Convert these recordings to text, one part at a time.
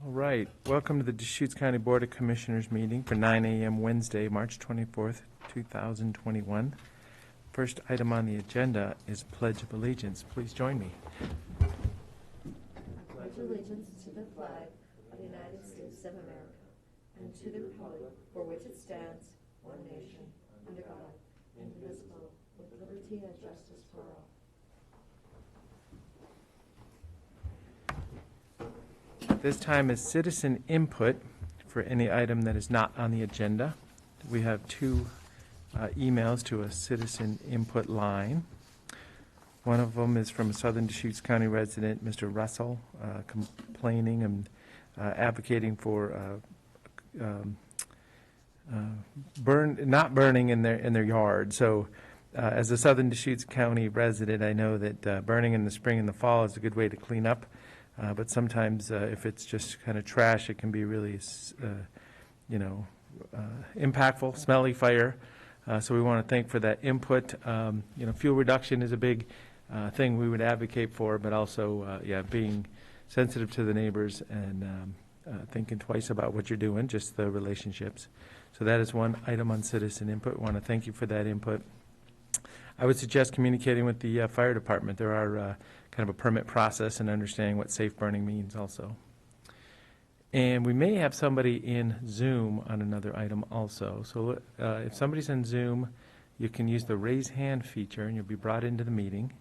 All right, welcome to the Deschutes County Board of Commissioners meeting for 9 a.m. Wednesday, March 24th, 2021. First item on the agenda is Pledge of Allegiance. Please join me. I pledge allegiance to the flag of the United States of America and to the republic for which it stands, one nation, under God, indivisible, with liberty and justice for all. This time is citizen input for any item that is not on the agenda. We have two emails to a citizen input line. One of them is from a Southern Deschutes County resident, Mr. Russell, complaining and advocating for not burning in their yard. So as a Southern Deschutes County resident, I know that burning in the spring and the fall is a good way to clean up. But sometimes if it's just kind of trash, it can be really, impactful, smelly fire. So we want to thank for that input. Fuel reduction is a big thing we would advocate for, but also, being sensitive to the neighbors and thinking twice about what you're doing, just the relationships. So that is one item on citizen input. I want to thank you for that input. I would suggest communicating with the fire department. There are kind of a permit process and understanding what safe burning means also. And we may have somebody in Zoom on another item also. So if somebody's in Zoom, you can use the raise hand feature and you'll be brought into the meeting.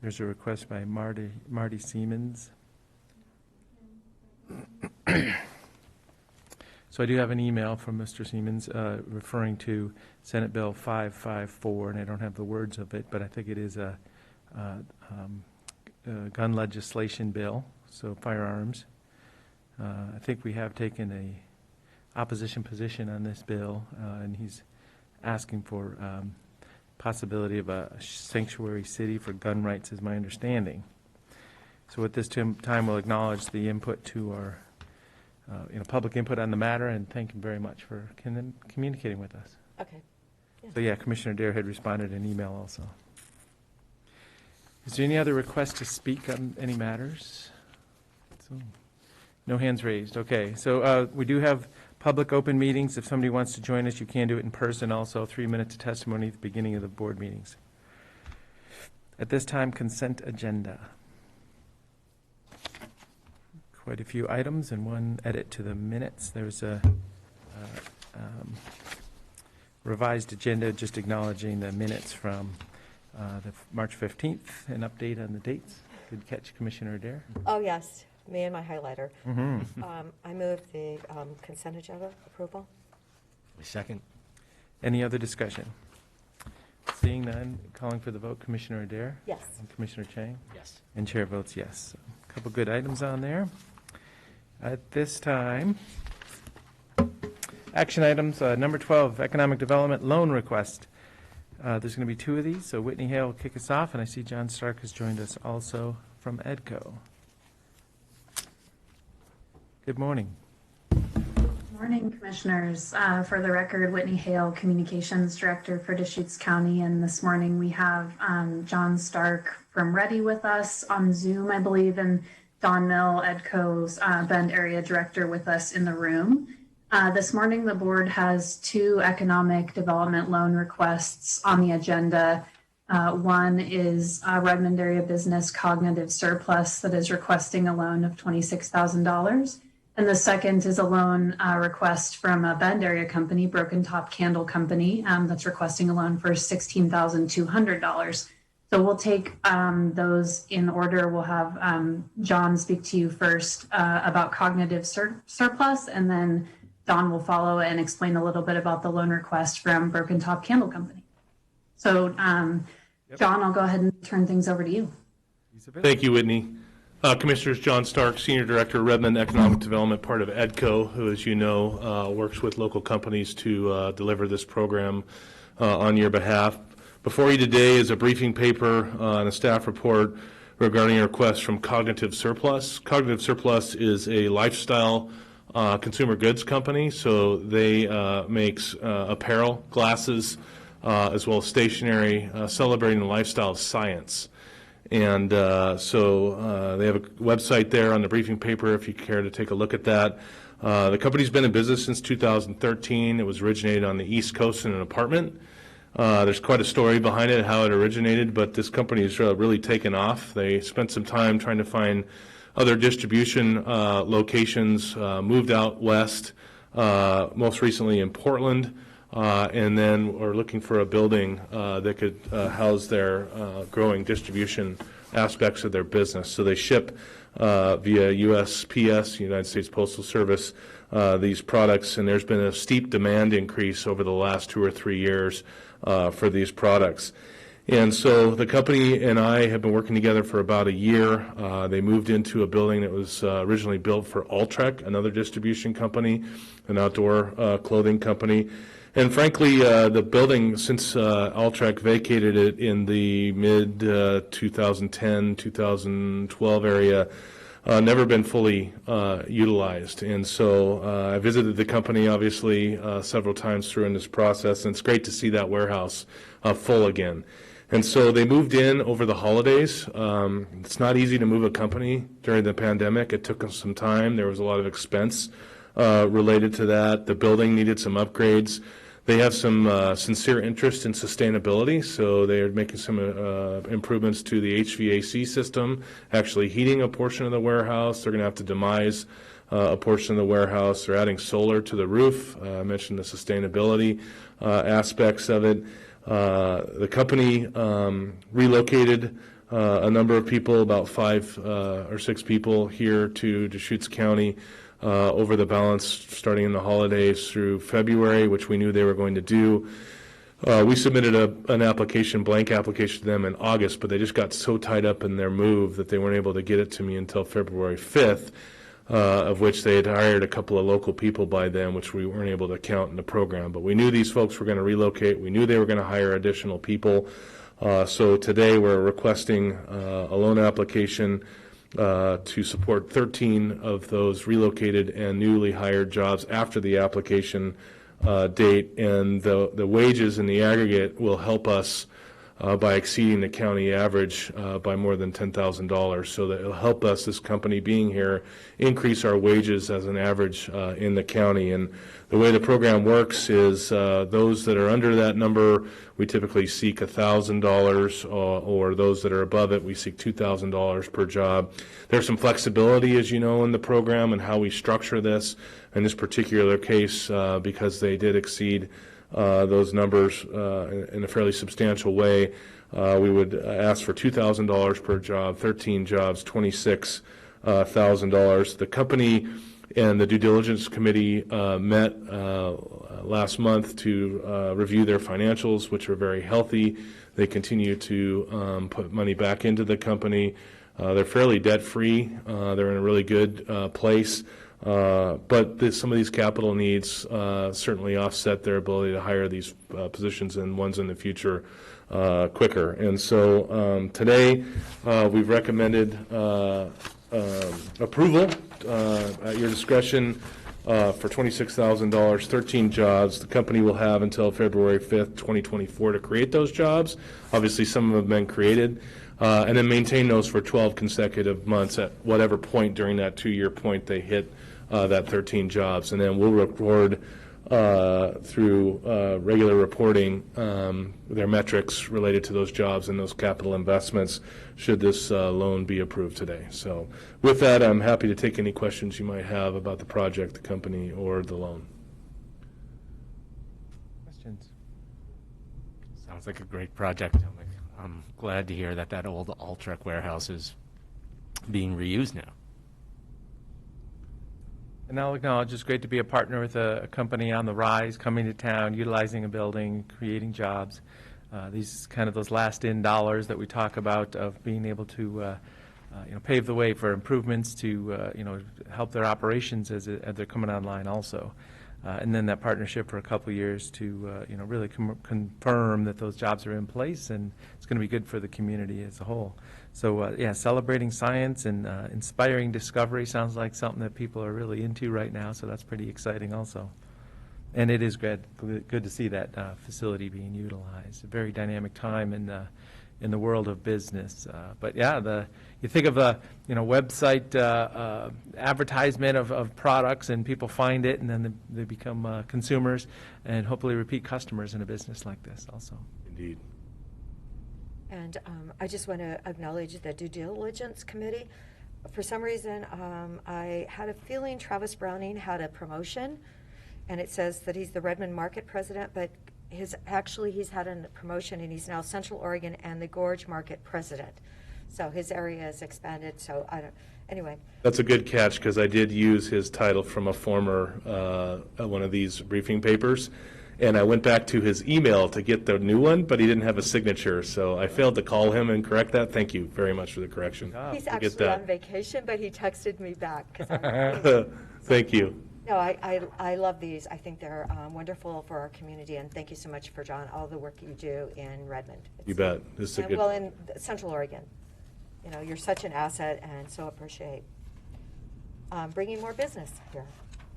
There's a request by Marty Siemens. So I do have an email from Mr. Siemens referring to Senate Bill 554, and I don't have the words of it, but I think it is a gun legislation bill, so firearms. I think we have taken a opposition position on this bill, and he's asking for possibility of a sanctuary city for gun rights, is my understanding. So at this time, we'll acknowledge the input to our public input on the matter, and thank him very much for communicating with us. Okay. So Commissioner Dare had responded in email also. Is there any other request to speak on any matters? So, no hands raised. Okay, so we do have public open meetings. If somebody wants to join us, you can do it in person also. 3 minutes of testimony at the beginning of the board meetings. At this time, consent agenda. Quite a few items and one edit to the minutes. There's a revised agenda just acknowledging the minutes from the March 15th, an update on the dates. Good catch, Commissioner Adair. Oh, yes, me and my highlighter. Mm-hmm. I move the consent agenda approval. Second. Any other discussion? Seeing none, calling for the vote, Commissioner Adair? Yes. And Commissioner Chang? Yes. And Chair votes yes. A couple good items on there. At this time, action items, number 12, economic development loan request. There's going to be two of these, so Whitney Hale will kick us off, and I see John Stark has joined us also from EDCO. Good morning. Good morning, Commissioners. For the record, Whitney Hale, Communications Director for Deschutes County, and this morning we have John Stark from Ready with us on Zoom, I believe, and Don Mill, EDCO's Bend Area Director, with us in the room. This morning, the board has two economic development loan requests on the agenda. One is Redmond Area Business Cognitive Surplus that is requesting a loan of $26,000. And the second is a loan request from a Bend area company, Broken Top Candle Company, that's requesting a loan for $16,200. So we'll take those in order. We'll have John speak to you first about cognitive surplus, and then Don will follow and explain a little bit about the loan request from Broken Top Candle Company. So, John, I'll go ahead and turn things over to you. Thank you, Whitney. Commissioners, John Stark, Senior Director, Redmond Economic Development, part of EDCO, who, as you know, works with local companies to deliver this program on your behalf. Before you today is a briefing paper and a staff report regarding a request from Cognitive Surplus. Cognitive Surplus is a lifestyle consumer goods company, so they makes apparel, glasses, as well as stationery, celebrating the lifestyle of science. And so they have a website there on the briefing paper if you care to take a look at that. The company's been in business since 2013. It was originated on the East Coast in an apartment. There's quite a story behind it, how it originated, but this company has really taken off. They spent some time trying to find other distribution locations, moved out west, most recently in Portland, and then we're looking for a building that could house their growing distribution aspects of their business. So they ship via USPS, United States Postal Service, these products, and there's been a steep demand increase over the last 2 or 3 years for these products. And so the company and I have been working together for about a year. They moved into a building that was originally built for Alltrek, another distribution company, an outdoor clothing company. And frankly, the building, since Alltrek vacated it in the mid-2010, 2012 area, never been fully utilized. And so I visited the company, obviously, several times through in this process, and it's great to see that warehouse full again. And so they moved in over the holidays. It's not easy to move a company during the pandemic. It took us some time. There was a lot of expense related to that. The building needed some upgrades. They have some sincere interest in sustainability, so they are making some improvements to the HVAC system, actually heating a portion of the warehouse. They're going to have to demise a portion of the warehouse. They're adding solar to the roof. I mentioned the sustainability aspects of it. The company relocated a number of people, about 5 or 6 people here to Deschutes County over the balance starting in the holidays through February, which we knew they were going to do. We submitted an application, blank application to them in August, but they just got so tied up in their move that they weren't able to get it to me until February 5th, of which they had hired a couple of local people by then, which we weren't able to count in the program. But we knew these folks were going to relocate. We knew they were going to hire additional people. So today we're requesting a loan application to support 13 of those relocated and newly hired jobs after the application date, and the wages in the aggregate will help us by exceeding the county average by more than $10,000. So that it'll help us, this company being here, increase our wages as an average in the county. And the way the program works is those that are under that number, we typically seek $1,000, or those that are above it, we seek $2,000 per job. There's some flexibility, as you know, in the program and how we structure this. In this particular case, because they did exceed those numbers in a fairly substantial way, we would ask for $2,000 per job, 13 jobs, $26,000. The company and the due diligence committee met last month to review their financials, which are very healthy. They continue to put money back into the company. They're fairly debt-free. They're in a really good place. But some of these capital needs certainly offset their ability to hire these positions and ones in the future quicker. And so today we've recommended approval at your discretion for $26,000, 13 jobs. The company will have until February 5th, 2024 to create those jobs. Obviously, some of them have been created. And then maintain those for 12 consecutive months at whatever point during that 2-year point they hit that 13 jobs. And then we'll record through regular reporting their metrics related to those jobs and those capital investments should this loan be approved today. So with that, I'm happy to take any questions you might have about the project, the company, or the loan. Questions? Sounds like a great project. I'm glad to hear that old Alltrek warehouse is being reused now. And I'll acknowledge it's great to be a partner with a company on the rise, coming to town, utilizing a building, creating jobs. These kind of those last-in dollars that we talk about of being able to pave the way for improvements to help their operations as they're coming online also. And then that partnership for a couple of years to really confirm that those jobs are in place, and it's going to be good for the community as a whole. So celebrating science and inspiring discovery sounds like something that people are really into right now. So that's pretty exciting also. And it is good to see that facility being utilized. A very dynamic time in in the world of business. But yeah, you think of a website advertisement of products, and people find it, and then they become consumers and hopefully repeat customers in a business like this also. Indeed. And I just want to acknowledge the due diligence committee. For some reason, I had a feeling Travis Browning had a promotion, and it says that he's the Redmond Market President, but he's had a promotion, and he's now Central Oregon and the Gorge Market President. So his area has expanded, so anyway. That's a good catch, because I did use his title from a former, one of these briefing papers, and I went back to his email to get the new one, but he didn't have a signature, so I failed to call him and correct that. Thank you very much for the correction. He's We'll get actually that. on vacation, but he texted me back. 'Cause I'm Thank you. No, I love these. I think they're wonderful for our community, and thank you so much for, John, all the work you do in Redmond. You bet. This is a good. Well, in Central Oregon. You're such an asset, and so appreciate bringing more business here.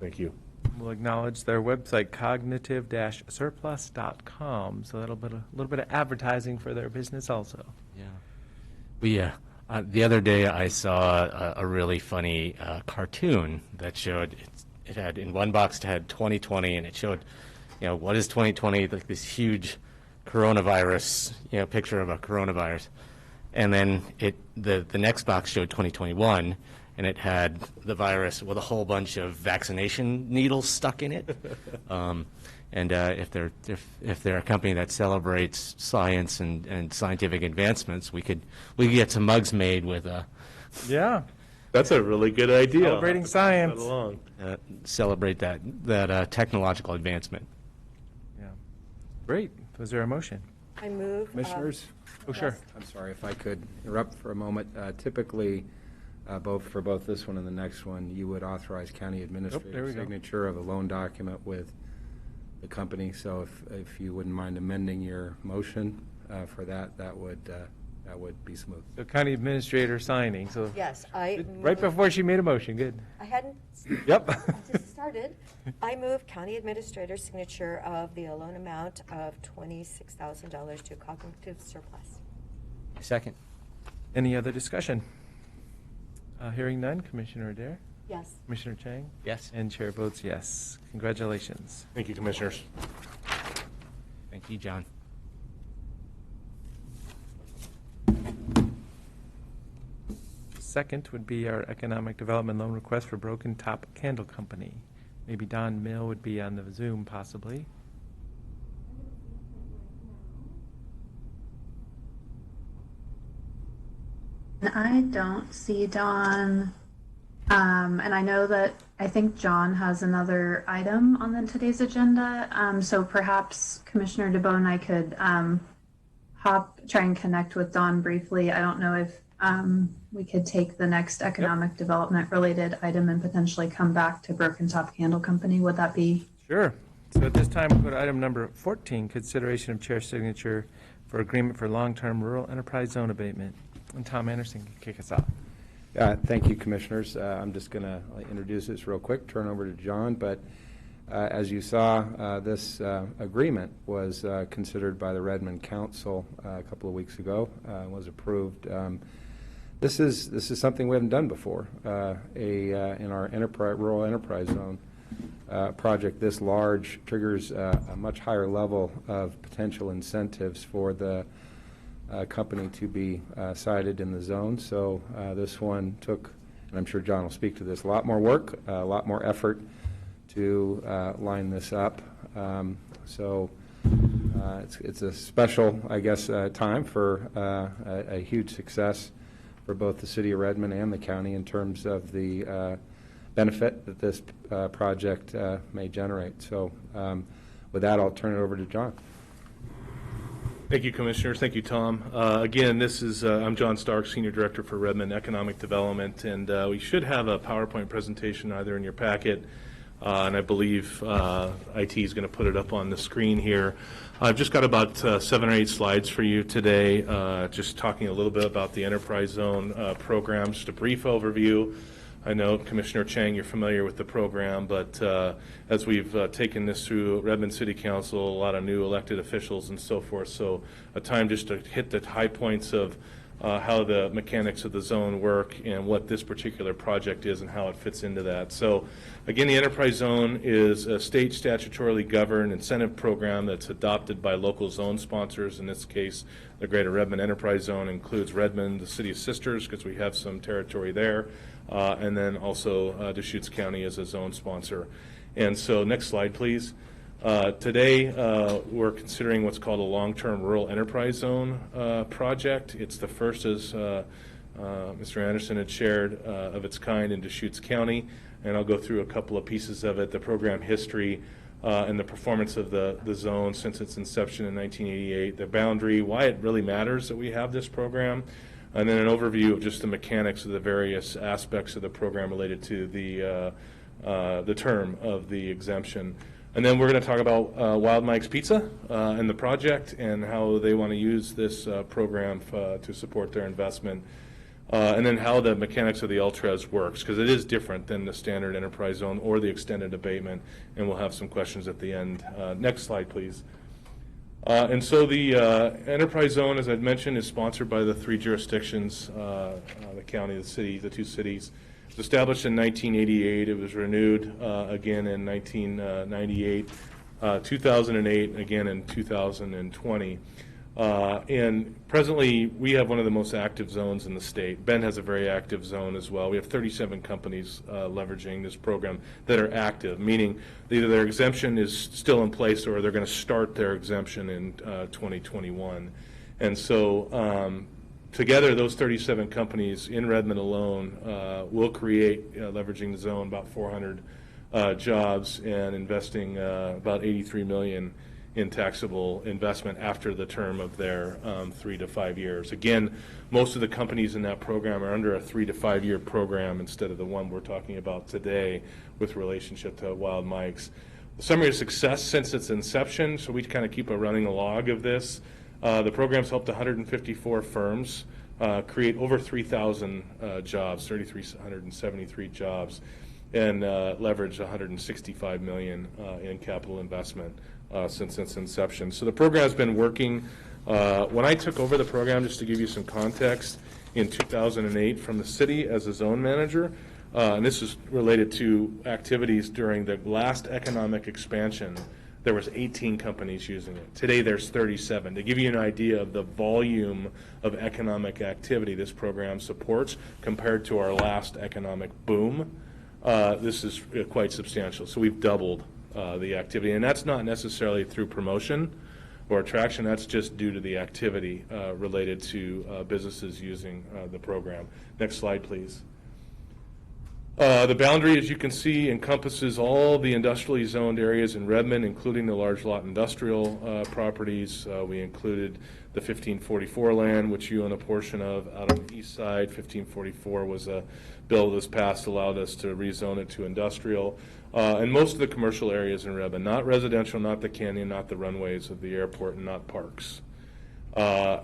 Thank you. We'll acknowledge their website, cognitive-surplus.com, so that'll be a little bit of advertising for their business also. Yeah. The other day I saw a really funny cartoon that showed it had in one box it had 2020, and it showed, what is 2020? Like this huge coronavirus, picture of a coronavirus, and then the next box showed 2021, and it had the virus with a whole bunch of vaccination needles stuck in it. And if they're a company that celebrates science and scientific advancements, we could get some mugs made with Yeah, That's a really good idea. Celebrating science. Pass that along. celebrate that technological advancement. yeah. Great. Was there a motion? I move. Commissioners? Oh, sure. I'm sorry if I could interrupt for a moment. Typically, for both this one and the next one, you would authorize county there administrator's we go. signature of a loan document with the company. So if you wouldn't mind amending your motion for that, that would be smooth. The county administrator signing, so. Yes, Right move- before she made a motion, good. I hadn't Yep. just started. I move county administrator's signature of the loan amount of $26,000 to Cognitive Surplus. Second. Any other discussion? Hearing none, Commissioner Adair, Yes. Commissioner Chang, Yes. and Chair votes yes. Congratulations. Thank you, Commissioners. Thank you, John. Second would be our economic development loan request for Broken Top Candle Company. Maybe Don Mill would be on the Zoom possibly. I don't see Dawn. And I know that I think John has another item on today's agenda. So perhaps Commissioner DeBoe and I could try and connect with Dawn briefly. I don't know if we could take the next economic development related item and potentially come back to Broken Top Candle Company. Would that be? Sure. So at this time, we'll go to item number 14, consideration of chair signature for agreement for long-term rural enterprise zone abatement. And Tom Anderson can kick us off. Thank you, Commissioners. I'm just going to introduce this real quick, turn over to John. But as you saw, this agreement was considered by the Redmond Council a couple of weeks ago, was approved. This is something we haven't done before. In our rural enterprise zone project this large triggers a much higher level of potential incentives for the company to be sited in the zone. So this one took, and I'm sure John will speak to this, a lot more work, a lot more effort to line this up. So it's a special, I guess, time for a huge success for both the city of Redmond and the county in terms of the benefit that this project may generate. So with that, I'll turn it over to John. Thank you, Commissioners. Thank you, Tom. Again, I'm John Stark, Senior Director for Redmond Economic Development, and we should have a PowerPoint presentation either in your packet, and I believe IT is going to put it up on the screen here. I've just got about 7 or 8 slides for you today, just talking a little bit about the Enterprise Zone program, just a brief overview. I know, Commissioner Chang, you're familiar with the program, but as we've taken this through Redmond City Council, a lot of new elected officials and so forth, so a time just to hit the high points of how the mechanics of the zone work and what this particular project is and how it fits into that. So again, the Enterprise Zone is a state statutorily governed incentive program that's adopted by local zone sponsors. In this case, the Greater Redmond Enterprise Zone includes Redmond, the City of Sisters, because we have some territory there, and then also Deschutes County as a zone sponsor. And so next slide, please. Today, we're considering what's called a long-term rural enterprise zone project. It's the first, as Mr. Anderson had shared, of its kind in Deschutes County, and I'll go through a couple of pieces of it, the program history and the performance of the zone since its inception in 1988, the boundary, why it really matters that we have this program, and then an overview of just the mechanics of the various aspects of the program related to the term of the exemption. And then we're going to talk about Wild Mike's Pizza and the project and how they want to use this program to support their investment. And then how the mechanics of the Ultras works, because it is different than the standard enterprise zone or the extended abatement, and we'll have some questions at the end. Next slide, please. And so the enterprise zone, as I'd mentioned, is sponsored by the three jurisdictions, the county, the city, the two cities. It was established in 1988. It was renewed again in 1998, 2008, again in 2020. And presently, we have one of the most active zones in the state. Bend has a very active zone as well. We have 37 companies leveraging this program that are active, meaning either their exemption is still in place or they're going to start their exemption in 2021. And so together, those 37 companies in Redmond alone will create, leveraging the zone, about 400 jobs and investing about $83 million in taxable investment after the term of their 3 to 5 years. Again, most of the companies in that program are under a 3 to 5 year program instead of the one we're talking about today with relationship to Wild Mike's. The summary of success since its inception, so we kind of keep a running log of this. The program's helped 154 firms create over 3,000 jobs, 3,373 jobs, and leverage $165 million in capital investment since its inception. So the program has been working. When I took over the program, just to give you some context, in 2008 from the city as a zone manager, and this is related to activities during the last economic expansion. There was 18 companies using it. Today there's 37. To give you an idea of the volume of economic activity this program supports compared to our last economic boom, this is quite substantial. So we've doubled the activity, and that's not necessarily through promotion or attraction. That's just due to the activity related to businesses using the program. Next slide, please. The boundary, as you can see, encompasses all the industrially zoned areas in Redmond, including the large lot industrial properties. We included the 1544 land, which you own a portion of, out on the east side. 1544 was a bill that was passed, allowed us to rezone it to industrial. And most of the commercial areas in Redmond, not residential, not the canyon, not the runways of the airport, and not parks. So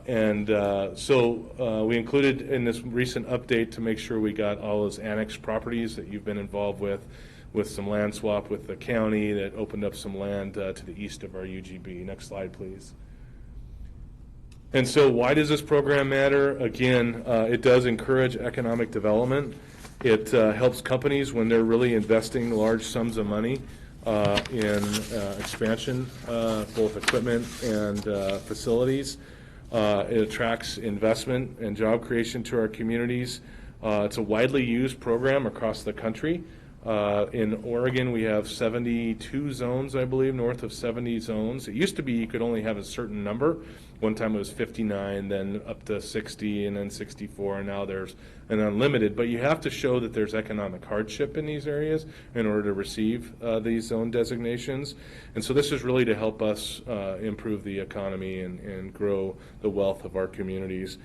we included in this recent update to make sure we got all those annexed properties that you've been involved with some land swap with the county that opened up some land to the east of our UGB. Next slide, please. And so why does this program matter? Again, it does encourage economic development. It helps companies when they're really investing large sums of money in expansion, both equipment and facilities. It attracts investment and job creation to our communities. It's a widely used program across the country. In Oregon, we have 72 zones, I believe, north of 70 zones. It used to be you could only have a certain number. One time it was 59, then up to 60, and then 64, and now there's an unlimited. But you have to show that there's economic hardship in these areas in order to receive these zone designations. And so this is really to help us improve the economy and grow the wealth of our communities.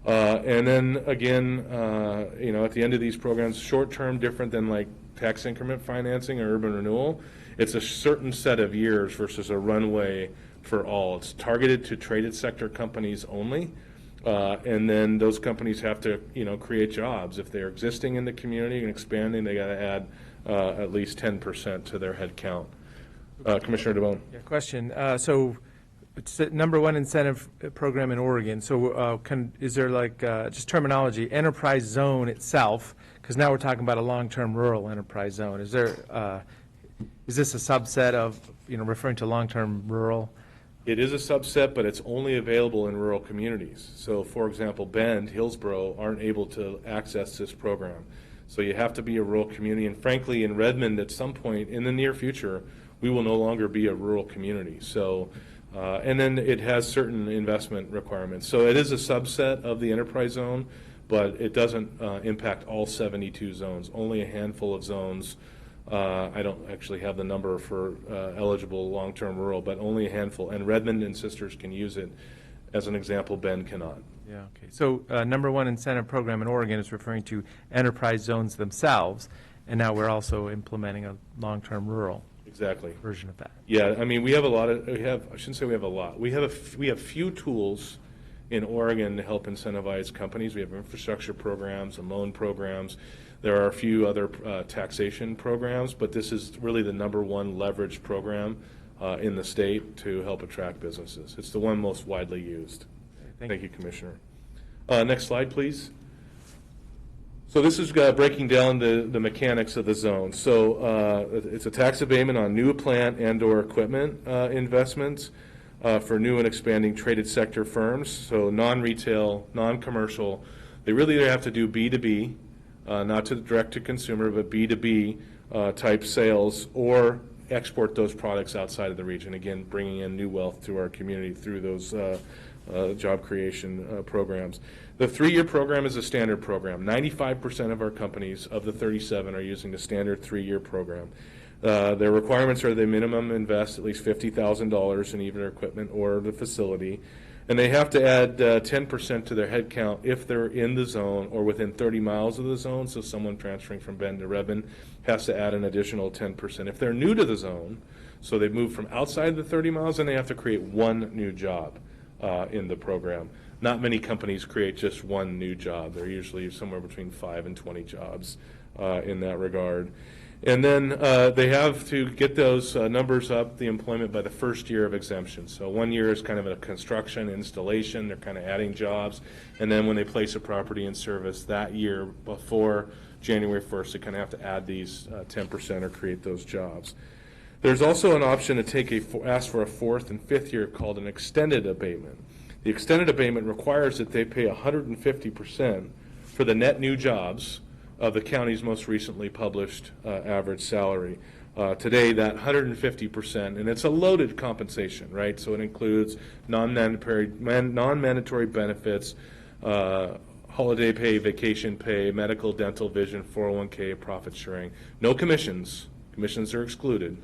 And then again, at the end of these programs, short-term, different than like tax increment financing or urban renewal. It's a certain set of years versus a runway for all. It's targeted to traded sector companies only. And then those companies have to, create jobs. If they're existing in the community and expanding, they got to add at least 10% to their head count. Commissioner DeBonne. Yeah, question. So it's the number one incentive program in Oregon. So is there just terminology, enterprise zone itself? Because now we're talking about a long-term rural enterprise zone. Is this a subset of, referring to long-term rural? It is a subset, but it's only available in rural communities. So, for example, Bend, Hillsborough aren't able to access this program. So you have to be a rural community. And frankly, in Redmond, at some point in the near future, we will no longer be a rural community. So, and then it has certain investment requirements. So it is a subset of the enterprise zone, but it doesn't impact all 72 zones. Only a handful of zones. I don't actually have the number for eligible long-term rural, but only a handful. And Redmond and Sisters can use it. As an example, Bend cannot. Yeah, okay. So number one incentive program in Oregon is referring to enterprise zones themselves, and now we're also implementing a long-term rural Exactly. version of that. Yeah, I mean, we have a lot of, I shouldn't say we have a lot. We have few tools in Oregon to help incentivize companies. We have infrastructure programs and loan programs. There are a few other taxation programs, but this is really the number one leverage program in the state to help attract businesses. It's the one most widely used. Thank you, Commissioner. Next slide, please. So this is breaking down the mechanics of the zone. So it's a tax abatement on new plant and/or equipment investments for new and expanding traded sector firms. So non-retail, non-commercial. They really have to do B2B, not to direct to consumer, but B2B type sales, or export those products outside of the region. Again, bringing in new wealth to our community through those job creation programs. The 3-year program is a standard program. 95% of our companies, of the 37, are using the standard 3-year program. Their requirements are they minimum invest at least $50,000 in either equipment or the facility, and they have to add 10% to their head count if they're in the zone or within 30 miles of the zone. So someone transferring from Bend to Redmond has to add an additional 10%. If they're new to the zone, so they move from outside the 30 miles, then they have to create one new job in the program. Not many companies create just one new job. They're usually somewhere between 5 and 20 jobs in that regard. And then they have to get those numbers up, the employment, by the first year of exemption. So 1 year is kind of a construction, installation. They're kind of adding jobs. And then when they place a property in service that year before January 1st, they kind of have to add these 10% or create those jobs. There's also an option to ask for a 4th and 5th year called an extended abatement. The extended abatement requires that they pay 150% for the net new jobs of the county's most recently published average salary. Today, that 150%, and it's a loaded compensation, right? So it includes non-mandatory benefits, holiday pay, vacation pay, medical, dental, vision, 401k, profit sharing. No commissions. Commissions are excluded.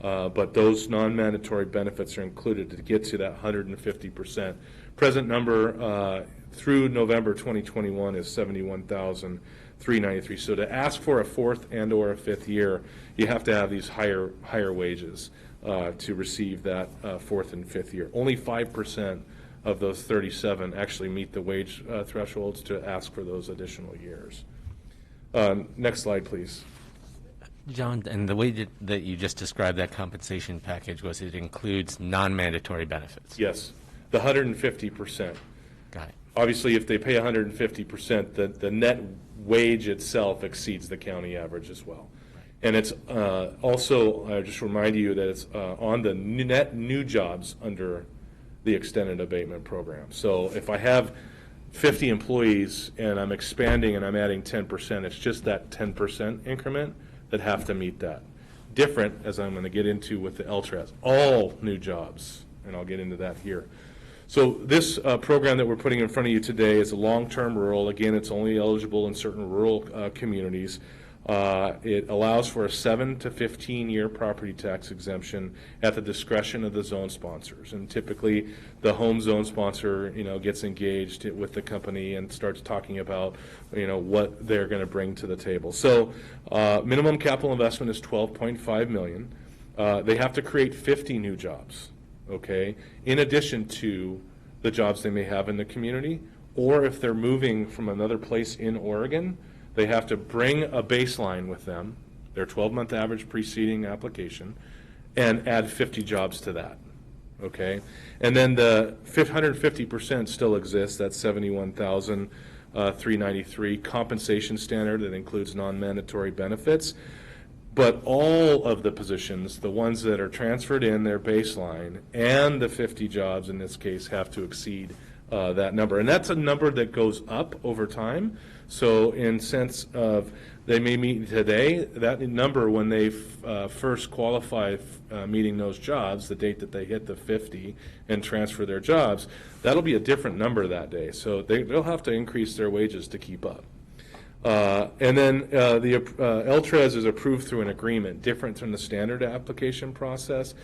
But those non-mandatory benefits are included to get to that 150%. Present number through November 2021 is $71,393. So to ask for a 4th and/or a 5th year, you have to have these higher wages to receive that 4th and 5th year. Only 5% of those 37 actually meet the wage thresholds to ask for those additional years. Next slide, please. John, and the way that you just described that compensation package was it includes non-mandatory benefits. Yes, the 150%. Got it. Obviously, if they pay 150%, the net wage itself exceeds the county average as well. And it's also, I just remind you that it's on the net new jobs under the extended abatement program. So if I have 50 employees and I'm expanding and I'm adding 10%, it's just that 10% increment that have to meet that. Different, as I'm going to get into with the LTRAS, all new jobs, and I'll get into that here. So this program that we're putting in front of you today is a long-term rural. Again, it's only eligible in certain rural communities. It allows for a 7 to 15-year property tax exemption at the discretion of the zone sponsors. And typically, the home zone sponsor, gets engaged with the company and starts talking about, what they're going to bring to the table. So, minimum capital investment is $12.5 million. They have to create 50 new jobs, okay, in addition to the jobs they may have in the community, or if they're moving from another place in Oregon, they have to bring a baseline with them, their 12-month average preceding application, and add 50 jobs to that, okay? And then the 150% still exists, that's 71,393 compensation standard that includes non-mandatory benefits. But all of the positions, the ones that are transferred in their baseline and the 50 jobs in this case, have to exceed that number. And that's a number that goes up over time. So in sense of they may meet today, that number when they first qualify meeting those jobs, the date that they hit the 50 and transfer their jobs, that'll be a different number that day. So they'll have to increase their wages to keep up. And then the LTRES is approved through an agreement, different from the standard application process.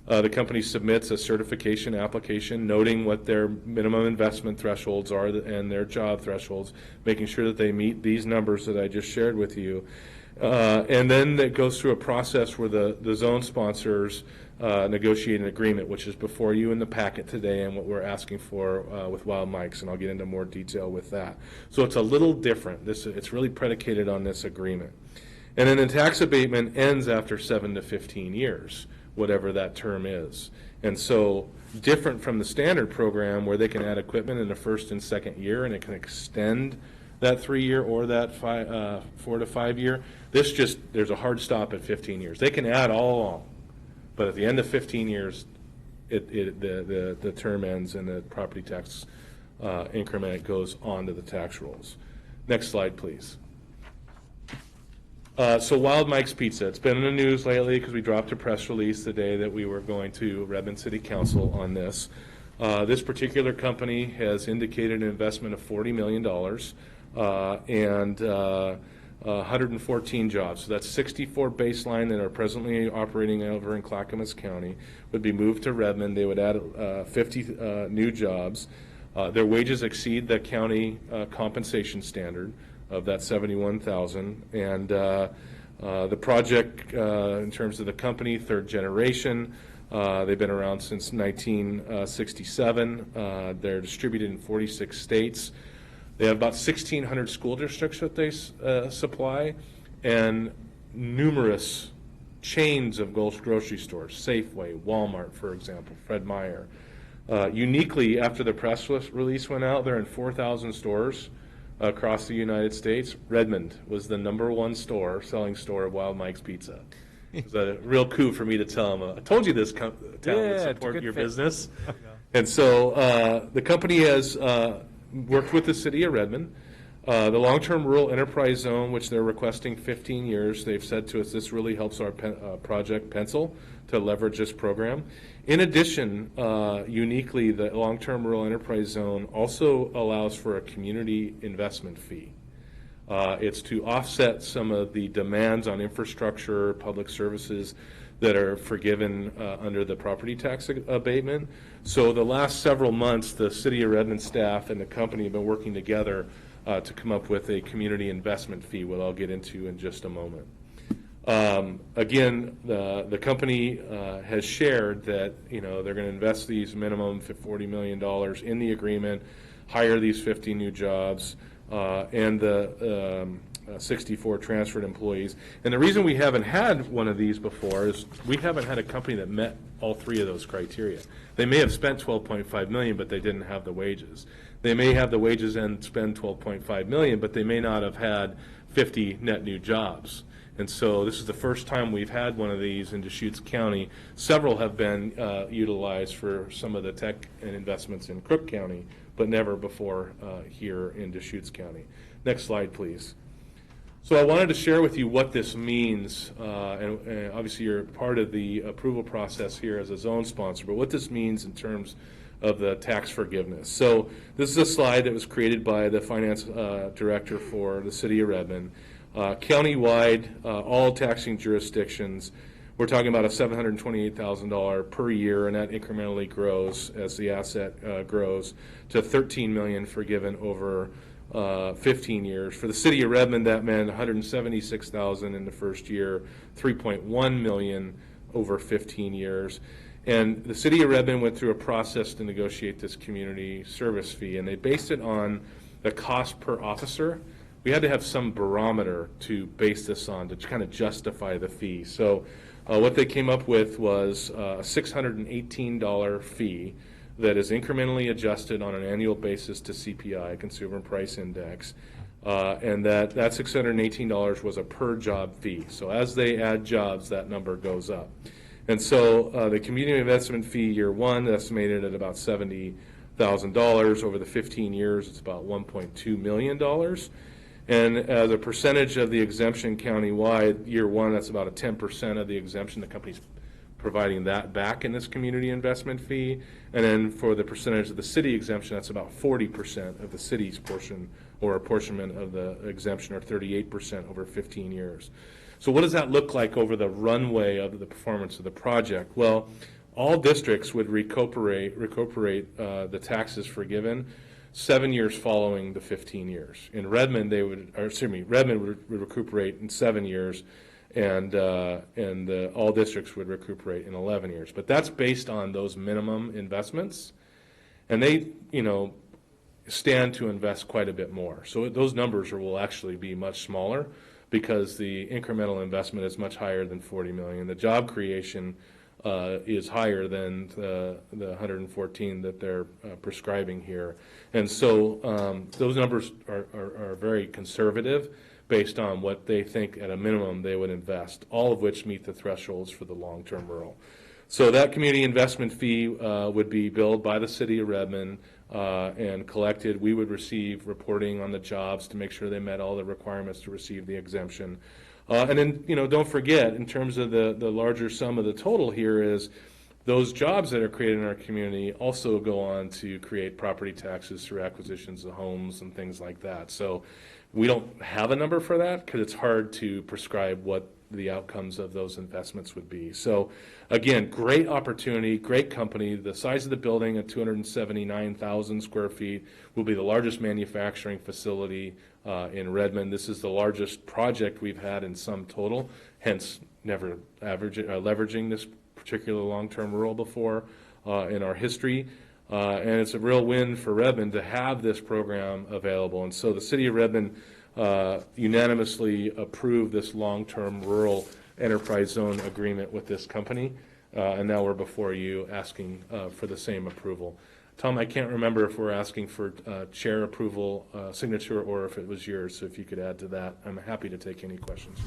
The company submits a certification application noting what their minimum investment thresholds are and their job thresholds, making sure that they meet these numbers that I just shared with you. And then it goes through a process where the zone sponsors negotiate an agreement, which is before you in the packet today and what we're asking for with Wild Mike's, and I'll get into more detail with that. So it's a little different. It's really predicated on this agreement. And then the tax abatement ends after 7 to 15 years, whatever that term is. And so different from the standard program where they can add equipment in the first and second year and it can extend that 3-year or that 4 to 5 year. There's a hard stop at 15 years. They can add all along, but at the end of 15 years, the term ends and the property tax increment goes on to the tax rolls. Next slide, please. So Wild Mike's Pizza, it's been in the news lately because we dropped a press release the day that we were going to Redmond City Council on this. This particular company has indicated an investment of $40 million and 114 jobs. So that's 64 baseline that are presently operating over in Clackamas County would be moved to Redmond. They would add 50 new jobs. Their wages exceed the county compensation standard of that 71,000, and the project in terms of the company, third generation, they've been around since 1967. They're distributed in 46 states. They have about 1,600 school districts that they supply, and numerous chains of grocery stores, Safeway, Walmart, for example, Fred Meyer. Uniquely, after the press release went out, they're in 4,000 stores across the United States. Redmond was the #1 selling store of Wild Mike's Pizza. It was a real coup for me to tell them, I told you this town would support your business. And so the company has worked with the city of Redmond. The long-term rural enterprise zone, which they're requesting 15 years, they've said to us this really helps our project pencil to leverage this program. In addition, uniquely, the long-term rural enterprise zone also allows for a community investment fee. It's to offset some of the demands on infrastructure, public services that are forgiven under the property tax abatement. So the last several months, the City of Redmond staff and the company have been working together to come up with a community investment fee, what I'll get into in just a moment. Again, the company has shared that they're going to invest these minimum $40 million in the agreement, hire these 50 new jobs, and the 64 transferred employees. And the reason we haven't had one of these before is we haven't had a company that met all three of those criteria. They may have spent $12.5 million, but they didn't have the wages. They may have the wages and spend $12.5 million, but they may not have had 50 net new jobs. And so this is the first time we've had one of these in Deschutes County. Several have been utilized for some of the tech and investments in Crook County, but never before here in Deschutes County. Next slide, please. So I wanted to share with you what this means, and obviously you're part of the approval process here as a zone sponsor, but what this means in terms of the tax forgiveness. So this is a slide that was created by the finance director for the City of Redmond. Countywide, all taxing jurisdictions, we're talking about a $728,000 per year, and that incrementally grows as the asset grows to $13 million forgiven over 15 years. For the City of Redmond, that meant $176,000 in the first year, $3.1 million over 15 years. And the city of Redmond went through a process to negotiate this community service fee, and they based it on the cost per officer. We had to have some barometer to base this on to kind of justify the fee. So what they came up with was a $618 fee that is incrementally adjusted on an annual basis to CPI, Consumer Price Index, and that $618 was a per job fee. So as they add jobs, that number goes up. And so the community investment fee year one estimated at about $70,000. Over the 15 years, it's about $1.2 million. And as a percentage of the exemption countywide, year one, that's about a 10% of the exemption. The company's providing that back in this community investment fee. And then for the percentage of the city exemption, that's about 40% of the city's portion or apportionment of the exemption, or 38% over 15 years. So what does that look like over the runway of the performance of the project? Well, all districts would recuperate the taxes forgiven 7 years following the 15 years. In Redmond, Redmond would recuperate in 7 years, and all districts would recuperate in 11 years. But that's based on those minimum investments, and they, stand to invest quite a bit more. So those numbers will actually be much smaller, because the incremental investment is much higher than $40 million. The job creation is higher than the 114 that they're prescribing here. And so those numbers are very conservative based on what they think at a minimum they would invest, all of which meet the thresholds for the long-term rural. So that community investment fee would be billed by the city of Redmond and collected. We would receive reporting on the jobs to make sure they met all the requirements to receive the exemption. And then, don't forget, in terms of the larger sum of the total here, is those jobs that are created in our community also go on to create property taxes through acquisitions of homes and things like that. So we don't have a number for that because it's hard to prescribe what the outcomes of those investments would be. So again, great opportunity, great company. The size of the building at 279,000 square feet will be the largest manufacturing facility in Redmond. This is the largest project we've had in sum total, hence never leveraging this particular long-term rural before in our history. And it's a real win for Redmond to have this program available. And so the city of Redmond unanimously approved this long-term rural enterprise zone agreement with this company, and now we're before you asking for the same approval. Tom, I can't remember if we're asking for chair approval signature or if it was yours, so if you could add to that. I'm happy to take any questions.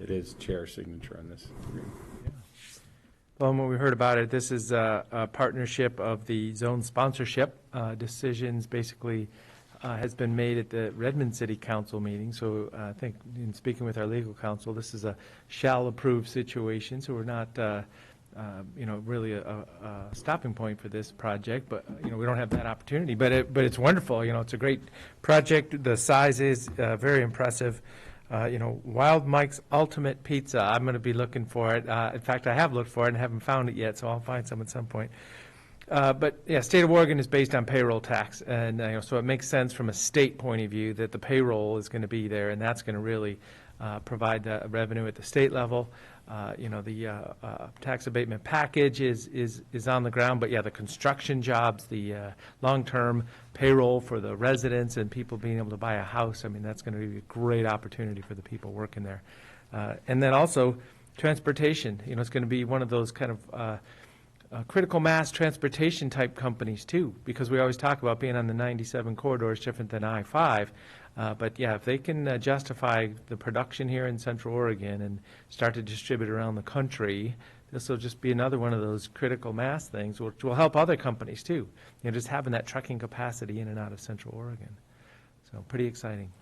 It is chair signature on this agreement. Well, when we heard about it, this is a partnership of the zone sponsorship. Decisions basically has been made at the Redmond City Council meeting. So I think in speaking with our legal counsel, this is a shall approve situation. So we're not, really a stopping point for this project. But we don't have that opportunity. But it's wonderful. It's a great project. The size is very impressive. Wild Mike's Ultimate Pizza. I'm going to be looking for it. In fact, I have looked for it and haven't found it yet, so I'll find some at some point. But yeah, state of Oregon is based on payroll tax, and so it makes sense from a state point of view that the payroll is going to be there, and that's going to really provide the revenue at the state level. The tax abatement package is on the ground, but yeah, the construction jobs, the long-term payroll for the residents and people being able to buy a house, I mean, that's going to be a great opportunity for the people working there. And then also transportation, it's going to be one of those kind of critical mass transportation type companies too, because we always talk about being on the 97 corridor is different than I-5. But yeah, if they can justify the production here in Central Oregon and start to distribute around the country, this will just be another one of those critical mass things, which will help other companies too. Just having that trucking capacity in and out of Central Oregon. So pretty exciting.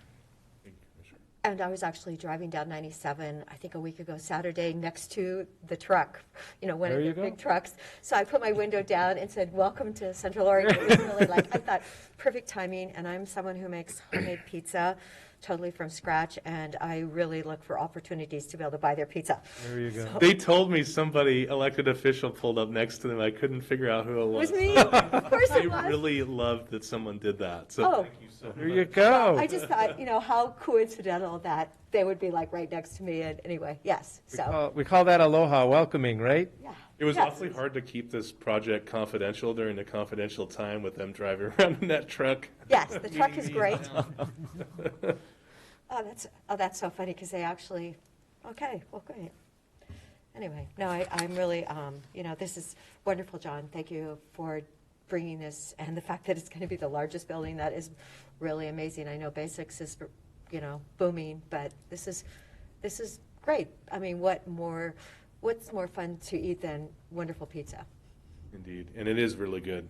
And I was actually driving down 97, I think a week ago Saturday, next to the truck, one of the big trucks. So I put my window down and said, "Welcome to Central Oregon." It was really I thought, perfect timing. And I'm someone who makes homemade pizza totally from scratch, and I really look for opportunities to be able to buy their pizza. There you go. So, They told me somebody, elected official, pulled up next to them. I couldn't figure out who it it was. was me. Of course I it was. really loved that someone did that. So Oh. thank you so much. There you go. I just thought, how coincidental that they would be like right next to me, and anyway, yes, so, We call that aloha, welcoming, right? yeah. It was Yes. awfully hard to keep this project confidential during the confidential time with them driving around in that truck. Yes, the truck is Meeting me. great. That's so funny, because they actually, okay, well, great. Anyway, no, I'm really, this is wonderful, John. Thank you for bringing this, and the fact that it's going to be the largest building, that is really amazing. I know Basics is, booming, but this is great. I mean, what's more fun to eat than wonderful pizza? Indeed, and it is really good.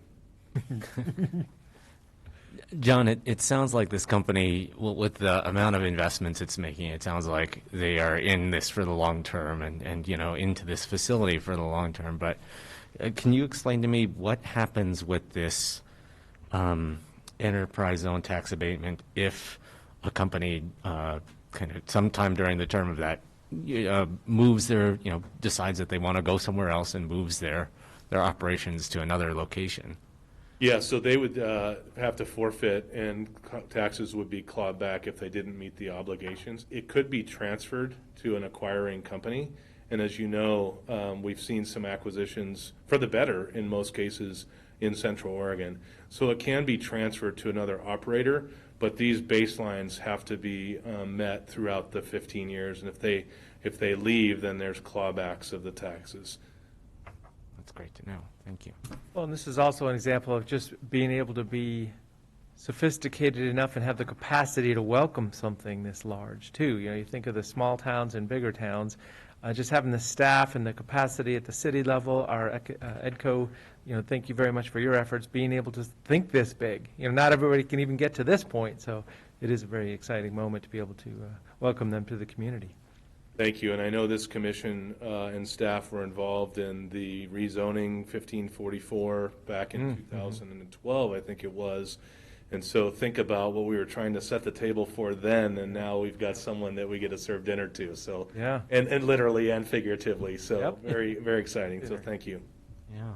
John, it sounds like this company, with the amount of investments it's making, it sounds like they are in this for the long term and into this facility for the long term. But can you explain to me what happens with this enterprise zone tax abatement if a company kind of sometime during the term of that moves their, decides that they want to go somewhere else and moves their operations to another location? Yeah, so they would have to forfeit, and taxes would be clawed back if they didn't meet the obligations. It could be transferred to an acquiring company, and as you know, we've seen some acquisitions for the better in most cases in Central Oregon. So it can be transferred to another operator, but these baselines have to be met throughout the 15 years, and if they leave, then there's clawbacks of the taxes. That's great to know. Thank you. Well, and this is also an example of just being able to be sophisticated enough and have the capacity to welcome something this large, too. You think of the small towns and bigger towns, just having the staff and the capacity at the city level, our EDCO, thank you very much for your efforts, being able to think this big. Not everybody can even get to this point, so it is a very exciting moment to be able to welcome them to the community. Thank you, and I know this commission and staff were involved in the rezoning 1544 back in 2012, I think it was. And so think about what we were trying to set the table for then, and now we've got someone that we get to serve dinner to. So, Yeah. and literally and figuratively. So Yep. very, very exciting. So thank you. Yeah.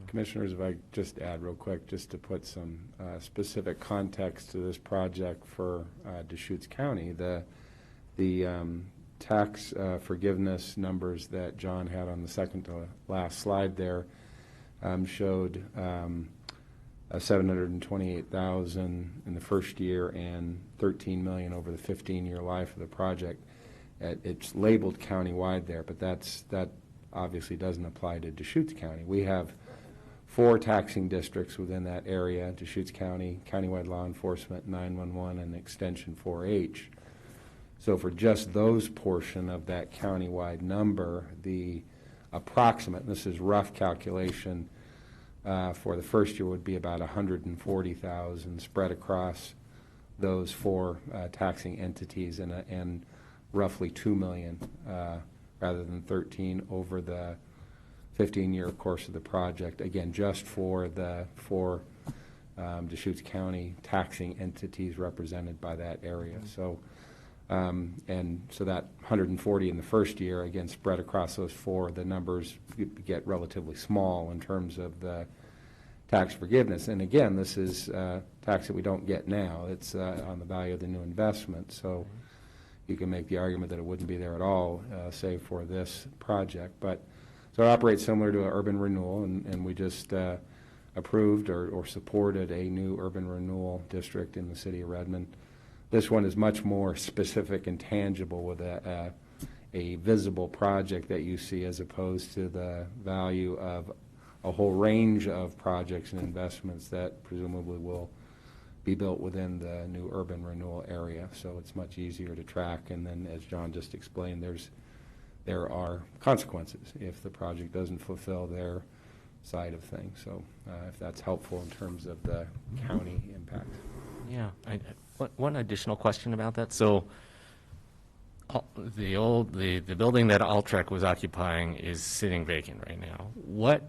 Commissioners, if I just add real quick, just to put some specific context to this project for Deschutes County, the tax forgiveness numbers that John had on the second to last slide there showed $728,000 in the first year and $13 million over the 15-year life of the project. It's labeled countywide there, but that obviously doesn't apply to Deschutes County. We have 4 taxing districts within that area: Deschutes County, countywide law enforcement, 911, and Extension 4H. So for just those portion of that countywide number, the approximate, and this is rough calculation, for the first year would be about $140,000 spread across those 4 taxing entities, and roughly $2 million rather than 13 over the 15-year course of the project. Again, just for the 4 Deschutes County taxing entities represented by that area. So. And so that 140 in the first year, again, spread across those 4, the numbers get relatively small in terms of the tax forgiveness. And again, this is tax that we don't get now. It's on the value of the new investment. So you can make the argument that it wouldn't be there at all, save for this project. But so it operates similar to an urban renewal, and we just approved or supported a new urban renewal district in the city of Redmond. This one is much more specific and tangible with a visible project that you see, as opposed to the value of a whole range of projects and investments that presumably will be built within the new urban renewal area. So it's much easier to track. And then, as John just explained, there are consequences if the project doesn't fulfill their side of things. So if that's helpful in terms of the county impact. Yeah. One additional question about that. So the building that Altrek was occupying is sitting vacant right now. What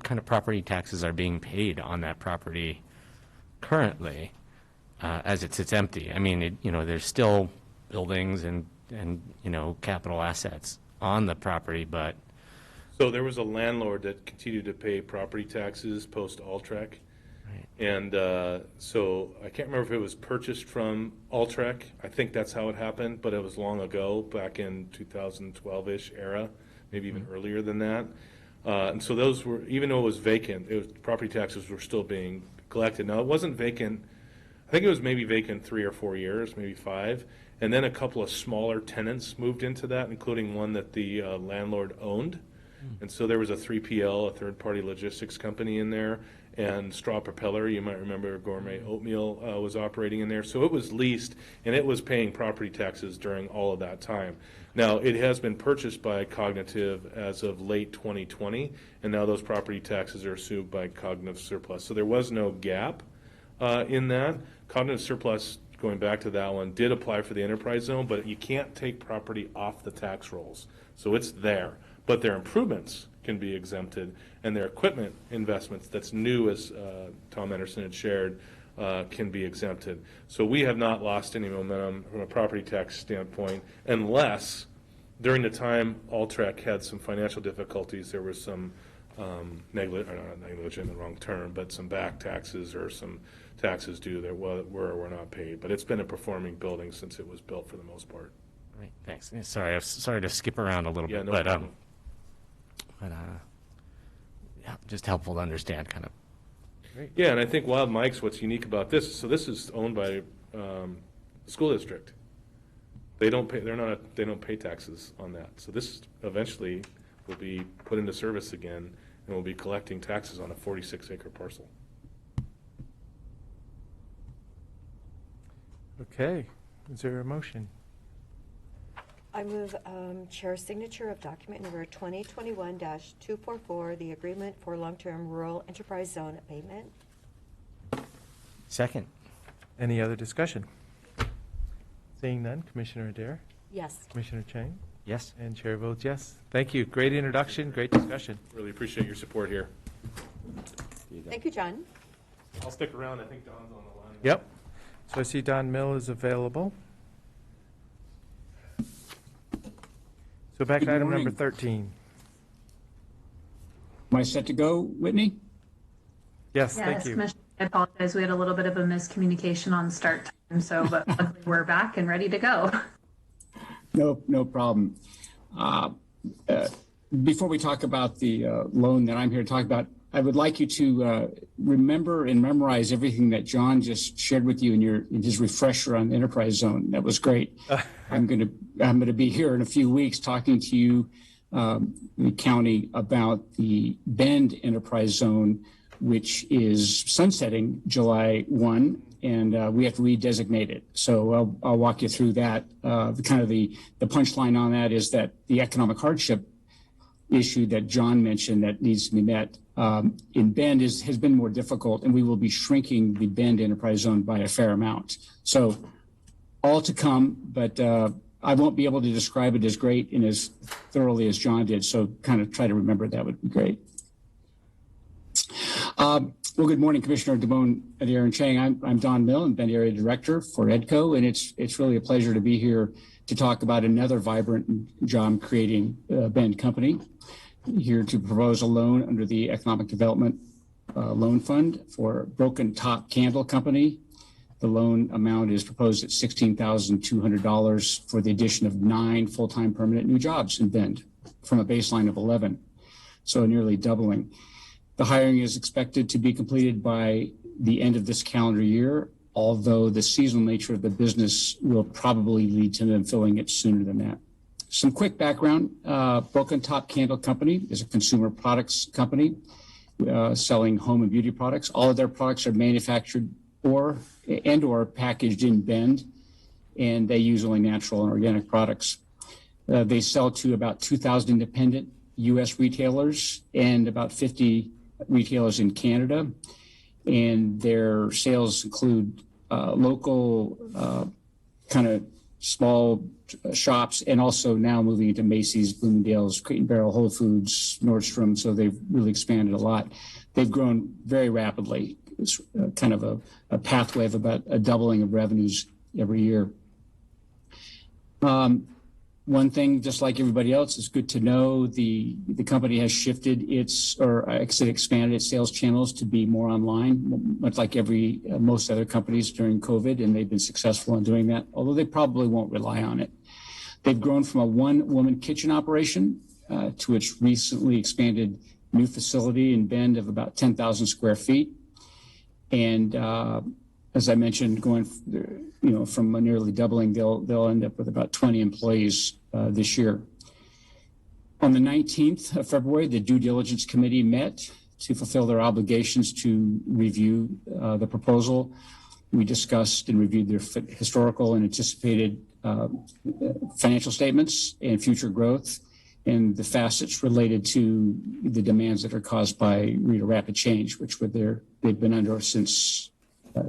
kind of property taxes are being paid on that property currently as it sits empty? I mean, there's still buildings and capital assets on the property, but So there was a landlord that continued to pay property taxes post Altrek. right. And so I can't remember if it was purchased from Altrek. I think that's how it happened, but it was long ago, back in 2012-ish era, maybe even earlier than that. And so those were, even though it was vacant, property taxes were still being collected. Now, it wasn't vacant, I think it was maybe vacant 3 or 4 years, maybe 5. And then a couple of smaller tenants moved into that, including one that the landlord owned. And so there was a 3PL, a third-party logistics company in there, and Straw Propeller, you might remember Gourmet Oatmeal was operating in there. So it was leased, and it was paying property taxes during all of that time. Now, it has been purchased by Cognitive as of late 2020, and now those property taxes are assumed by Cognitive Surplus. So there was no gap in that. Cognitive Surplus, going back to that one, did apply for the enterprise zone, but you can't take property off the tax rolls. So it's there. But their improvements can be exempted, and their equipment investments that's new, as Tom Anderson had shared, can be exempted. So we have not lost any momentum from a property tax standpoint, unless during the time Altrek had some financial difficulties, there was some not negligent, the wrong term, but some back taxes or some taxes due that were or were not paid. But it's been a performing building since it was built for the most part. Great, thanks. Sorry, I was sorry to skip around a little Yeah, bit, no but problem. yeah, just helpful to understand kind of. Yeah, and I think Wild Mike's, what's unique about this, so this is owned by the school district. They don't pay, they don't pay taxes on that. So this eventually will be put into service again, and we'll be collecting taxes on a 46-acre parcel. Okay, is there a motion? I move Chair's signature of document number 2021-244, the agreement for long-term rural enterprise zone abatement. Second. Any other discussion? Seeing none, Commissioner Adair, Yes. Commissioner Chang, Yes. and Chair votes yes. Thank you. Great introduction, great discussion. Really appreciate your support here. Thank you, John. I'll stick around. I think Don's on the line. Yep. So I see Don Mill is available. So back to Good item number morning. 13. Am I set to go, Whitney? Yes, thank Yes, you. Commissioner, I apologize. We had a little bit of a miscommunication on start time, but luckily we're back and ready to go. No problem. Before we talk about the loan that I'm here to talk about, I would like you to remember and memorize everything that John just shared with you in his refresher on the enterprise zone. That was great. I'm going to be here in a few weeks talking to you, the county, about the Bend enterprise zone, which is sunsetting July 1, and we have to redesignate it. So I'll walk you through that. The punchline on that is that the economic hardship issue that John mentioned that needs to be met in Bend has been more difficult, and we will be shrinking the Bend enterprise zone by a fair amount. So all to come, but I won't be able to describe it as great and as thoroughly as John did, so kind of try to remember that would be great. Well, good morning, Commissioner DeBonne, Adair, and Chang. I'm Don Mill, and Bend Area Director for EDCO, and it's really a pleasure to be here to talk about another vibrant and job-creating Bend company. Here to propose a loan under the Economic Development Loan Fund for Broken Top Candle Company. The loan amount is proposed at $16,200 for the addition of 9 full-time permanent new jobs in Bend from a baseline of 11, so nearly doubling. The hiring is expected to be completed by the end of this calendar year, although the seasonal nature of the business will probably lead to them filling it sooner than that. Some quick background. Broken Top Candle Company is a consumer products company selling home and beauty products. All of their products are manufactured or packaged in Bend, and they use only natural and organic products. They sell to about 2,000 independent U.S. retailers and about 50 retailers in Canada, and their sales include local kind of small shops, and also now moving into Macy's, Bloomingdale's, Crate and Barrel, Whole Foods, Nordstrom. So they've really expanded a lot. They've grown very rapidly. It's kind of a pathway of about a doubling of revenues every year. One thing, just like everybody else, is good to know the company has shifted its, or I said expanded its sales channels to be more online, much like most other companies during COVID, and they've been successful in doing that, although they probably won't rely on it. They've grown from a one-woman kitchen operation to its recently expanded new facility in Bend of about 10,000 square feet. And as I mentioned, going from nearly doubling, they'll end up with about 20 employees this year. On the 19th of February, the due diligence committee met to fulfill their obligations to review the proposal. We discussed and reviewed their historical and anticipated financial statements and future growth, and the facets related to the demands that are caused by rapid change, which they've been under since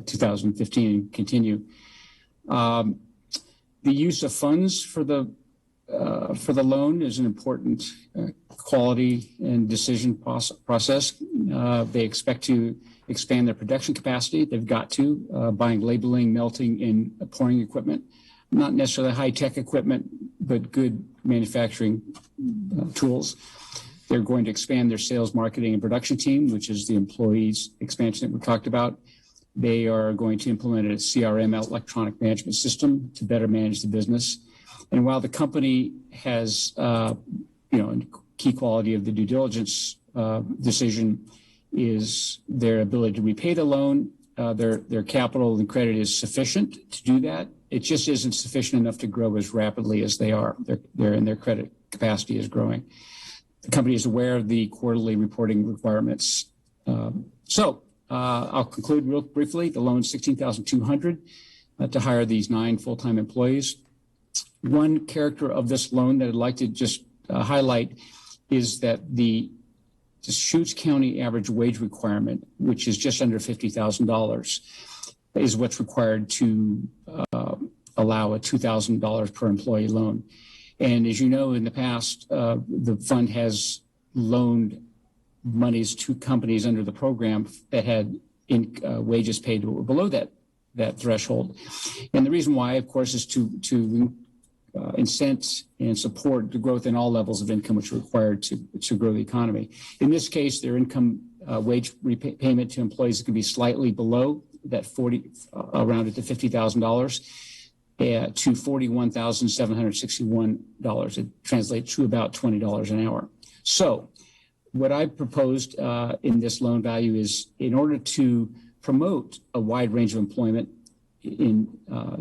2015 and continue. The use of funds for the loan is an important quality and decision process. They expect to expand their production capacity. They've got to, buying labeling, melting, and pouring equipment. Not necessarily high-tech equipment, but good manufacturing tools. They're going to expand their sales, marketing, and production team, which is the employees expansion that we talked about. They are going to implement a CRM, electronic management system, to better manage the business. And while the company has, key quality of the due diligence decision is their ability to repay the loan, their capital and credit is sufficient to do that. It just isn't sufficient enough to grow as rapidly as they are. Their credit capacity is growing. The company is aware of the quarterly reporting requirements. I'll conclude real briefly. The loan is $16,200 to hire these 9 full-time employees. One character of this loan that I'd like to just highlight is that the Deschutes County average wage requirement, which is just under $50,000, is what's required to allow a $2,000 per employee loan. And as you know, in the past, the fund has loaned monies to companies under the program that had wages paid that were below that threshold. And the reason why, of course, is to incent and support the growth in all levels of income which are required to grow the economy. In this case, their income wage repayment to employees can be slightly below that around to $50,000 to $41,761. It translates to about $20 an hour. So what I proposed in this loan value is, in order to promote a wide range of employment in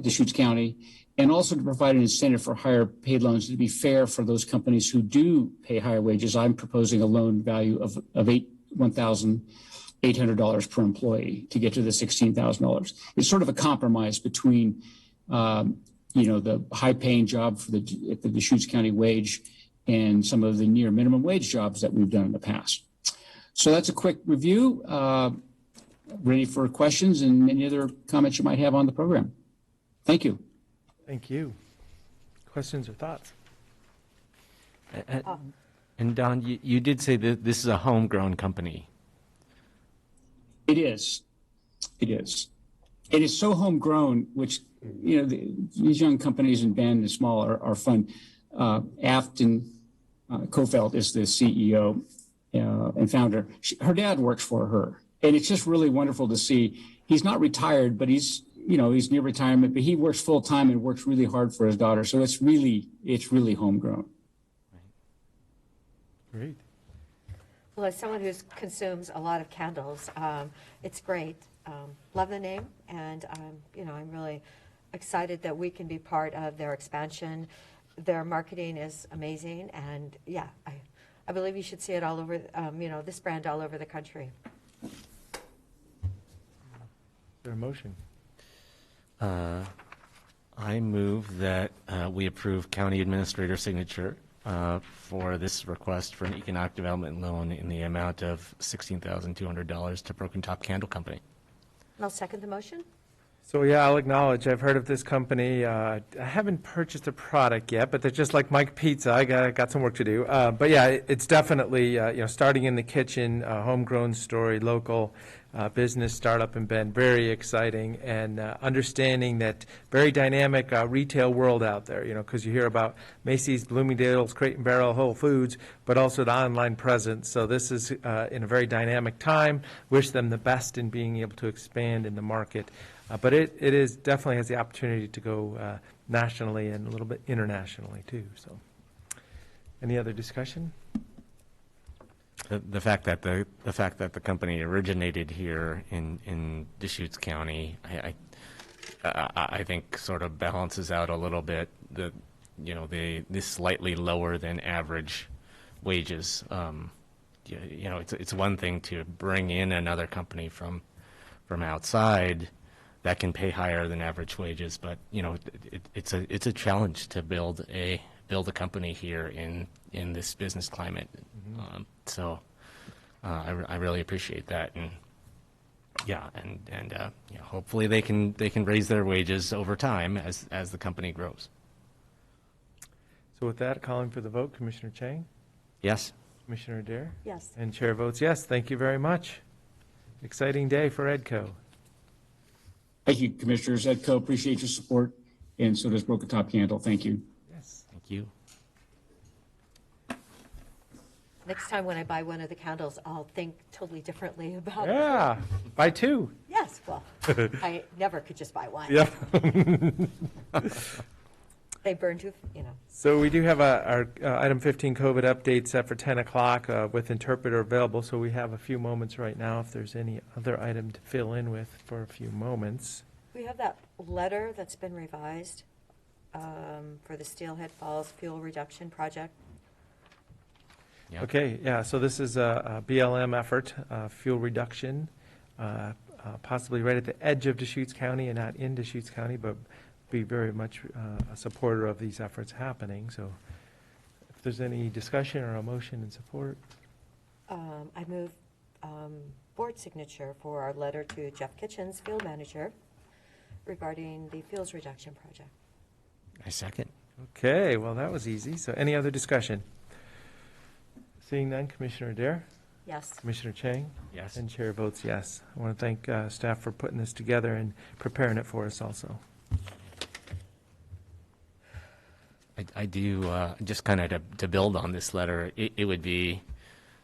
Deschutes County, and also to provide an incentive for higher paid loans to be fair for those companies who do pay higher wages, I'm proposing a loan value of $1,800 per employee to get to the $16,000. It's sort of a compromise between, the high-paying job at the Deschutes County wage and some of the near minimum wage jobs that we've done in the past. So that's a quick review. Ready for questions and any other comments you might have on the program. Thank you. Thank you. Questions or thoughts? And Don, you did say that this is a homegrown company. It is. It is. It is so homegrown, which, these young companies in Bend and small are fun. Afton Kofeld is the CEO and founder. Her dad works for her. And it's just really wonderful to see. He's not retired, but he's near retirement, but he works full time and works really hard for his daughter. So it's really homegrown. Great. Well, as someone who consumes a lot of candles, it's great. Love the name, and I'm really excited that we can be part of their expansion. Their marketing is amazing, and I believe you should see it all over, this brand all over the country. Is there a motion? I move that we approve county administrator signature for this request for an economic development loan in the amount of $16,200 to Broken Top Candle Company. I'll second the motion. So yeah, I'll acknowledge, I've heard of this company. I haven't purchased a product yet, but they're just like Mike Pizza. I got some work to do. But yeah, it's definitely, starting in the kitchen, homegrown story, local business startup in Bend, very exciting, and understanding that very dynamic retail world out there, because you hear about Macy's, Bloomingdale's, Crate and Barrel, Whole Foods, but also the online presence. So this is in a very dynamic time. Wish them the best in being able to expand in the market. But it is definitely has the opportunity to go nationally and a little bit internationally too. So, any other discussion? The fact that the company originated here in Deschutes County, I think sort of balances out a little bit the slightly lower than average wages. It's one thing to bring in another company from outside that can pay higher than average wages, but it's a challenge to build a company here in this business climate. Mm-hmm. So I really appreciate that, and hopefully they can raise their wages over time as the company grows. So with that, calling for the vote, Commissioner Chang, Yes. Commissioner Adair, Yes. and Chair votes yes. Thank you very much. Exciting day for EDCO. Thank you, Commissioners. EDCO, appreciate your support, and so does Broken Top Candle. Thank you. Yes. Thank you. Next time when I buy one of the candles, I'll think totally differently about it. Yeah, by two. Yes, well, I never could just buy one. Yeah. They burn too, So we do have our item 15 COVID update set for 10 o'clock with interpreter available. So we have a few moments right now if there's any other item to fill in with for a few moments. We have that letter that's been revised for the Steelhead Falls Fuel Reduction Project. Yeah. Okay, yeah, so this is a BLM effort, fuel reduction, possibly right at the edge of Deschutes County and not in Deschutes County, but be very much a supporter of these efforts happening. So if there's any discussion or a motion in support. I move board signature for our letter to Jeff Kitchens, field manager, regarding the fuels reduction project. I second. Okay, well, that was easy. So any other discussion? Seeing none, Commissioner Adair, Yes. Commissioner Chang, Yes. and Chair votes yes. I want to thank staff for putting this together and preparing it for us also. I do, just kind of to build on this letter, it would be,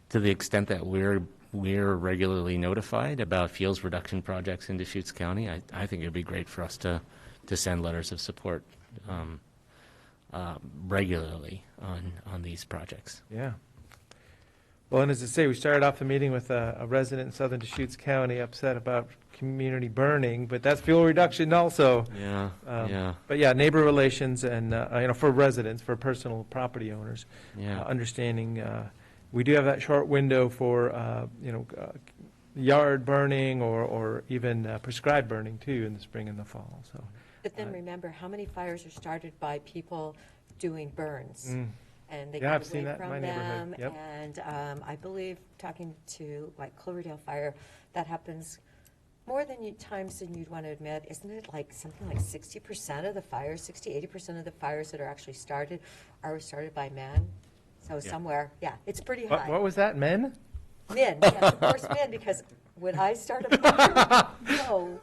to the extent that we're regularly notified about fuels reduction projects in Deschutes County, I think it would be great for us to send letters of support regularly on these projects. Yeah. Well, and as I say, we started off the meeting with a resident in southern Deschutes County upset about community burning, but that's fuel reduction also. Yeah, yeah, But yeah, neighbor relations and, for residents, for personal property owners, yeah. understanding, we do have that short window for, yard burning or even prescribed burning too in the spring and the fall, so. But then remember, how many fires are started by people doing burns? And they Yeah, get I've seen away that in from my neighborhood. them. Yep. And I believe, talking to like Cloverdale Fire, that happens more times than you'd want to admit. Isn't it like something like 60% of the fires, 80% of the fires that are actually started are started by men? So somewhere, yeah, it's pretty high. What was that, men? Men, yes, of course men, because would I start a fire? No.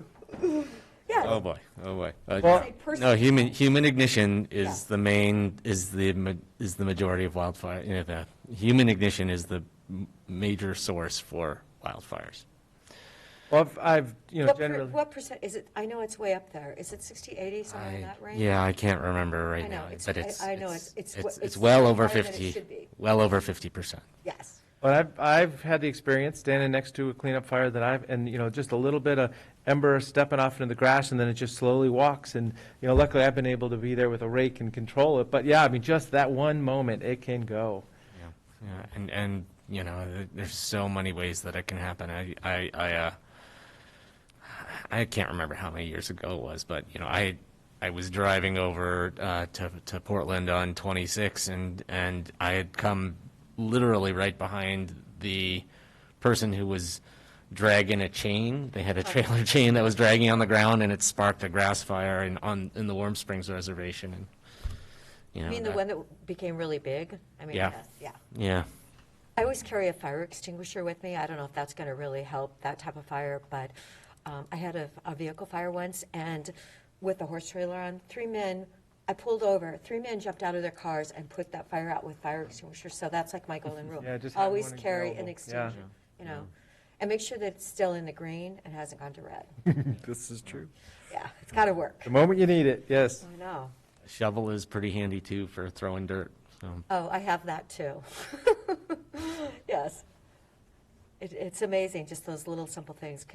Yeah. Oh boy, oh boy. Well- Say personal- No, human ignition is Yeah. the main, is the majority of wildfire. The human ignition is the major source for wildfires. Well, I've What generally. what percent, is it, I know it's way up there. Is it 60, 80, somewhere in that range? Yeah, I can't remember I right know, now, it's- but it's I know, it's well over higher than it 50, should be. well over 50%. Yes. Well, I've had the experience standing next to a cleanup fire and just a little bit of ember stepping off into the grass, and then it just slowly walks. And, luckily I've been able to be there with a rake and control it. But yeah, I mean, just that one moment, it can go. Yeah, and there's so many ways that it can happen. I can't remember how many years ago it was, but I was driving over to Portland on 26, and I had come literally right behind the person who was dragging a chain. They had a trailer chain that was dragging on the ground, and it sparked a grass fire in the Warm Springs Reservation. And you know, You mean the one that became really big? I mean, Yeah. yeah. Yeah. I always carry a fire extinguisher with me. I don't know if that's going to really help that type of fire, but I had a vehicle fire once, and with a horse trailer on, I pulled over, 3 men jumped out of their cars and put that fire out with fire extinguishers. So that's like my golden rule. Yeah, just have Always one carry an available. extinguisher, you know, and make sure that it's still in the green and hasn't gone to red. This is true. Yeah, it's got to work. The moment you need it, yes. I know. A shovel is pretty handy too for throwing dirt. So. Oh, I have that too. Yes. It's amazing, just those little simple things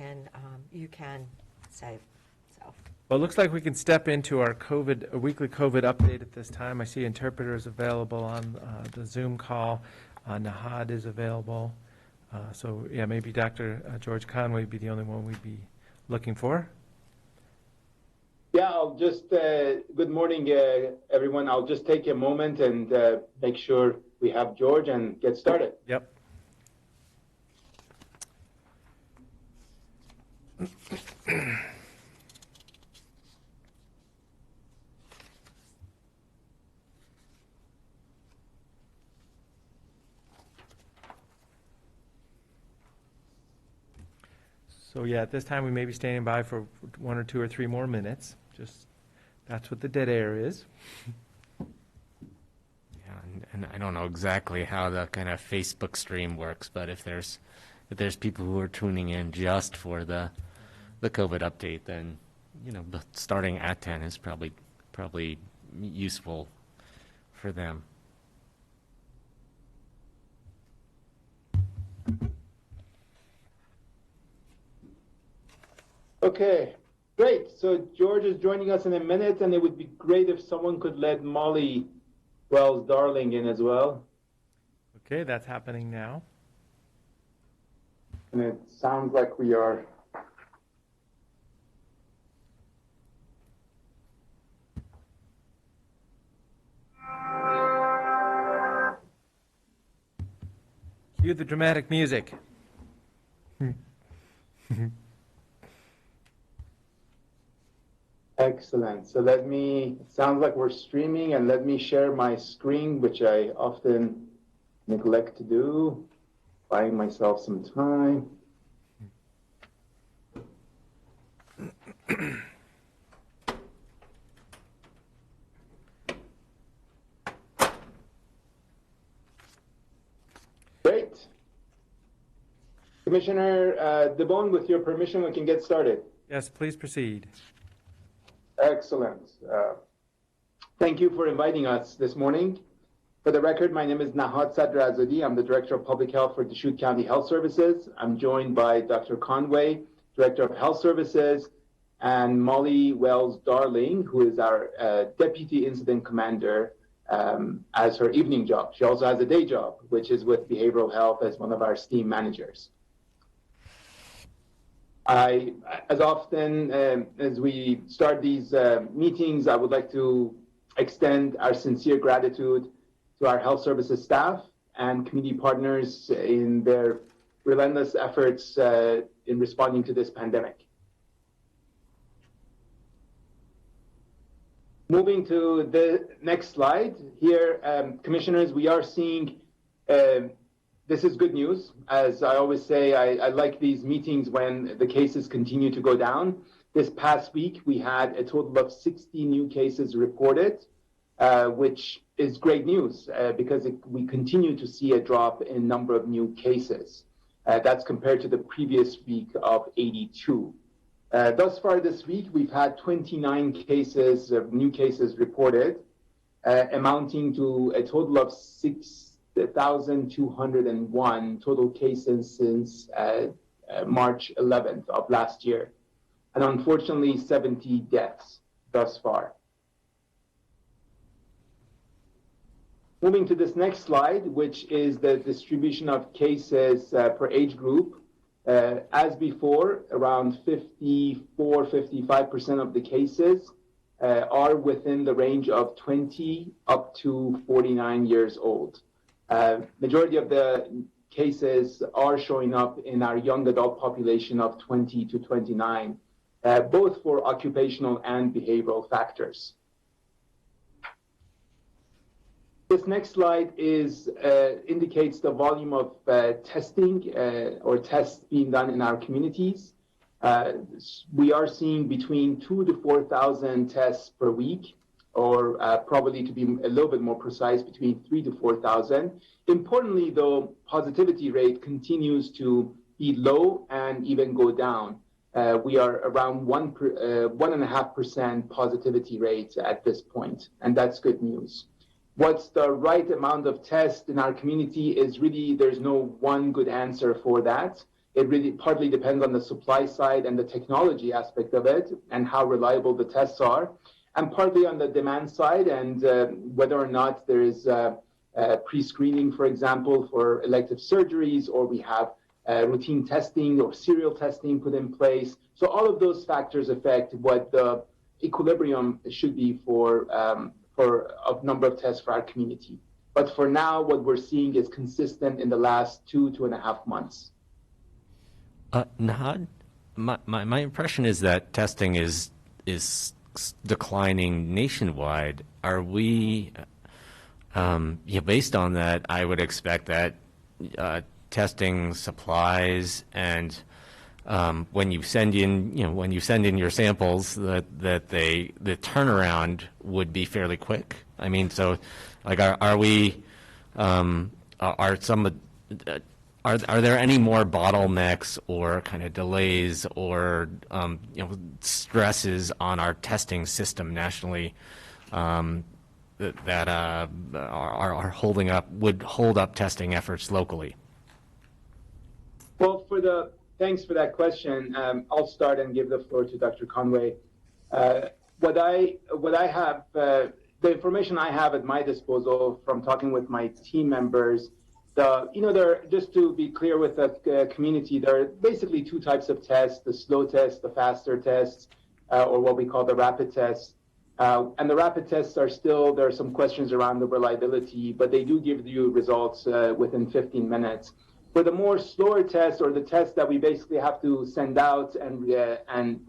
you can save, so. Well, it looks like we can step into our weekly COVID update at this time. I see interpreters available on the Zoom call. Nahad is available. So, yeah, maybe Dr. George Conway would be the only one we'd be looking for. Yeah, I'll just, good morning, everyone. I'll just take a moment and make sure we have George and get started. Yep. So, yeah, at this time, we may be standing by for 1 or 2 or 3 more minutes. Just, that's what the dead air is. Yeah, and I don't know exactly how the kind of Facebook stream works, but if there's people who are tuning in just for the COVID update, then starting at 10 is probably useful for them. Okay, great. So George is joining us in a minute, and it would be great if someone could let Molly Wells-Darling in as well. Okay, that's happening now. And it sounds like we are. Cue the dramatic music. Excellent. So it sounds like we're streaming, and let me share my screen, which I often neglect to do, buying myself some time. Great. Commissioner DeBonne, with your permission, we can get started. Yes, please proceed. Excellent. Thank you for inviting us this morning. For the record, my name is Nahad Sadrazadi. I'm the Director of Public Health for Deschutes County Health Services. I'm joined by Dr. Conway, Director of Health Services, and Molly Wells-Darling, who is our Deputy Incident Commander as her evening job. She also has a day job, which is with behavioral health as one of our STEAM managers. As often as we start these meetings, I would like to extend our sincere gratitude to our health services staff and community partners in their relentless efforts in responding to this pandemic. Moving to the next slide here, commissioners, we are seeing this is good news. As I always say, I like these meetings when the cases continue to go down. This past week, we had a total of 60 new cases reported, which is great news because we continue to see a drop in number of new cases. That's compared to the previous week of 82. Thus far this week, we've had 29 cases of new cases reported, amounting to a total of 6,201 total cases since March 11th of last year. And unfortunately, 70 deaths thus far. Moving to this next slide, which is the distribution of cases per age group. As before, around 54-55% of the cases are within the range of 20 up to 49 years old. Majority of the cases are showing up in our young adult population of 20 to 29, both for occupational and behavioral factors. This next slide indicates the volume of testing or tests being done in our communities. We are seeing between 2,000 to 4,000 tests per week, or probably, to be a little bit more precise, between 3,000 to 4,000. Importantly, though, positivity rate continues to be low and even go down. We are around 1.5% positivity rate at this point, and that's good news. What's the right amount of tests in our community is really, there's no one good answer for that. It really partly depends on the supply side and the technology aspect of it and how reliable the tests are, and partly on the demand side and whether or not there is pre-screening, for example, for elective surgeries, or we have routine testing or serial testing put in place. So all of those factors affect what the equilibrium should be for a number of tests for our community. But for now, what we're seeing is consistent in the last 2.5 months. Nahad, my impression is that testing is declining nationwide. Are we, based on that, I would expect that testing supplies and when you send in your samples, that the turnaround would be fairly quick. I mean, so like, are there any more bottlenecks or kind of delays or stresses on our testing system nationally that are would hold up testing efforts locally? Well, thanks for that question. I'll start and give the floor to Dr. Conway. What I have, the information I have at my disposal from talking with my team members, just to be clear with the community, there are basically two types of tests: the slow tests, the faster tests, or what we call the rapid tests. And the rapid tests there are some questions around the reliability, but they do give you results within 15 minutes. For the more slower tests, or the tests that we basically have to send out and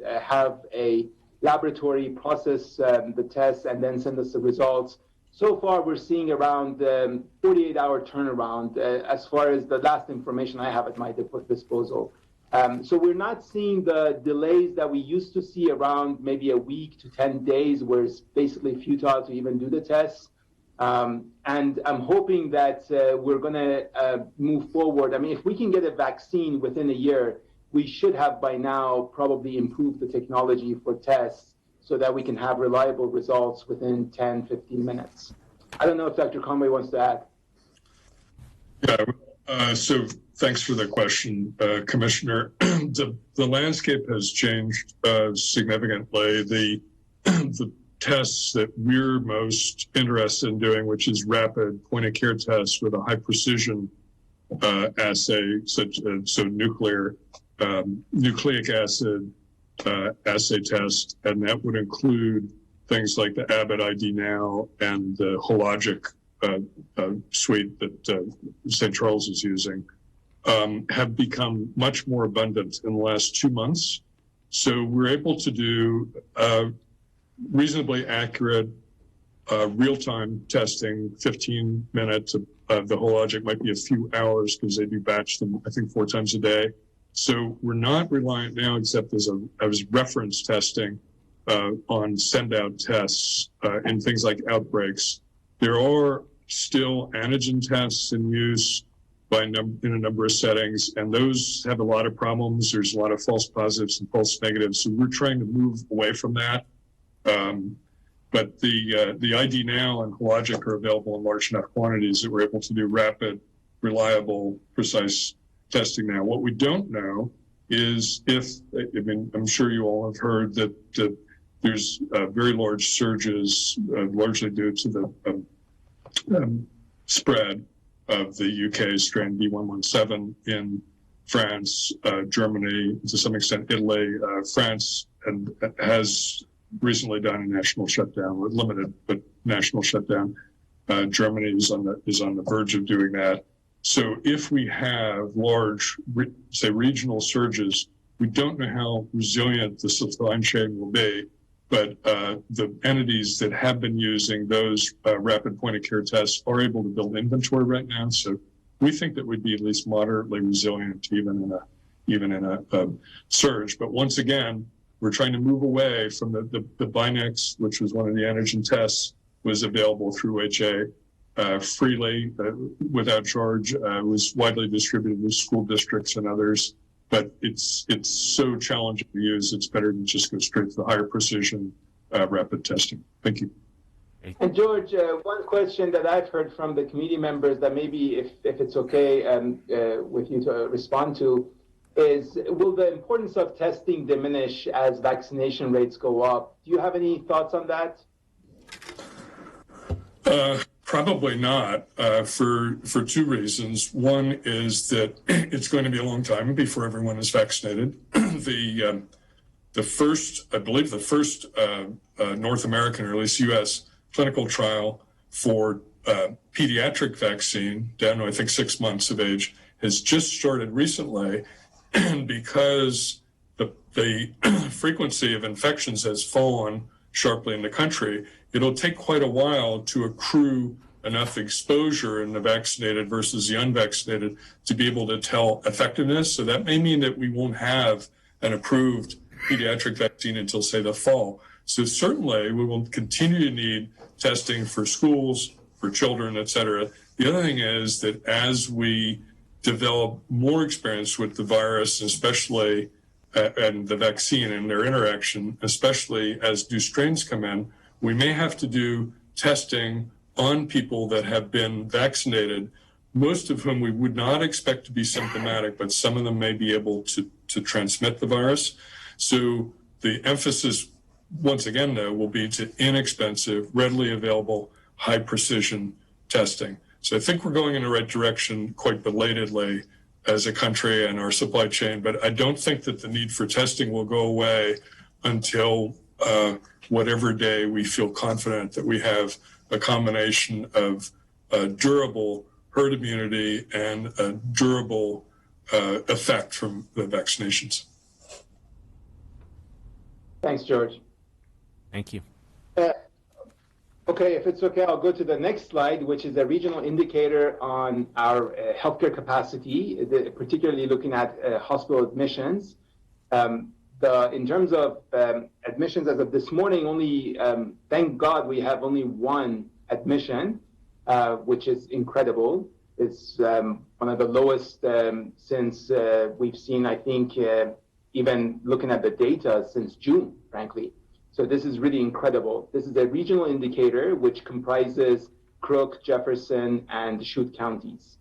have a laboratory process the tests and then send us the results, so far we're seeing around 48-hour turnaround as far as the last information I have at my disposal. So we're not seeing the delays that we used to see around maybe a week to 10 days, where it's basically futile to even do the tests. And I'm hoping that we're going to move forward. I mean, if we can get a vaccine within a year, we should have by now probably improved the technology for tests so that we can have reliable results within 10, 15 minutes. I don't know if Dr. Conway wants to add. Yeah, so thanks for the question, Commissioner. The landscape has changed significantly. The tests that we're most interested in doing, which is rapid point-of-care tests with a high-precision assay, so nucleic acid assay test, and that would include things like the Abbott ID Now and the Hologic suite that St. Charles is using, have become much more abundant in the last 2 months. So we're able to do reasonably accurate real-time testing, 15 minutes of the Hologic might be a few hours because they do batch them, I think, 4 times a day. So we're not reliant now, except as reference testing on send-out tests and things like outbreaks. There are still antigen tests in use in a number of settings, and those have a lot of problems. There's a lot of false positives and false negatives, so we're trying to move away from that. But the ID Now and Hologic are available in large enough quantities that we're able to do rapid, reliable, precise testing now. What we don't know is I'm sure you all have heard that there's very large surges, largely due to the spread of the UK strain B117 in France, Germany, to some extent Italy. France has recently done a national shutdown, or limited but national shutdown. Germany is on the verge of doing that. So if we have large, say, regional surges, we don't know how resilient the supply chain will be, but the entities that have been using those rapid point-of-care tests are able to build inventory right now. So we think that we'd be at least moderately resilient even in a surge. But once again, we're trying to move away from the Binax, which was one of the antigen tests, was available through HA freely, without charge, was widely distributed to school districts and others. But it's so challenging to use, it's better to just go straight to the higher precision rapid testing. Thank you. And George, one question that I've heard from the committee members that maybe if it's okay with you to respond to is, will the importance of testing diminish as vaccination rates go up? Do you have any thoughts on that? Probably not, for two reasons. One is that it's going to be a long time before everyone is vaccinated. The first North American, or at least U.S. clinical trial for pediatric vaccine down to, I think, 6 months of age has just started recently, and because the frequency of infections has fallen sharply in the country, it'll take quite a while to accrue enough exposure in the vaccinated versus the unvaccinated to be able to tell effectiveness. So that may mean that we won't have an approved pediatric vaccine until, say, the fall. So certainly we will continue to need testing for schools, for children, et cetera. The other thing is that as we develop more experience with the virus, especially and the vaccine and their interaction, especially as new strains come in, we may have to do testing on people that have been vaccinated, most of whom we would not expect to be symptomatic, but some of them may be able to transmit the virus. So the emphasis, once again, though, will be to inexpensive, readily available, high precision testing. So I think we're going in the right direction quite belatedly as a country and our supply chain, but I don't think that the need for testing will go away until whatever day we feel confident that we have a combination of durable herd immunity and a durable effect from the vaccinations. Thanks, George. Thank you. Okay, if it's okay, I'll go to the next slide, which is a regional indicator on our healthcare capacity, particularly looking at hospital admissions. In terms of admissions as of this morning, only, thank God, we have only one admission, which is incredible. It's one of the lowest since we've seen, I think, even looking at the data since June, frankly. So this is really incredible. This is a regional indicator which comprises Crook, Jefferson, and Deschutes counties.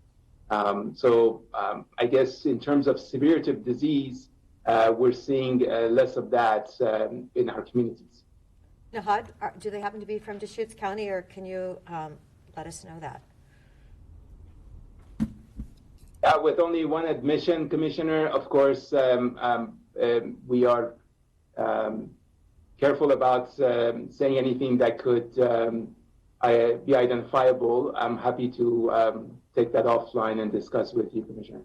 I guess in terms of severity of disease, we're seeing less of that in our communities. Nahad, do they happen to be from Deschutes County, or can you let us know that? With only one admission, Commissioner, of course, we are careful about saying anything that could be identifiable. I'm happy to take that offline and discuss with you, Commissioner.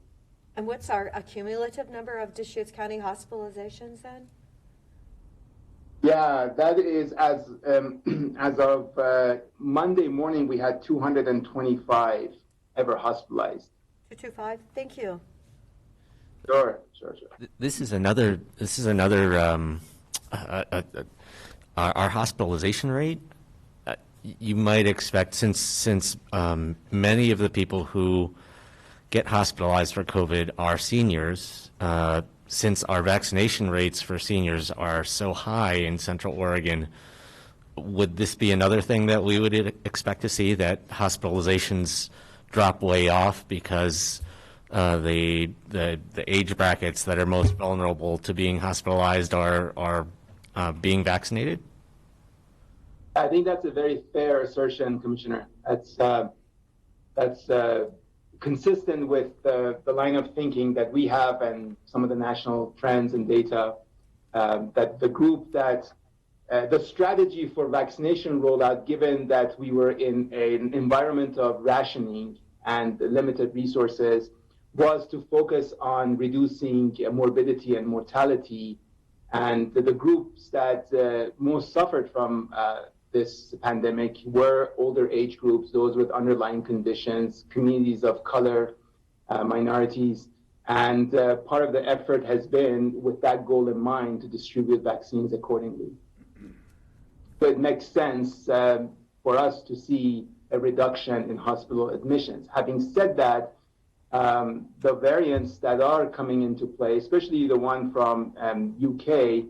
And what's our cumulative number of Deschutes County hospitalizations then? Yeah, that is as of Monday morning, we had 225 ever hospitalized. 225. Thank you. Sure. This is another. Our hospitalization rate. You might expect, since many of the people who get hospitalized for COVID are seniors, since our vaccination rates for seniors are so high in Central Oregon, would this be another thing that we would expect to see, that hospitalizations drop way off because the age brackets that are most vulnerable to being hospitalized are being vaccinated? I think that's a very fair assertion, Commissioner. That's consistent with the line of thinking that we have and some of the national trends and data, that the group that the strategy for vaccination rollout, given that we were in an environment of rationing and limited resources was to focus on reducing morbidity and mortality. And the groups that most suffered from this pandemic were older age groups, those with underlying conditions, communities of color, minorities. And part of the effort has been, with that goal in mind, to distribute vaccines accordingly. So it makes sense for us to see a reduction in hospital admissions. Having said that, the variants that are coming into play, especially the one from UK,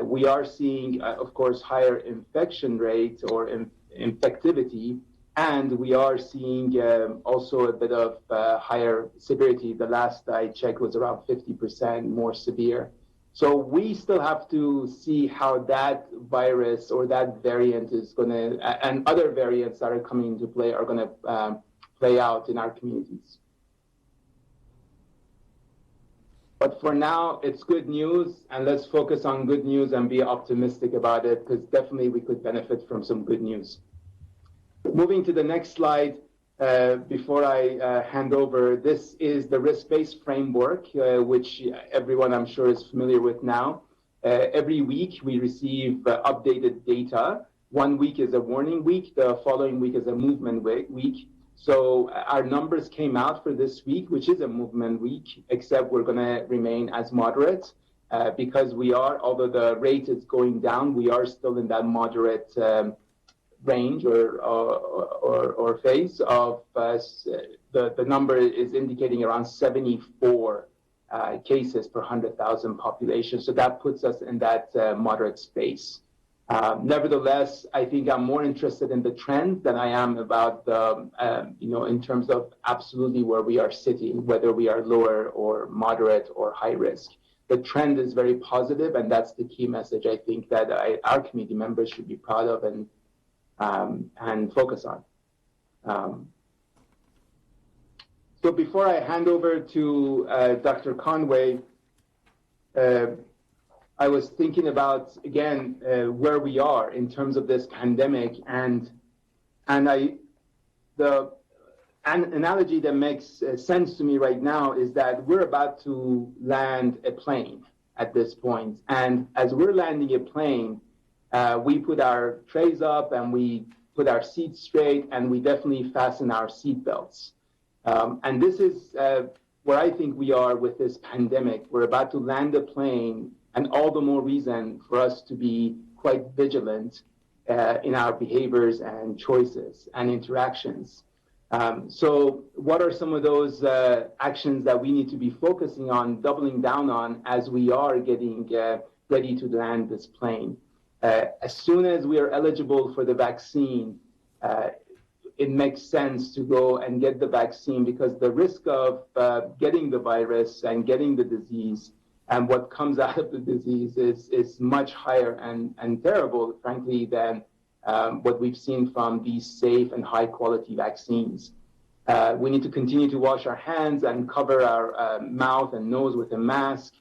we are seeing, of course, higher infection rate or infectivity, and we are seeing also a bit of higher severity. The last I checked was around 50% more severe. So we still have to see how that virus or that variant is going to, and other variants that are coming into play are going to play out in our communities. But for now, it's good news, and let's focus on good news and be optimistic about it, because definitely we could benefit from some good news. Moving to the next slide, before I hand over, this is the risk-based framework, which everyone I'm sure is familiar with now. Every week we receive updated data. 1 week is a warning week, the following week is a movement week. So our numbers came out for this week, which is a movement week, except we're going to remain as moderate because we are, although the rate is going down, we are still in that moderate range or phase of the number is indicating around 74 cases per 100,000 population. So that puts us in that moderate space. Nevertheless, I think I'm more interested in the trend than I am about the, in terms of absolutely where we are sitting, whether we are lower or moderate or high risk. The trend is very positive, and that's the key message I think that our committee members should be proud of and focus on. So before I hand over to Dr. Conway, I was thinking about, again, where we are in terms of this pandemic, and the analogy that makes sense to me right now is that we're about to land a plane at this point. And as we're landing a plane, we put our trays up and we put our seats straight, and we definitely fasten our seat belts. And this is where I think we are with this pandemic. We're about to land a plane, and all the more reason for us to be quite vigilant in our behaviors and choices and interactions. So what are some of those actions that we need to be focusing on, doubling down on as we are getting ready to land this plane? As soon as we are eligible for the vaccine, it makes sense to go and get the vaccine, because the risk of getting the virus and getting the disease and what comes out of the disease is much higher and terrible, frankly, than what we've seen from these safe and high-quality vaccines. We need to continue to wash our hands and cover our mouth and nose with a mask.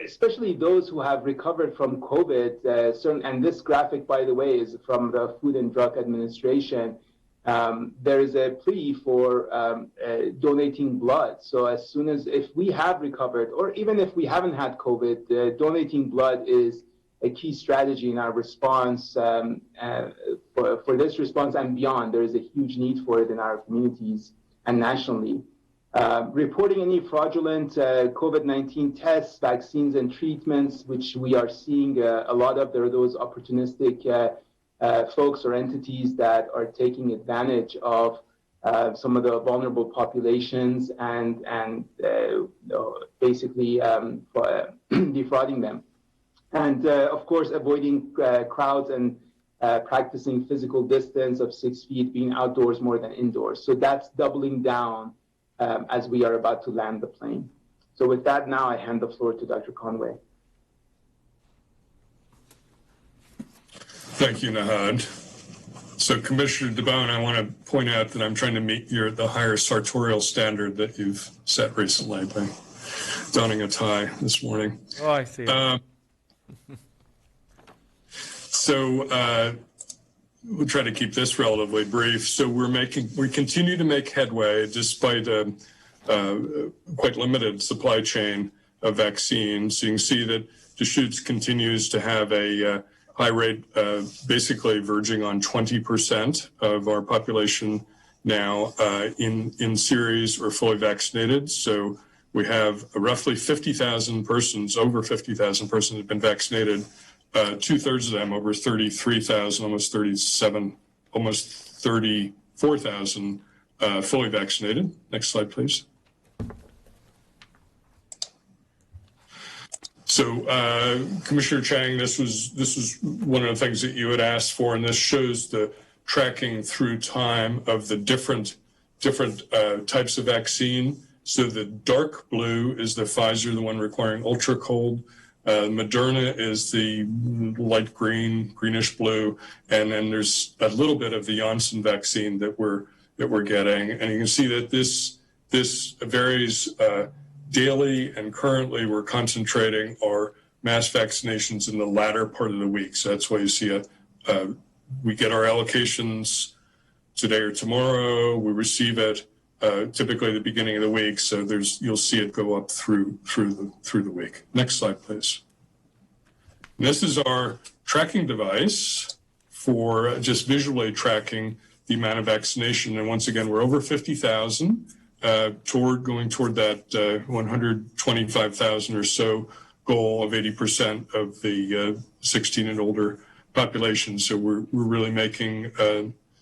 Especially those who have recovered from COVID, and this graphic, by the way, is from the Food and Drug Administration, there is a plea for donating blood. So as soon as, if we have recovered, or even if we haven't had COVID, donating blood is a key strategy in our response, for this response and beyond. There is a huge need for it in our communities and nationally. Reporting any fraudulent COVID-19 tests, vaccines, and treatments, which we are seeing a lot of. There are those opportunistic folks or entities that are taking advantage of some of the vulnerable populations and basically defrauding them. And of course, avoiding crowds and practicing physical distance of 6 feet, being outdoors more than indoors. So that's doubling down as we are about to land the plane. So with that, now I hand the floor to Dr. Conway. Thank you, Nahad. So Commissioner DeBonne, I want to point out that I'm trying to meet the higher sartorial standard that you've set recently by donning a tie this morning. Oh, I see. we'll try to keep this relatively brief. So we continue to make headway despite a quite limited supply chain of vaccines. You can see that Deschutes continues to have a high rate, basically verging on 20% of our population now in series or fully vaccinated. So we have roughly 50,000 persons, over 50,000 persons have been vaccinated. 2/3 of them, over 33,000, almost 37, almost 34,000 fully vaccinated. Next slide, please. So, Commissioner Chang, this was one of the things that you had asked for, and this shows the tracking through time of the different types of vaccine. So the dark blue is the Pfizer, the one requiring ultra cold. Moderna is the light green, greenish blue, and then there's a little bit of the Janssen vaccine that we're getting, and you can see that this varies daily, and currently we're concentrating our mass vaccinations in the latter part of the week. So that's why you see we get our allocations today or tomorrow. We receive it typically at the beginning of the week. So you'll see it go up through the week. Next slide, please. And this is our tracking device for just visually tracking the amount of vaccination. And once again, we're over 50,000. Going toward that 125,000 or so goal of 80% of the 16 and older population. So we're really making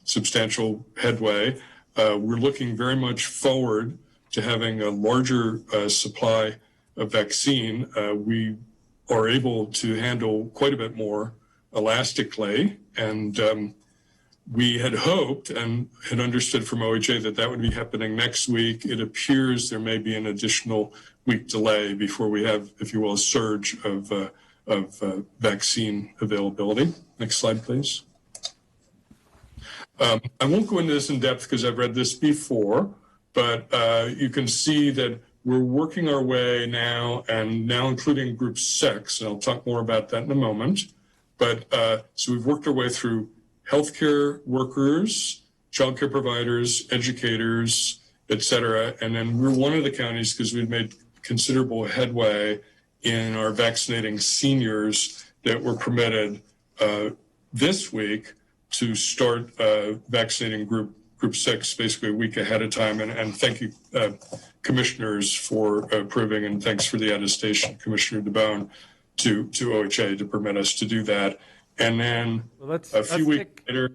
substantial headway. We're looking very much forward to having a larger supply of vaccine. We are able to handle quite a bit more elastically, and we had hoped and had understood from OHA that would be happening next week. It appears there may be an additional week delay before we have, if you will, a surge of vaccine availability. Next slide, please. I won't go into this in depth because I've read this before, but you can see that we're working our way now, and now including group 6, and I'll talk more about that in a moment. But so we've worked our way through healthcare workers, childcare providers, educators, et cetera. And then we're one of the counties, because we've made considerable headway in our vaccinating seniors, that were permitted this week to start vaccinating group 6, basically a week ahead of time. And thank you, commissioners, for approving, and thanks for the attestation, Commissioner DeBone, to OHA to permit us to do that. And then a few weeks later,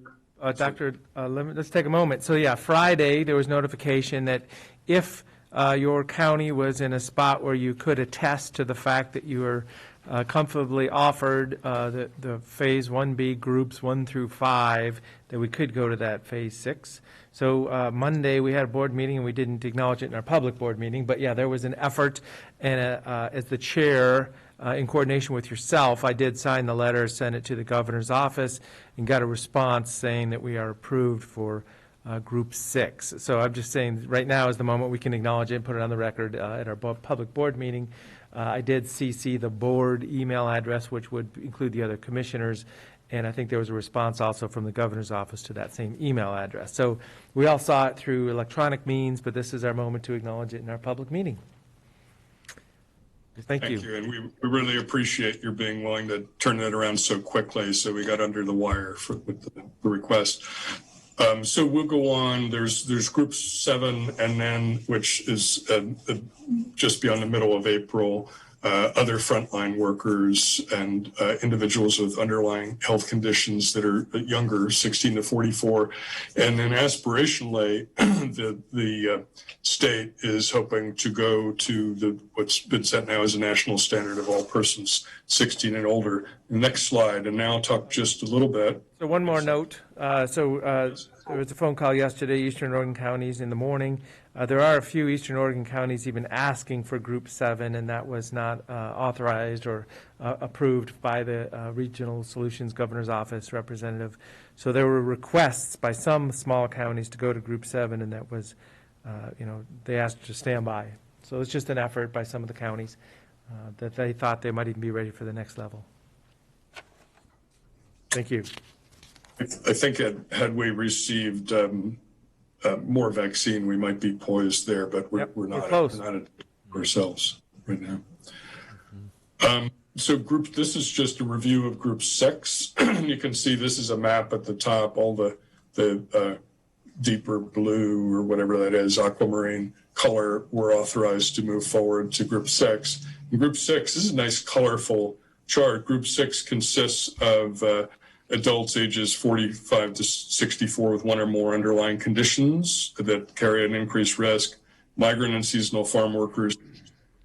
Doctor, let's take a moment. So yeah, Friday there was notification that if your county was in a spot where you could attest to the fact that you were comfortably offered the Phase 1B groups 1 through 5, that we could go to that Phase 6. So Monday we had a board meeting, and we didn't acknowledge it in our public board meeting, but yeah, there was an effort, and as the chair, in coordination with yourself, I did sign the letter, send it to the governor's office, and got a response saying that we are approved for Group 6. So I'm just saying right now is the moment we can acknowledge it and put it on the record at our public board meeting. I did CC the board email address, which would include the other commissioners, and I think there was a response also from the governor's office to that same email address. So we all saw it through electronic means, but this is our moment to acknowledge it in our public meeting. Thank you. And we really appreciate your being willing to turn that around so quickly. So we got under the wire with the request. So we'll go on. There's Group 7, and then, which is just beyond the middle of April, other frontline workers and individuals with underlying health conditions that are younger, 16 to 44. And then aspirationally, the state is hoping to go to what's been set now as a national standard of all persons 16 and older. Next slide, and now I'll talk just a little bit. So one more note. There was a phone call yesterday, Eastern Oregon counties in the morning. There are a few Eastern Oregon counties even asking for Group 7, and that was not authorized or approved by the Regional Solutions Governor's Office representative. So there were requests by some small counties to go to Group 7, and that was, they asked to stand by. So it's just an effort by some of the counties that they thought they might even be ready for the next level. Thank you. I think had we received more vaccine, we might be poised there, but we're Yep, not. we're close. We're not at ourselves right now. So this is just a review of Group 6. You can see this is a map at the top, all the deeper blue or whatever that is, aquamarine color, were authorized to move forward to Group 6. In Group 6, this is a nice colorful chart. Group 6 consists of adults ages 45 to 64 with one or more underlying conditions that carry an increased risk, migrant and seasonal farm workers,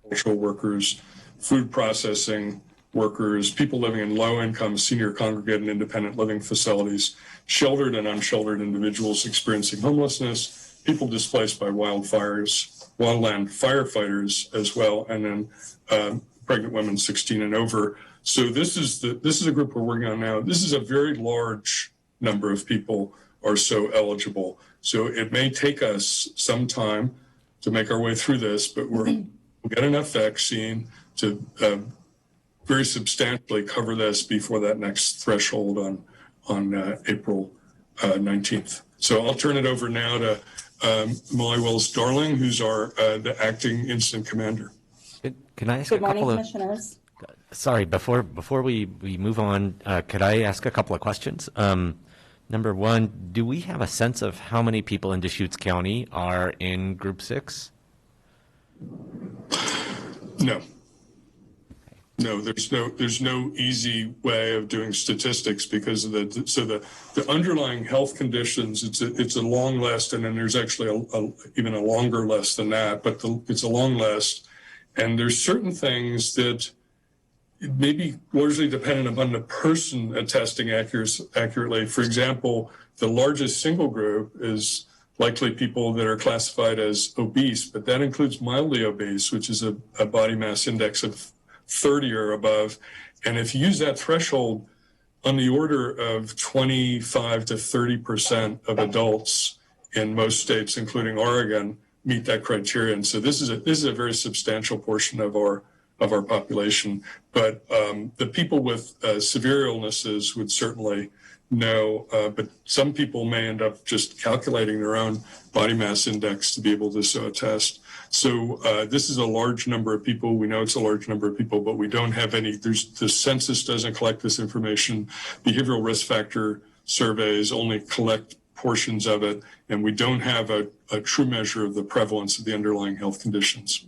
cultural workers, food processing workers, people living in low-income, senior congregate and independent living facilities, sheltered and unsheltered individuals experiencing homelessness, people displaced by wildfires, wildland firefighters as well, and then pregnant women 16 and over. So this is a group we're working on now. This is a very large number of people are so eligible. So it may take us some time to make our way through this, but we'll get enough vaccine to very substantially cover this before that next threshold on April 19th. So I'll turn it over now to Molly Willis-Darling, who's the acting incident commander. Can I ask Good a couple morning, of... Commissioners. Sorry, before we move on, could I ask a couple of questions? Number one, do we have a sense of how many people in Deschutes County are in Group 6? No. No, there's no easy way of doing statistics because of the underlying health conditions. It's a long list, and then there's actually even a longer list than that. But it's a long list, and there's certain things that it may be largely dependent upon the person attesting accurately. For example, the largest single group is likely people that are classified as obese, but that includes mildly obese, which is a body mass index of 30 or above. And if you use that threshold, on the order of 25 to 30% of adults in most states, including Oregon, meet that criterion. So this is a very substantial portion of our population. But the people with severe illnesses would certainly know, but some people may end up just calculating their own body mass index to be able to so attest. So this is a large number of people. We know it's a large number of people, but we don't have any. The census doesn't collect this information. Behavioral risk factor surveys only collect portions of it, and we don't have a true measure of the prevalence of the underlying health conditions.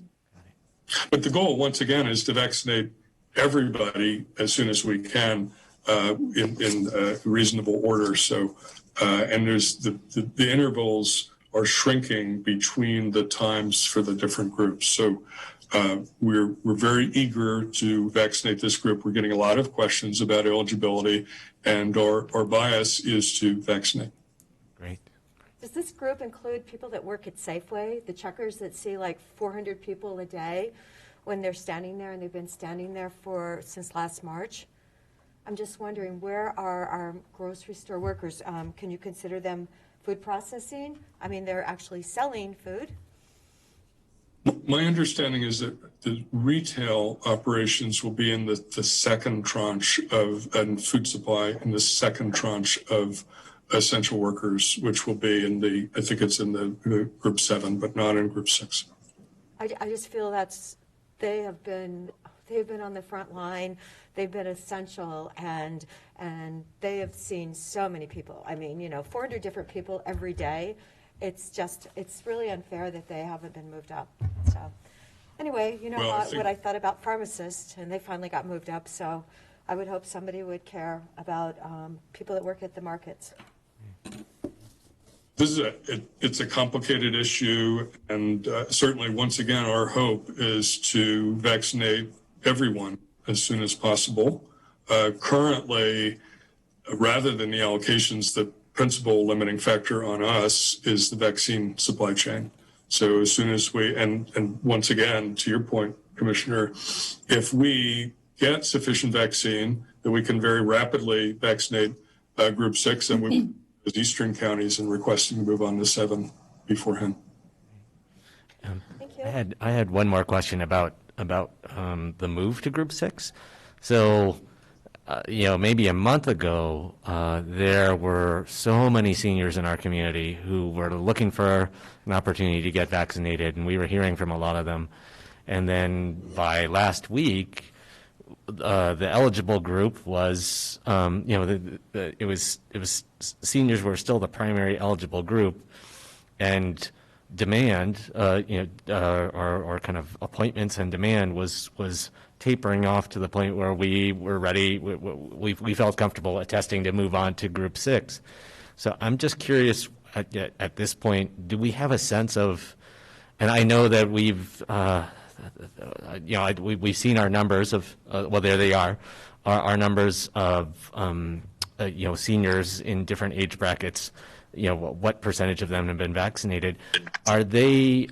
But the goal, once again, is to vaccinate everybody as soon as we can in reasonable order. So, and there's the intervals are shrinking between the times for the different groups. So we're very eager to vaccinate this group. We're getting a lot of questions about eligibility, and our bias is to vaccinate. Great. Does this group include people that work at Safeway, the checkers that see like 400 people a day when they're standing there, and they've been standing there since last March? I'm just wondering, where are our grocery store workers? Can you consider them food processing? I mean, they're actually selling food. My understanding is that the retail operations will be in the second tranche and food supply in the second tranche of essential workers, which will be I think it's in the Group 7, but not in Group 6. I just feel they have been on the front line. They've been essential, and they have seen so many people. I mean, 400 different people every day. It's really unfair that they haven't been moved up. So anyway, what I thought about pharmacists, and they finally got moved up. So I would hope somebody would care about people that work at the markets. It's a complicated issue, and certainly, once again, our hope is to vaccinate everyone as soon as possible. Currently, rather than the allocations, the principal limiting factor on us is the vaccine supply chain. So as soon as and once again, to your point, Commissioner, if we get sufficient vaccine, that we can very rapidly vaccinate Group 6, and we as eastern counties and requesting to move on to 7 beforehand. Thank you. I had one more question about the move to Group 6. So maybe a month ago, there were so many seniors in our community who were looking for an opportunity to get vaccinated, and we were hearing from a lot of them. And then by last week, the eligible group was, it was seniors were still the primary eligible group, and demand, or kind of appointments and demand was tapering off to the point where we were ready. We felt comfortable attesting to move on to Group 6. So I'm just curious at this point, do we have a sense of, and I know that we've seen our numbers of, well, there they are, our numbers of, seniors in different age brackets, what percentage of them have been vaccinated. Are they,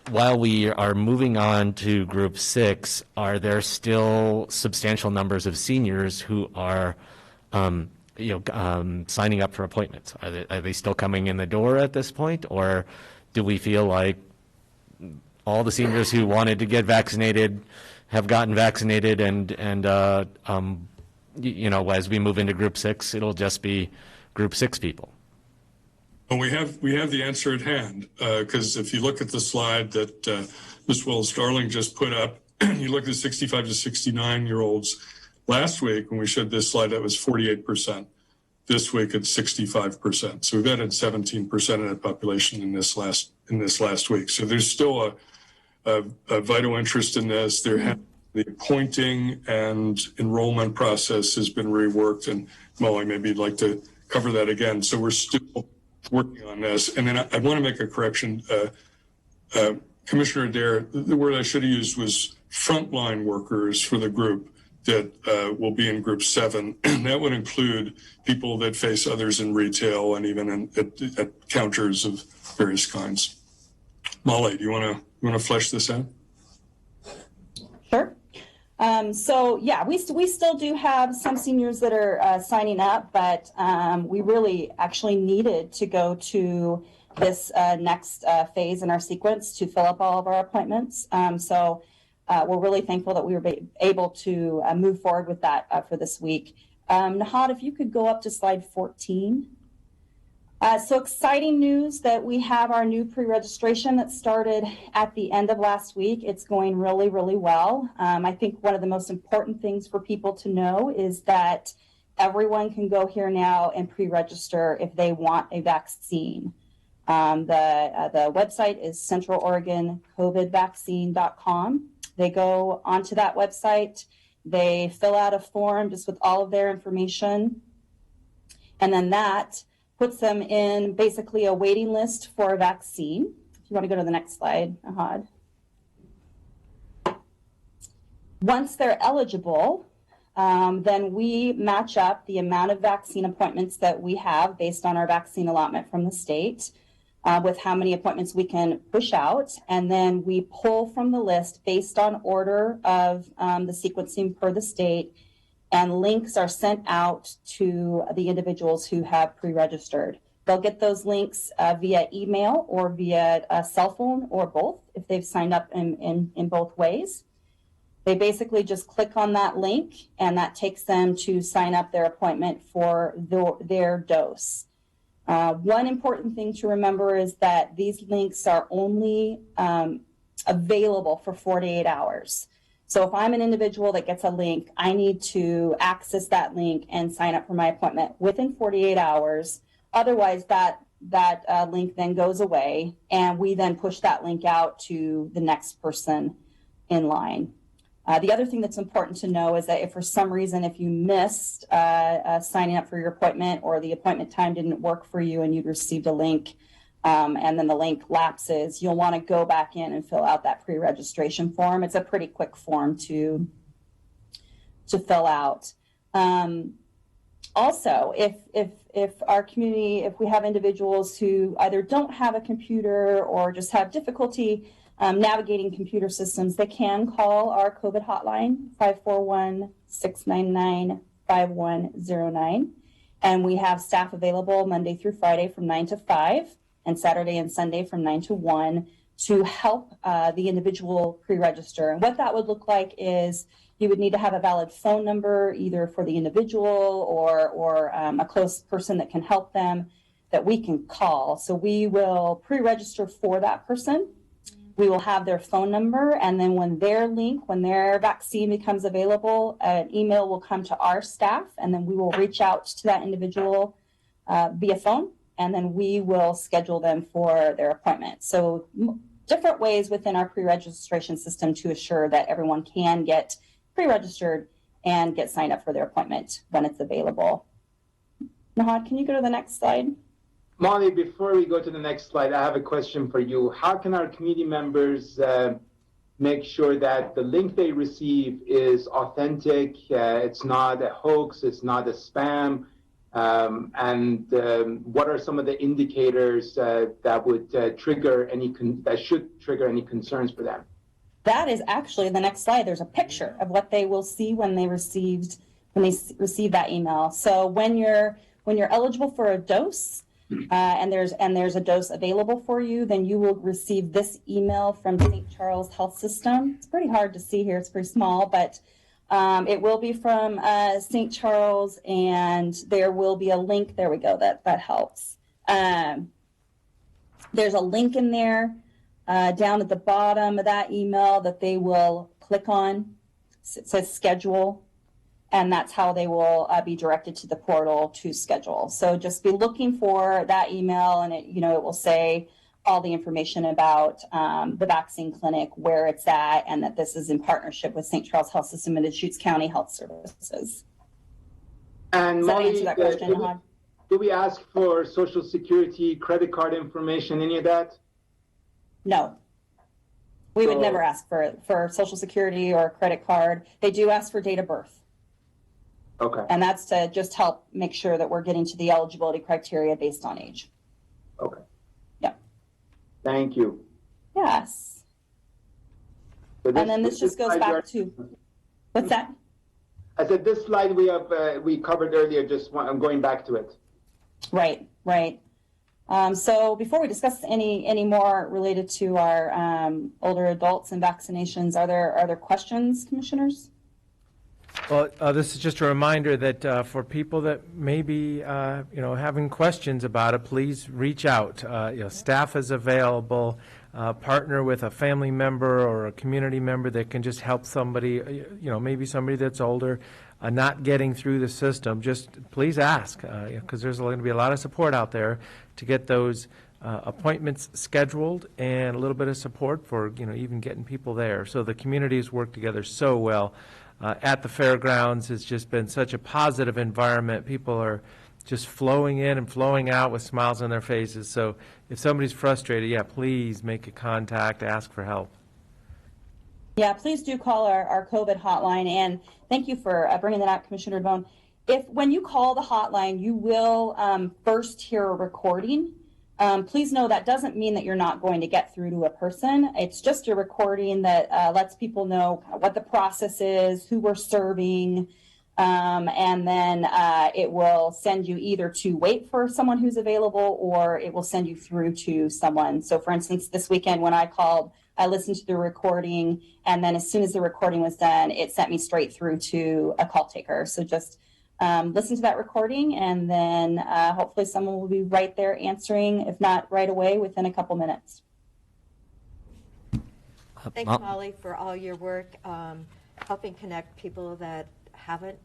while we are moving on to Group 6, are there still substantial numbers of seniors who are, signing up for appointments? Are they still coming in the door at this point, or do we feel like all the seniors who wanted to get vaccinated have gotten vaccinated, and as we move into Group 6, it'll just be Group 6 people? Well, we have the answer at hand, because if you look at the slide that Ms. Willis-Darling just put up, you look at 65 to 69-year-olds. Last week, when we showed this slide, that was 48%. This week, it's 65%. So we've added 17% of that population in this last week. So there's still a vital interest in this. The appointing and enrollment process has been reworked, and Molly, maybe you'd like to cover that again. So we're still working on this. And then I want to make a correction. Commissioner Adair, the word I should have used was frontline workers for the group that will be in Group 7. That would include people that face others in retail and even at counters of various kinds. Molly, do you want to flesh this out? Sure. We still do have some seniors that are signing up, but we really actually needed to go to this next phase in our sequence to fill up all of our appointments. We're really thankful that we were able to move forward with that for this week. Nahad, if you could go up to slide 14. So exciting news that we have our new pre-registration that started at the end of last week. It's going really, really well. I think one of the most important things for people to know is that everyone can go here now and pre-register if they want a vaccine. The website is centraloregoncovidvaccine.com. They go onto that website, they fill out a form just with all of their information, and then that puts them in basically a waiting list for a vaccine. If you want to go to the next slide, Ahad. Once they're eligible, then we match up the amount of vaccine appointments that we have based on our vaccine allotment from the state with how many appointments we can push out. And then we pull from the list based on order of the sequencing per the state, and links are sent out to the individuals who have pre-registered. They'll get those links via email or via a cell phone or both if they've signed up in both ways. They basically just click on that link and that takes them to sign up their appointment for their dose. One important thing to remember is that these links are only available for 48 hours. So if I'm an individual that gets a link, I need to access that link and sign up for my appointment within 48 hours. Otherwise, that link then goes away, and we then push that link out to the next person in line. The other thing that's important to know is that if for some reason, if you missed signing up for your appointment or the appointment time didn't work for you and you'd received a link and then the link lapses, you'll want to go back in and fill out that pre-registration form. It's a pretty quick form to fill out. Also, if our community, if we have individuals who either don't have a computer or just have difficulty navigating computer systems, they can call our COVID hotline, 541-699-5109. And we have staff available Monday through Friday from 9 to 5 and Saturday and Sunday from 9 to 1 to help the individual pre-register. And what that would look like is you would need to have a valid phone number, either for the individual or a close person that can help them that we can call. So we will pre-register for that person. We will have their phone number, and then when their vaccine becomes available, an email will come to our staff, and then we will reach out to that individual via phone, and then we will schedule them for their appointment. So different ways within our pre-registration system to assure that everyone can get pre-registered and get signed up for their appointment when it's available. Nahad, can you go to the next slide? Molly, before we go to the next slide, I have a question for you. How can our committee members make sure that the link they receive is authentic, it's not a hoax, it's not a spam, and what are some of the indicators that would that should trigger any concerns for them? That is actually the next slide. There's a picture of what they will see when they receive that email. So when you're eligible for a dose, and there's a dose available for you, then you will receive this email from St. Charles Health System. It's pretty hard to see here, it's pretty small, but it will be from St. Charles, and there will be a link. There we go, that helps. There's a link in there down at the bottom of that email that they will click on. It says schedule. And that's how they will be directed to the portal to schedule. So just be looking for that email, and it will say all the information about the vaccine clinic, where it's at, and that this is in partnership with St. Charles Health System and Deschutes County Health Services. And does that Molly, answer that question, Nahad? Do we ask for Social Security, credit card information, any of that? No. We would never ask for Social Security or credit card. They do ask for date of birth. Okay. And that's to just help make sure that we're getting to the eligibility criteria based on age. Okay. Yeah. Thank you. Yes. So And then this just goes back to, what's that? I said this slide we covered earlier, I'm going back to it. Right. So before we discuss any more related to our older adults and vaccinations, are there questions, commissioners? Well, this is just a reminder that for people that may be, having questions about it, please reach out. Staff is available. Partner with a family member or a community member that can just help somebody, maybe somebody that's older, not getting through the system. Just please ask, because there's going to be a lot of support out there to get those appointments scheduled, and a little bit of support for, even getting people there. So the communities work together so well. At the fairgrounds, it's just been such a positive environment. People are just flowing in and flowing out with smiles on their faces. So if somebody's frustrated, please make a contact, ask for help. Yeah, please do call our COVID hotline. And thank you for bringing that up, Commissioner DeBonne. When you call the hotline, you will first hear a recording. Please know that doesn't mean that you're not going to get through to a person. It's just a recording that lets people know what the process is, who we're serving, and then it will send you either to wait for someone who's available, or it will send you through to someone. So for instance, this weekend when I called, I listened to the recording, and then as soon as the recording was done, it sent me straight through to a call taker. So just listen to that recording, and then hopefully someone will be right there answering, if not right away, within a couple minutes. Thanks, Molly, for all your work helping connect people that haven't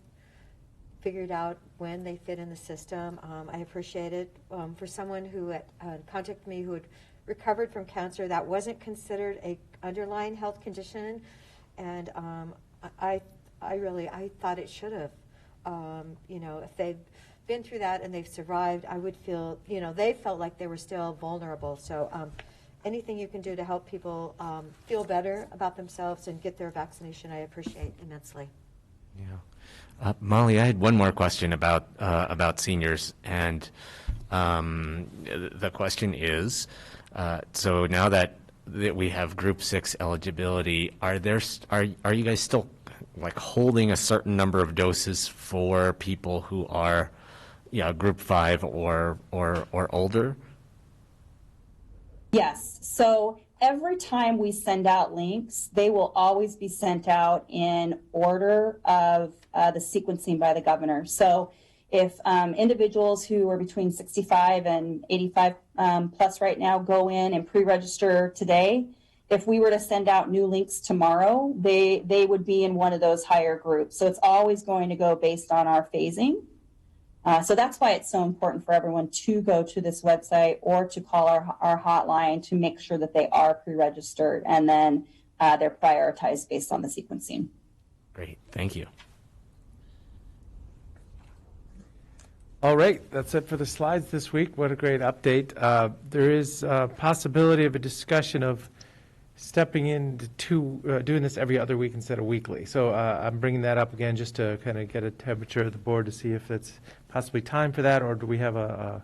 figured out when they fit in the system. I appreciate it. For someone who had contacted me who had recovered from cancer, that wasn't considered a underlying health condition, and I thought it should have. If they've been through that and they've survived, I would feel, they felt like they were still vulnerable. So anything you can do to help people feel better about themselves and get their vaccination, I appreciate immensely. Yeah. Molly, I had one more question about seniors, and the question is, so now that we have Group 6 eligibility, are you guys still holding a certain number of doses for people who are, Group 5 or older? Yes. So every time we send out links, they will always be sent out in order of the sequencing by the governor. So if individuals who are between 65 and 85 plus right now go in and pre-register today, if we were to send out new links tomorrow, they would be in one of those higher groups. So it's always going to go based on our phasing. So that's why it's so important for everyone to go to this website or to call our hotline to make sure that they are pre-registered, and then they're prioritized based on the sequencing. Great, thank you. All right, that's it for the slides this week. What a great update. There is a possibility of a discussion of stepping into doing this every other week instead of weekly. So I'm bringing that up again just to kind of get a temperature of the board to see if it's possibly time for that, or do we have a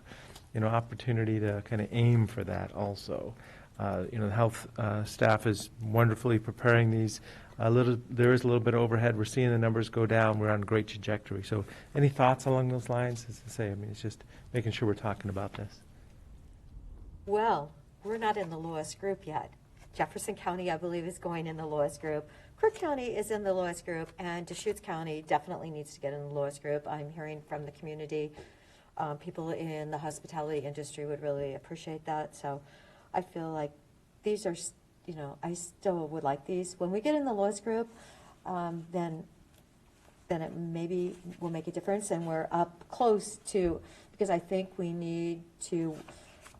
opportunity to kind of aim for that also. The health staff is wonderfully preparing these. There is a little bit of overhead. We're seeing the numbers go down. We're on a great trajectory. So any thoughts along those lines? As I say, it's just making sure we're talking about this. Well, we're not in the lowest group yet. Jefferson County, I believe, is going in the lowest group. Crook County is in the lowest group, and Deschutes County definitely needs to get in the lowest group. I'm hearing from the community. People in the hospitality industry would really appreciate that. So I feel like these are, I still would like these. When we get in the lowest group, then it maybe will make a difference, and we're up close to, because I think we need to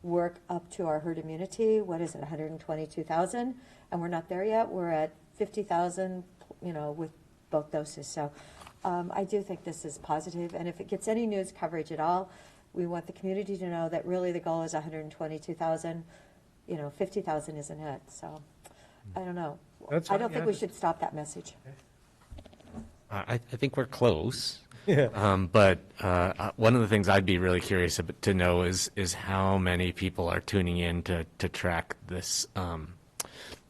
work up to our herd immunity. What is it, 122,000? And we're not there yet. We're at 50,000, with both doses. So I do think this is positive. And if it gets any news coverage at all, we want the community to know that really the goal is 122,000. 50,000 isn't it. So I don't know. I don't think we should stop that message. I think we're close. Yeah. But one of the things I'd be really curious to know is how many people are tuning in to track this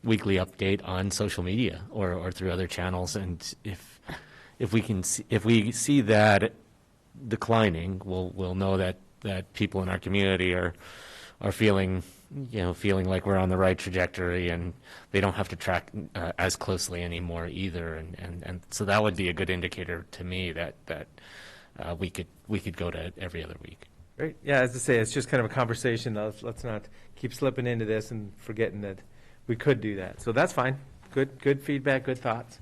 weekly update on social media or through other channels, and if we see that declining, we'll know that people in our community are feeling like we're on the right trajectory, and they don't have to track as closely anymore either. And so that would be a good indicator to me that we could go to every other week. Great. Yeah, as I say, it's just kind of a conversation. Let's not keep slipping into this and forgetting that we could do that. So that's fine. Good feedback, good thoughts.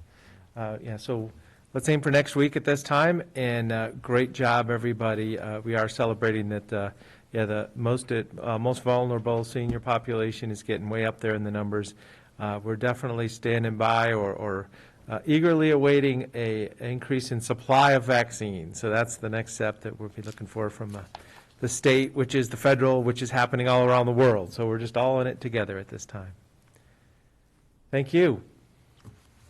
So let's aim for next week at this time. And great job, everybody. We are celebrating that. The most vulnerable senior population is getting way up there in the numbers. We're definitely standing by or eagerly awaiting an increase in supply of vaccines. So that's the next step that we'll be looking for from the state, which is the federal, which is happening all around the world. So we're just all in it together at this time. Thank you.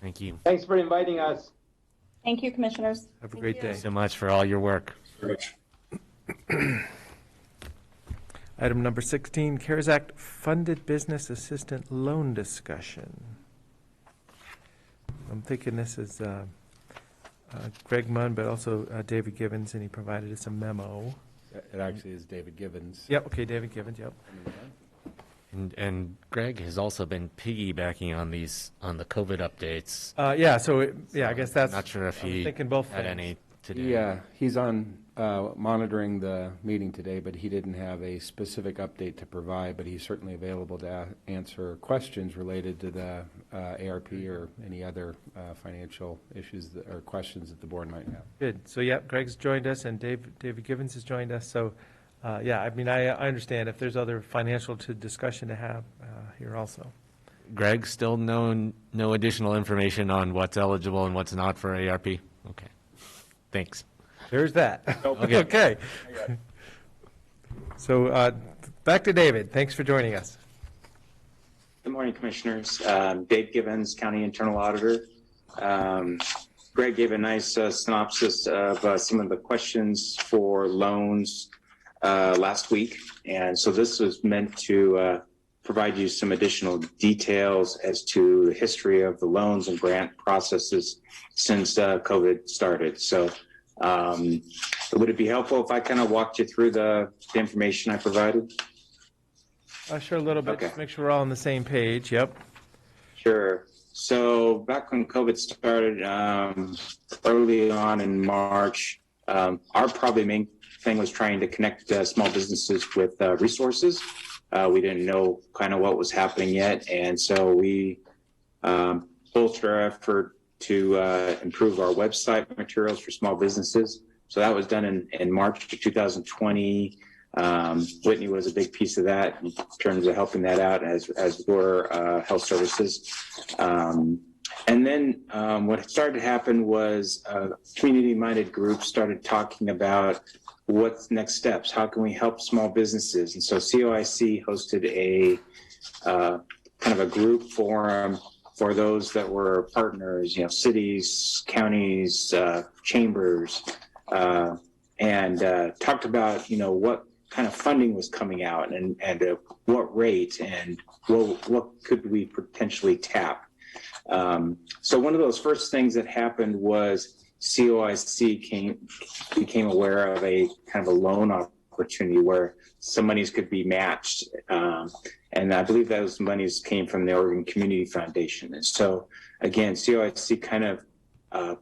Thank you. Thanks for inviting us. Thank you, commissioners. Have a great day. Thanks so much for all your work. Item number 16, CARES Act funded business assistant loan discussion. I'm thinking this is Greg Munn, but also David Givens, and he provided us a memo. It actually is David Givens. Yep, okay, David Givens, yep. And Greg has also been piggybacking on the COVID updates. I guess that's. Not sure if he thinking both had things. any today. Yeah, he's on monitoring the meeting today, but he didn't have a specific update to provide, but he's certainly available to answer questions related to the ARP or any other financial issues or questions that the board might have. Good. So, Greg's joined us, and David Givens has joined us. So, I understand if there's other financial discussion to have here also. Greg, still no additional information on what's eligible and what's not for ARP? Okay. Thanks. There's that. Okay. Okay. So back to David. Thanks for joining us. Good morning, Commissioners. Dave Givens, County Internal Auditor. Greg gave a nice synopsis of some of the questions for loans last week. And so this was meant to provide you some additional details as to the history of the loans and grant processes since COVID started. So would it be helpful if I kind of walked you through the information I provided? Sure, a little bit, Okay. just make sure we're all on the same page, yep. Sure. So back when COVID started, early on in March, our probably main thing was trying to connect small businesses with resources. We didn't know kind of what was happening yet, and so we bolstered our effort to improve our website materials for small businesses. So that was done in March of 2020. Whitney was a big piece of that in terms of helping that out, as were health services. And then what started to happen was community-minded groups started talking about what's next steps. How can we help small businesses? And so COIC hosted a kind of a group forum for those that were partners, cities, counties, chambers, and talked about, what kind of funding was coming out and what rate and what could we potentially tap. So one of those first things that happened was COIC became aware of a kind of a loan opportunity where some monies could be matched. And I believe those monies came from the Oregon Community Foundation. And so again, COIC kind of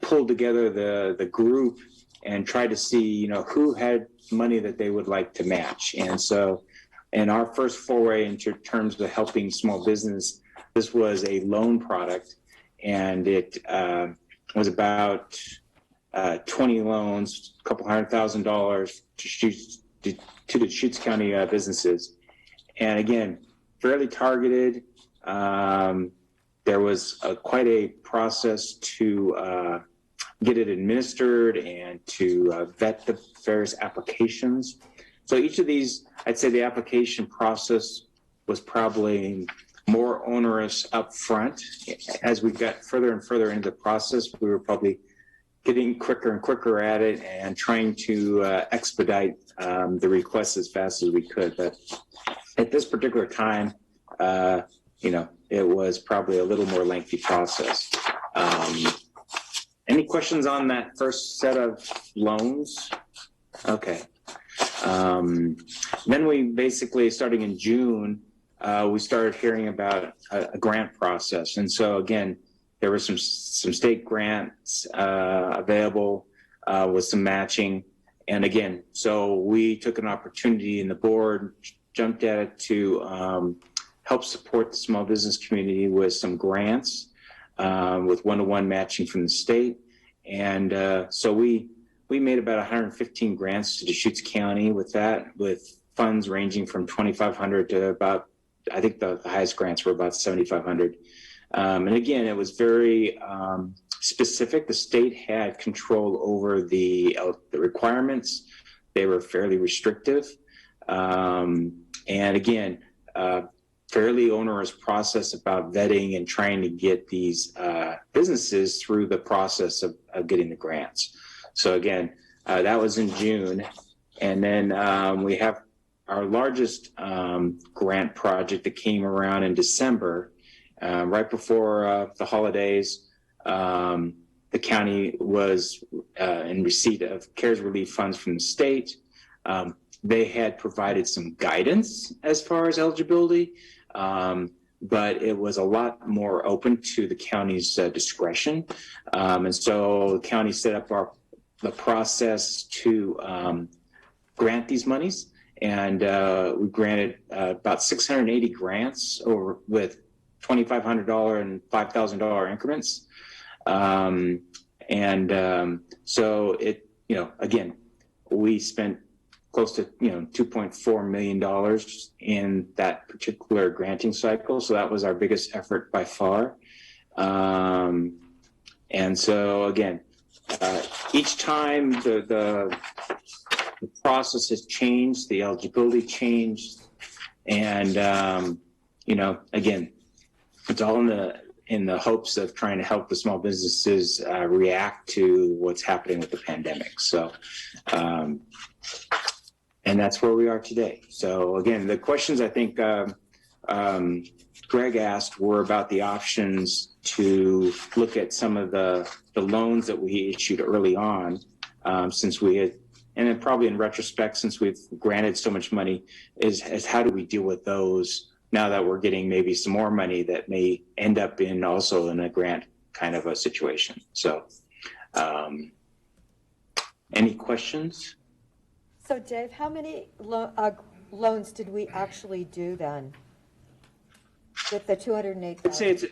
pulled together the group and tried to see, who had money that they would like to match. And so in our first foray into terms of helping small business, this was a loan product, and it was about 20 loans, a couple $100,000 to the Deschutes County businesses. And again, fairly targeted. There was quite a process to get it administered and to vet the various applications. So each of these, I'd say the application process was probably more onerous up front. As we got further and further into the process, we were probably getting quicker and quicker at it and trying to expedite the requests as fast as we could. But at this particular time, it was probably a little more lengthy process. Any questions on that first set of loans? Okay. Then we basically, starting in June, we started hearing about a grant process. And so again, there were some state grants available with some matching. And again, so we took an opportunity, and the board jumped at it to help support the small business community with some grants, with one-to-one matching from the state. And so we made about 115 grants to Deschutes County with that, with funds ranging from $2,500 to about, I think the highest grants were about $7,500. And again, it was very specific. The state had control over the requirements. They were fairly restrictive. And again, fairly onerous process about vetting and trying to get these businesses through the process of getting the grants. So again, that was in June. And then we have our largest grant project that came around in December, right before the holidays. The county was in receipt of CARES relief funds from the state. They had provided some guidance as far as eligibility, but it was a lot more open to the county's discretion. And so the county set up the process to grant these monies. And we granted about 680 grants over with $2,500 and $5,000 increments. So it, again, we spent close to, $2.4 million in that particular granting cycle. So that was our biggest effort by far. And so again, each time the process has changed, the eligibility changed, and again, it's all in the hopes of trying to help the small businesses react to what's happening with the pandemic. So, and that's where we are today. So again, the questions I think Greg asked were about the options to look at some of the loans that we issued early on, since we had and then probably in retrospect, since we've granted so much money, is how do we deal with those now that we're getting maybe some more money that may end up in also in a grant kind of a situation. So any questions? So Dave, how many loans did we actually do then? With the 208,000? I'd say it's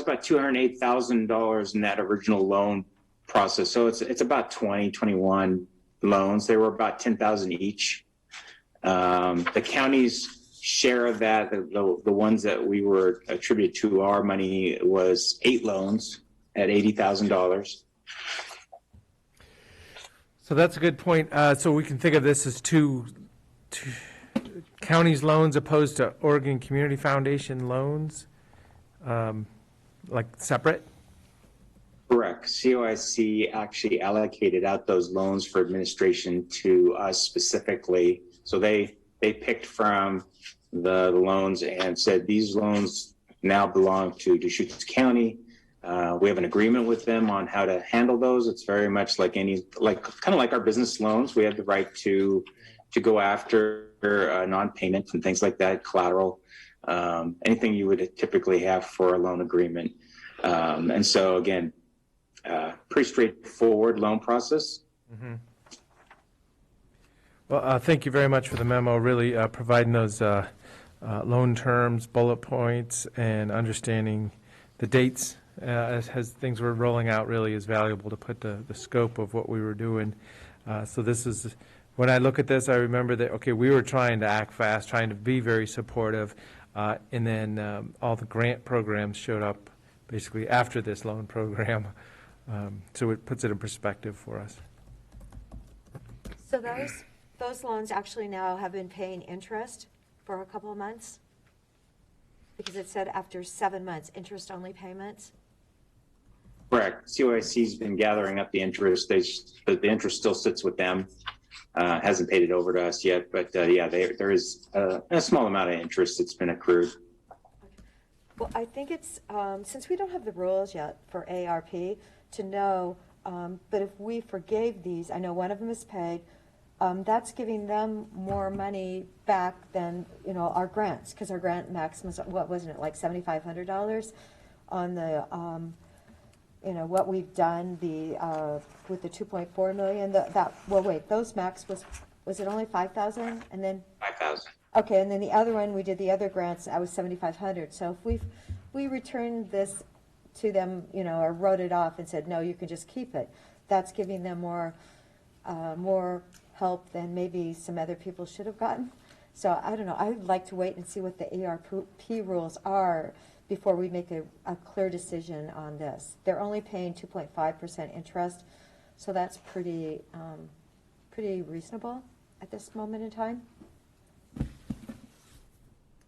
about $208,000 in that original loan process. So it's about 21 loans. They were about 10,000 each. The county's share of that, the ones that we were attributed to our money, was 8 loans at $80,000. So that's a good point. So we can think of this as two counties loans opposed to Oregon Community Foundation loans, like separate? Correct. COIC actually allocated out those loans for administration to us specifically. So they picked from the loans and said, these loans now belong to Deschutes County. We have an agreement with them on how to handle those. It's very much like kind of like our business loans. We have the right to go after non-payment and things like that, collateral, anything you would typically have for a loan agreement. And so again, pretty straightforward loan process. Mm-hmm. Well, thank you very much for the memo, really providing those loan terms, bullet points, and understanding the dates as things were rolling out really is valuable to put the scope of what we were doing. So this is, when I look at this, I remember that, okay, we were trying to act fast, trying to be very supportive, and then all the grant programs showed up basically after this loan program. So it puts it in perspective for us. So those loans actually now have been paying interest for a couple of months? Because it said after 7 months, interest-only payments? Correct. COIC's been gathering up the interest. The interest still sits with them. Hasn't paid it over to us yet, but yeah, there is a small amount of interest that's been accrued. Well, I think it's, since we don't have the rules yet for ARP to know, but if we forgave these, I know one of them is paid, that's giving them more money back than, our grants, because our grant maximum, what wasn't it, like $7,500 on the, what we've done with the 2.4 million, those max was it only 5,000? And then 5,000. Okay, and then the other one, we did the other grants, that was 7,500. So if we returned this to them, or wrote it off and said, no, you can just keep it, that's giving them more help than maybe some other people should have gotten. So I don't know, I'd like to wait and see what the ARP rules are before we make a clear decision on this. They're only paying 2.5% interest, so that's pretty reasonable at this moment in time.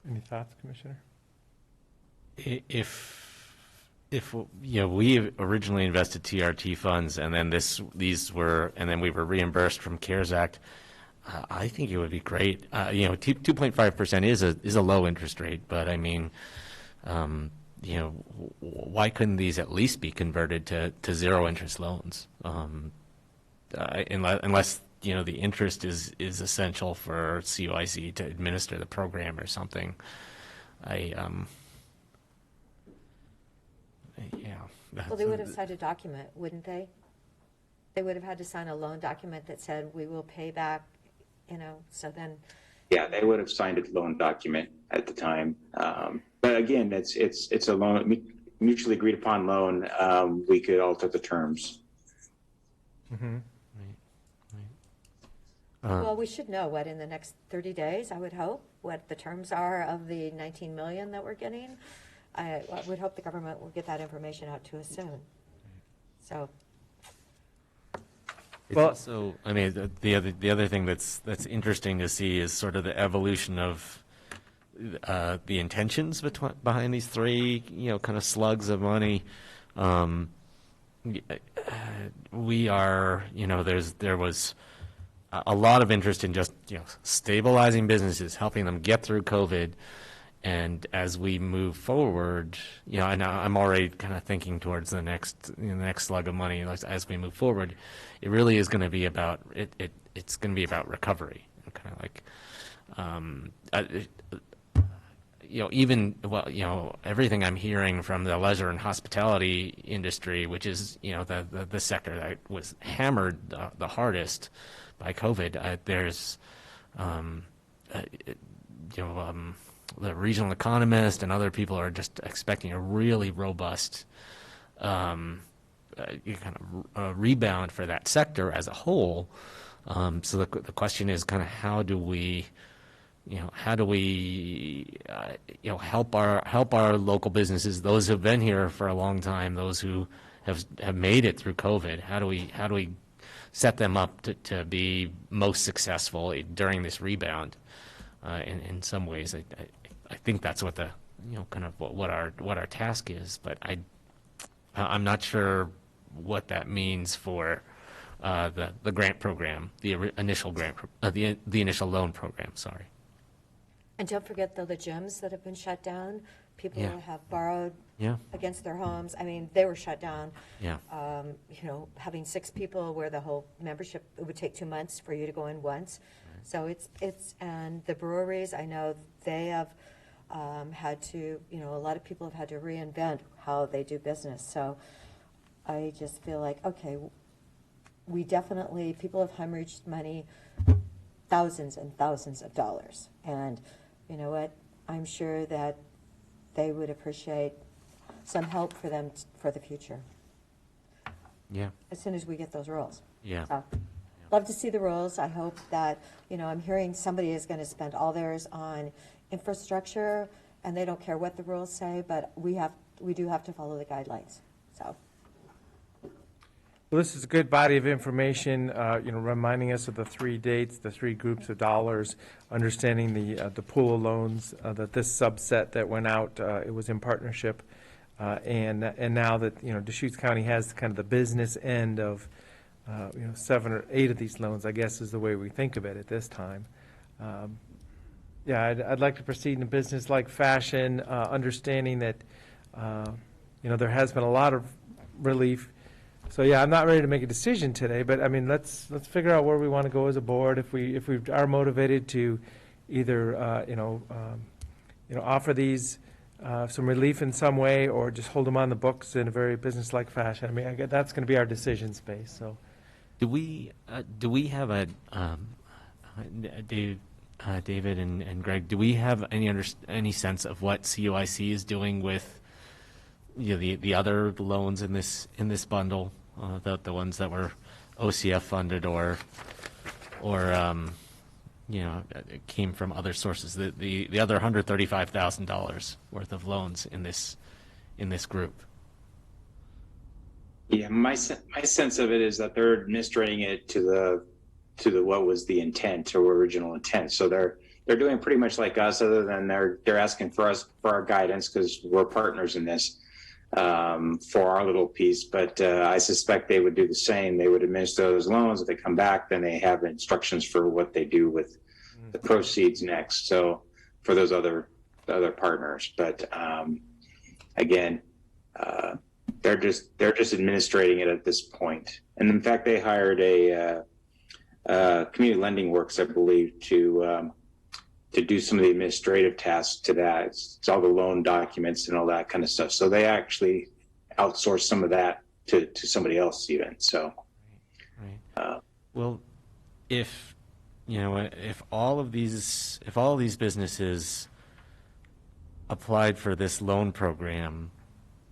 Any thoughts, Commissioner? If we originally invested TRT funds and then and then we were reimbursed from CARES Act, I think it would be great. 2.5% is a low interest rate, but I mean, why couldn't these at least be converted to zero interest loans? Unless the interest is essential for COIC to administer the program or something. Well, they would have signed a document, wouldn't they? They would have had to sign a loan document that said, we will pay back, so then. Yeah, they would have signed a loan document at the time. But again, it's a loan, mutually agreed upon loan. We could alter the terms. Mm-hmm. Well, we should know in the next 30 days, I would hope, what the terms are of the 19 million that we're getting. I would hope the government will get that information out to us soon. So. It's also, I mean, the other thing that's interesting to see is sort of the evolution of the intentions behind these three, kind of slugs of money. We are, there was a lot of interest in just stabilizing businesses, helping them get through COVID. And as we move forward, and I'm already kind of thinking towards the next slug of money as we move forward. It really is going to be about it's going to be about recovery, kind of like, everything I'm hearing from the leisure and hospitality industry, which is, the sector that was hammered the hardest by COVID, there's, the regional economist and other people are just expecting a really robust rebound for that sector as a whole. So the question is kind of how do we help our local businesses, those who've been here for a long time, those who have made it through COVID. How do we set them up to be most successful during this rebound? In some ways, I think that's what the what our task is. But I'm not sure what that means for the grant program, the initial grant, the initial loan program. Sorry. And don't forget, though, the gyms that have been shut down, people Yeah. have borrowed Yeah. against their homes. I mean, they were shut down. Yeah. Having 6 people where the whole membership, it would take 2 months for you to go in once. So and the breweries, I know they have had to, a lot of people have had to reinvent how they do business. So I just feel like, okay, we definitely, people have hemorrhaged money, thousands and thousands of dollars. And you know what? I'm sure that they would appreciate some help for them for the future. Yeah. As soon as we get those rules. Yeah. So, love to see the rules. I hope that, I'm hearing somebody is going to spend all theirs on infrastructure, and they don't care what the rules say, but we do have to follow the guidelines. So. Well, this is a good body of information, reminding us of the 3 dates, the 3 groups of dollars, understanding the pool of loans, that this subset that went out, it was in partnership, and now that, Deschutes County has kind of the business end of, 7 or 8 of these loans, I guess is the way we think of it at this time. I'd like to proceed in a business-like fashion, understanding that, there has been a lot of relief. So I'm not ready to make a decision today, but I mean, let's figure out where we want to go as a board. If we are motivated to either offer these some relief in some way, or just hold them on the books in a very business-like fashion. I mean, that's going to be our decision space. So, do we have a David and Greg? Do we have any sense of what CUIC is doing with the other loans in this bundle, the ones that were OCF funded or came from other sources, the other $135,000 worth of loans in this group? Yeah, my sense of it is that they're administering it to the what was the intent or original intent. So they're doing pretty much like us, other than they're asking for our guidance, because we're partners in this. For our little piece, but I suspect they would do the same. They would administer those loans. If they come back, then they have instructions for what they do with the proceeds next. So for those other partners, but again, they're just administrating it at this point. And in fact, they hired a Community Lending Works, I believe, to do some of the administrative tasks to that. It's all the loan documents and all that kind of stuff. So they actually outsource some of that to somebody else even. So, right. Well, if all of these businesses applied for this loan program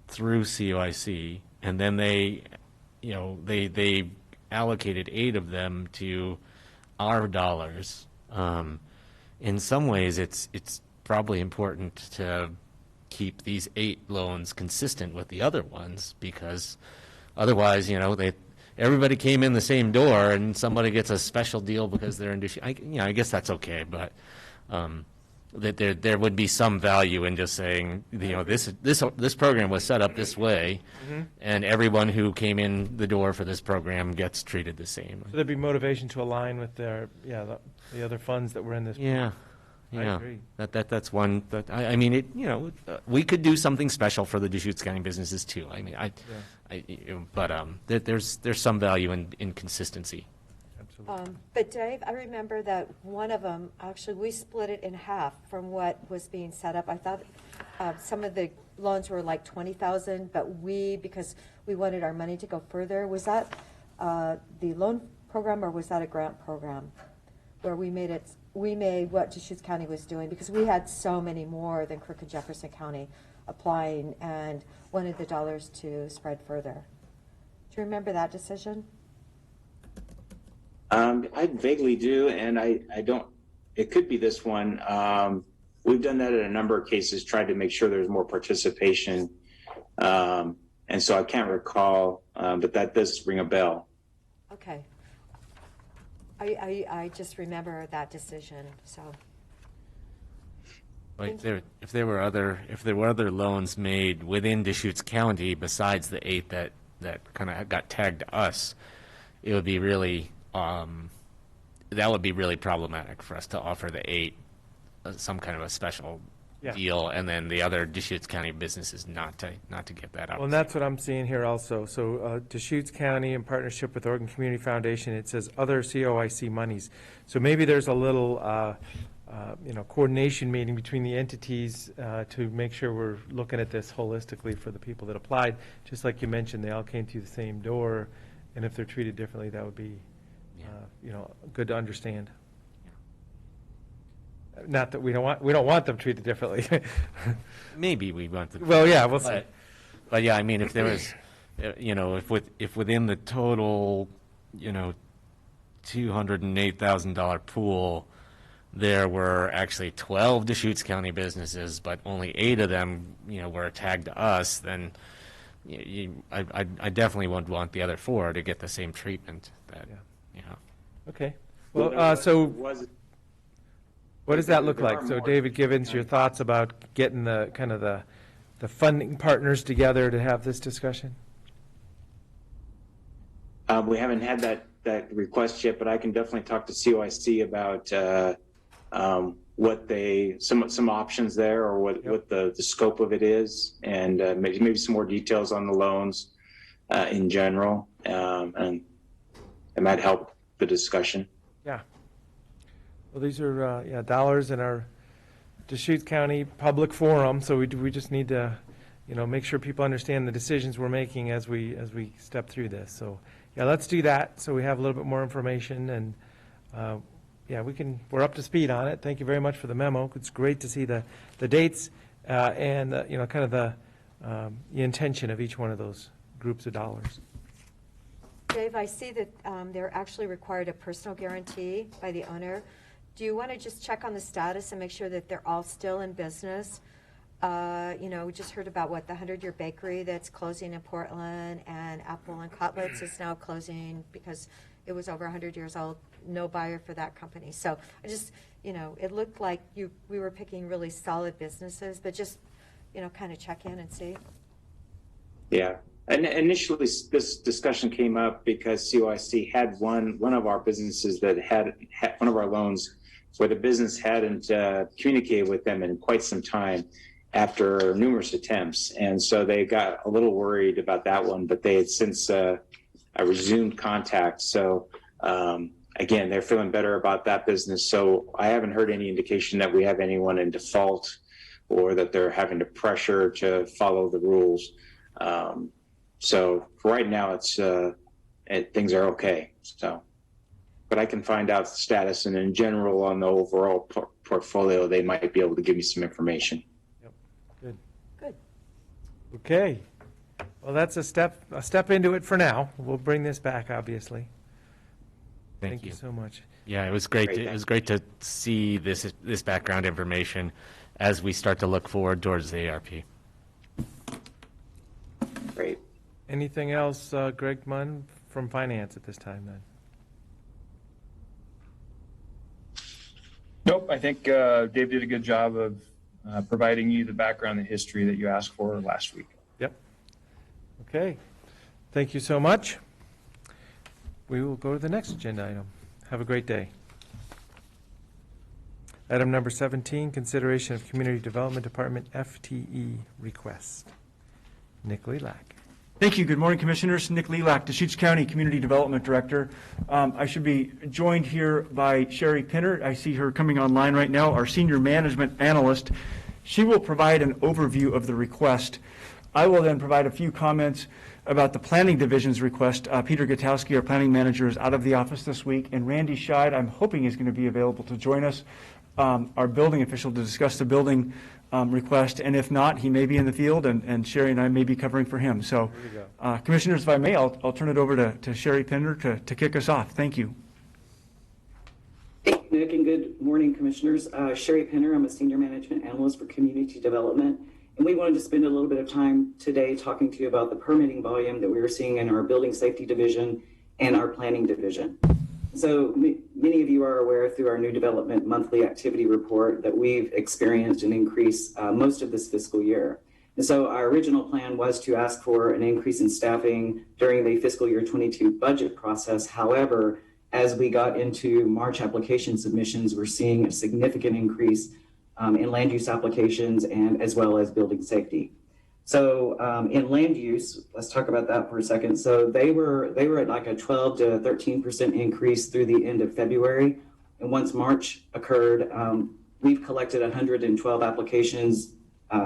through CUIC, and then they allocated 8 of them to our dollars. In some ways, it's probably important to keep these 8 loans consistent with the other ones, because otherwise, everybody came in the same door and somebody gets a special deal because they're in Deschutes. I guess that's okay, but that there would be some value in just saying, this program was set up this way, and everyone who came in the door for this program gets treated the same. So there'd be motivation to align with the other funds that were in this. Yeah. I agree. That's one that I mean, we could do something special for the Deschutes County businesses too. I mean, but there's some value in consistency. Absolutely. But Dave, I remember that one of them, actually, we split it in half from what was being set up. I thought some of the loans were like 20,000, but because we wanted our money to go further, was that the loan program or was that a grant program? Where we made what Deschutes County was doing, because we had so many more than Crook and Jefferson County applying and wanted the dollars to spread further. Do you remember that decision? I vaguely do, and I don't, it could be this one. We've done that in a number of cases, tried to make sure there's more participation. And so I can't recall, but that does ring a bell. Okay. I just remember that decision, so. Like if there were other loans made within Deschutes County besides the 8 that kind of got tagged to us, it would be really that would be really problematic for us to offer the 8 some kind of a special deal, and then the other Deschutes County businesses not to get that up. Well, and that's what I'm seeing here also. So Deschutes County, in partnership with Oregon Community Foundation, it says other COIC monies. So maybe there's a little, coordination meeting between the entities to make sure we're looking at this holistically for the people that applied. Just like you mentioned, they all came through the same door, and if they're treated differently, that would be, good to understand. Not that we don't want them treated differently. Maybe we want them. Well, yeah, we'll see. But yeah, I mean, if there was, if within the total, $208,000 pool, there were actually 12 Deschutes County businesses, but only 8 of them, were tagged to us, then I definitely would want the other 4 to get the same treatment. Okay. Well, so what does that look like? So, David Givens, your thoughts about getting the kind of the funding partners together to have this discussion? We haven't had that request yet, but I can definitely talk to COIC about what some options there, or what the scope of it is, and maybe some more details on the loans in general, and it might help the discussion. Yeah. Well, these are dollars in our Deschutes County public forum, so we just need to, make sure people understand the decisions we're making as we step through this. So, let's do that so we have a little bit more information, and we're up to speed on it. Thank you very much for the memo. It's great to see the dates and kind of the intention of each one of those groups of dollars. Dave, I see that they're actually required a personal guarantee by the owner. Do you want to just check on the status and make sure that they're all still in business? We just heard about the 100-year bakery that's closing in Portland, and Apple and Cutlets is now closing because it was over 100 years old. No buyer for that company. So I just, it looked like we were picking really solid businesses, but just, kind of check in and see. Yeah. And initially, this discussion came up because COIC had one of our businesses that had one of our loans where the business hadn't communicated with them in quite some time after numerous attempts. And so they got a little worried about that one, but they had since resumed contact. So again, they're feeling better about that business. So I haven't heard any indication that we have anyone in default or that they're having to pressure to follow the rules. So for right now, things are okay. So, but I can find out the status, and in general on the overall portfolio, they might be able to give me some information. Yep. Good. Okay. Well, that's a step into it for now. We'll bring this back, obviously. Thank you so much. Yeah, it was great. It was great to see this background information as we start to look forward towards the ARP. Great. Anything else, Greg Munn from Finance at this time, then? Nope. I think Dave did a good job of providing you the background and history that you asked for last week. Yep. Okay. Thank you so much. We will go to the next agenda item. Have a great day. Item number 17, consideration of Community Development Department FTE request. Nick Lilac. Thank you. Good morning, Commissioners. Nick Lelak, Deschutes County Community Development Director. I should be joined here by Sherry Pinner. I see her coming online right now, our Senior Management Analyst. She will provide an overview of the request. I will then provide a few comments about the Planning Division's request. Peter Gutowski, our Planning Manager, is out of the office this week, and Randy Scheid, I'm hoping, is going to be available to join us, our building official, to discuss the building request, and if not, he may be in the field, and Sherry and I may be covering for him. So, Commissioners, if I may, I'll turn it over to Sherry Pinner to kick us off. Thank you. Thank you, Nick, and good morning, Commissioners. Sherry Pinner, I'm a Senior Management Analyst for Community Development, and we wanted to spend a little bit of time today talking to you about the permitting volume that we were seeing in our Building Safety Division and our Planning Division. So many of you are aware through our new development monthly activity report that we've experienced an increase most of this fiscal year. And so our original plan was to ask for an increase in staffing during the fiscal year 22 budget process. However, as we got into March application submissions, we're seeing a significant increase in land use applications and as well as building safety. So in land use, let's talk about that for a second. So they were at like a 12 to 13% increase through the end of February. And once March occurred, we've collected 112 applications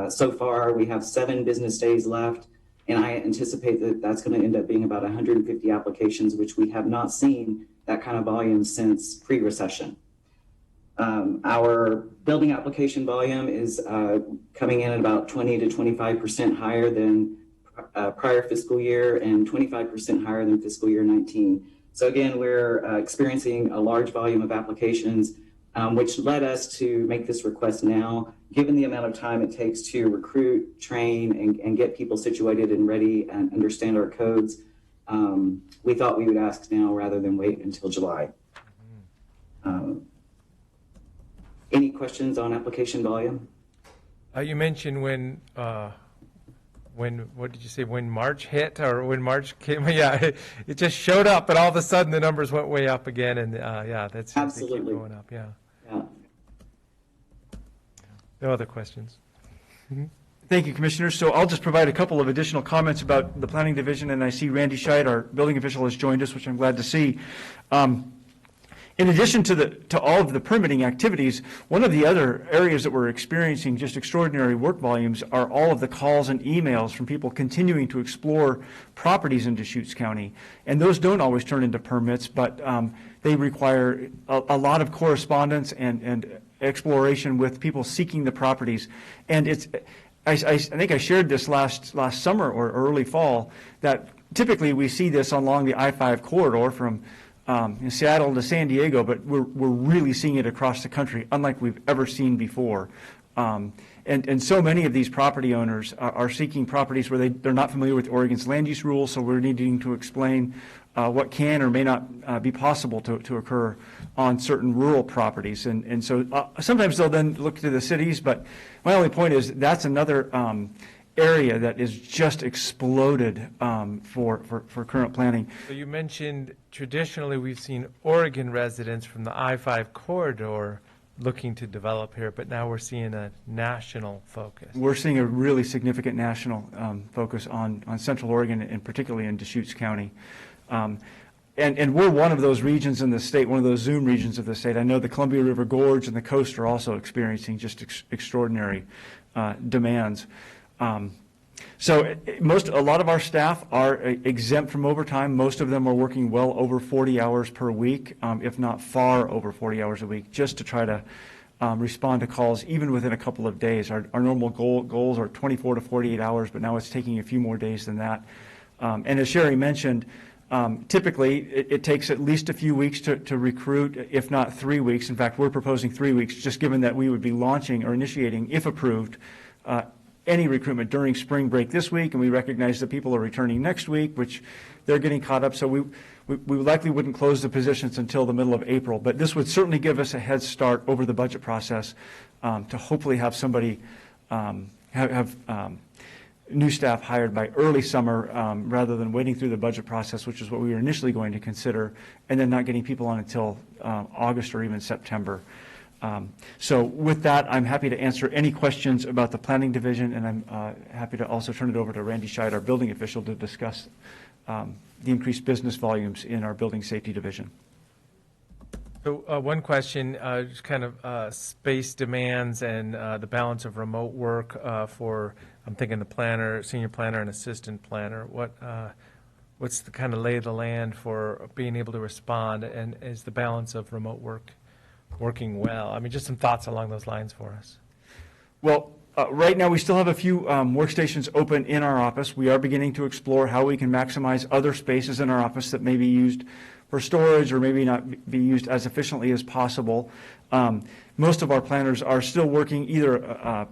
so far. We have 7 business days left. And I anticipate that that's going to end up being about 150 applications, which we have not seen that kind of volume since pre-recession. Our building application volume is coming in at about 20 to 25% higher than prior fiscal year and 25% higher than fiscal year 19. So again, we're experiencing a large volume of applications, which led us to make this request now. Given the amount of time it takes to recruit, train, and get people situated and ready and understand our codes, we thought we would ask now rather than wait until July. Any questions on application volume? You mentioned when, what did you say, when March hit or when March came? Yeah, it just showed up and all of a sudden the numbers went way up again, and yeah, that's absolutely keep going up. Yeah. Yeah. No other questions. Thank you, Commissioners. So I'll just provide a couple of additional comments about the Planning Division, and I see Randy Scheid, our building official, has joined us, which I'm glad to see. In addition to all of the permitting activities, one of the other areas that we're experiencing just extraordinary work volumes are all of the calls and emails from people continuing to explore properties in Deschutes County. And those don't always turn into permits, but they require a lot of correspondence and exploration with people seeking the properties. And I think I shared this last summer or early fall, that typically we see this along the I-5 corridor from in Seattle to San Diego, but we're really seeing it across the country, unlike we've ever seen before. And so many of these property owners are seeking properties where they're not familiar with Oregon's land use rules, so we're needing to explain what can or may not be possible to occur on certain rural properties. And so sometimes they'll then look to the cities, but my only point is that's another area that is just exploded for current planning. So you mentioned traditionally we've seen Oregon residents from the I-5 corridor looking to develop here, but now we're seeing a national focus. We're seeing a really significant national focus on Central Oregon, and particularly in Deschutes County. And we're one of those regions in the state, one of those Zoom regions of the state. I know the Columbia River Gorge and the coast are also experiencing just extraordinary demands. So a lot of our staff are exempt from overtime. Most of them are working well over 40 hours per week, if not far over 40 hours a week, just to try to respond to calls even within a couple of days. Our normal goals are 24 to 48 hours, but now it's taking a few more days than that. And as Sherry mentioned, typically it takes at least a few weeks to recruit, if not 3 weeks. In fact, we're proposing 3 weeks, just given that we would be launching or initiating, if approved, any recruitment during spring break this week, and we recognize that people are returning next week, which they're getting caught up. So we likely wouldn't close the positions until the middle of April, but this would certainly give us a head start over the budget process to hopefully have somebody have new staff hired by early summer rather than waiting through the budget process, which is what we were initially going to consider, and then not getting people on until August or even September. So with that, I'm happy to answer any questions about the planning division, and I'm happy to also turn it over to Randy Scheid, our building official, to discuss the increased business volumes in our building safety division. So one question, just kind of space demands and the balance of remote work for, I'm thinking the planner, senior planner, and assistant planner. What's the kind of lay of the land for being able to respond, and is the balance of remote work working well? I mean, just some thoughts along those lines for us. Well, right now we still have a few workstations open in our office. We are beginning to explore how we can maximize other spaces in our office that may be used for storage or maybe not be used as efficiently as possible. Most of our planners are still working either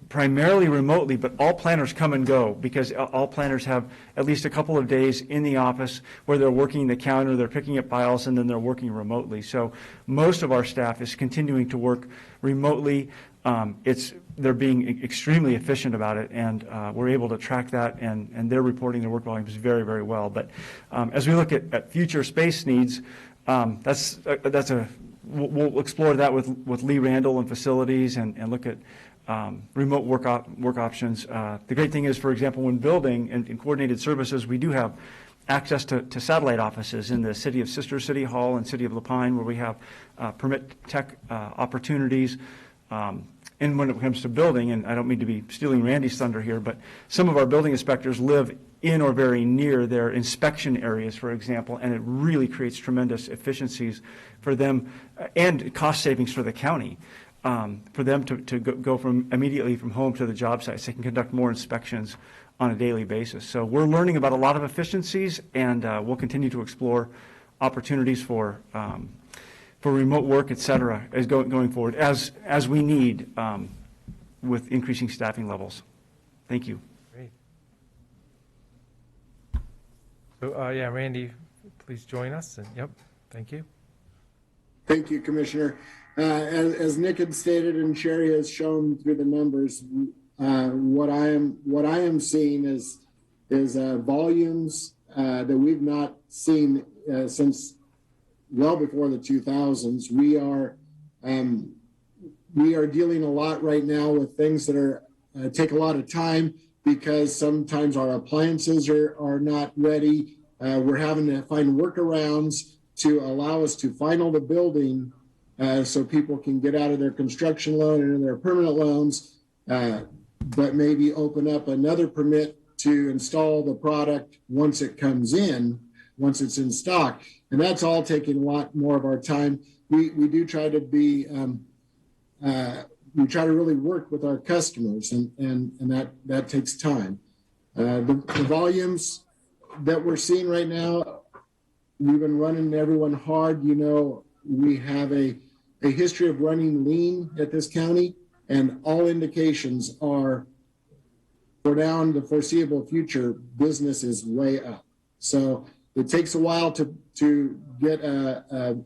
primarily remotely, but all planners come and go because all planners have at least a couple of days in the office where they're working the counter, they're picking up files, and then they're working remotely. So most of our staff is continuing to work remotely. They're being extremely efficient about it, and we're able to track that, and they're reporting their work volumes very, very well. But as we look at future space needs, we'll explore that with Lee Randall and facilities and look at remote work options. The great thing is, for example, when building and in coordinated services, we do have access to satellite offices in the city of Sister City Hall and city of La Pine, where we have permit tech opportunities. And when it comes to building, and I don't mean to be stealing Randy's thunder here, but some of our building inspectors live in or very near their inspection areas, for example, and it really creates tremendous efficiencies for them and cost savings for the county. For them to go immediately from home to the job sites. They can conduct more inspections on a daily basis. So we're learning about a lot of efficiencies, and we'll continue to explore opportunities for remote work, et cetera, as going forward, as we need with increasing staffing levels. Thank you. Great. So, yeah, Randy, please join us. And, yep, thank you. Thank you, Commissioner. As Nick had stated and Sherry has shown through the numbers, what I am seeing is volumes that we've not seen since well before the 2000s. We are dealing a lot right now with things that are take a lot of time because sometimes our appliances are not ready. We're having to find workarounds to allow us to final the building so people can get out of their construction loan and in their permanent loans, but maybe open up another permit to install the product once it comes in, once it's in stock. And that's all taking a lot more of our time. We do try to be, we try to really work with our customers, and that takes time. The volumes that we're seeing right now, we've been running everyone hard. You know, we have a history of running lean at this county, and all indications are for now in the foreseeable future, business is way up. So it takes a while to get the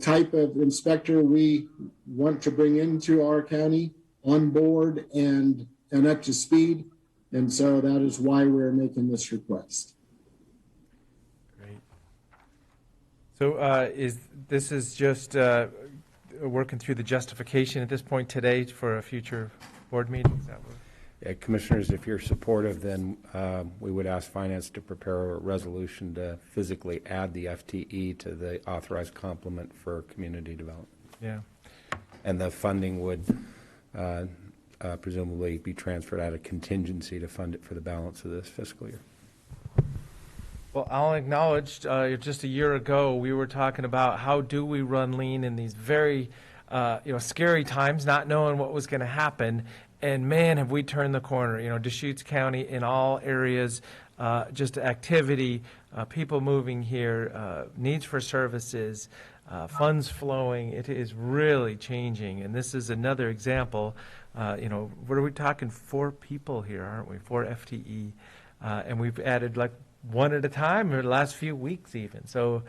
type of inspector we want to bring into our county on board and up to speed. And so that is why we're making this request. So this is just working through the justification at this point today for a future board meeting? Is that what? Yeah, Commissioners, if you're supportive, then we would ask Finance to prepare a resolution to physically add the FTE to the authorized complement for community development. Yeah. And the funding would presumably be transferred out of contingency to fund it for the balance of this fiscal year. Well, I'll acknowledge just a year ago we were talking about how do we run lean in these very scary times, not knowing what was going to happen. And man, have we turned the corner. You know, Deschutes County in all areas, just activity, people moving here, needs for services, funds flowing. It is really changing. And this is another example. What are we talking? 4 people here, aren't we? 4 FTE. And we've added like one at a time in the last few weeks even. So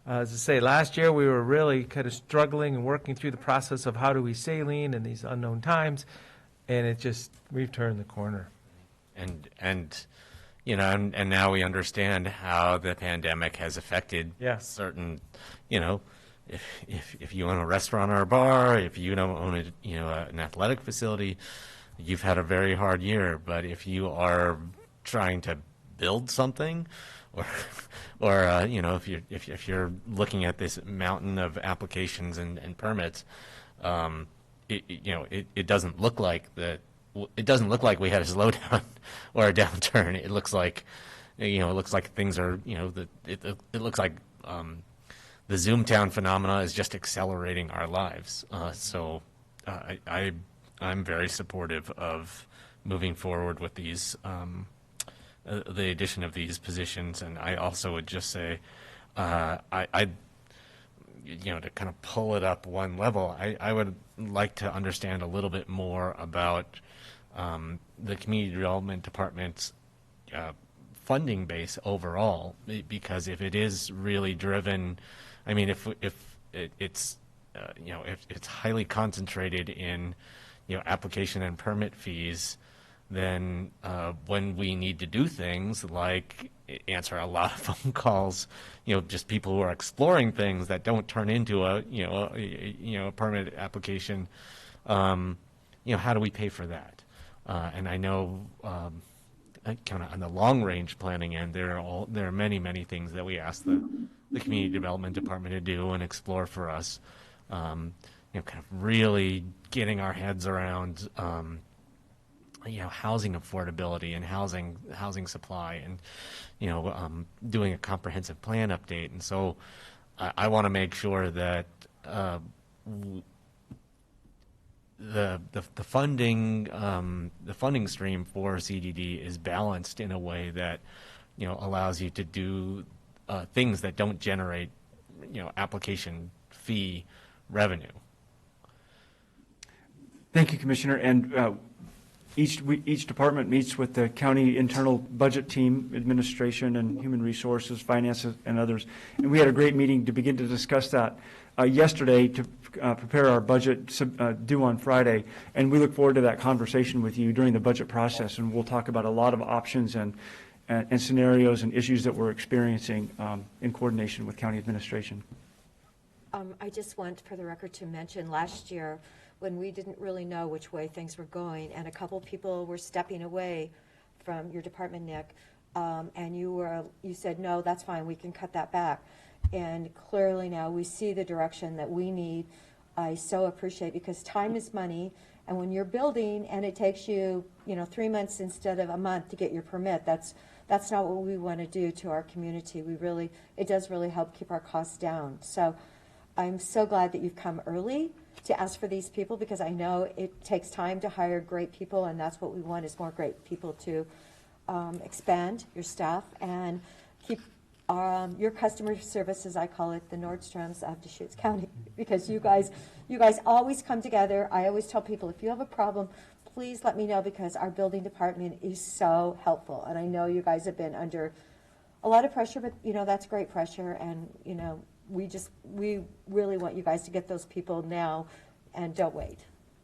as I say, last year we were really kind of struggling and working through the process of how do we stay lean in these unknown times. And we've turned the corner. And now we understand how the pandemic has affected certain, if you own a restaurant or a bar, if you don't own an athletic facility, you've had a very hard year. But if you are trying to build something, or if you're looking at this mountain of applications and permits, it doesn't look like that. It doesn't look like we had a slowdown or a downturn. It looks like, it looks like things are, it looks like the Zoomtown phenomena is just accelerating our lives. So I'm very supportive of moving forward with these. The addition of these positions, and I also would just say, to kind of pull it up one level, I would like to understand a little bit more about the Community Development Department's funding base overall, because if it is really driven, I mean, if it's highly concentrated in application and permit fees, then when we need to do things like answer a lot of phone calls, just people who are exploring things that don't turn into a permit application, how do we pay for that? And I know kind of on the long range planning end, there are many things that we ask the Community Development Department to do and explore for us. Kind of really getting our heads around housing affordability and housing supply, and doing a comprehensive plan update. And so I want to make sure that the funding stream for CDD is balanced in a way that allows you to do things that don't generate application fee revenue. Thank you, Commissioner. And each department meets with the county internal budget team, administration and human resources, finances, and others. And we had a great meeting to begin to discuss that yesterday to prepare our budget due on Friday. And we look forward to that conversation with you during the budget process. And we'll talk about a lot of options and scenarios and issues that we're experiencing in coordination with county administration. I just want, for the record, to mention last year, when we didn't really know which way things were going, and a couple people were stepping away from your department, Nick, and you said, no, that's fine, we can cut that back. And clearly now we see the direction that we need. I so appreciate, because time is money, and when you're building and it takes you, 3 months instead of a month to get your permit, that's not what we want to do to our community. It does really help keep our costs down. So I'm so glad that you've come early to ask for these people, because I know it takes time to hire great people, and that's what we want, is more great people to expand your staff and keep your customer service, as I call it, the Nordstroms of Deschutes County, because you guys always come together. I always tell people, if you have a problem, please let me know, because our building department is so helpful, and I know you guys have been under a lot of pressure, but that's great pressure, and we really want you guys to get those people now, and don't wait.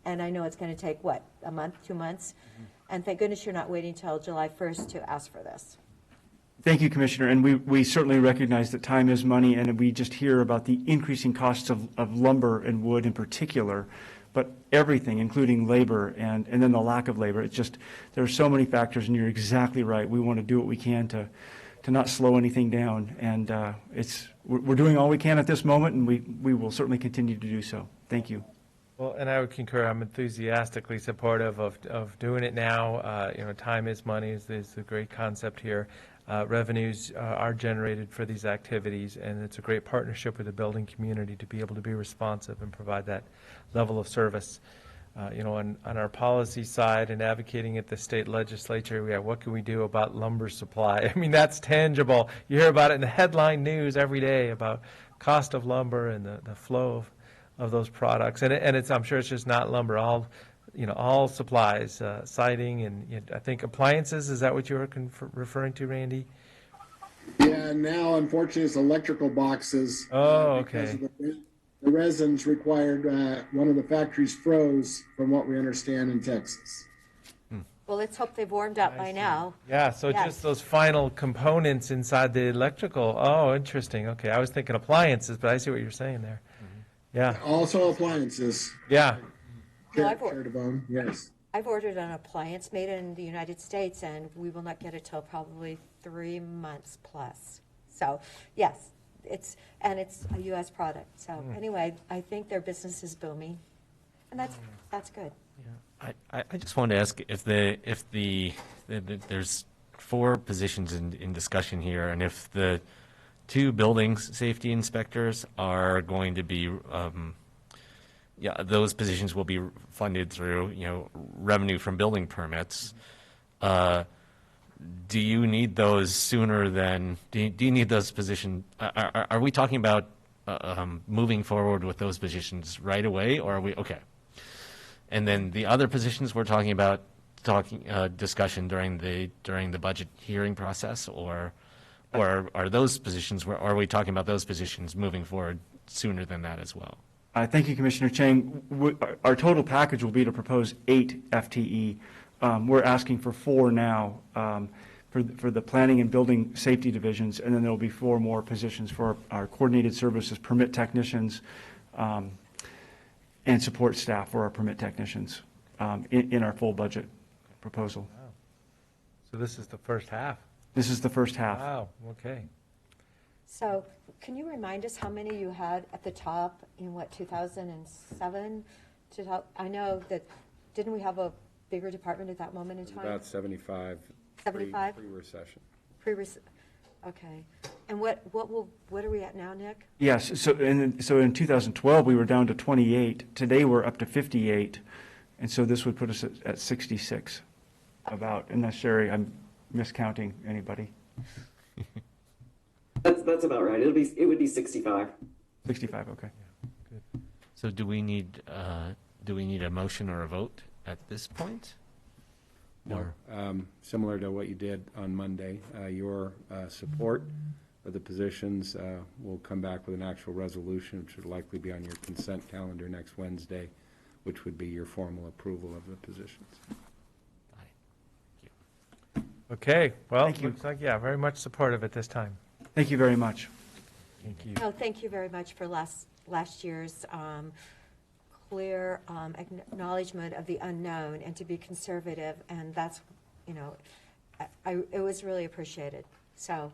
And I know it's going to take, a month, 2 months? Mm-hmm. And thank goodness you're not waiting until July 1st to ask for this. Thank you, Commissioner. And we certainly recognize that time is money, and we just hear about the increasing costs of lumber and wood in particular, but everything, including labor and then the lack of labor. It's just, there are so many factors, and you're exactly right. We want to do what we can to not slow anything down. And we're doing all we can at this moment, and we will certainly continue to do so. Thank you. Well, and I would concur. I'm enthusiastically supportive of doing it now. Time is money is a great concept here. Revenues are generated for these activities, and it's a great partnership with the building community to be able to be responsive and provide that level of service. On our policy side and advocating at the state legislature, what can we do about lumber supply? I mean, that's tangible. You hear about it in the headline news every day about cost of lumber and the flow of those products. And it's, I'm sure it's just not lumber, all supplies, siding, and I think appliances. Is that what you were referring to, Randy? Yeah, now unfortunately it's electrical boxes. Oh, okay. Because the resins required, one of the factories froze, from what we understand, in Texas. Well, let's hope they've warmed up by now. Yeah, so Yes. just those final components inside the electrical. Oh, interesting. Okay, I was thinking appliances, but I see what you're saying there. Yeah, Also appliances. yeah. No, I've Chair DeBonne, yes. I've ordered an appliance made in the United States, and we will not get it till probably 3 months plus. So, yes, it's a U.S. product. So anyway, I think their business is booming, and that's good. I just wanted to ask if there's 4 positions in discussion here, and if the 2 building safety inspectors are going to be, those positions will be funded through, revenue from building permits. Do you need those sooner than, do you need those positions? Are we talking about moving forward with those positions right away, or are we, okay? And then the other positions we're talking about, discussion during the budget hearing process, or are those positions, are we talking about those positions moving forward sooner than that as well? Thank you, Commissioner Chang. Our total package will be to propose 8 FTE. We're asking for 4 now for the planning and building safety divisions, and then there'll be 4 more positions for our coordinated services permit technicians and support staff for our permit technicians in our full budget proposal. Wow. So this is the first half. This is the first half. Wow, okay. So can you remind us how many you had at the top in 2007? I know that, didn't we have a bigger department at that moment in time? About 75. 75? Pre-recession. Okay. And what are we at now, Nick? Yes, so in 2012, we were down to 28. Today, we're up to 58. And so this would put us at 66, about, unless, Sherry, I'm miscounting anybody. That's about right. It would be 65. 65, okay. Good. So do we need a motion or a vote at this point? No. Similar to what you did on Monday, your support of the positions will come back with an actual resolution, which would likely be on your consent calendar next Wednesday, which would be your formal approval of the positions. Okay, well, Thank you. looks like, very much supportive at this time. Thank you very much. Thank you. No, thank you very much for last year's clear acknowledgement of the unknown and to be conservative, and that's, it was really appreciated. So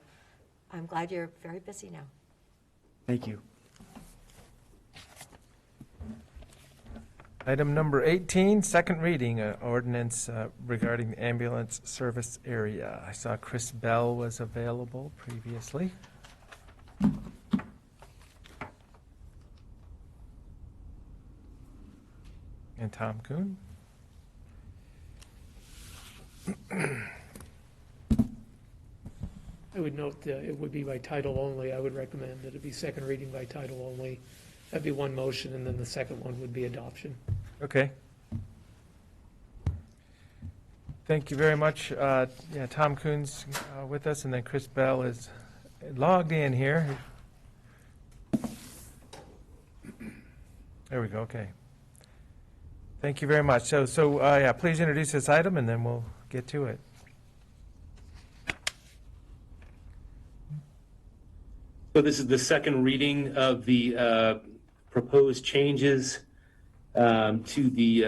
I'm glad you're very busy now. Thank you. Item number 18, second reading, ordinance regarding the ambulance service area. I saw Chris Bell was available previously. And Tom Kuhn. I would note it would be by title only. I would recommend that it be second reading by title only. That'd be one motion, and then the second one would be adoption. Okay. Thank you very much. Tom Kuhn's with us, and then Chris Bell is logged in here. There we go, okay. Thank you very much. So please introduce this item, and then we'll get to it. So this is the second reading of the proposed changes to the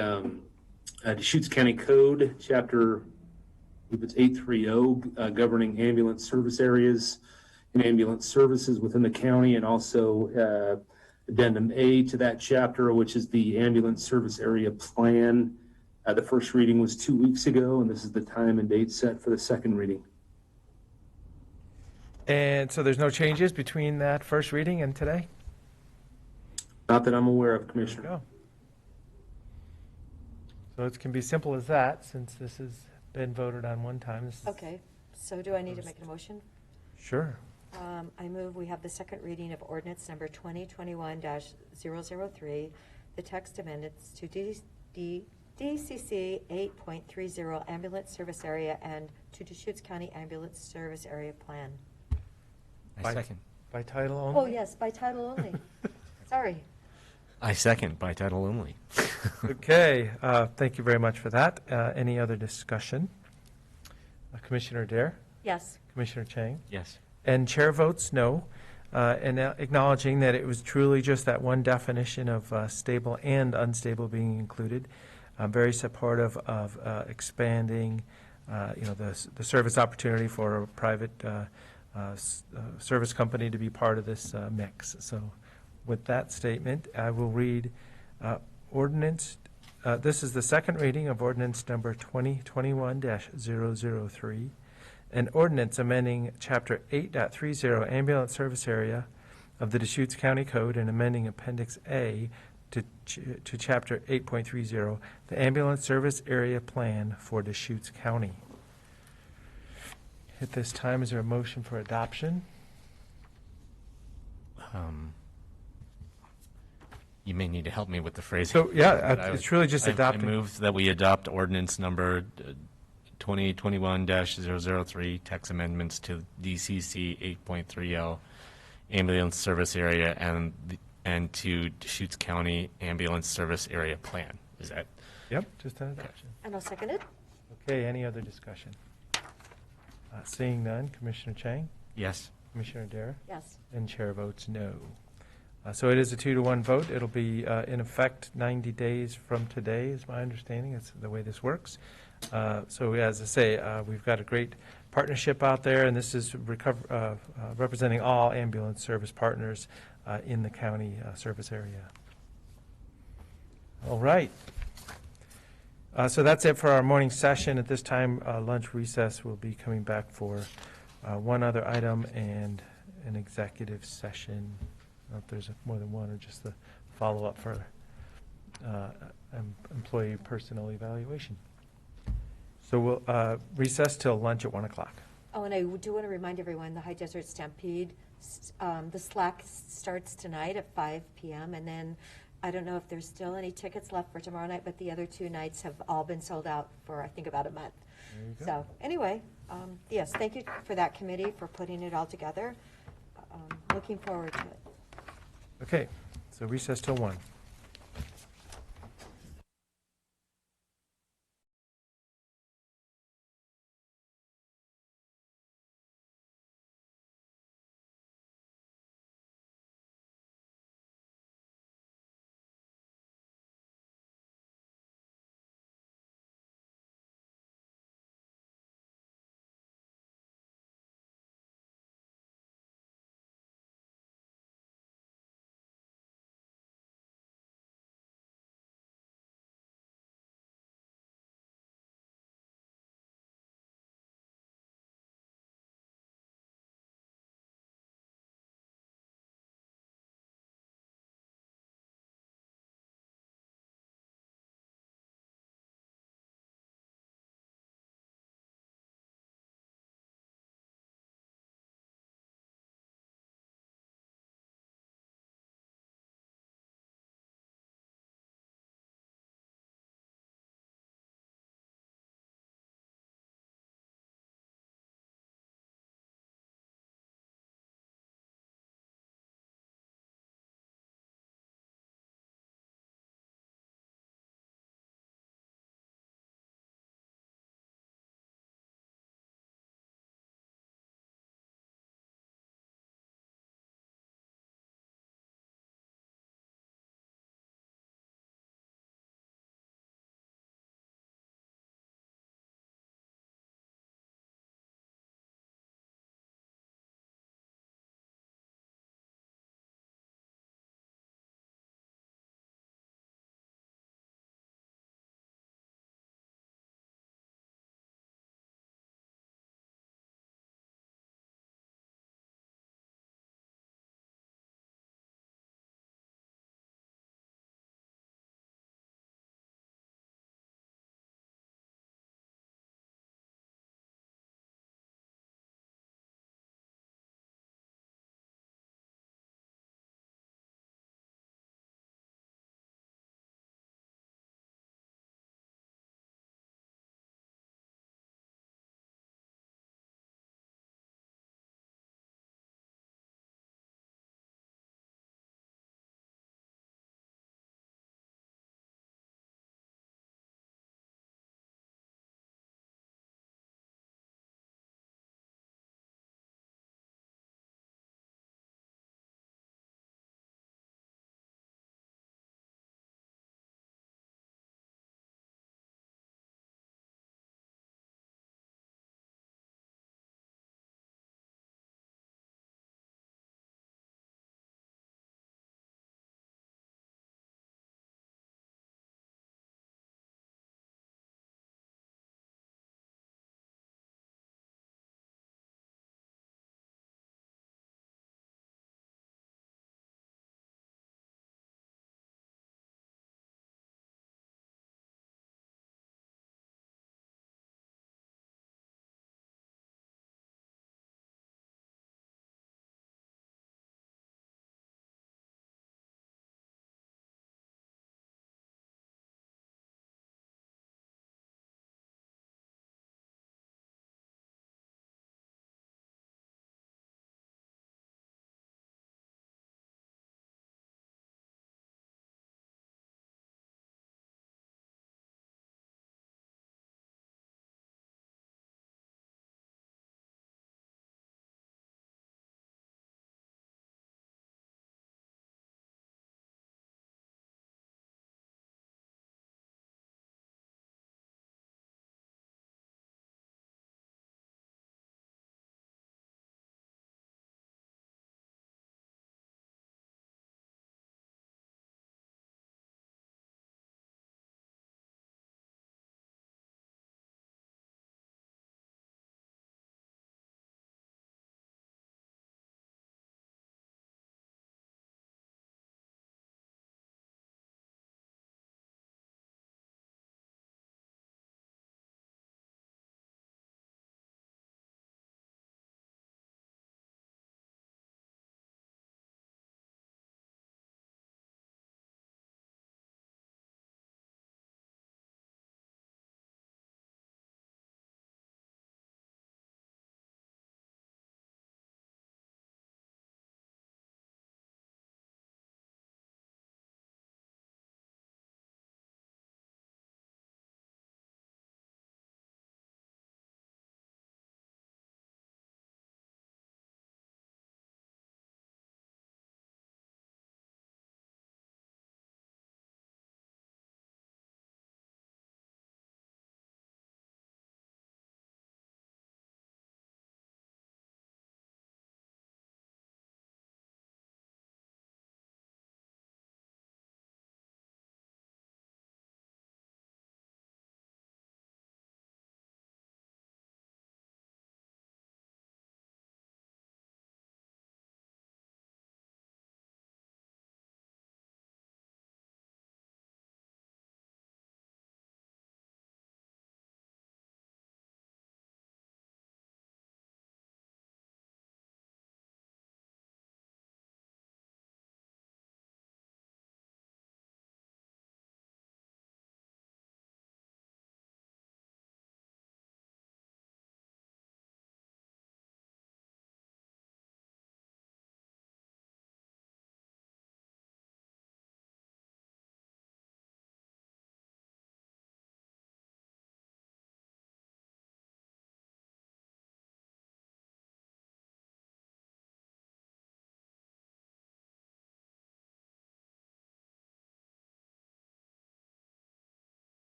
Deschutes County Code, Chapter, I believe it's 830, governing ambulance service areas and ambulance services within the county, and also Addendum A to that chapter, which is the ambulance service area plan. The first reading was 2 weeks ago, and this is the time and date set for the second reading. And so there's no changes between that first reading and today? Not that I'm aware of, Commissioner. There you go. So it can be simple as that, since this has been voted on one time. Okay, so do I need to make a motion? Sure. I move we have the second reading of ordinance number 2021-003, the text amendments to DCC 8.30 ambulance service area and to Deschutes County ambulance service area plan. I second. By title only? Oh, yes, by title only. Sorry. I second by title only. Okay, thank you very much for that. Any other discussion? Commissioner Dare? Yes. Commissioner Chang? Yes. And chair votes no. and acknowledging that it was truly just that one definition of stable and unstable being included. I'm very supportive of expanding, the service opportunity for a private service company to be part of this mix. So with that statement, I will read ordinance. This is the second reading of ordinance number 2021-003, an ordinance amending Chapter 8.30 Ambulance Service Area of the Deschutes County Code and amending Appendix A to Chapter 8.30, the Ambulance Service Area Plan for Deschutes County. At this time, is there a motion for adoption? You may need to help me with the phrasing. So, yeah, it's really just adopting. I move that we adopt ordinance number 2021-003, text amendments to DCC 8.30 ambulance service area and to Deschutes County Ambulance Service Area Plan. Is that? Yep, just an adoption. And I'll second it. Okay, any other discussion? Seeing none, Commissioner Chang? Yes. Commissioner Dare? Yes. And chair votes no. So it is a 2-to-1 vote. It'll be in effect 90 days from today, is my understanding. It's the way this works. So as I say, we've got a great partnership out there, and this is representing all ambulance service partners in the county service area. All right. So that's it for our morning session. At this time, lunch recess will be coming back for one other item and an executive session. I don't know if there's more than one or just the follow-up for employee personnel evaluation. So we'll recess till lunch at 1 o'clock. Oh, and I do want to remind everyone, the High Desert Stampede, the slack starts tonight at 5 p.m. And then I don't know if there's still any tickets left for tomorrow night, but the other 2 nights have all been sold out for, I think, about a month. There you go. So anyway, yes, thank you for that committee for putting it all together. Looking forward to it. Okay, so recess till 1.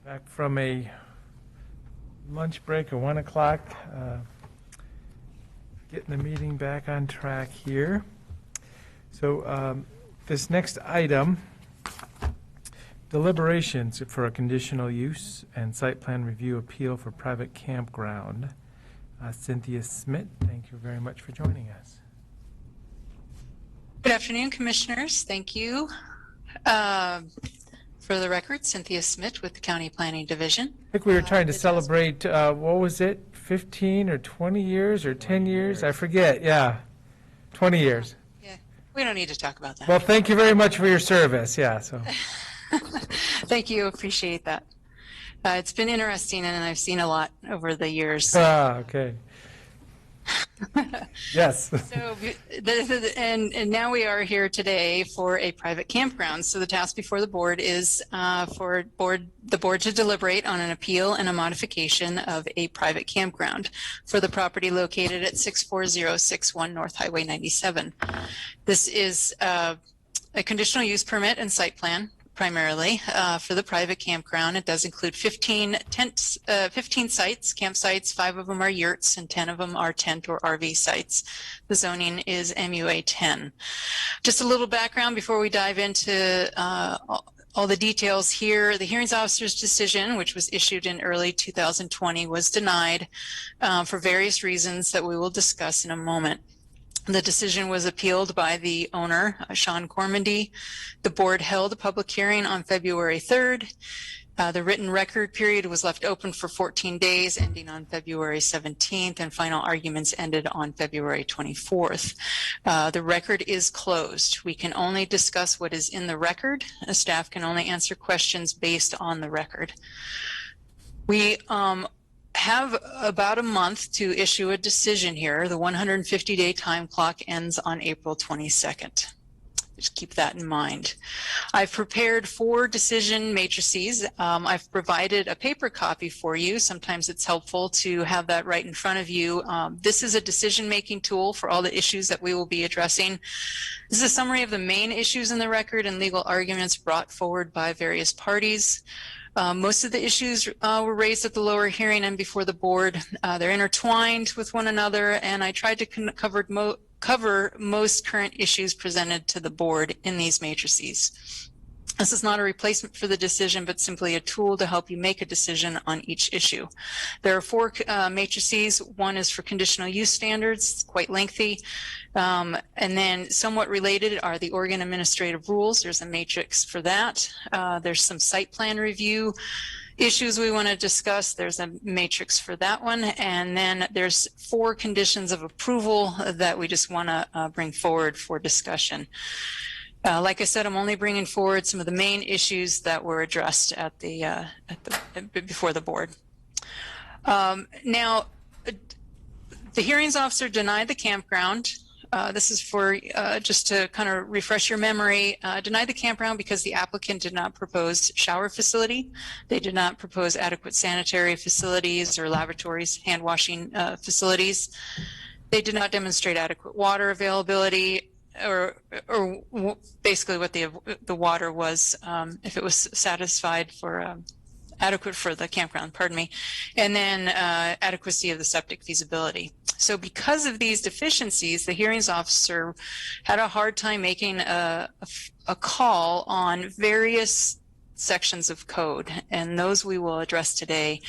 Back from a lunch break at 1 o'clock. Getting the meeting back on track here. So this next item, deliberations for a conditional use and site plan review appeal for private campground. Cynthia Smith, thank you very much for joining us. Good afternoon, Commissioners. Thank you. For the record, Cynthia Smith with the County Planning Division. I think we were trying to celebrate, what was it, 15 or 20 years or 10 years? I forget, yeah, 20 years. Yeah, we don't need to talk about that. Well, thank you very much for your service, yeah, so. Thank you, appreciate that. It's been interesting and I've seen a lot over the years. Okay. Yes. So, and now we are here today for a private campground. So the task before the board is for the board to deliberate on an appeal and a modification of a private campground for the property located at 64061 North Highway 97. This is a conditional use permit and site plan primarily for the private campground. It does include 15 sites, campsites. 5 of them are yurts and 10 of them are tent or RV sites. The zoning is MUA 10. Just a little background before we dive into all the details here. The hearings officer's decision, which was issued in early 2020, was denied for various reasons that we will discuss in a moment. The decision was appealed by the owner, Sean Cormandy. The board held a public hearing on February 3rd. The written record period was left open for 14 days, ending on February 17th, and final arguments ended on February 24th. The record is closed. We can only discuss what is in the record. Staff can only answer questions based on the record. We have about a month to issue a decision here. The 150-day time clock ends on April 22nd. Just keep that in mind. I've prepared 4 decision matrices. I've provided a paper copy for you. Sometimes it's helpful to have that right in front of you. This is a decision-making tool for all the issues that we will be addressing. This is a summary of the main issues in the record and legal arguments brought forward by various parties. Most of the issues were raised at the lower hearing and before the board. They're intertwined with one another, and I tried to cover most current issues presented to the board in these matrices. This is not a replacement for the decision, but simply a tool to help you make a decision on each issue. There are 4 matrices. One is for conditional use standards, it's quite lengthy. And then somewhat related are the Oregon administrative rules. There's a matrix for that. There's some site plan review issues we want to discuss. There's a matrix for that one. And then there's 4 conditions of approval that we just want to bring forward for discussion. Like I said, I'm only bringing forward some of the main issues that were addressed at before the board. Now, the hearings officer denied the campground. This is for just to kind of refresh your memory. Denied the campground because the applicant did not propose shower facility. They did not propose adequate sanitary facilities or lavatories, hand washing facilities. They did not demonstrate adequate water availability, or basically what the water was, if it was satisfied for adequate for the campground, pardon me, and then adequacy of the septic feasibility. So because of these deficiencies, the hearings officer had a hard time making a call on various sections of code, and those we will address today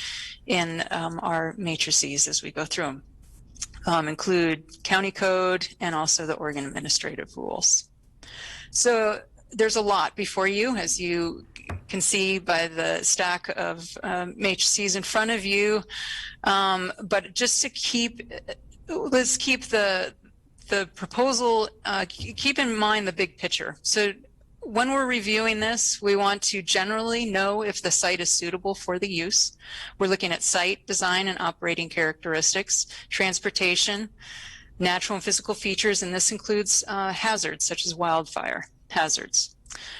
in our matrices as we go through them. Include county code and also the Oregon administrative rules. So there's a lot before you, as you can see by the stack of matrices in front of you. But just to let's keep the proposal, keep in mind the big picture. So when we're reviewing this, we want to generally know if the site is suitable for the use. We're looking at site design and operating characteristics, transportation, natural and physical features, and this includes hazards such as wildfire hazards.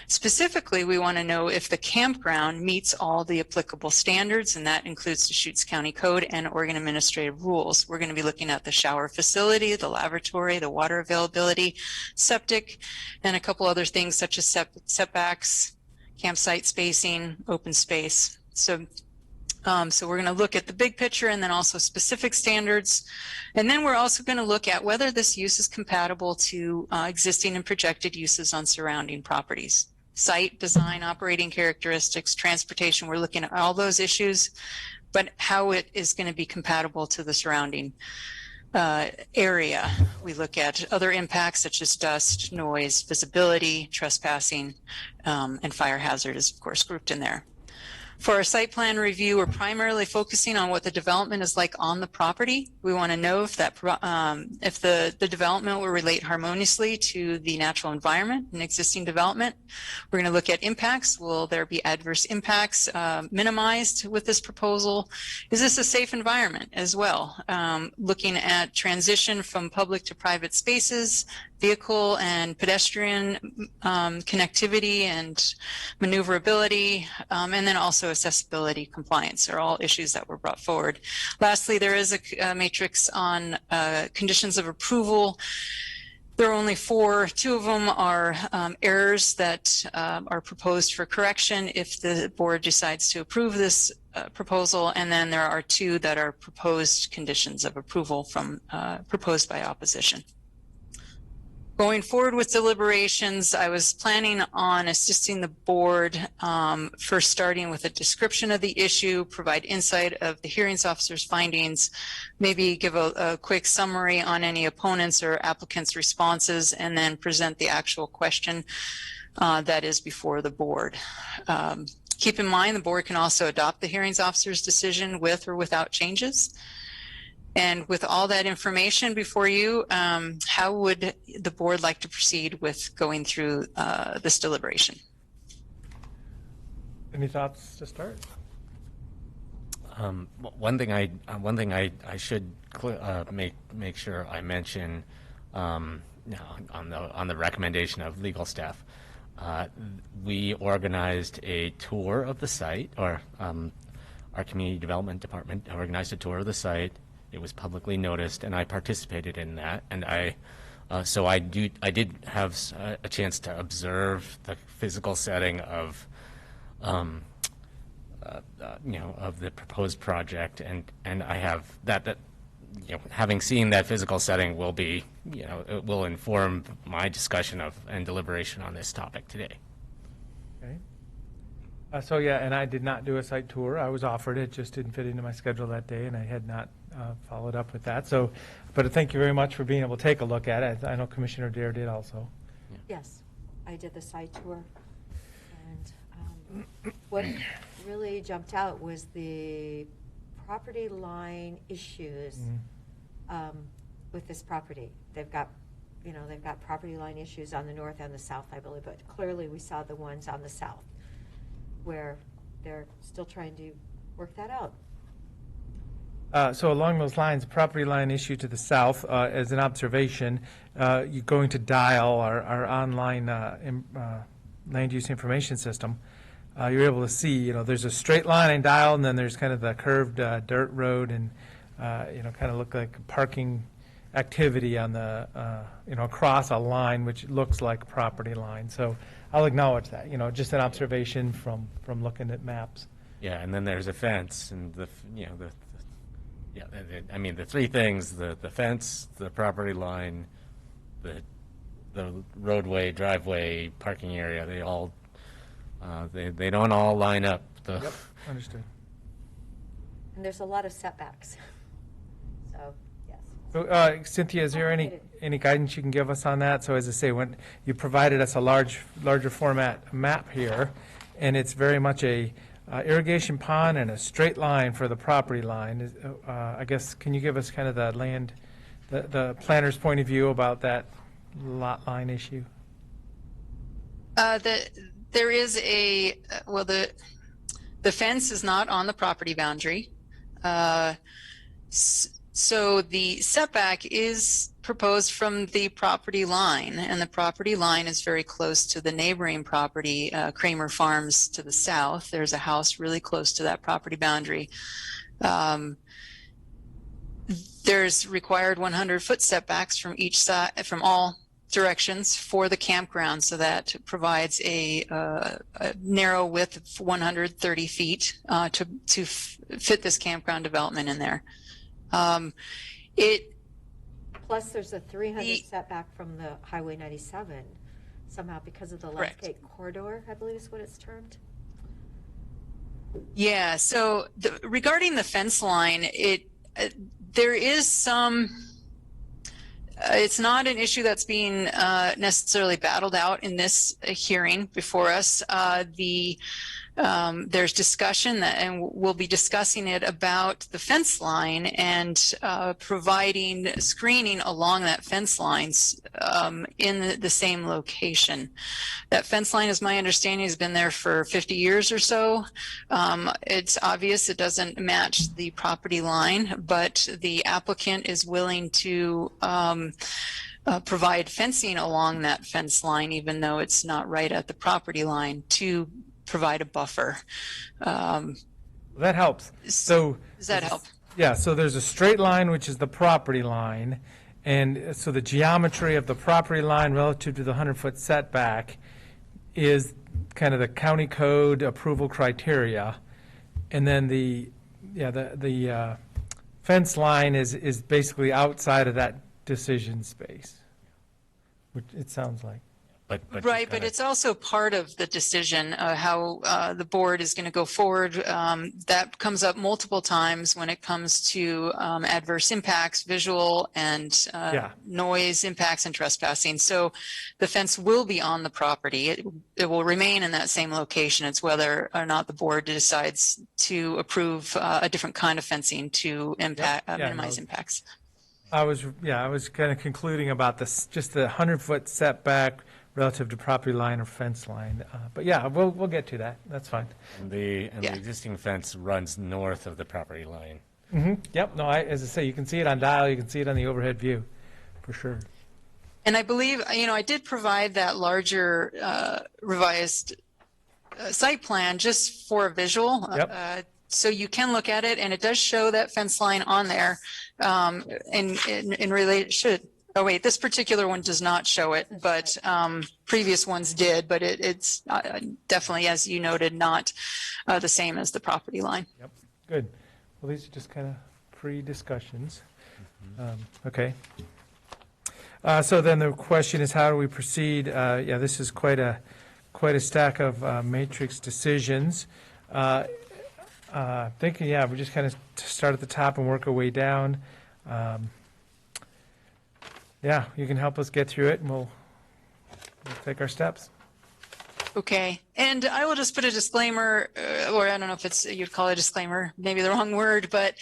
Specifically, we want to know if the campground meets all the applicable standards, and that includes Deschutes County Code and Oregon administrative rules. We're going to be looking at the shower facility, the lavatory, the water availability, septic, and a couple other things such as setbacks, campsite spacing, open space, So we're going to look at the big picture and then also specific standards. And then we're also going to look at whether this use is compatible to existing and projected uses on surrounding properties. Site, design, operating characteristics, transportation, we're looking at all those issues, but how it is going to be compatible to the surrounding area. We look at other impacts such as dust, noise, visibility, trespassing, and fire hazard is of course grouped in there. For our site plan review, we're primarily focusing on what the development is like on the property. We want to know if that if the development will relate harmoniously to the natural environment and existing development. We're going to look at impacts. Will there be adverse impacts minimized with this proposal? Is this a safe environment as well? Looking at transition from public to private spaces, vehicle and pedestrian connectivity and maneuverability, and then also accessibility compliance are all issues that were brought forward. Lastly, there is a matrix on conditions of approval. There are only 4. 2 of them are errors that are proposed for correction if the board decides to approve this proposal, and then there are 2 that are proposed conditions of approval from proposed by opposition. Going forward with deliberations, I was planning on assisting the board first starting with a description of the issue, provide insight of the hearings officer's findings, maybe give a quick summary on any opponents or applicants' responses, and then present the actual question that is before the board. Keep in mind the board can also adopt the hearings officer's decision with or without changes. And with all that information before you, how would the board like to proceed with going through this deliberation? Any thoughts to start? One thing I should make sure I mention on the recommendation of legal staff. We organized a tour of the site, or our community development department organized a tour of the site. It was publicly noticed, and I participated in that. And so I did have a chance to observe the physical setting of, of the proposed project, and I have that having seen that physical setting will be, it will inform my discussion of and deliberation on this topic today. Okay. So yeah, and I did not do a site tour. I was offered it, just didn't fit into my schedule that day, and I had not followed up with that. So, but thank you very much for being able to take a look at it. I know Commissioner Dare did also. Yes, I did the site tour, and what really jumped out was the property line issues with this property. They've got property line issues on the north and the south, I believe, but clearly we saw the ones on the south where they're still trying to work that out. So along those lines, property line issue to the south, as an observation, you're going to Dial, our online land use information system. You're able to see, there's a straight line in Dial, and then there's kind of the curved dirt road, and kind of look like parking activity on the, across a line which looks like property line. So I'll acknowledge that, just an observation from looking at maps. Yeah, and then there's a fence, and the 3 things: the fence, the property line, the roadway, driveway, parking area. They all they don't all line up. Yep, understood. And there's a lot of setbacks. So yes. So, Cynthia, is there any guidance you can give us on that? So as I say, when you provided us a larger format map here, and it's very much a irrigation pond and a straight line for the property line. I guess, can you give us kind of the planner's point of view about that lot line issue? There is the fence is not on the property boundary. So the setback is proposed from the property line, and the property line is very close to the neighboring property, Kramer Farms to the south. There's a house really close to that property boundary. There's required 100-foot setbacks from each side, from all directions for the campground, so that provides a narrow width of 130 feet to fit this campground development in there. Plus, there's a 300 setback from the Highway 97, somehow because of the landscape corridor, I believe is what it's termed. Yeah, so regarding the fence line, there is some, it's not an issue that's being necessarily battled out in this hearing before us. There's discussion and we'll be discussing it about the fence line and providing screening along that fence lines in the same location. That fence line, is my understanding, has been there for 50 years or so. It's obvious it doesn't match the property line, but the applicant is willing to provide fencing along that fence line, even though it's not right at the property line, to provide a buffer. That helps. So does that help? Yeah, so there's a straight line, which is the property line, and so the geometry of the property line relative to the 100-foot setback is kind of the county code approval criteria, and then the fence line is basically outside of that decision space, which it sounds like. Right, but it's also part of the decision, how the board is going to go forward. That comes up multiple times when it comes to adverse impacts, visual and noise impacts and trespassing. So the fence will be on the property. It will remain in that same location. It's whether or not the board decides to approve a different kind of fencing to minimize impacts. I was kind of concluding about this, just the 100-foot setback relative to property line or fence line. But yeah, we'll get to that. That's fine. And the existing fence runs north of the property line. Mm-hmm. Yep. No, as I say, you can see it on dial. You can see it on the overhead view, for sure. And I believe, I did provide that larger revised site plan just for a visual. Yep. So you can look at it, and it does show that fence line on there. In relation. Oh wait, this particular one does not show it, but previous ones did. But it's definitely, as you noted, not the same as the property line. Yep. Good. Well, these are just kind of pre-discussions. Okay. So then the question is, how do we proceed? This is quite a stack of matrix decisions. Thinking, we just kind of start at the top and work our way down. You can help us get through it, and we'll take our steps. Okay, and I will just put a disclaimer, or I don't know if you'd call it a disclaimer, maybe the wrong word, but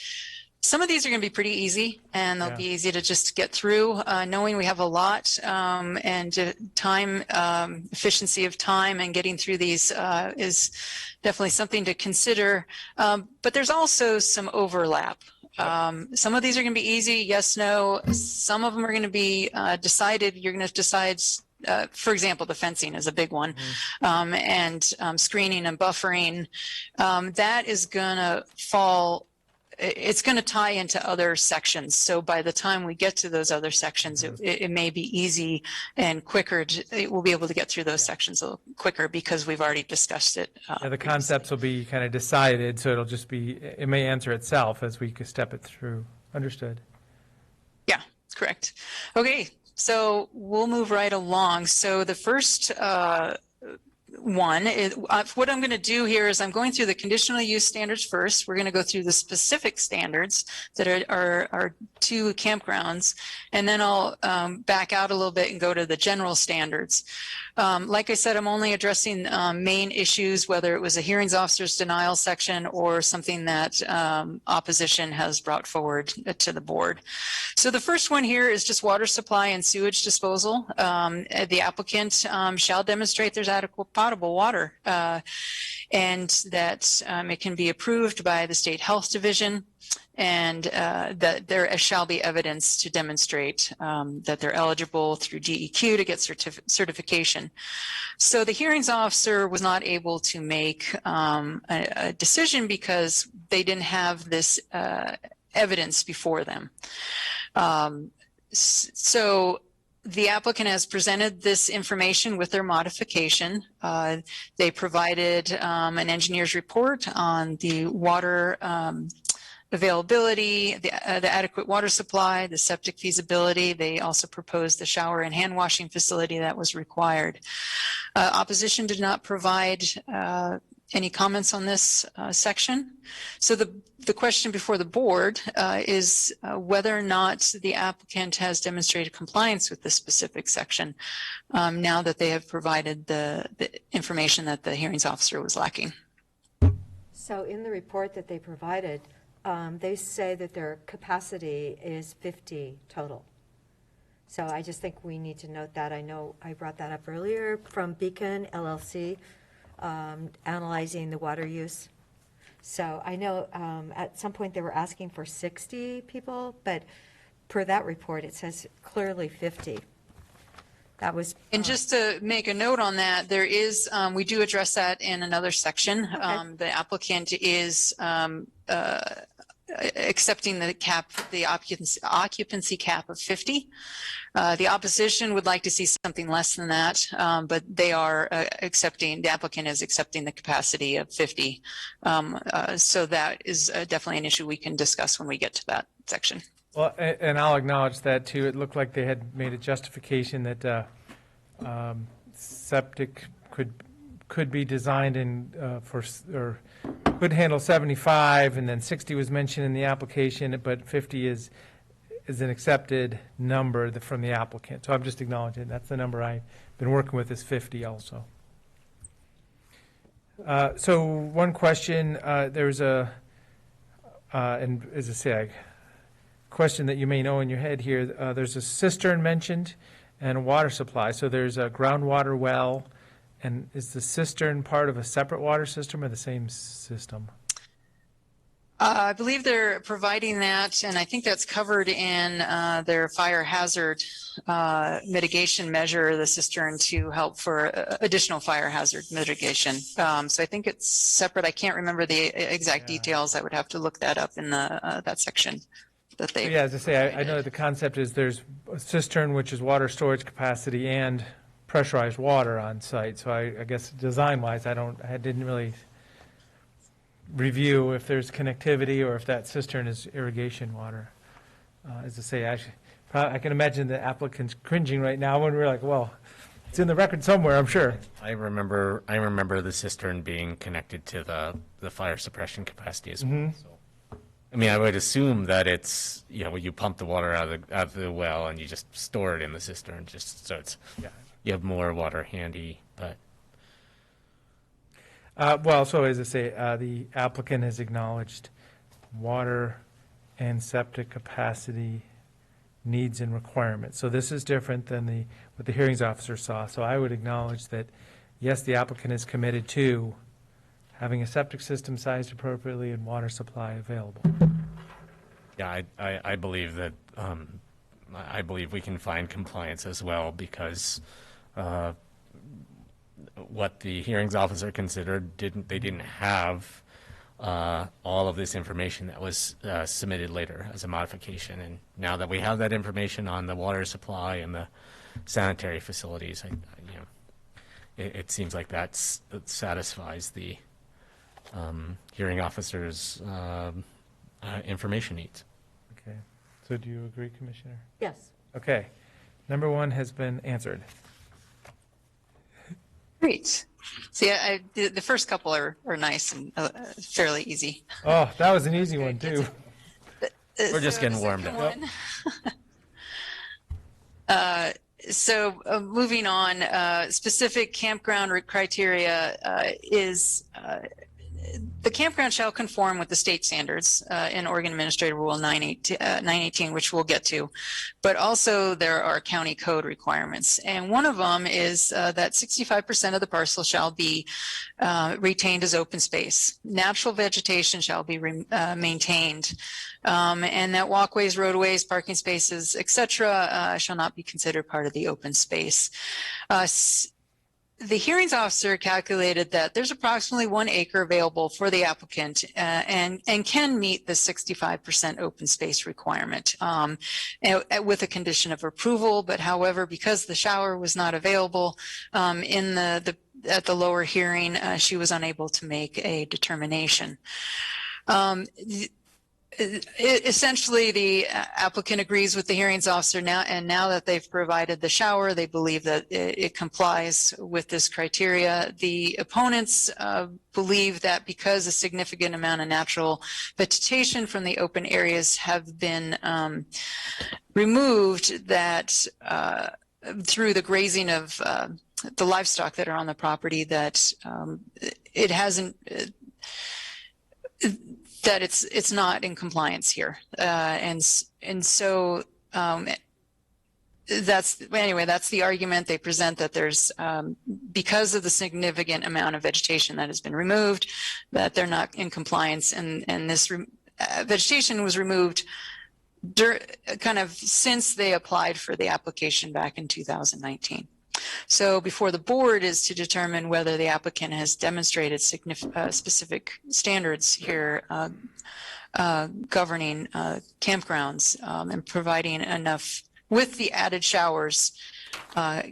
some of these are going to be pretty easy, and they'll be easy to just get through, knowing we have a lot, and time, efficiency of time and getting through these is definitely something to consider. But there's also some overlap. Some of these are going to be easy, yes, no. Some of them are going to be decided. You're going to decide, for example, the fencing is a big one, and screening and buffering. That is going to fall. It's going to tie into other sections. So by the time we get to those other sections, it may be easy and quicker. We'll be able to get through those sections a little quicker because we've already discussed it. The concepts will be kind of decided, so it may answer itself as we step it through. Understood. Yeah, correct. Okay, so we'll move right along. So the first one is, what I'm going to do here is I'm going through the conditional use standards first. We're going to go through the specific standards that are to campgrounds, and then I'll back out a little bit and go to the general standards. Like I said, I'm only addressing main issues, whether it was a hearings officer's denial section or something that opposition has brought forward to the board. So the first one here is just water supply and sewage disposal. The applicant shall demonstrate there's adequate potable water and that it can be approved by the State Health Division, and that there shall be evidence to demonstrate that they're eligible through DEQ to get certification. So the hearings officer was not able to make a decision because they didn't have this evidence before them. So The applicant has presented this information with their modification. They provided an engineer's report on the water availability, the adequate water supply, the septic feasibility. They also proposed the shower and hand washing facility that was required. Opposition did not provide any comments on this section. So the question before the board is whether or not the applicant has demonstrated compliance with this specific section now that they have provided the information that the hearings officer was lacking. So in the report that they provided, they say that their capacity is 50 total. So I just think we need to note that. I know I brought that up earlier from Beacon LLC, analyzing the water use. So I know at some point they were asking for 60 people, but per that report, it says clearly 50. That was. And just to make a note on that, there is, we do address that in another section. Okay. The applicant is accepting the cap, the occupancy cap of 50. The opposition would like to see something less than that, but they are accepting, the applicant is accepting the capacity of 50. So that is definitely an issue we can discuss when we get to that section. Well, and I'll acknowledge that too. It looked like they had made a justification that septic could be designed in or could handle 75, and then 60 was mentioned in the application, but 50 is an accepted number from the applicant. So I'm just acknowledging that's the number I've been working with is 50 also. So one question, there's and as I say, question that you may know in your head here. There's a cistern mentioned and a water supply. So there's a groundwater well. And is the cistern part of a separate water system or the same system? I believe they're providing that, and I think that's covered in their fire hazard mitigation measure, the cistern, to help for additional fire hazard mitigation. So I think it's separate. I can't remember the exact details. I would have to look that up in the that section that they. Yeah, as I say, I know the concept is there's a cistern, which is water storage capacity, and pressurized water on site. So I guess design-wise, I didn't really review if there's connectivity or if that cistern is irrigation water. As I say, I can imagine the applicants cringing right now when we're like, well, it's in the record somewhere, I'm sure. I remember the cistern being connected to the fire suppression capacity as well. Mm-hmm. So, I mean, I would assume that it's, you pump the water out of the well and you just store it in the cistern, just so it's. Yeah. You have more water handy, but. Well, so as I say, the applicant has acknowledged water and septic capacity needs and requirements. So this is different than what the hearings officer saw. So I would acknowledge that, yes, the applicant is committed to having a septic system sized appropriately and water supply available. Yeah, I believe that, I believe we can find compliance as well because what the hearings officer considered they didn't have all of this information that was submitted later as a modification, and now that we have that information on the water supply and the sanitary facilities, it seems like that satisfies the hearing officer's information needs. Okay, so do you agree, Commissioner? Yes. Okay, number 1 has been answered. Great. See, the first couple are nice and fairly easy. Oh, that was an easy one, too. We're just getting warmed up. So moving on, specific campground criteria is the campground shall conform with the state standards in Oregon Administrative Rule 918, which we'll get to. But also there are county code requirements. And one of them is that 65% of the parcel shall be retained as open space. Natural vegetation shall be maintained. And that walkways, roadways, parking spaces, etc., shall not be considered part of the open space. the hearings officer calculated that there's approximately 1 acre available for the applicant and can meet the 65% open space requirement with a condition of approval. But however, because the shower was not available at the lower hearing, she was unable to make a determination. Essentially, the applicant agrees with the hearings officer now, and now that they've provided the shower, they believe that it complies with this criteria. The opponents believe that because a significant amount of natural vegetation from the open areas have been removed, that through the grazing of the livestock that are on the property, that it hasn't. That it's not in compliance here, and so that's the argument they present, that there's because of the significant amount of vegetation that has been removed, that they're not in compliance, and this vegetation was removed kind of since they applied for the application back in 2019. So before the board is to determine whether the applicant has demonstrated specific standards here governing campgrounds and providing enough with the added showers. Are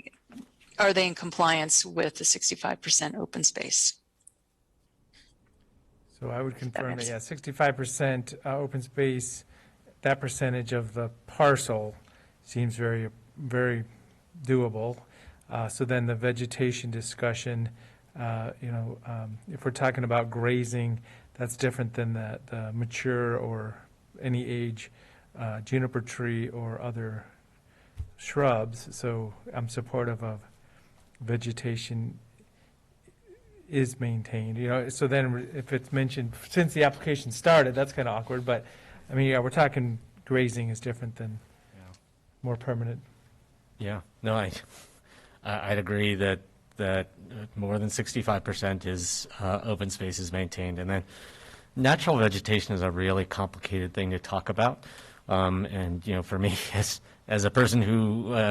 they in compliance with the 65% open space? So I would confirm that, yeah, 65% open space, that percentage of the parcel seems very, very doable. So then the vegetation discussion, if we're talking about grazing, that's different than the mature or any age juniper tree or other shrubs. So I'm supportive of vegetation is maintained. So then if it's mentioned since the application started, that's kind of awkward. But I mean, yeah, we're talking grazing is different than more permanent. Yeah. No, I'd agree that more than 65% is open spaces maintained, and then natural vegetation is a really complicated thing to talk about. And for me, as a person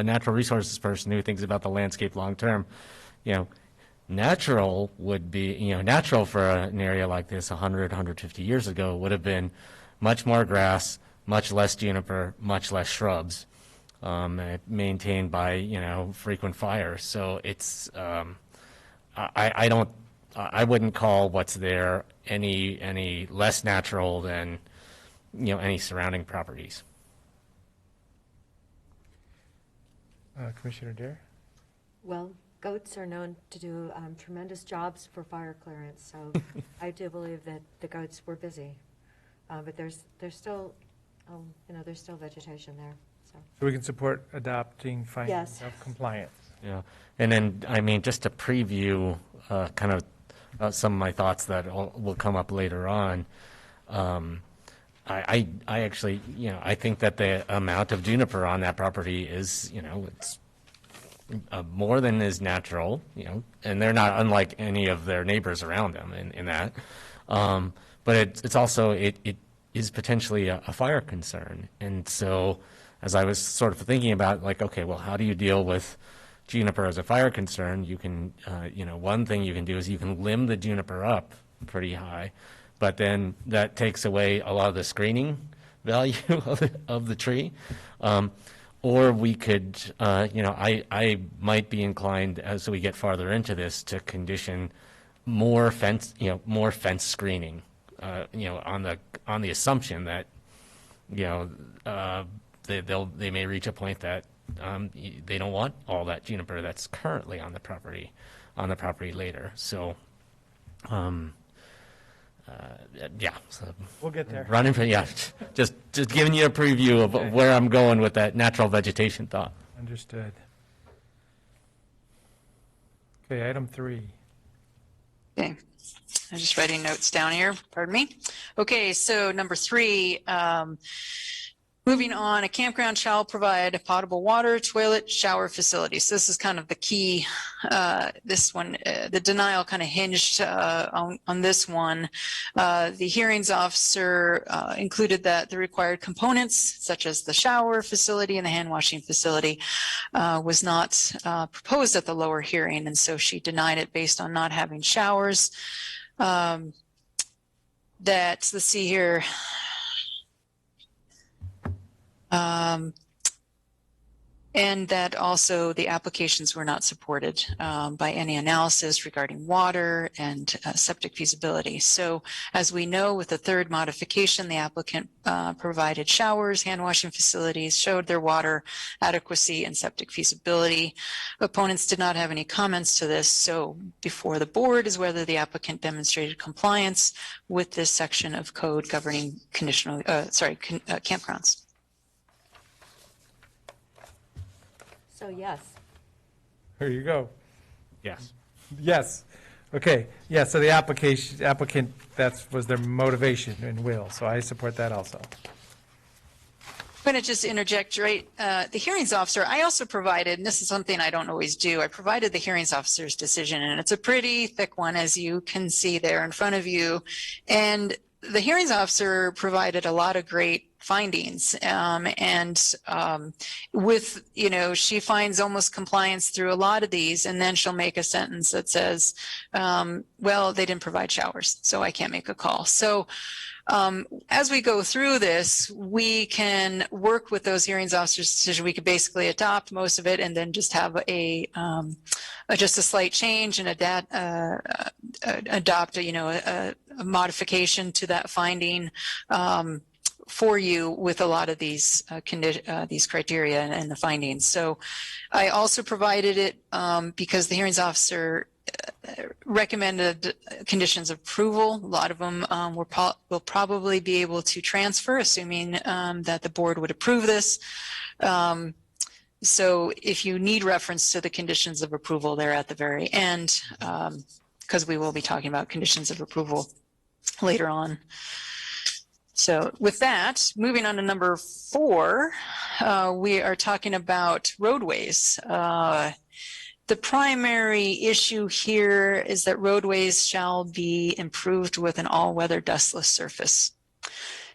natural resources person who thinks about the landscape long term, natural would be natural for an area like this 100, 150 years ago would have been much more grass, much less juniper, much less shrubs. Maintained by frequent fires. So it's I wouldn't call what's there any less natural than any surrounding properties. Commissioner Dare? Well, goats are known to do tremendous jobs for fire clearance, so I do believe that the goats were busy, but there's still there's still vegetation there. So we can support adopting findings of compliance. Yeah, and then just to preview kind of some of my thoughts that will come up later on. I actually I think that the amount of juniper on that property is it's more than is natural. And they're not unlike any of their neighbors around them in that. But it's also it is potentially a fire concern, and so. As I was sort of thinking about, okay, well, how do you deal with juniper as a fire concern? You can, one thing you can do is you can limb the juniper up pretty high, but then that takes away a lot of the screening value of the tree. Or we could, I might be inclined, as we get farther into this, to condition more fence screening, on the assumption that, they may reach a point that they don't want all that juniper that's currently on the property later. So, so we'll get there. Just giving you a preview of where I'm going with that natural vegetation thought. Understood. Okay, item 3. Okay. I'm just writing notes down here. Pardon me. Okay, so number 3. Moving on, a campground shall provide potable water, toilet, shower facilities. This is kind of the key. This one, the denial kind of hinged on this one. The hearings officer included that the required components, such as the shower facility and the hand washing facility, was not proposed at the lower hearing, and so she denied it based on not having showers. Let's see here. And that also the applications were not supported by any analysis regarding water and septic feasibility. So as we know, with the third modification, the applicant provided showers, hand washing facilities, showed their water adequacy and septic feasibility. Opponents did not have any comments to this. So before the board is whether the applicant demonstrated compliance with this section of code governing campgrounds. So yes. There you go. Yes. Yes. Okay. Yeah, so the applicant, that was their motivation and will, so I support that also. I'm going to just interject, right? The hearings officer, I also provided, and this is something I don't always do, I provided the hearings officer's decision, and it's a pretty thick one, as you can see there in front of you. And the hearings officer provided a lot of great findings, with, she finds almost compliance through a lot of these, and then she'll make a sentence that says, well, they didn't provide showers, so I can't make a call. So as we go through this, we can work with those hearings officers' decision. We could basically adopt most of it and then just have just a slight change and adopt a modification to that finding for you with a lot of these criteria and the findings. So I also provided it because the hearings officer recommended conditions of approval. A lot of them will probably be able to transfer, assuming that the board would approve this. So if you need reference to the conditions of approval, they're at the very end, because we will be talking about conditions of approval later on. So with that, moving on to number 4, we are talking about roadways. The primary issue here is that roadways shall be improved with an all-weather dustless surface.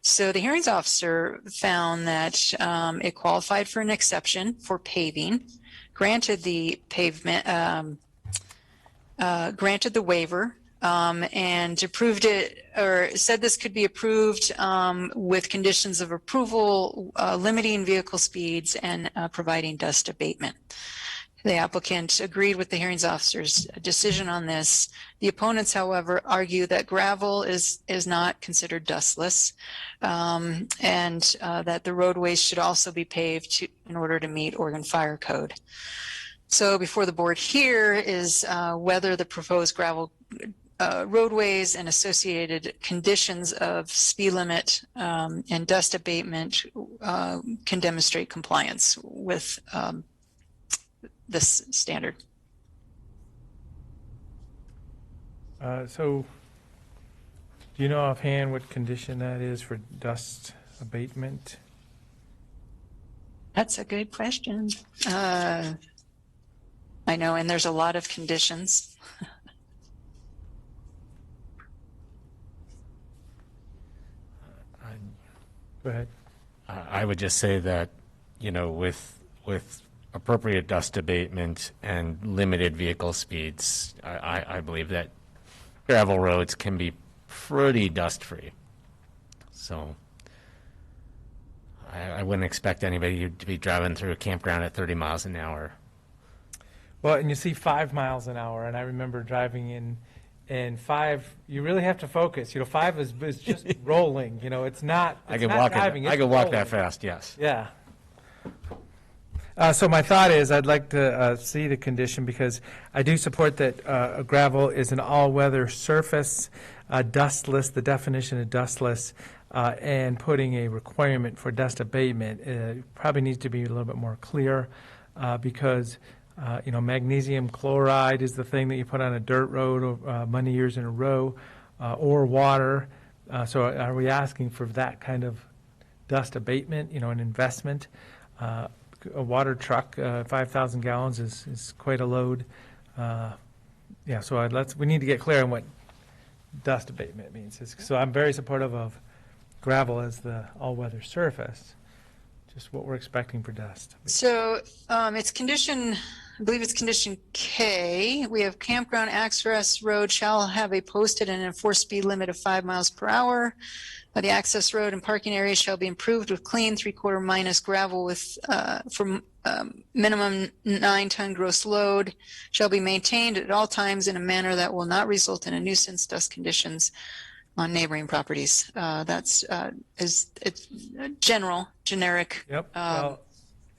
So the hearings officer found that it qualified for an exception for paving, granted the granted the waiver, and approved it, or said this could be approved with conditions of approval, limiting vehicle speeds and providing dust abatement. The applicant agreed with the hearings officer's decision on this. The opponents, however, argue that gravel is not considered dustless, and that the roadways should also be paved in order to meet Oregon Fire Code. So before the board here is whether the proposed gravel roadways and associated conditions of speed limit and dust abatement can demonstrate compliance with this standard. So do you know offhand what condition that is for dust abatement? That's a good question. I know, and there's a lot of conditions. Go ahead. I would just say that, with appropriate dust abatement and limited vehicle speeds, I believe that gravel roads can be pretty dust-free. So I wouldn't expect anybody to be driving through a campground at 30 miles an hour. Well, and you see 5 miles an hour, and I remember driving in, and 5, you really have to focus. 5 is just rolling. It's not. I can walk that fast. Yes. Yeah. So my thought is I'd like to see the condition, because I do support that gravel is an all-weather surface, dustless, the definition of dustless, and putting a requirement for dust abatement probably needs to be a little bit more clear, because magnesium chloride is the thing that you put on a dirt road many years in a row, or water. So are we asking for that kind of dust abatement, an investment. A water truck, 5,000 gallons is quite a load. So we need to get clear on what dust abatement means. So I'm very supportive of gravel as the all-weather surface, just what we're expecting for dust. So it's condition, I believe it's condition K. We have campground access road shall have a posted and enforced speed limit of 5 miles per hour. The access road and parking areas shall be improved with clean 3/4 minus gravel with from minimum 9-ton gross load, shall be maintained at all times in a manner that will not result in a nuisance dust conditions on neighboring properties. That's it's generic. Yep.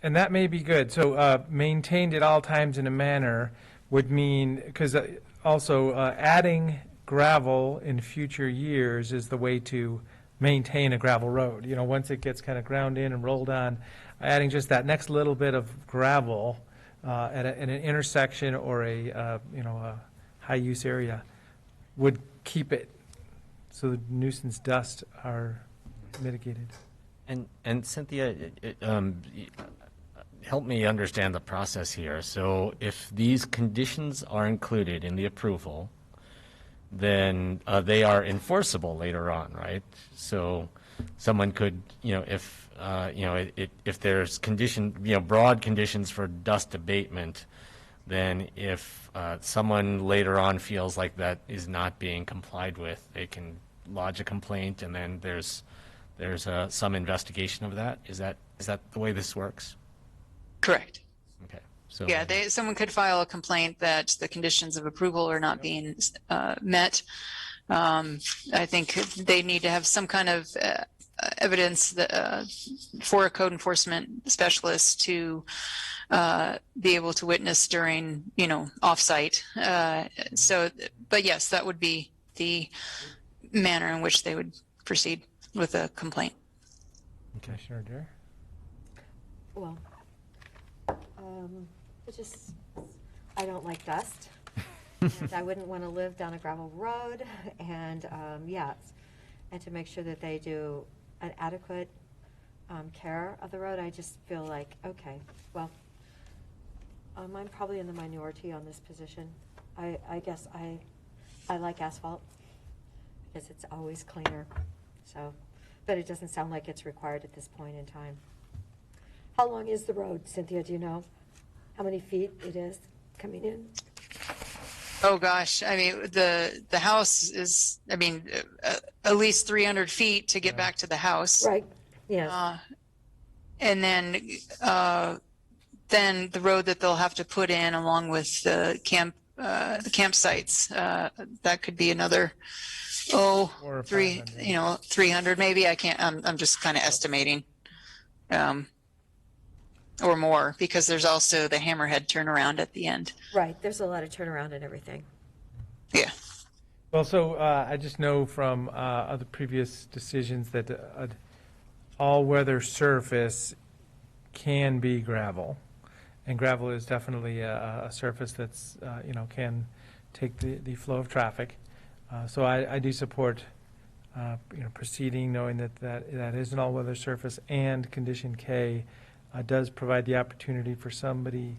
And that may be good. So maintained at all times in a manner would mean, because also adding gravel in future years is the way to maintain a gravel road. Once it gets kind of ground in and rolled on, adding just that next little bit of gravel at an intersection or a high use area would keep it so the nuisance dust are mitigated. And Cynthia, help me understand the process here. So if these conditions are included in the approval, then they are enforceable later on, right? So someone could, if there's broad conditions for dust abatement, then if someone later on feels like that is not being complied with, they can lodge a complaint, and then there's some investigation of that. Is that the way this works? Correct. Okay. So yeah, someone could file a complaint that the conditions of approval are not being met. I think they need to have some kind of evidence that, for a code enforcement specialist to be able to witness during, off-site. But yes, that would be the manner in which they would proceed with a complaint. Okay, sure, Dare. Well, I don't like dust. And I wouldn't want to live down a gravel road, and and to make sure that they do an adequate care of the road. I just feel like, okay, well, I'm probably in the minority on this position. I guess I like asphalt because it's always cleaner. So, but it doesn't sound like it's required at this point in time. How long is the road, Cynthia? Do you know how many feet it is coming in? Oh gosh, I mean the house is, at least 300 feet to get back to the house. Right. Yeah. And then the road that they'll have to put in along with the campsites, that could be another 300 maybe. I'm just kind of estimating. Or more, because there's also the Hammerhead turnaround at the end. Right, there's a lot of turnaround and everything. Yeah. Well, so I just know from other previous decisions that all-weather surface can be gravel, and gravel is definitely a surface that's can take the flow of traffic. So I do support proceeding, knowing that is an all-weather surface, and condition K does provide the opportunity for somebody,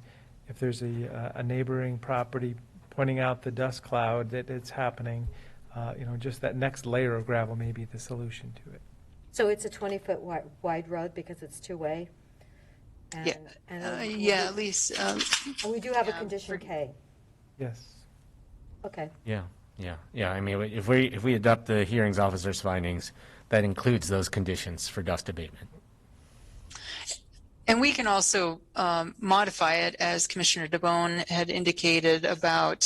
if there's a neighboring property pointing out the dust cloud that it's happening, just that next layer of gravel may be the solution to it. So it's a 20-foot wide road because it's two-way? Yeah, at least. And we do have a condition K? Yes. Okay. Yeah. I mean, if we adopt the hearings officer's findings, that includes those conditions for dust abatement. And we can also modify it, as Commissioner DeBonne had indicated about,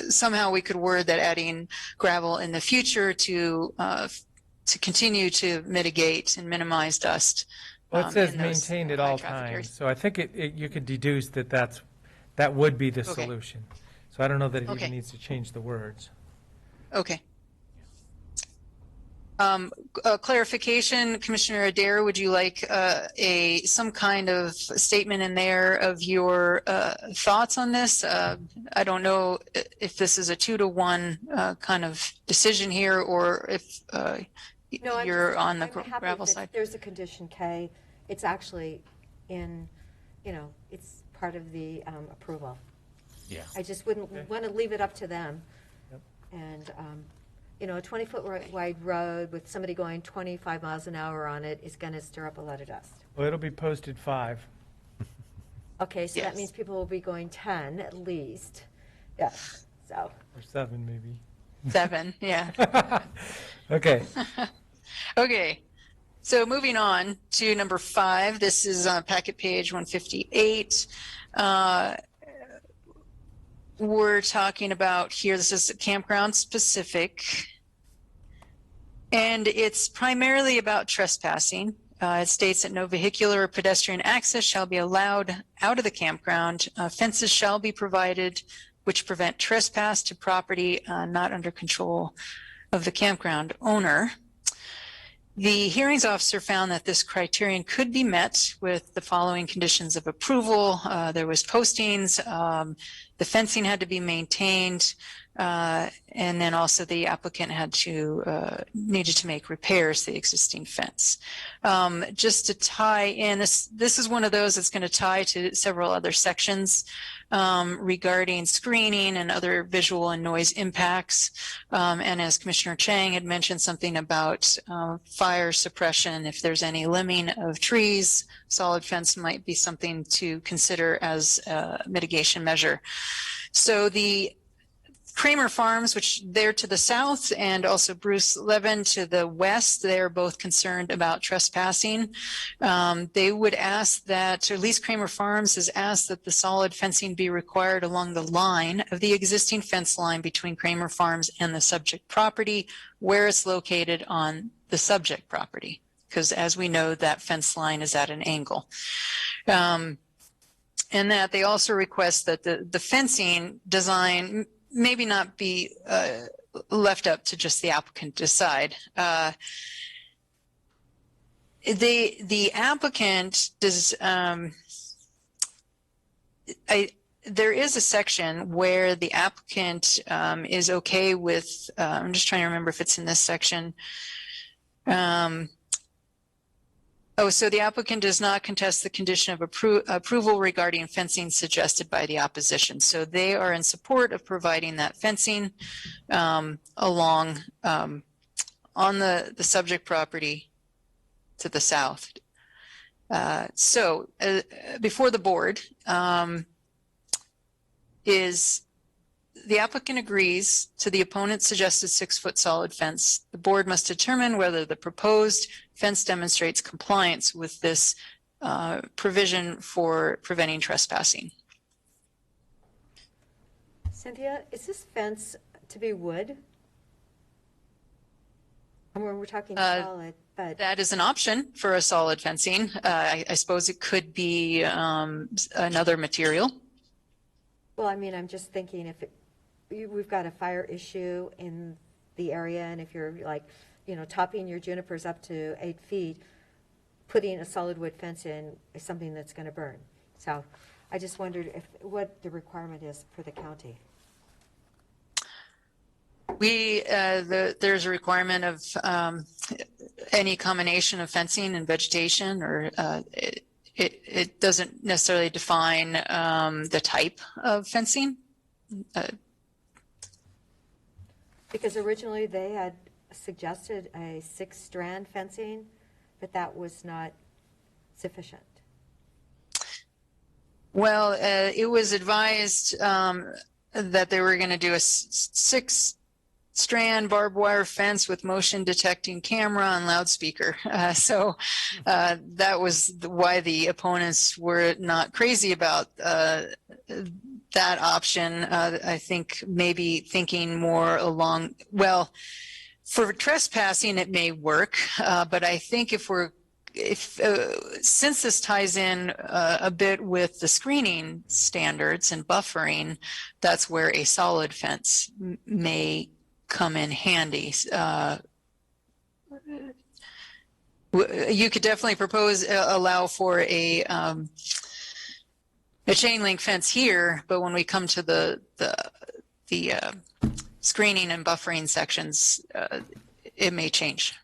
somehow we could word that adding gravel in the future to continue to mitigate and minimize dust. Well, it says maintained at all times, so I think you could deduce that would be the solution. So I don't know that it even needs to change the words. Okay. Clarification, Commissioner Adair, would you like some kind of statement in there of your thoughts on this? I don't know if this is a 2-to-1 kind of decision here, or if No, you're on the I'm happy gravel that side. There's a condition K. It's actually in, it's part of the approval. Yeah. I just wouldn't want to leave it up to them. And, a 20-foot wide road with somebody going 25 miles an hour on it is going to stir up a lot of dust. Well, it'll be posted 5. Okay, so that Yes. means people will be going 10 at least. Yeah, so. Or 7, maybe. 7, yeah. Okay. Okay, so moving on to number 5. This is on packet page 158. We're talking about here, this is campground specific, and it's primarily about trespassing. It states that no vehicular or pedestrian access shall be allowed out of the campground. Fences shall be provided which prevent trespass to property not under control of the campground owner. The hearings officer found that this criterion could be met with the following conditions of approval. There was postings, the fencing had to be maintained, and then also the applicant had to needed to make repairs to the existing fence. Just to tie in, this is one of those that's going to tie to several other sections regarding screening and other visual and noise impacts. And as Commissioner Chang had mentioned something about fire suppression, if there's any limbing of trees, solid fence might be something to consider as a mitigation measure. So the Kramer Farms, which they're to the south, and also Bruce Levin to the west, they're both concerned about trespassing. They would ask that, or at least Kramer Farms has asked that the solid fencing be required along the line of the existing fence line between Kramer Farms and the subject property, where it's located on the subject property, because as we know, that fence line is at an angle. And that they also request that the fencing design maybe not be left up to just the applicant to decide. The applicant does, there is a section where the applicant is okay with, I'm just trying to remember if it's in this section. So the applicant does not contest the condition of approval regarding fencing suggested by the opposition. So they are in support of providing that fencing along on the subject property to the south. Before the board is the applicant agrees to the opponent's suggested 6-foot solid fence. The board must determine whether the proposed fence demonstrates compliance with this provision for preventing trespassing. Cynthia, is this fence to be wood? I mean, we're talking solid, but. That is an option for a solid fencing. I suppose it could be another material. Well, I mean, I'm just thinking if we've got a fire issue in the area, and if you're like, topping your junipers up to 8 feet, putting a solid wood fence in is something that's going to burn. So I just wondered what the requirement is for the county. There's a requirement of any combination of fencing and vegetation, or it doesn't necessarily define the type of fencing. Because originally they had suggested a 6-strand fencing, but that was not sufficient. Well, it was advised that they were going to do a 6-strand barbed wire fence with motion detecting camera and loudspeaker. So that was why the opponents were not crazy about that option. I think maybe thinking more along, well, for trespassing it may work, but I think since this ties in a bit with the screening standards and buffering, that's where a solid fence may come in handy. You could definitely allow for a chain link fence here, but when we come to the screening and buffering sections, it may change.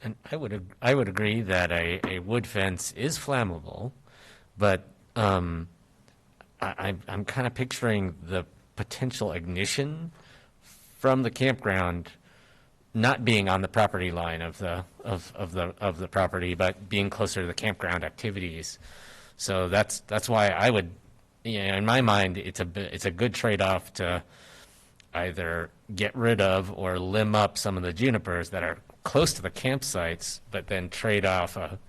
And I would agree that a wood fence is flammable, but I'm kind of picturing the potential ignition from the campground not being on the property line of the property, but being closer to the campground activities. So that's why I would, in my mind, it's a good trade-off to either get rid of or limb up some of the junipers that are close to the campsites, but then trade off a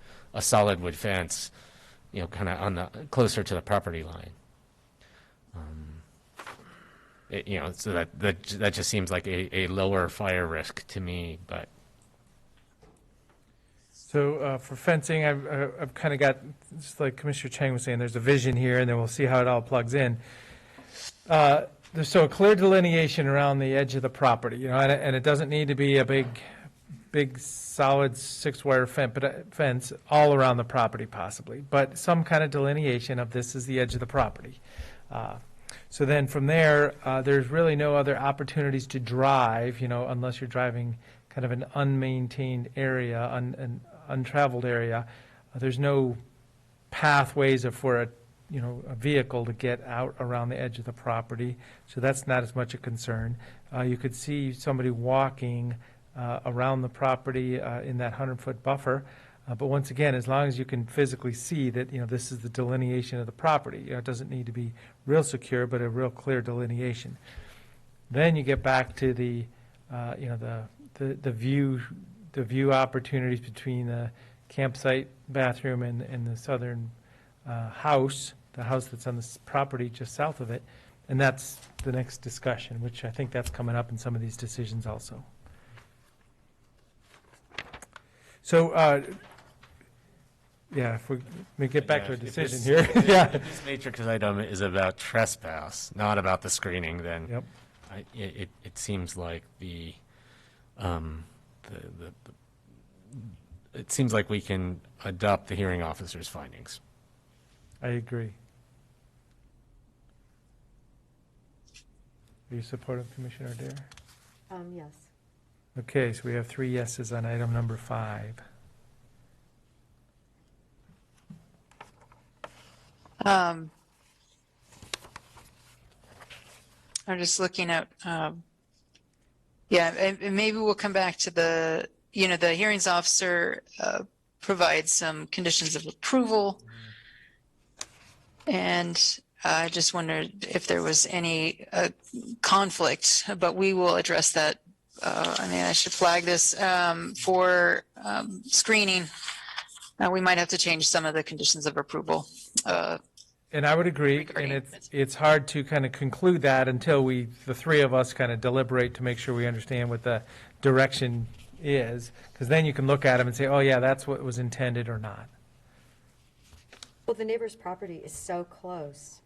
solid wood fence, kind of on the closer to the property line. So that just seems like a lower fire risk to me, but. So for fencing, I've kind of got, just like Commissioner Chang was saying, there's a vision here, and then we'll see how it all plugs in. So a clear delineation around the edge of the property, and it doesn't need to be a big solid 6-wire fence all around the property possibly, but some kind of delineation of this is the edge of the property. So then from there, there's really no other opportunities to drive, unless you're driving kind of an unmaintained area, an untraveled area. There's no pathways for a vehicle to get out around the edge of the property, so that's not as much a concern. You could see somebody walking around the property in that 100-foot buffer, but once again, as long as you can physically see that this is the delineation of the property, it doesn't need to be real secure, but a real clear delineation. Then you get back to the view opportunities between the campsite bathroom and the southern house, the house that's on this property just south of it, and that's the next discussion, which I think that's coming up in some of these decisions also. So, if we get back to a decision here. If this matrix item is about trespass, not about the screening, then yep. It seems like it seems like we can adopt the hearing officer's findings. I agree. Are you supportive, Commissioner Adair? Yes. Okay, so we have 3 yeses on item number 5. I'm just looking at, and maybe we'll come back to the hearings officer provides some conditions of approval. And I just wondered if there was any conflict, but we will address that. I should flag this for screening. We might have to change some of the conditions of approval. And I would agree, and it's hard to kind of conclude that until the 3 of us kind of deliberate to make sure we understand what the direction is, because then you can look at them and say, oh yeah, that's what was intended or not. Well, the neighbor's property is so close.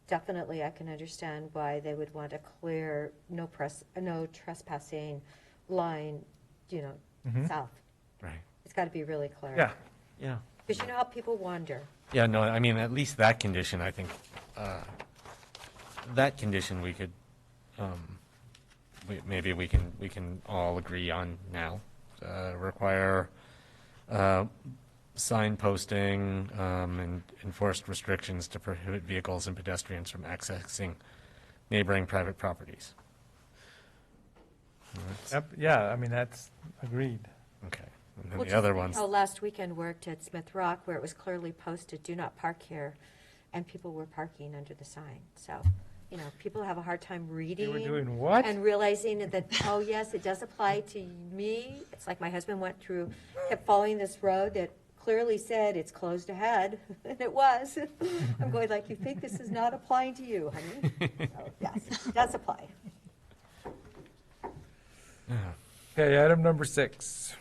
Definitely, I can understand why they would want a clear, no trespassing line, south. Right. It's got to be really clear. Yeah. Yeah. Because you know how people wander. Yeah, no, I mean, at least that condition, I think, that condition we could, maybe we can all agree on now. Require sign posting and enforced restrictions to prohibit vehicles and pedestrians from accessing neighboring private properties. Yep. Yeah, that's agreed. Okay. And then the other ones. How last weekend worked at Smith Rock, where it was clearly posted, "Do not park here," and people were parking under the sign. So, people have a hard time reading. They were doing what? And realizing that, oh yes, it does apply to me. It's like my husband kept following this road that clearly said it's closed ahead, and it was. I'm going like, you think this is not applying to you, honey? So, yes, it does apply. Okay, item number 6.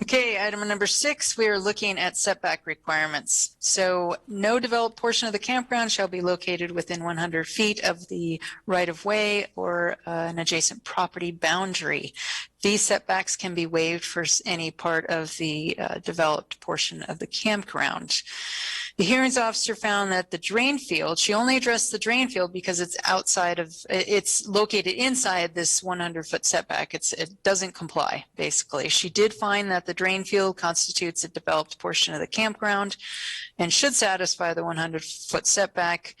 Okay, item number 6, we are looking at setback requirements. So no developed portion of the campground shall be located within 100 feet of the right-of-way or an adjacent property boundary. These setbacks can be waived for any part of the developed portion of the campground. The hearings officer found that the drain field, she only addressed the drain field because it's it's located inside this 100-foot setback. It doesn't comply, basically. She did find that the drain field constitutes a developed portion of the campground and should satisfy the 100-foot setback.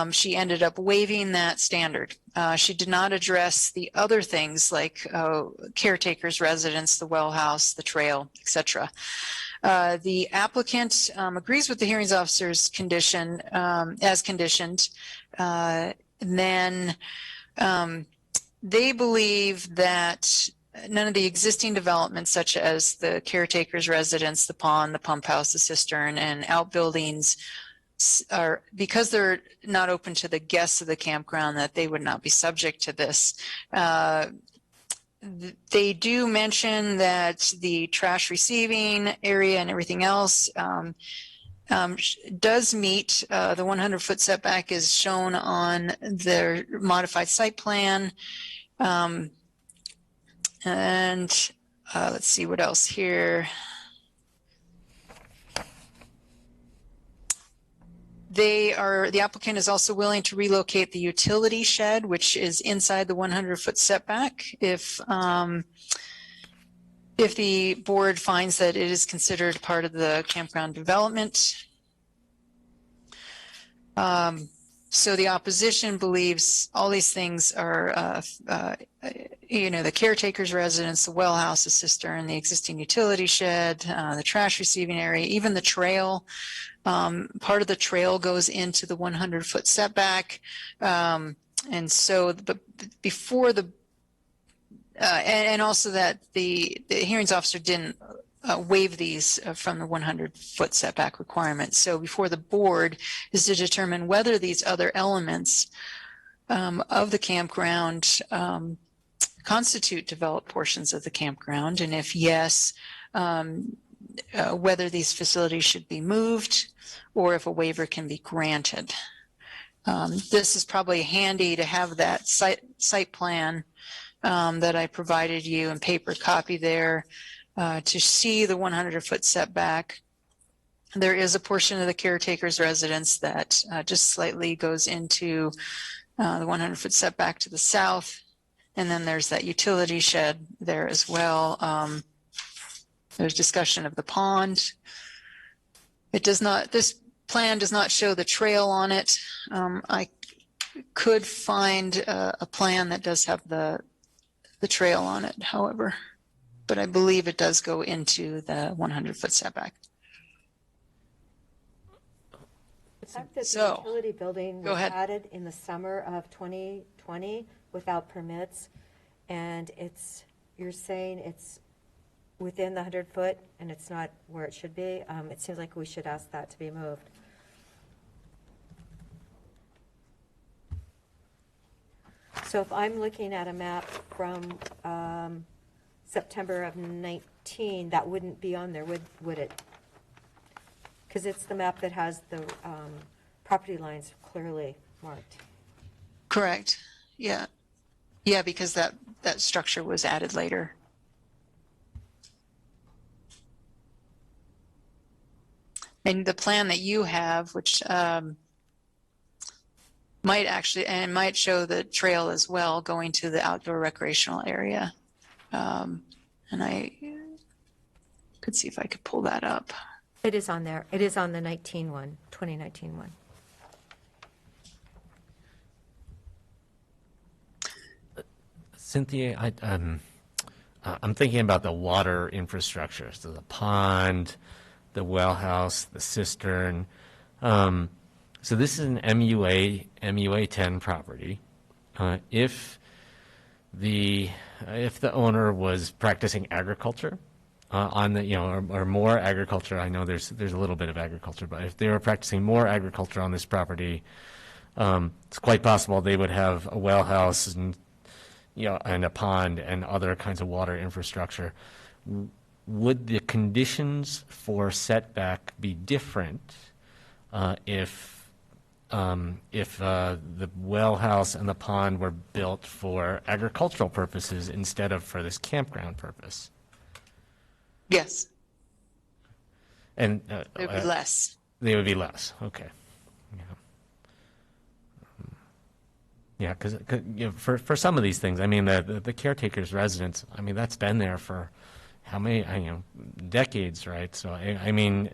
She ended up waiving that standard. She did not address the other things like caretaker's residence, the well house, the trail, etc. The applicant agrees with the hearings officer's condition as conditioned. Then they believe that none of the existing developments, such as the caretaker's residence, the pond, the pump house, the cistern, and outbuildings, are, because they're not open to the guests of the campground, that they would not be subject to this. They do mention that the trash receiving area and everything else does meet the 100-foot setback is shown on their modified site plan. And let's see what else here. The applicant is also willing to relocate the utility shed, which is inside the 100-foot setback, if the board finds that it is considered part of the campground development. So the opposition believes all these things are, the caretaker's residence, the well house, the cistern, the existing utility shed, the trash receiving area, even the trail. Part of the trail goes into the 100-foot setback. And so before the, and also that the hearings officer didn't waive these from the 100-foot setback requirement. So before the board is to determine whether these other elements of the campground constitute developed portions of the campground, and if yes, whether these facilities should be moved or if a waiver can be granted. This is probably handy to have that site plan that I provided you in paper copy there to see the 100-foot setback. There is a portion of the caretaker's residence that just slightly goes into the 100-foot setback to the south. And then there's that utility shed there as well. There's discussion of the pond. This plan does not show the trail on it. I could find a plan that does have the trail on it, however, but I believe it does go into the 100-foot setback. The fact that the So, utility building go was ahead. added in the summer of 2020 without permits, and you're saying it's within the 100-foot and it's not where it should be, it seems like we should ask that to be moved. So if I'm looking at a map from September of 19, that wouldn't be on there, would it? Because it's the map that has the property lines clearly marked. Correct. Yeah. Yeah, because that structure was added later. And the plan that you have, which might show the trail as well going to the outdoor recreational area. And I could see if I could pull that up. It is on there. It is on the 2019 one. Cynthia, I'm thinking about the water infrastructure, so the pond, the well house, the cistern. So this is an MUA 10 property. If the owner was practicing agriculture on the or more agriculture, I know there's a little bit of agriculture, but if they were practicing more agriculture on this property, it's quite possible they would have a well house and and a pond and other kinds of water infrastructure. Would the conditions for setback be different if the well house and the pond were built for agricultural purposes instead of for this campground purpose? Yes. And It would be less. They would be less. Okay. Yeah, because you know, for some of these things, I mean, the caretaker's residence, I mean, that's been there for how many, you know, decades, right? So, I mean,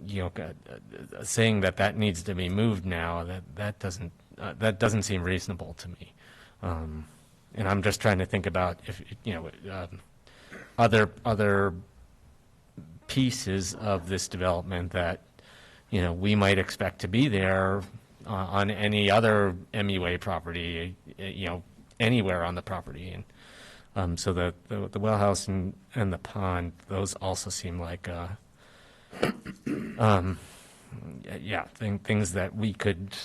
you know, saying that needs to be moved now, that doesn't seem reasonable to me. And I'm just trying to think about if, you know, other pieces of this development that, you know, we might expect to be there on any other MUA property, you know, anywhere on the property. And so the well house and the pond, those also seem like, yeah, things that we could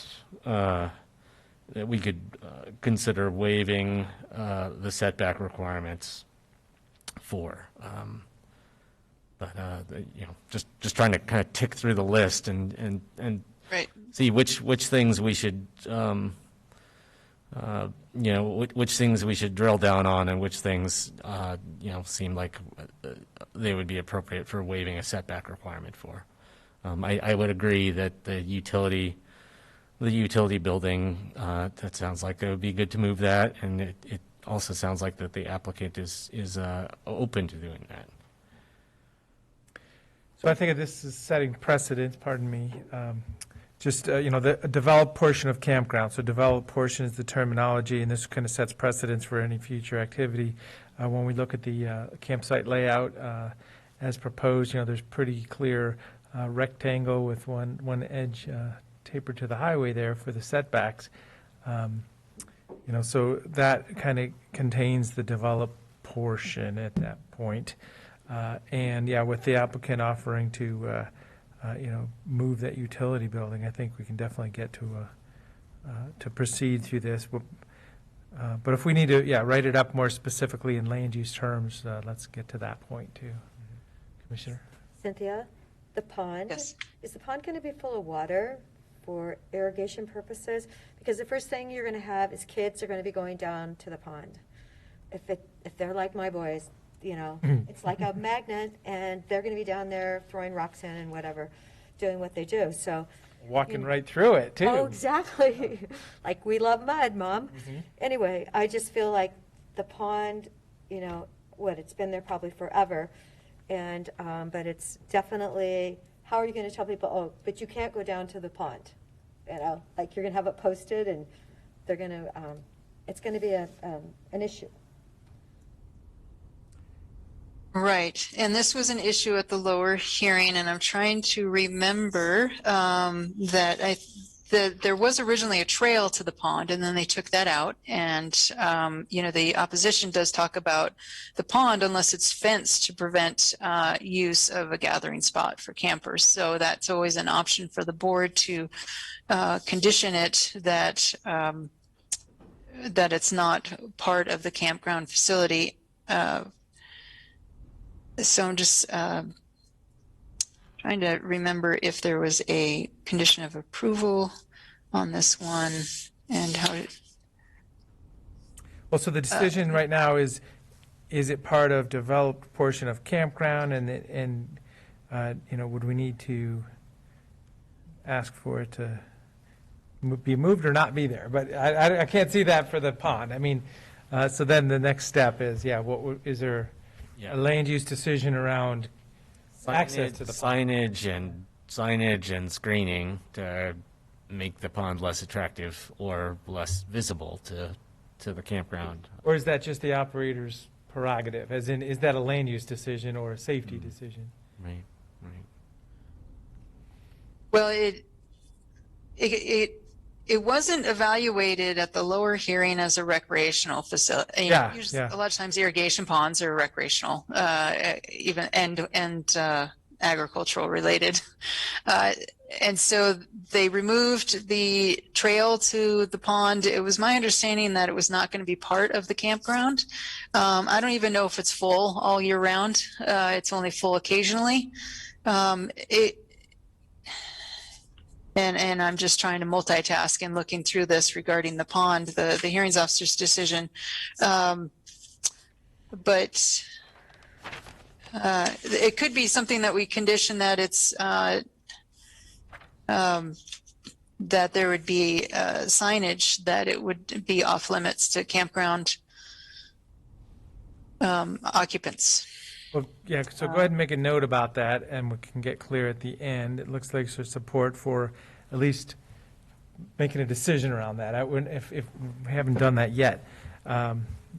consider waiving the setback requirements for. But you know, just trying to kind of tick through the list and Right. see which things we should you know, which things we should drill down on, and which things you know, seem like they would be appropriate for waiving a setback requirement for. I would agree that the utility building, that sounds like it would be good to move that, and it also sounds like that the applicant is open to doing that. So I think this is setting precedent, pardon me, just, you know, the developed portion of campground. So developed portion is the terminology, and this kind of sets precedents for any future activity. When we look at the campsite layout as proposed, you know, there's pretty clear rectangle with one edge tapered to the highway there for the setbacks. You know, so that kind of contains the developed portion at that point. And yeah, with the applicant offering to, you know, move that utility building, I think we can definitely get to proceed through this. But if we need to, yeah, write it up more specifically in land use terms, let's get to that point too. Commissioner? Cynthia, the pond, Yes. is the pond going to be full of water for irrigation purposes? Because the first thing you're going to have is kids are going to be going down to the pond. If they're like my boys, you know, it's like a magnet, and they're going to be down there throwing rocks in and whatever, doing what they do. So Walking right through it too. Oh, exactly. Like we love mud, Mom. Anyway, I just feel like the pond, you know, it's been there probably forever. And, but it's definitely, how are you going to tell people, oh, but you can't go down to the pond? You know, like you're going to have it posted, and they're going to, it's going to be an issue. Right, and this was an issue at the lower hearing, and I'm trying to remember that there was originally a trail to the pond, and then they took that out. And you know, the opposition does talk about the pond unless it's fenced to prevent use of a gathering spot for campers. So that's always an option for the board to condition it that that it's not part of the campground facility. So I'm just trying to remember if there was a condition of approval on this one and how it. Well, so the decision right now is it part of developed portion of campground, and you know, would we need to ask for it to be moved or not be there? But I can't see that for the pond. I mean, so then the next step is, yeah, is there a land use decision around access to the pond? Signage and screening to make the pond less attractive or less visible to the campground. Or is that just the operator's prerogative? As in, is that a land use decision or a safety decision? Right. Well, it wasn't evaluated at the lower hearing as a recreational facility. Yeah, Usually, yeah. a lot of times irrigation ponds are recreational, even and agricultural related. And so they removed the trail to the pond. It was my understanding that it was not going to be part of the campground. I don't even know if it's full all year round. It's only full occasionally. And I'm just trying to multitask and looking through this regarding the pond, the hearings officer's decision. But it could be something that we condition that it's, that there would be signage that it would be off limits to campground occupants. Well, yeah, so go ahead and make a note about that, and we can get clear at the end. It looks like there's support for at least making a decision around that. I wouldn't, if we haven't done that yet.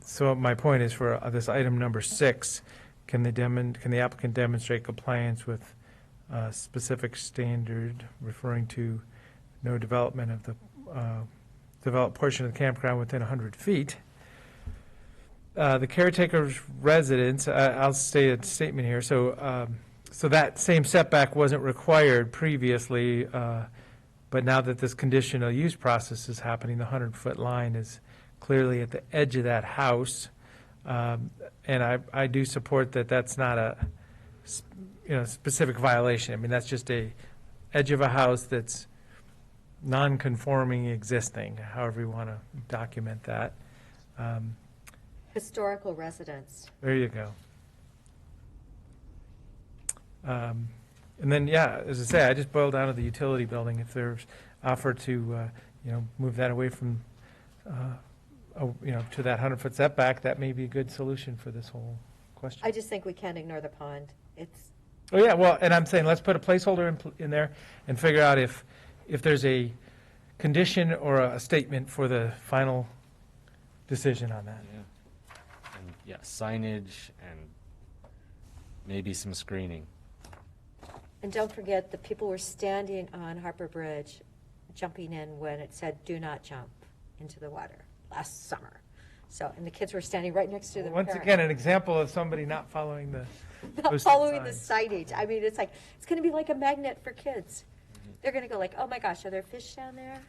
So my point is for this item number 6, can the applicant demonstrate compliance with specific standard referring to no development of the developed portion of the campground within 100 feet? The caretaker's residence, I'll state a statement here. So that same setback wasn't required previously, but now that this conditional use process is happening, the 100-foot line is clearly at the edge of that house. And I do support that that's not a specific violation. I mean, that's just a edge of a house that's non-conforming existing, however you want to document that. Historical residence. There you go. And then, yeah, as I say, I just boiled down to the utility building. If there's offer to, move that away from, to that 100-foot setback, that may be a good solution for this whole question. I just think we can't ignore the pond. It's. Oh, yeah, well, and I'm saying, let's put a placeholder in there and figure out if there's a condition or a statement for the final decision on that. Yeah. And yeah, signage and maybe some screening. And don't forget, the people were standing on Harper Bridge, jumping in when it said, "Do not jump into the water," last summer. So, and the kids were standing right next to the Once parent. again, an example of somebody not following the Not posted following the signs. signage. I mean, it's like, it's going to be like a magnet for kids. They're going to go like, "Oh my gosh, are there fish down there?"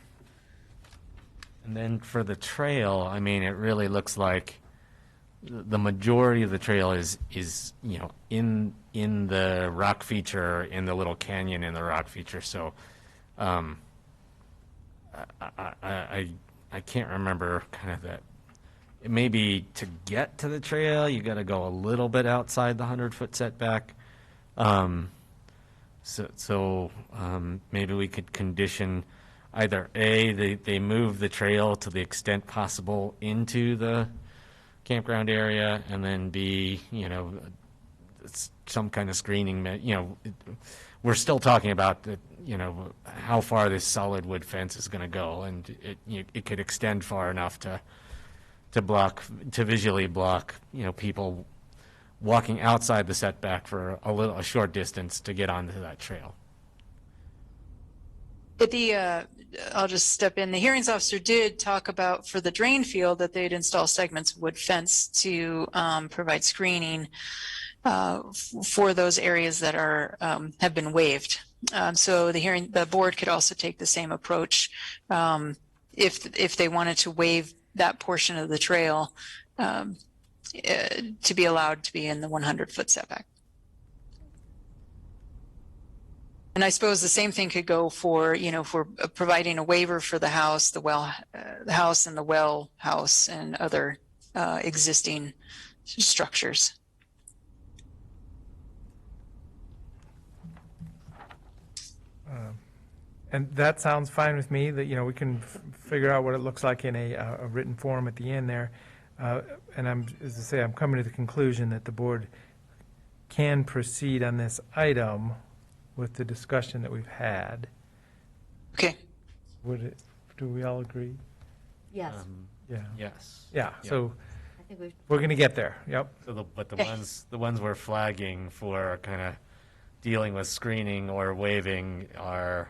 And then for the trail, I mean, it really looks like the majority of the trail is in the rock feature, in the little canyon in the rock feature. So I can't remember kind of that. Maybe to get to the trail, you got to go a little bit outside the 100-foot setback. So maybe we could condition either A, they move the trail to the extent possible into the campground area, and then B, some kind of screening. We're still talking about how far this solid wood fence is going to go, and it could extend far enough to visually block people walking outside the setback for a short distance to get onto that trail. I'll just step in. The hearings officer did talk about for the drain field that they'd install segments of wood fence to provide screening for those areas that are have been waived. So the board could also take the same approach if they wanted to waive that portion of the trail to be allowed to be in the 100-foot setback. And I suppose the same thing could go for, for providing a waiver for the house, the house and the well house and other existing structures. And that sounds fine with me, that, we can figure out what it looks like in a written form at the end there. And as I say, I'm coming to the conclusion that the board can proceed on this item with the discussion that we've had. Okay. Do we all agree? Yes. Yeah. Yes. Yeah, Yeah. so I think we're going to get there, yep. So the ones we're flagging for kind of dealing with screening or waiving are,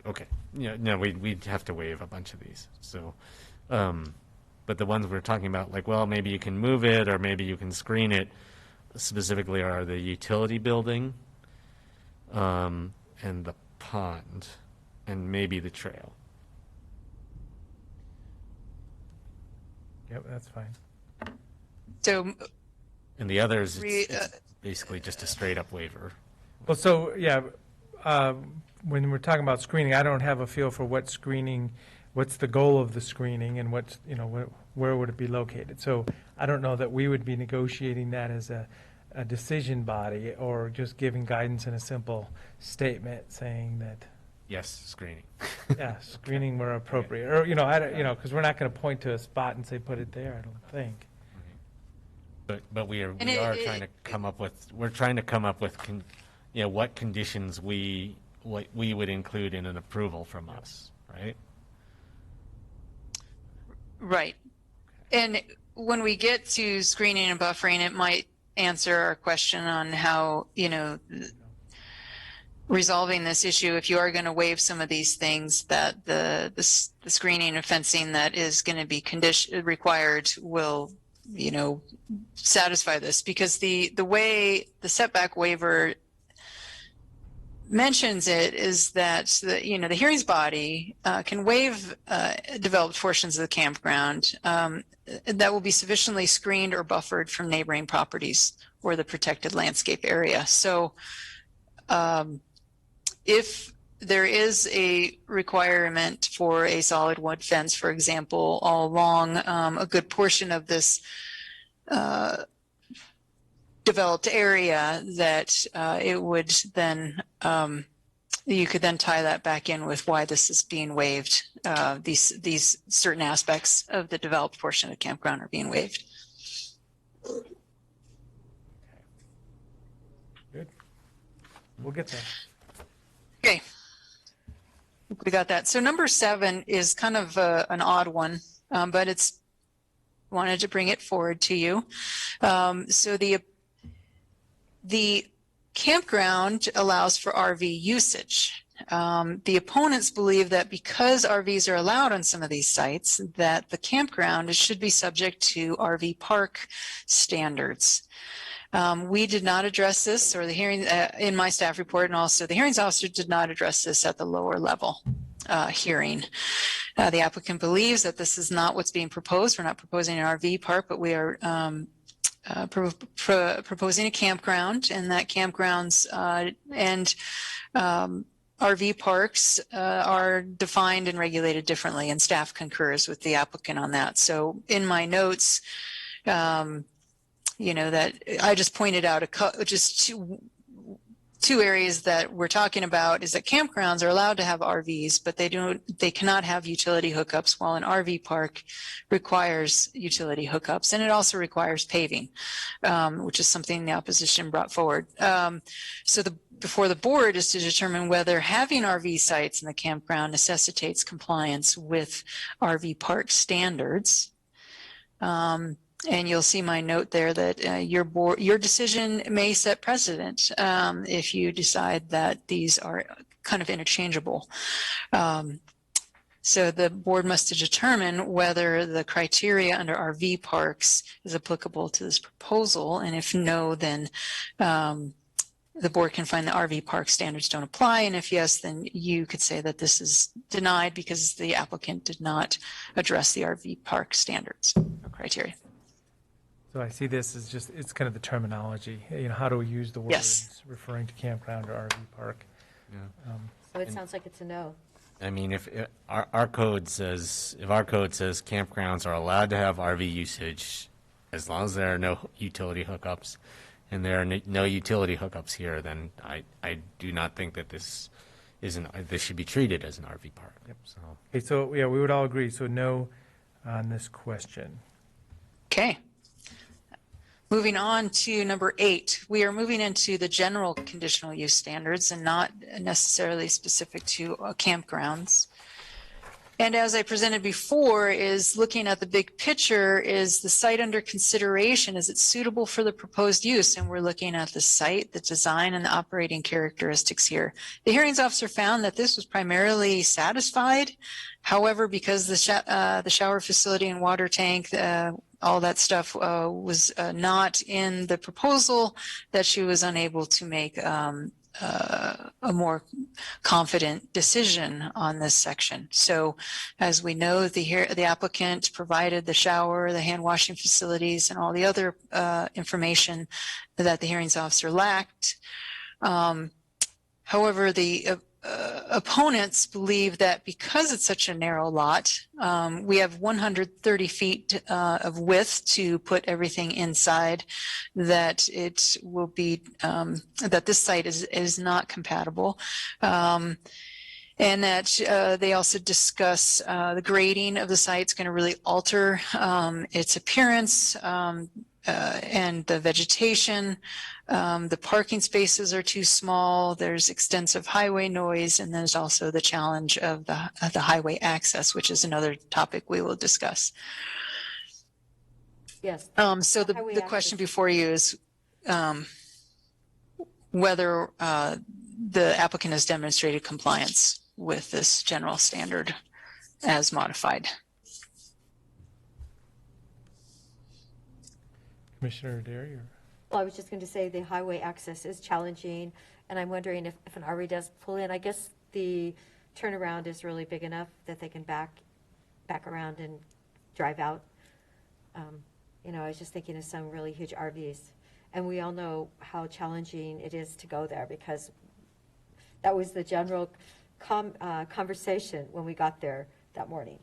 okay. No, we'd have to waive a bunch of these. So, but the ones we're talking about, like, well, maybe you can move it or maybe you can screen it, specifically are the utility building, and the pond, and maybe the trail. Yep, that's fine. So, And the others, it's basically just a straight up waiver. Well, so, yeah, when we're talking about screening, I don't have a feel for what screening, what's the goal of the screening and what's, where would it be located? So I don't know that we would be negotiating that as a decision body or just giving guidance in a simple statement saying that, Yes, screening. yeah, screening where appropriate, or, I don't, because we're not going to point to a spot and say, put it there, I don't think. But we are And it- trying to come up with, what conditions what we would include in an approval from us, right? Right. And when we get to screening and buffering, it might answer our question on how, resolving this issue, if you are going to waive some of these things, that the screening and fencing that is going to be required will, satisfy this. Because the way the setback waiver mentions it is that the hearings body can waive developed portions of the campground that will be sufficiently screened or buffered from neighboring properties or the protected landscape area. So if there is a requirement for a solid wood fence, for example, all along a good portion of this developed area, that it would then you could then tie that back in with why this is being waived. These certain aspects of the developed portion of the campground are being waived. Good. We'll get there. Okay. We got that. So number 7 is kind of an odd one, but it's wanted to bring it forward to you. So the campground allows for RV usage. The opponents believe that because RVs are allowed on some of these sites, that the campground should be subject to RV park standards. We did not address this, or the hearing in my staff report, and also the hearings officer did not address this at the lower level hearing. The applicant believes that this is not what's being proposed. We're not proposing an RV park, but we are proposing a campground, and that campgrounds and RV parks are defined and regulated differently, and staff concurs with the applicant on that. So in my notes, that I just pointed out just two areas that we're talking about is that campgrounds are allowed to have RVs, but they cannot have utility hookups, while an RV park requires utility hookups, and it also requires paving, which is something the opposition brought forward. So before the board is to determine whether having RV sites in the campground necessitates compliance with RV park standards. And you'll see my note there that your decision may set precedent if you decide that these are kind of interchangeable. So the board must determine whether the criteria under RV parks is applicable to this proposal, and if no, then the board can find the RV park standards don't apply, and if yes, then you could say that this is denied because the applicant did not address the RV park standards or criteria. So I see this as just, it's kind of the terminology, how do we use the words referring to campground or RV park? Yeah. So it sounds like it's a no. I mean, if our code says campgrounds are allowed to have RV usage, as long as there are no utility hookups, and there are no utility hookups here, then I do not think that this should be treated as an RV park. Yep. So we would all agree. So no on this question. Okay. Moving on to number 8, we are moving into the general conditional use standards and not necessarily specific to campgrounds. And as I presented before, is looking at the big picture, is the site under consideration, is it suitable for the proposed use? And we're looking at the site, the design, and the operating characteristics here. The hearings officer found that this was primarily satisfied. However, because the shower facility and water tank, all that stuff was not in the proposal, that she was unable to make a more confident decision on this section. So as we know, the applicant provided the shower, the hand washing facilities, and all the other information that the hearings officer lacked. However, the opponents believe that because it's such a narrow lot, we have 130 feet of width to put everything inside, that it will be, that this site is not compatible. And that they also discuss the grading of the site is going to really alter its appearance and the vegetation. The parking spaces are too small. There's extensive highway noise, and there's also the challenge of the highway access, which is another topic we will discuss. Yes. So the question before you is whether the applicant has demonstrated compliance with this general standard as modified. Commissioner Derry? Or? Well, I was just going to say the highway access is challenging, and I'm wondering if an RV does pull in, I guess the turnaround is really big enough that they can back around and drive out. You know, I was just thinking of some really huge RVs, and we all know how challenging it is to go there, because that was the general conversation when we got there that morning.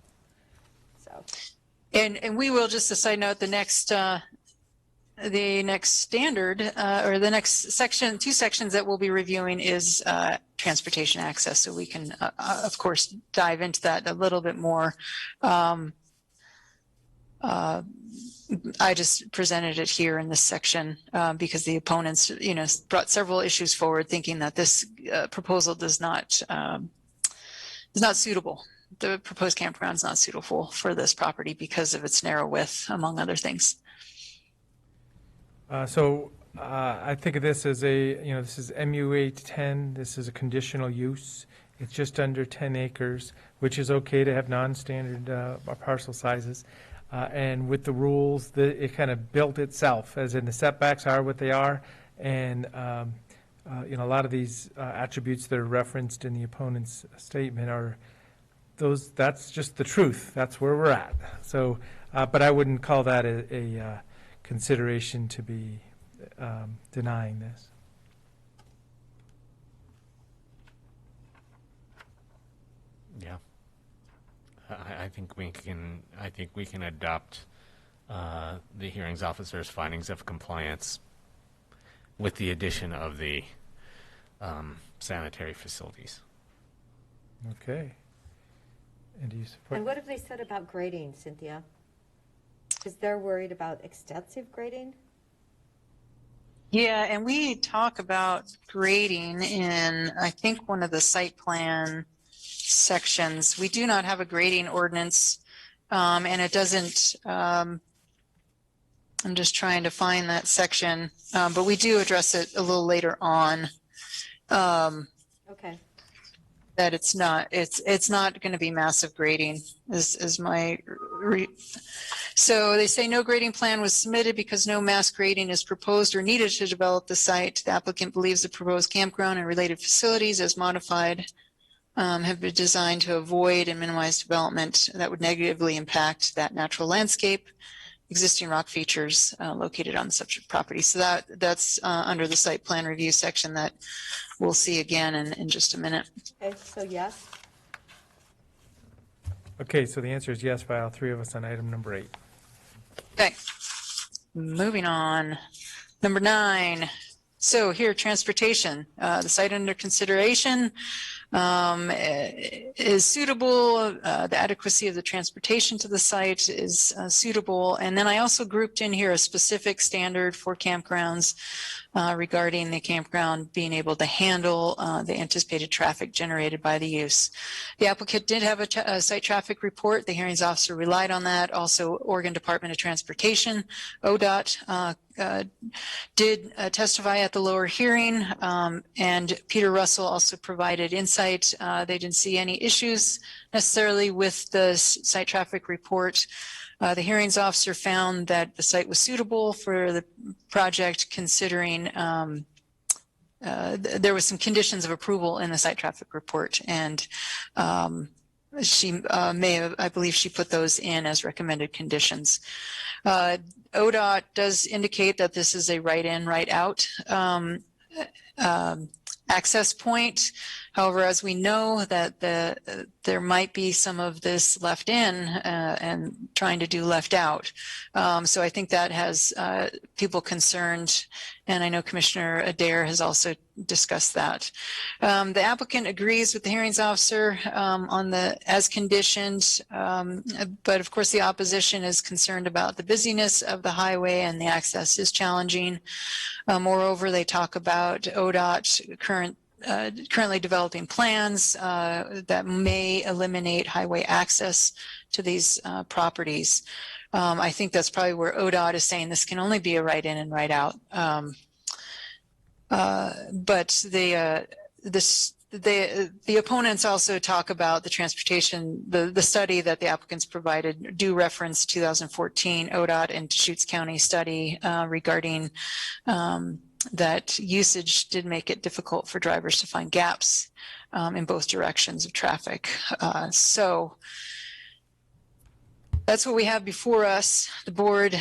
So, and we will, just a side note, the next standard or the next section, 2 sections that we'll be reviewing is transportation access. So we can, of course, dive into that a little bit more. I just presented it here in this section because the opponents, you know, brought several issues forward, thinking that this proposal is not suitable. The proposed campground is not suitable for this property because of its narrow width, among other things. I think of this as this is MU810. This is a conditional use. It's just under 10 acres, which is okay to have non-standard parcel sizes. And with the rules, it kind of built itself, as in the setbacks are what they are. And, a lot of these attributes that are referenced in the opponent's statement are that's just the truth. That's where we're at. So, but I wouldn't call that a consideration to be denying this. Yeah, I think we can adopt the hearings officer's findings of compliance with the addition of the sanitary facilities. Okay. And do you support? and what have they said about grading, Cynthia? Because they're worried about extensive grading. Yeah, and we talk about grading in, I think, one of the site plan sections. We do not have a grading ordinance, and it doesn't, I'm just trying to find that section, but we do address it a little later on. Okay. That it's not going to be massive grading is my so they say no grading plan was submitted because no mass grading is proposed or needed to develop the site. The applicant believes the proposed campground and related facilities as modified have been designed to avoid and minimize development that would negatively impact that natural landscape, existing rock features located on the subject property. So that's under the site plan review section that we'll see again in just a minute. Okay, so yes. Okay, so the answer is yes by all 3 of us on item number 8. Okay, moving on. Number 9. So here, transportation. The site under consideration is suitable. The adequacy of the transportation to the site is suitable. And then I also grouped in here a specific standard for campgrounds regarding the campground being able to handle the anticipated traffic generated by the use. The applicant did have a site traffic report. The hearings officer relied on that. Also, Oregon Department of Transportation, ODOT, did testify at the lower hearing, and Peter Russell also provided insight. They didn't see any issues necessarily with the site traffic report. The hearings officer found that the site was suitable for the project, considering there was some conditions of approval in the site traffic report, and she may have, I believe she put those in as recommended conditions. ODOT does indicate that this is a right in, right out access point. However, as we know that there might be some of this left in and trying to do left out. So I think that has people concerned, and I know Commissioner Adair has also discussed that. The applicant agrees with the hearings officer on the as conditioned, but of course the opposition is concerned about the busyness of the highway and the access is challenging. Moreover, they talk about ODOT currently developing plans that may eliminate highway access to these properties. I think that's probably where ODOT is saying this can only be a right in and right out. But the opponents also talk about the transportation, the study that the applicants provided do reference 2014 ODOT and Deschutes County study regarding that usage did make it difficult for drivers to find gaps in both directions of traffic. So that's what we have before us. The board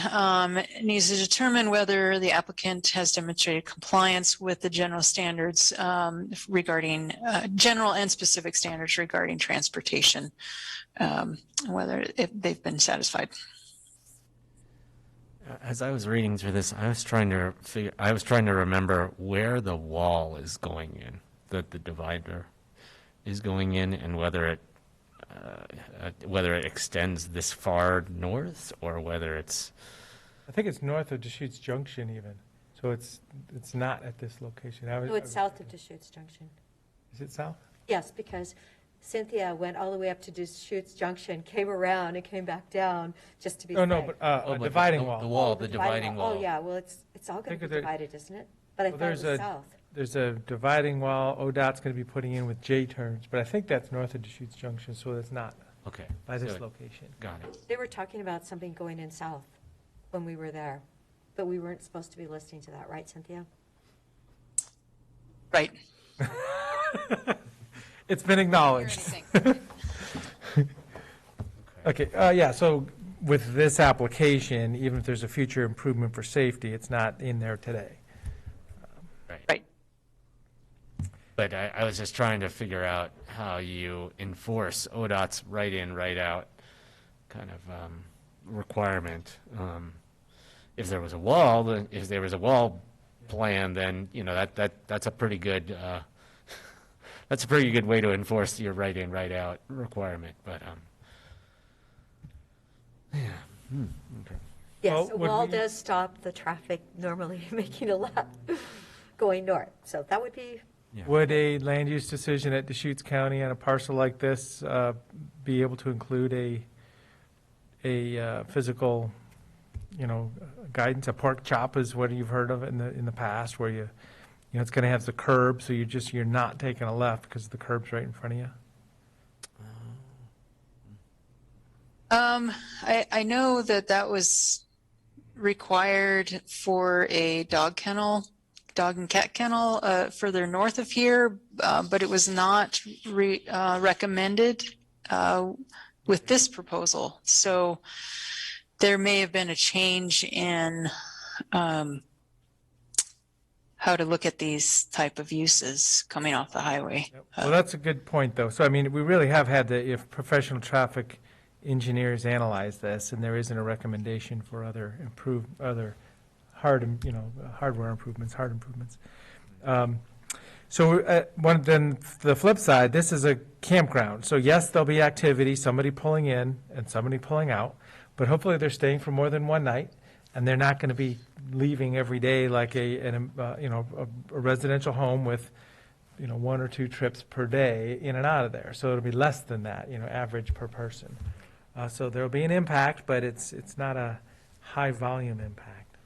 needs to determine whether the applicant has demonstrated compliance with the general standards regarding general and specific standards regarding transportation, whether they've been satisfied. As I was reading through this, I was trying to remember where the wall is going in, that the divider is going in, and whether it extends this far north or whether it's. I think it's north of Deschutes Junction even, so it's not at this location. No, it's south of Deschutes Junction. Is it south? Yes, because Cynthia went all the way up to Deschutes Junction, came around and came back down just to be safe. No, but a dividing wall. The dividing wall. Oh, yeah, well, it's all going to be divided, isn't it? But I thought it was south. There's a dividing wall ODOT's going to be putting in with J-turns, but I think that's north of Deschutes Junction, so it's not okay by this location. Got it. They were talking about something going in south when we were there, but we weren't supposed to be listening to that, right, Cynthia? Right. It's been acknowledged. Okay, yeah, so with this application, even if there's a future improvement for safety, it's not in there today. Right. But I was just trying to figure out how you enforce ODOT's right in, right out kind of requirement. If there was a wall, plan, then that's a pretty good that's a pretty good way to enforce your right in, right out requirement. But okay. Yes, a wall does stop the traffic normally making a left going north. So that would be. Yeah. Would a land use decision at Deschutes County on a parcel like this be able to include a physical, guidance? A pork chop is what you've heard of in the past, where it's going to have the curb, so you're not taking a left because the curb's right in front of you. I know that was required for a dog and cat kennel further north of here, but it was not recommended with this proposal. So there may have been a change in how to look at these type of uses coming off the highway. Well, that's a good point, though. So, I mean, we really have had if professional traffic engineers analyze this, and there isn't a recommendation for other hard improvements. So then the flip side, this is a campground. So yes, there'll be activity, somebody pulling in and somebody pulling out, but hopefully they're staying for more than one night, and they're not going to be leaving every day like a residential home with, one or two trips per day in and out of there. So it'll be less than that, average per person. So there'll be an impact, but it's not a high volume impact.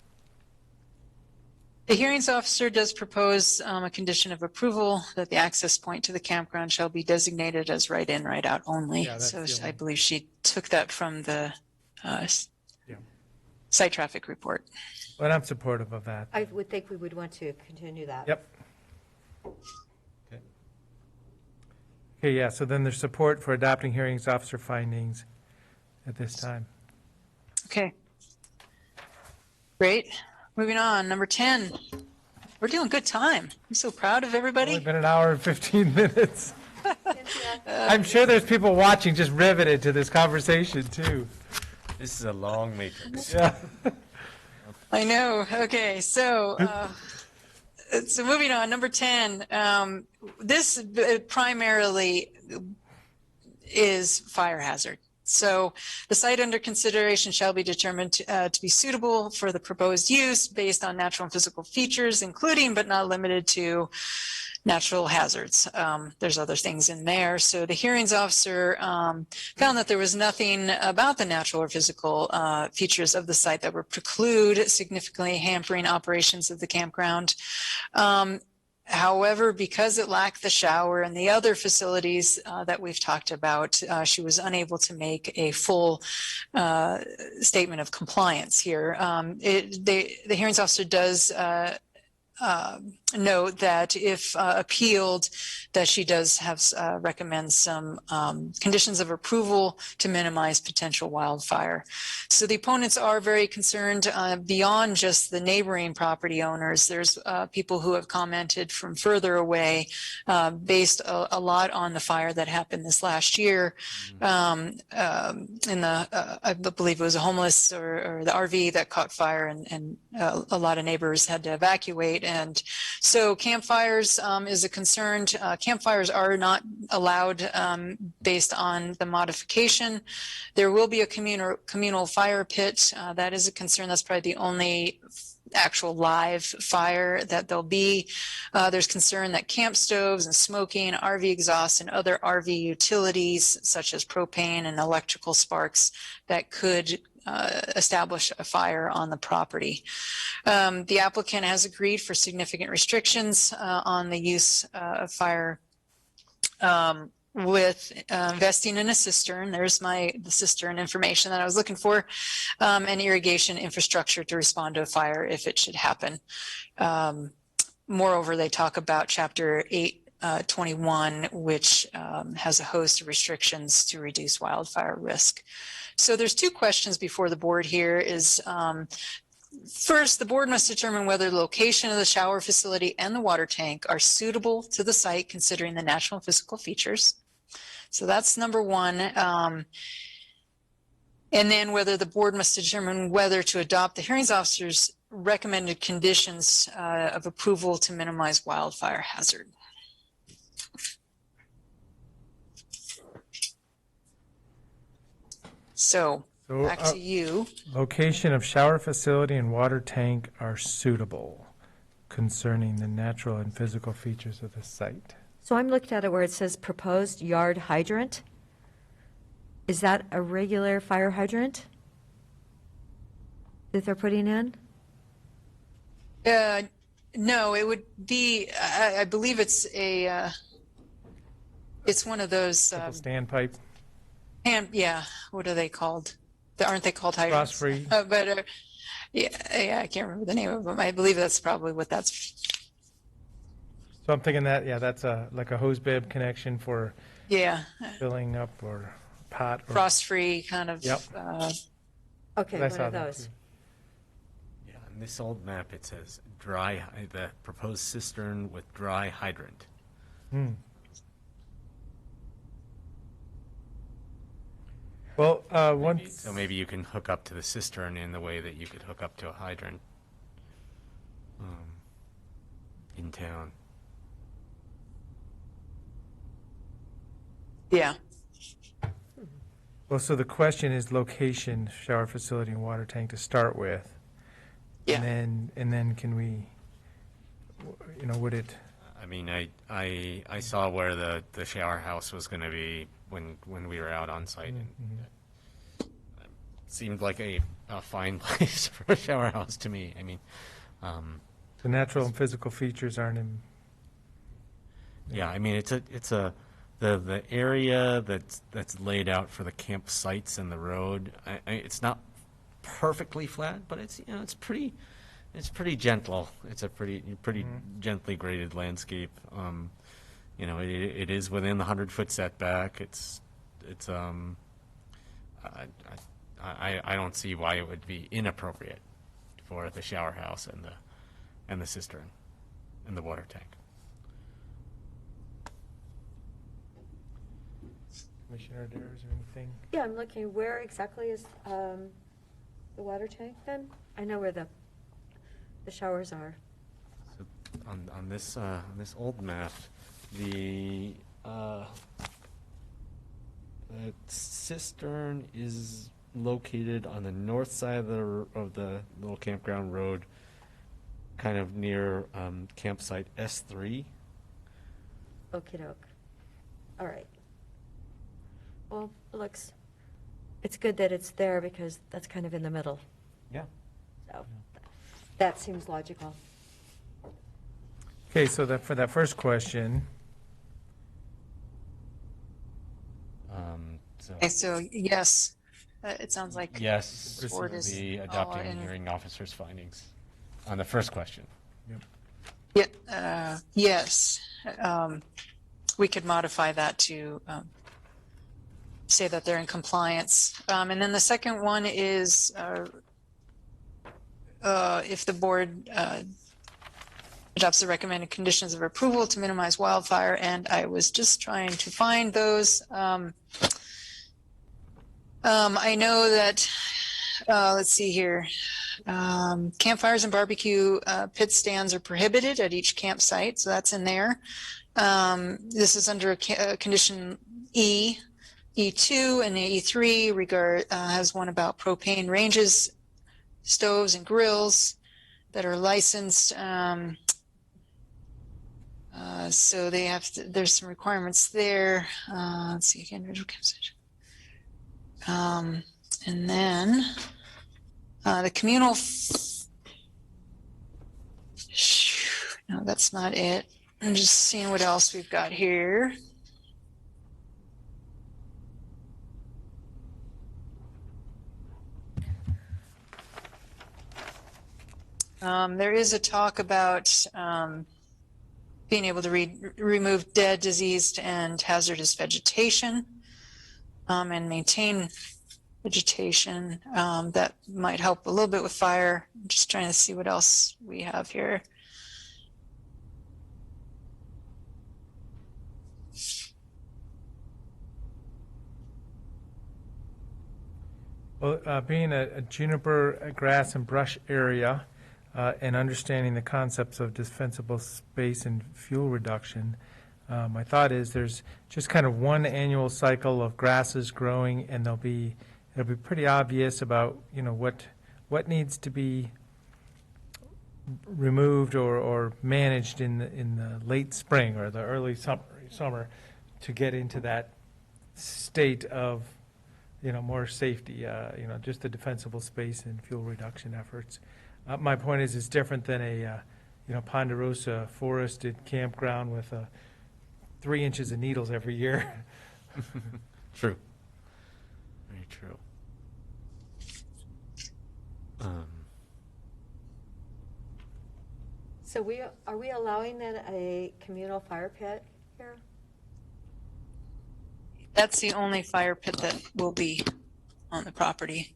The hearings officer does propose a condition of approval that the access point to the campground shall be designated as right in, right out only. Yeah, so I believe she took that from the site traffic report. But I'm supportive of that. I would think we would want to continue that. Yep. Okay, yeah, so then there's support for adopting hearings officer findings at this time. Okay. Great. Moving on, number 10. we're doing good time. I'm so proud of everybody. Only been an hour and 15 minutes. I'm sure there's people watching just riveted to this conversation, too. This is a long matrix. Yeah. I know. Okay, so moving on, number 10. This primarily is fire hazard. So the site under consideration shall be determined to be suitable for the proposed use based on natural and physical features, including but not limited to natural hazards. There's other things in there. So the hearings officer found that there was nothing about the natural or physical features of the site that would preclude significantly hampering operations of the campground. However, because it lacked the shower and the other facilities that we've talked about, she was unable to make a full statement of compliance here. The hearings officer does note that if appealed, that she does have recommend some conditions of approval to minimize potential wildfire. So the opponents are very concerned beyond just the neighboring property owners. There's people who have commented from further away based a lot on the fire that happened this last year in the, I believe it was a homeless or the RV that caught fire, and a lot of neighbors had to evacuate. And so campfires is a concern. Campfires are not allowed based on the modification. There will be a communal fire pit. That is a concern. That's probably the only actual live fire that there'll be. There's concern that camp stoves and smoking, RV exhaust, and other RV utilities such as propane and electrical sparks that could establish a fire on the property. The applicant has agreed for significant restrictions on the use of fire with investing in a cistern. There's the cistern information that I was looking for, and irrigation infrastructure to respond to a fire if it should happen. Moreover, they talk about Chapter 821, which has a host of restrictions to reduce wildfire risk. So there's two questions before the board here is, first, the board must determine whether the location of the shower facility and the water tank are suitable to the site considering the natural and physical features. So that's number one. And then whether the board must determine whether to adopt the hearings officer's recommended conditions of approval to minimize wildfire hazard. So back to you. Location of shower facility and water tank are suitable concerning the natural and physical features of the site. So I'm looking at it where it says proposed yard hydrant. Is that a regular fire hydrant that they're putting in? No, it would be, I believe it's a, it's one of those. Standpipe. And yeah, what are they called? Aren't they called hydrants? Frost-free. But yeah, I can't remember the name of them. I believe that's probably what that's. So I'm thinking that, yeah, that's like a hose bib connection for filling up or pot. Or, frost-free kind of. Yep. Okay, I one saw of that those. too. Yeah, on this old map, it says the proposed cistern with dry hydrant. Well, So maybe you can hook up to the cistern in the way that you could hook up to a hydrant in town. Yeah. Well, so the question is location, shower facility, and water tank to start with. Yeah. And then can we, would it? I mean, I saw where the shower house was going to be when we were out on site. Mm-hmm. It seemed like a fine place for a shower house to me. I mean, The natural and physical features aren't in. yeah, I mean, the area that's laid out for the campsites and the road. It's not perfectly flat, but it's pretty gentle. It's a pretty gently graded landscape. It is within the 100-foot setback. I don't see why it would be inappropriate for the shower house and the cistern. the water tank. Commissioner Adair, is there anything? Yeah, I'm looking, where exactly is the water tank then? I know where the showers are. So on this old map, the cistern is located on the north side of the little campground road, kind of near campsite S3. Okie doke. All right. Well, it's good that it's there because that's kind of in the middle. Yeah. So that seems logical. Okay, so that for that first question, Okay, so yes, it sounds like. Yes, the board is the all adopting in. hearing officer's findings on the first question. Yeah, yes. We could modify that to say that they're in compliance. And then the second one is if the board adopts the recommended conditions of approval to minimize wildfire, and I was just trying to find those. I know that, let's see here, campfires and barbecue pit stands are prohibited at each campsite, so that's in there. This is under condition E. E2 and E3 has one about propane ranges, stoves and grills that are licensed. So they have to, there's some requirements there. Let's see again, and then the communal. No, that's not it. I'm just seeing what else we've got here. There is a talk about being able to remove dead, diseased, and hazardous vegetation and maintain vegetation. That might help a little bit with fire. I'm just trying to see what else we have here. Well, being a juniper grass and brush area and understanding the concepts of defensible space and fuel reduction, my thought is there's just kind of one annual cycle of grasses growing, and it'll be pretty obvious about what needs to be removed or managed in the late spring or the early summer to get into that state of more safety, just the defensible space and fuel reduction efforts. My point is, it's different than a, Ponderosa forested campground with 3 inches of needles every year. True. Very true. So are we allowing then a communal fire pit here? That's the only fire pit that will be on the property.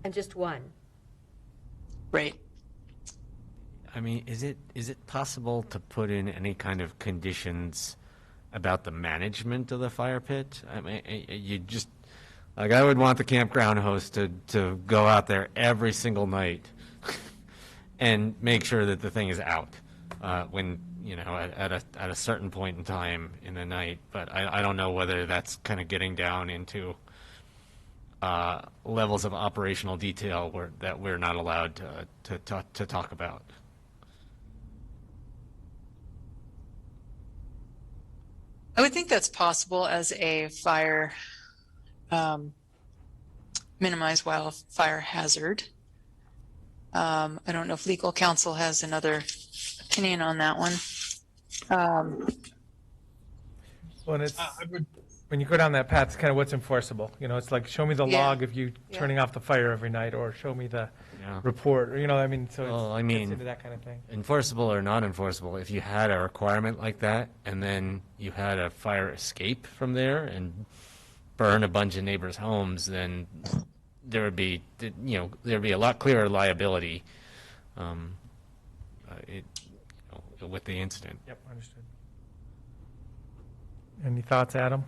And just one? Right. I mean, is it possible to put in any kind of conditions about the management of the fire pit? I mean, you just, like, I would want the campground host to go out there every single night and make sure that the thing is out when, at a certain point in time in the night. But I don't know whether that's kind of getting down into levels of operational detail that we're not allowed to talk about. I would think that's possible as a fire, minimize wildfire hazard. I don't know if legal counsel has another opinion on that one. Well, when you go down that path, it's kind of what's enforceable. It's like, show me the log of you turning off the fire every night, or show me the report, or, so it gets into that kind of thing. Enforceable or not enforceable, if you had a requirement like that, and then you had a fire escape from there and burn a bunch of neighbors' homes, then there would be a lot clearer liability with the incident. Yep, understood. Any thoughts, Adam?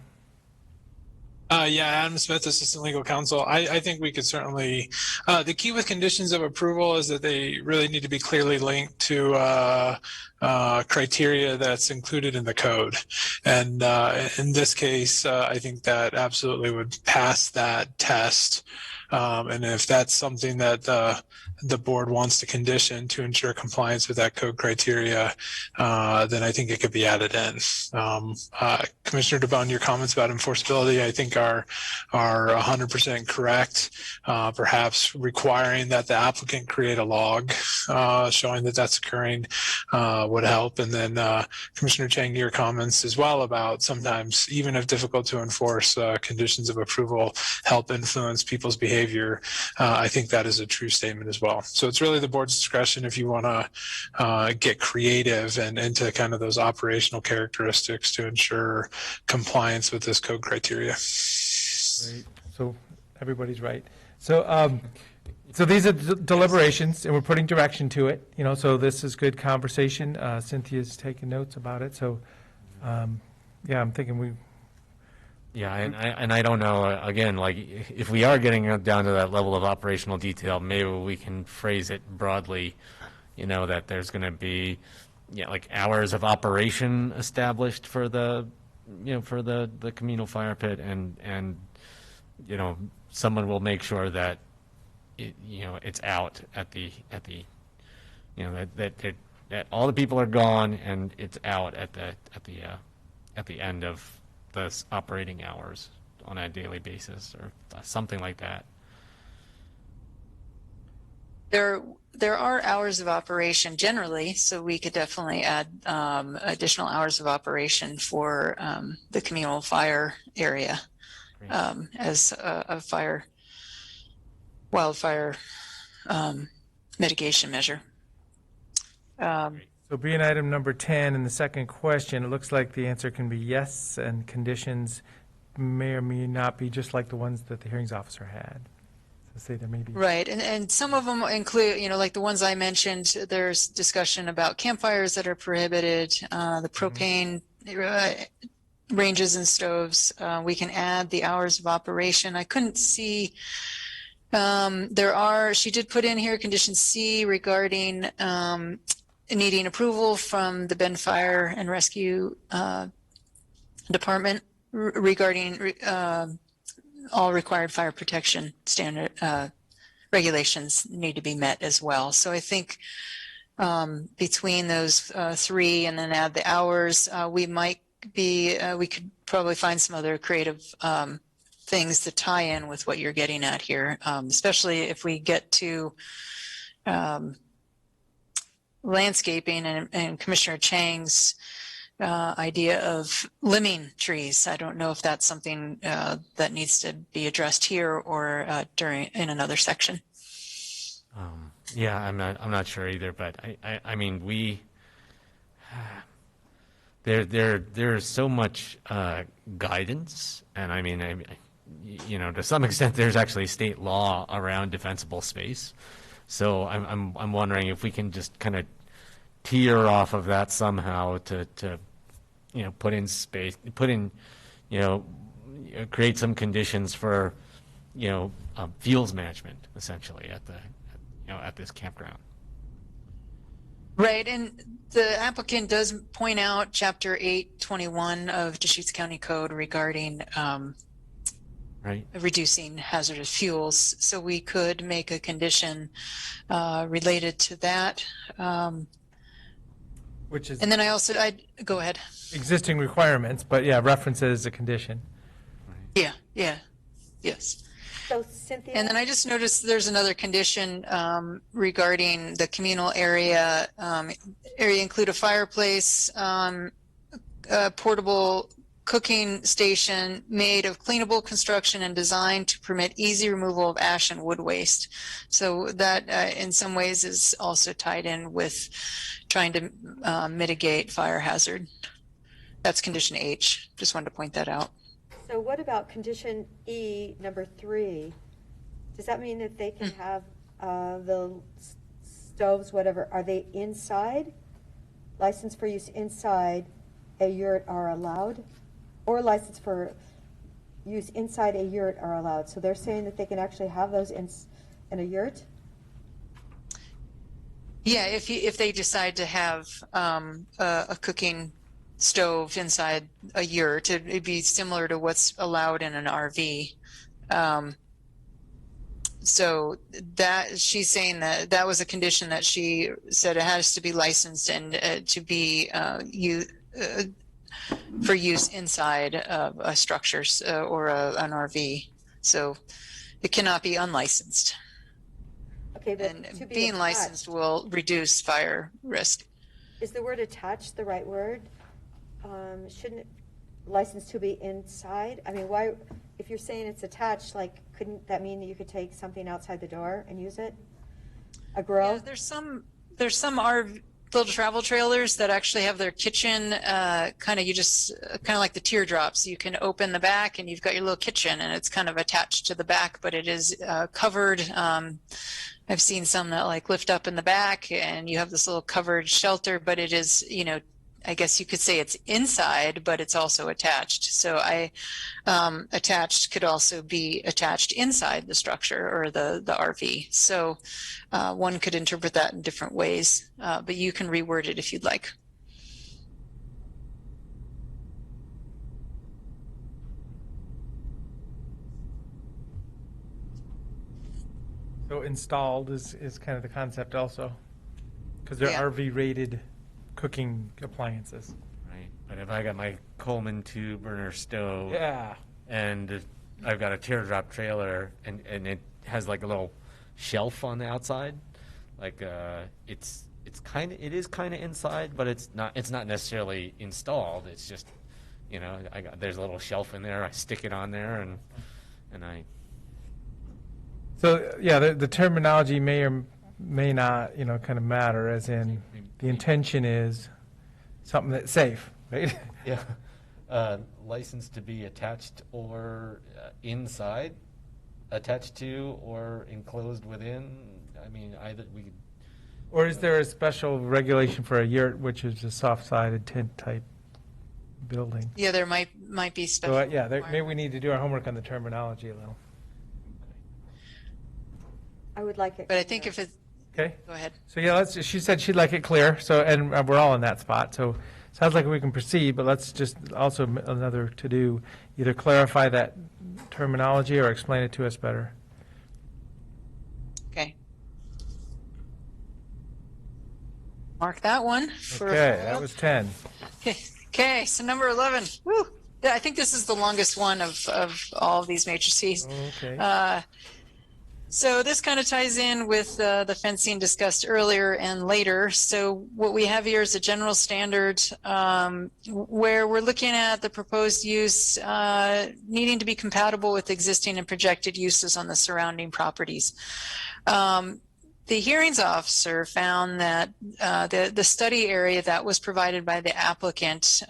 Yeah, Adam Smith, Assistant Legal Counsel. I think we could certainly, the key with conditions of approval is that they really need to be clearly linked to criteria that's included in the code. And in this case, I think that absolutely would pass that test. And if that's something that the board wants to condition to ensure compliance with that code criteria, then I think it could be added in. Commissioner DeBonne, your comments about enforceability, I think are 100% correct. Perhaps requiring that the applicant create a log showing that that's occurring would help. And then Commissioner Chang, your comments as well about sometimes, even if difficult to enforce, conditions of approval help influence people's behavior. I think that is a true statement as well. So it's really the board's discretion if you want to get creative and into kind of those operational characteristics to ensure compliance with this code criteria. Great. So everybody's right. So so these are deliberations, and we're putting direction to it. You know, so this is good conversation. Cynthia's taking notes about it. So yeah, I'm thinking we. Yeah, and I don't know, again, like, if we are getting down to that level of operational detail, maybe we can phrase it broadly, you know, that there's going to be, like hours of operation established for the, for the communal fire pit, and someone will make sure that it's out at the that all the people are gone and it's out at the end of the operating hours on a daily basis, or something like that. There are hours of operation generally, so we could definitely add additional hours of operation for the communal fire area as a wildfire mitigation measure. So being item number 10 in the second question, it looks like the answer can be yes, and conditions may or may not be just like the ones that the hearings officer had. So say there may be. Right, and some of them include, like the ones I mentioned, there's discussion about campfires that are prohibited, the propane ranges and stoves. We can add the hours of operation. I couldn't see, she did put in here condition C regarding needing approval from the Bend Fire and Rescue Department regarding all required fire protection standard regulations need to be met as well. So I think between those three and then add the hours, we could probably find some other creative things to tie in with what you're getting at here, especially if we get to landscaping and Commissioner Chang's idea of limbing trees. I don't know if that's something that needs to be addressed here or in another section. Yeah, I'm not sure either, but I mean, there's so much guidance, and I mean, to some extent there's actually state law around defensible space. So I'm wondering if we can just kind of tear off of that somehow to put in space, create some conditions for fuels management essentially at this campground. Right, and the applicant does point out Chapter 821 of Deschutes County Code regarding reducing hazardous fuels. So we could make a condition related to that. Which is, and then I'd go ahead. Existing requirements, but yeah, reference it as a condition. Yeah, yes. So Cynthia. And then I just noticed there's another condition regarding the communal area. Area include a fireplace, a portable cooking station made of cleanable construction and designed to permit easy removal of ash and wood waste. So that in some ways is also tied in with trying to mitigate fire hazard. That's condition H. Just wanted to point that out. So what about condition E, number 3? Does that mean that they can have the stoves, whatever, are they inside? License for use inside a yurt are allowed? Or license for use inside a yurt are allowed? So they're saying that they can actually have those in a yurt? Yeah, if they decide to have a cooking stove inside a yurt, it'd be similar to what's allowed in an RV. So that she's saying that was a condition that she said it has to be licensed and to be for use inside a structure or an RV. So it cannot be unlicensed. Okay, but And to be being attached, licensed will reduce fire risk. is the word attached the right word? Shouldn't it, licensed to be inside? I mean, why, if you're saying it's attached, like, couldn't that mean that you could take something outside the door and use it? A grill? Yeah, there's some little travel trailers that actually have their kitchen kind of like the teardrops. You can open the back and you've got your little kitchen and it's kind of attached to the back, but it is covered. I've seen some that like lift up in the back and you have this little covered shelter, but it is, I guess you could say it's inside, but it's also attached. So attached could also be attached inside the structure or the RV. So one could interpret that in different ways, but you can reword it if you'd like. So installed is kind of the concept also, because they're Yeah. RV rated cooking appliances. Right, but if I got my Coleman 2-burner stove, Yeah. and I've got a teardrop trailer, and it has like a little shelf on the outside, like it is kind of inside, but it's not necessarily installed. It's just, there's a little shelf in there. I stick it on there, and I. So, yeah, the terminology may or may not, kind of matter, as in the intention is something that's safe, right? Yeah. Licensed to be attached or inside, attached to or enclosed within. I mean, either we could. Or is there a special regulation for a yurt, which is a soft-sided tent type building? Yeah, there might be special. So, yeah, maybe we need to do our homework on the terminology a little. I would like it. But I think if it's, Okay. go ahead. So, yeah, she said she'd like it clear, so, and we're all in that spot, so sounds like we can proceed, but let's just also another to do, either clarify that terminology or explain it to us better. Okay. Mark that one. Okay, that was 10. Okay, so number 11. Woo! Yeah, I think this is the longest one of all of these matrices. Okay. So this kind of ties in with the fencing discussed earlier and later. So what we have here is a general standard where we're looking at the proposed use needing to be compatible with existing and projected uses on the surrounding properties. The hearings officer found that the study area that was provided by the applicant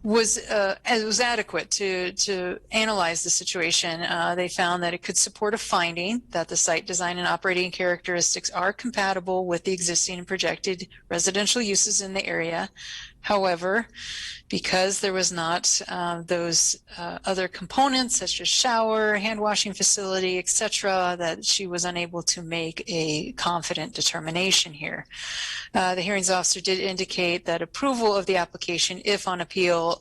was adequate to analyze the situation. They found that it could support a finding that the site design and operating characteristics are compatible with the existing and projected residential uses in the area. However, because there was not those other components such as shower, hand washing facility, etc., that she was unable to make a confident determination here. The hearings officer did indicate that approval of the application, if on appeal,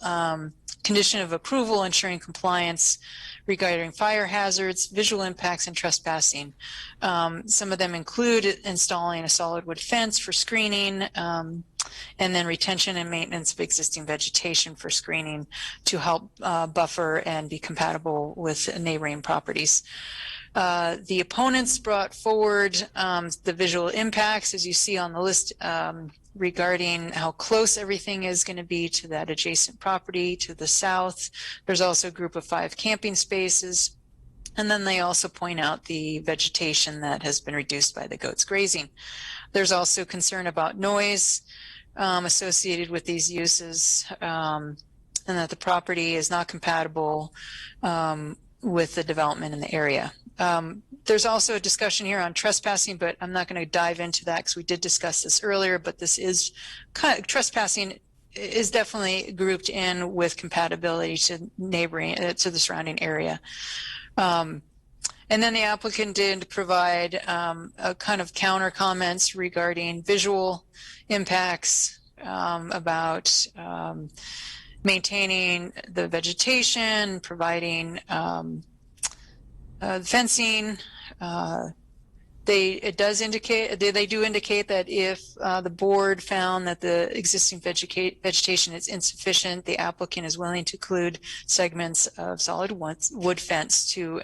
condition of approval ensuring compliance regarding fire hazards, visual impacts, and trespassing. Some of them include installing a solid wood fence for screening, and then retention and maintenance of existing vegetation for screening to help buffer and be compatible with neighboring properties. The opponents brought forward the visual impacts, as you see on the list, regarding how close everything is going to be to that adjacent property to the south. There's also a group of 5 camping spaces. And then they also point out the vegetation that has been reduced by the goats grazing. There's also concern about noise associated with these uses, and that the property is not compatible with the development in the area. There's also a discussion here on trespassing, but I'm not going to dive into that because we did discuss this earlier, but this is trespassing is definitely grouped in with compatibility to neighboring, to the surrounding area. And then the applicant did provide a kind of counter comments regarding visual impacts, about maintaining the vegetation, providing fencing. They do indicate that if the board found that the existing vegetation is insufficient, the applicant is willing to include segments of solid wood fence to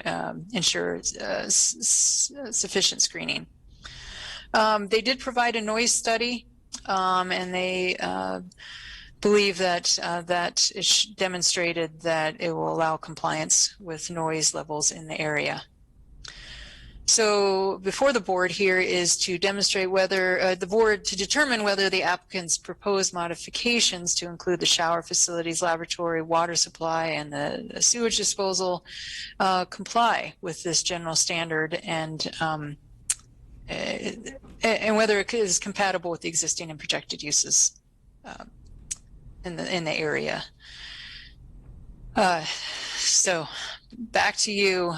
ensure sufficient screening. They did provide a noise study, and they believe that that is demonstrated that it will allow compliance with noise levels in the area. So before the board here is to demonstrate whether the board to determine whether the applicant's proposed modifications to include the shower facilities, laboratory, water supply, and the sewage disposal comply with this general standard, and whether it is compatible with the existing and projected uses in the area. So back to you.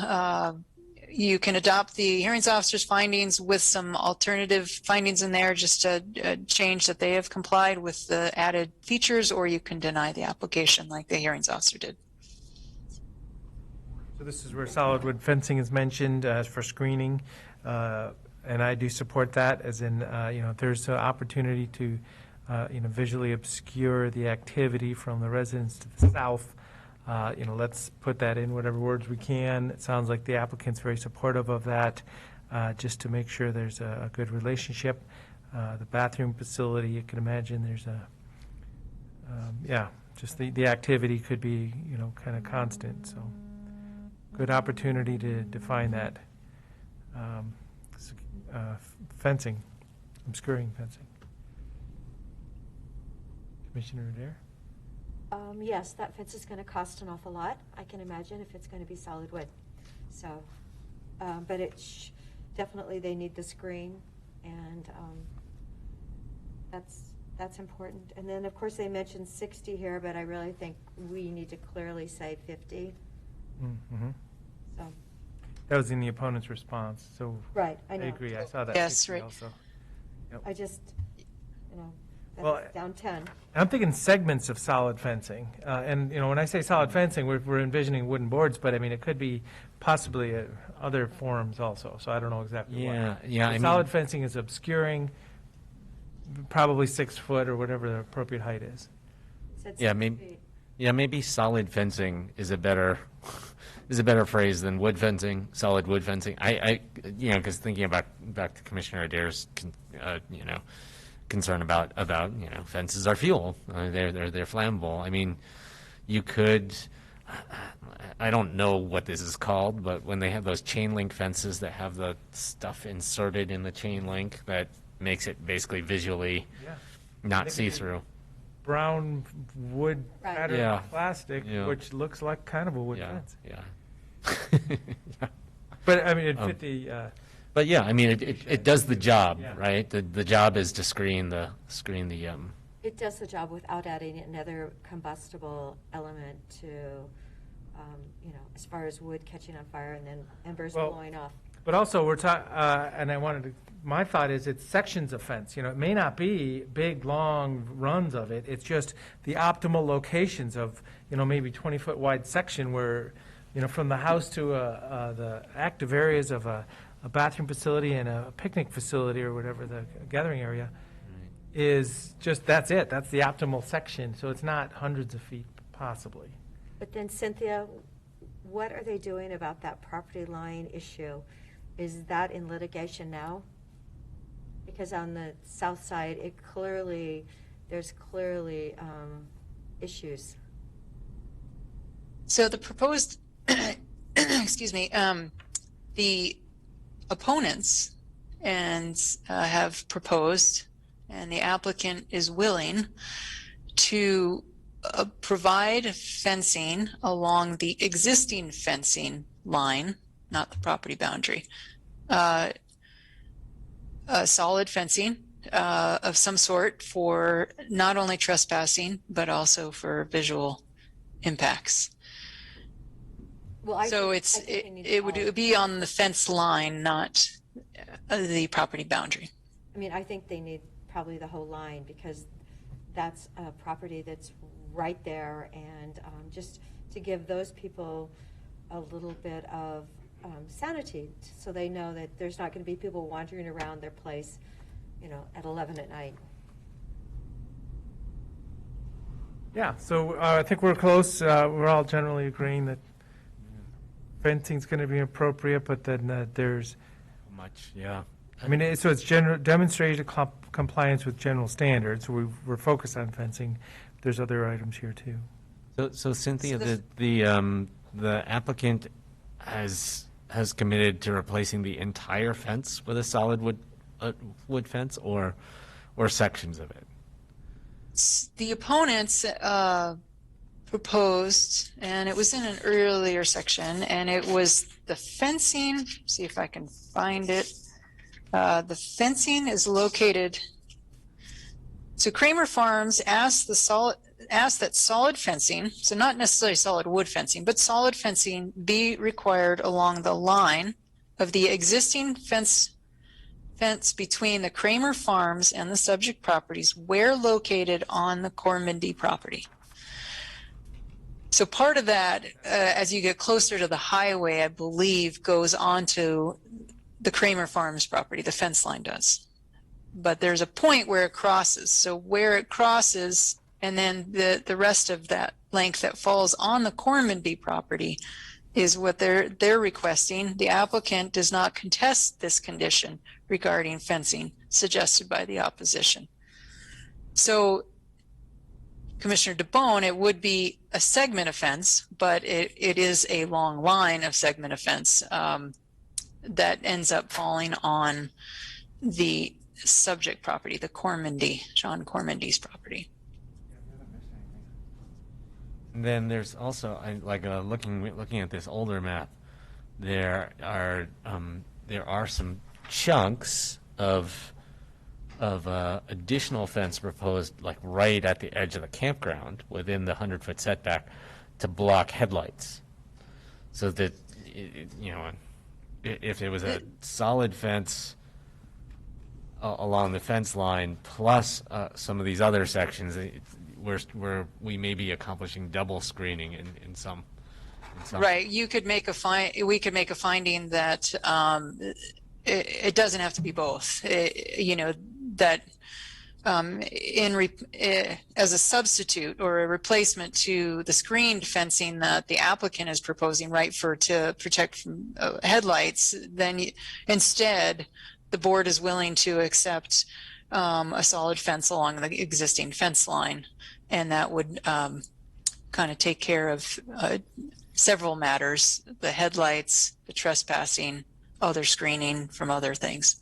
You can adopt the hearings officer's findings with some alternative findings in there, just to change that they have complied with the added features, or you can deny the application like the hearings officer did. So this is where solid wood fencing is mentioned for screening, and I do support that, as in, if there's an opportunity to, visually obscure the activity from the residents to the south, let's put that in whatever words we can. It sounds like the applicant's very supportive of that, just to make sure there's a good relationship. The bathroom facility, you can imagine there's just the activity could be, kind of constant. So good opportunity to define that fencing, obscuring fencing. Commissioner Adair? Yes, that fence is going to cost an awful lot, I can imagine, if it's going to be solid wood. So, but definitely they need the screen, and that's important. And then, of course, they mentioned 60 here, but I really think we need to clearly say 50. Mm-hmm. So. That was in the opponent's response, so. Right, I know. I agree, I saw that. Yes, right. Also. Yep. I just, that's well, down 10. I'm thinking segments of solid fencing. And, when I say solid fencing, we're envisioning wooden boards, but I mean, it could be possibly other forms also. So I don't know exactly what. Yeah. Solid fencing is obscuring, probably 6 foot or whatever the appropriate height is. Maybe solid fencing is a better phrase than wood fencing, solid wood fencing. Because thinking about back to Commissioner Adair's, concern about fences are fuel. They're flammable. I mean, you could. I don't know what this is called, but when they have those chain link fences that have the stuff inserted in the chain link that makes it basically visually not see through. Brown wood pattern plastic, Yeah. which looks like kind of a wood fence. Yeah. But I mean, it fit the. But yeah, I mean, it does the job, right? The job is to screen the. It does the job without adding another combustible element to, as far as wood catching on fire and then embers blowing off. But also, we're talking, and my thought is it's sections of fence. It may not be big, long runs of it. It's just the optimal locations of, maybe 20-foot wide section where, from the house to the active areas of a bathroom facility and a picnic facility or whatever the gathering area is just, that's it. That's the optimal section. So it's not hundreds of feet, possibly. But then, Cynthia, what are they doing about that property line issue? Is that in litigation now? Because on the south side, there's clearly issues. So the proposed, excuse me, the opponents have proposed, and the applicant is willing to provide fencing along the existing fencing line, not the property boundary. Solid fencing of some sort for not only trespassing, but also for visual impacts. Well, So it would be on the fence line, not the property boundary. I mean, I think they need probably the whole line, because that's a property that's right there, and just to give those people a little bit of sanity, so they know that there's not going to be people wandering around their place, at 11 at night. Yeah, so I think we're close. We're all generally agreeing that fencing's going to be appropriate, but then there's, Much, yeah. I mean, so it's demonstrated compliance with general standards. We're focused on fencing. There's other items here too. So Cynthia, the applicant has committed to replacing the entire fence with a solid wood fence, or sections of it. The opponents proposed, and it was in an earlier section, and it was the fencing. See if I can find it. The fencing is located. So Kramer Farms asked that solid fencing, so not necessarily solid wood fencing, but solid fencing be required along the line of the existing fence between the Kramer Farms and the subject properties where located on the Cormindy property. So part of that, as you get closer to the highway, I believe, goes onto the Kramer Farms property, the fence line does. But there's a point where it crosses. So where it crosses, and then the rest of that length that falls on the Cormindy property is what they're requesting. The applicant does not contest this condition regarding fencing suggested by the opposition. So Commissioner DeBonne, it would be a segment of fence, but it is a long line of segment of fence that ends up falling on the subject property, the Cormindy, John Cormindy's property. And then there's also, looking at this older map, there are some chunks of additional fence proposed, like right at the edge of the campground, within the 100-foot setback, to block headlights. So that if it was a solid fence along the fence line plus some of these other sections, where we may be accomplishing double screening in some. Right. We could make a finding that it doesn't have to be both. That as a substitute or a replacement to the screened fencing that the applicant is proposing, right, to protect from headlights, then instead the board is willing to accept a solid fence along the existing fence line, and that would kind of take care of several matters: the headlights, the trespassing, other screening from other things.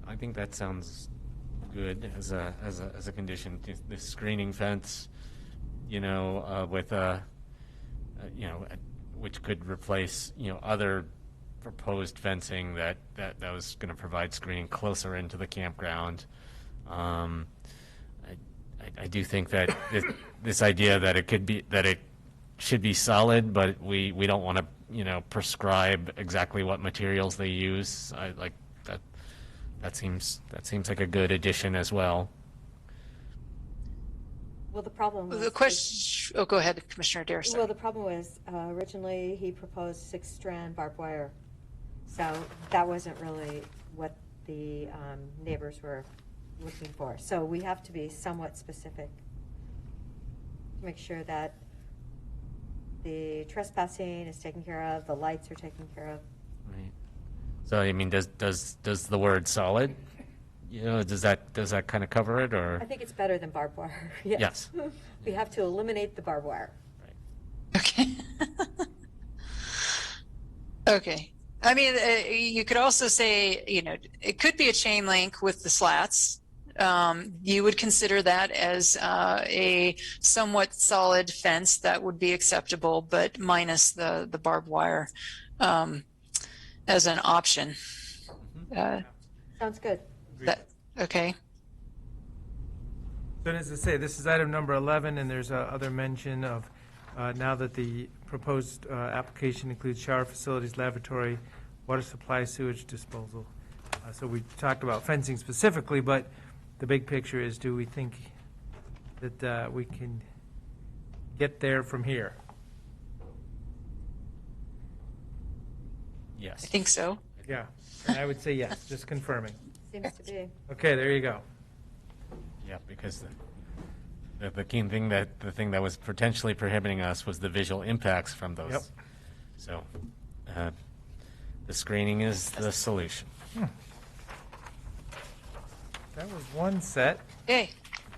I think that sounds good as a condition. This screening fence, with which could replace other proposed fencing that was going to provide screening closer into the campground. I do think that this idea that it should be solid, but we don't want to prescribe exactly what materials they use. I like that. That seems like a good addition as well. Well, the problem was... The question... Oh, go ahead, Commissioner Adair. Well, the problem was originally he proposed 6-strand barbed wire. So that wasn't really what the neighbors were looking for. So we have to be somewhat specific to make sure that the trespassing is taken care of, the lights are taken care of. Right. So, I mean, does the word solid, does that kind of cover it, or? I think it's better than barbed wire. Yes. We have to eliminate the barbed wire. Okay. Okay. I mean, you could also say, you know, it could be a chain link with the slats. You would consider that as a somewhat solid fence that would be acceptable, but minus the barbed wire as an option. Sounds good. Okay. So as I say, this is item number 11, and there's other mention of now that the proposed application includes shower facilities, lavatory, water supply, sewage disposal. So we talked about fencing specifically, but the big picture is, do we think that we can get there from here? Yes. I think so. Yeah, and I would say yes, just confirming. Seems to be. Okay, there you go. Yeah, because the key thing the thing that was potentially prohibiting us was the visual impacts from those. Yep. So the screening is the solution. That was one set. Okay.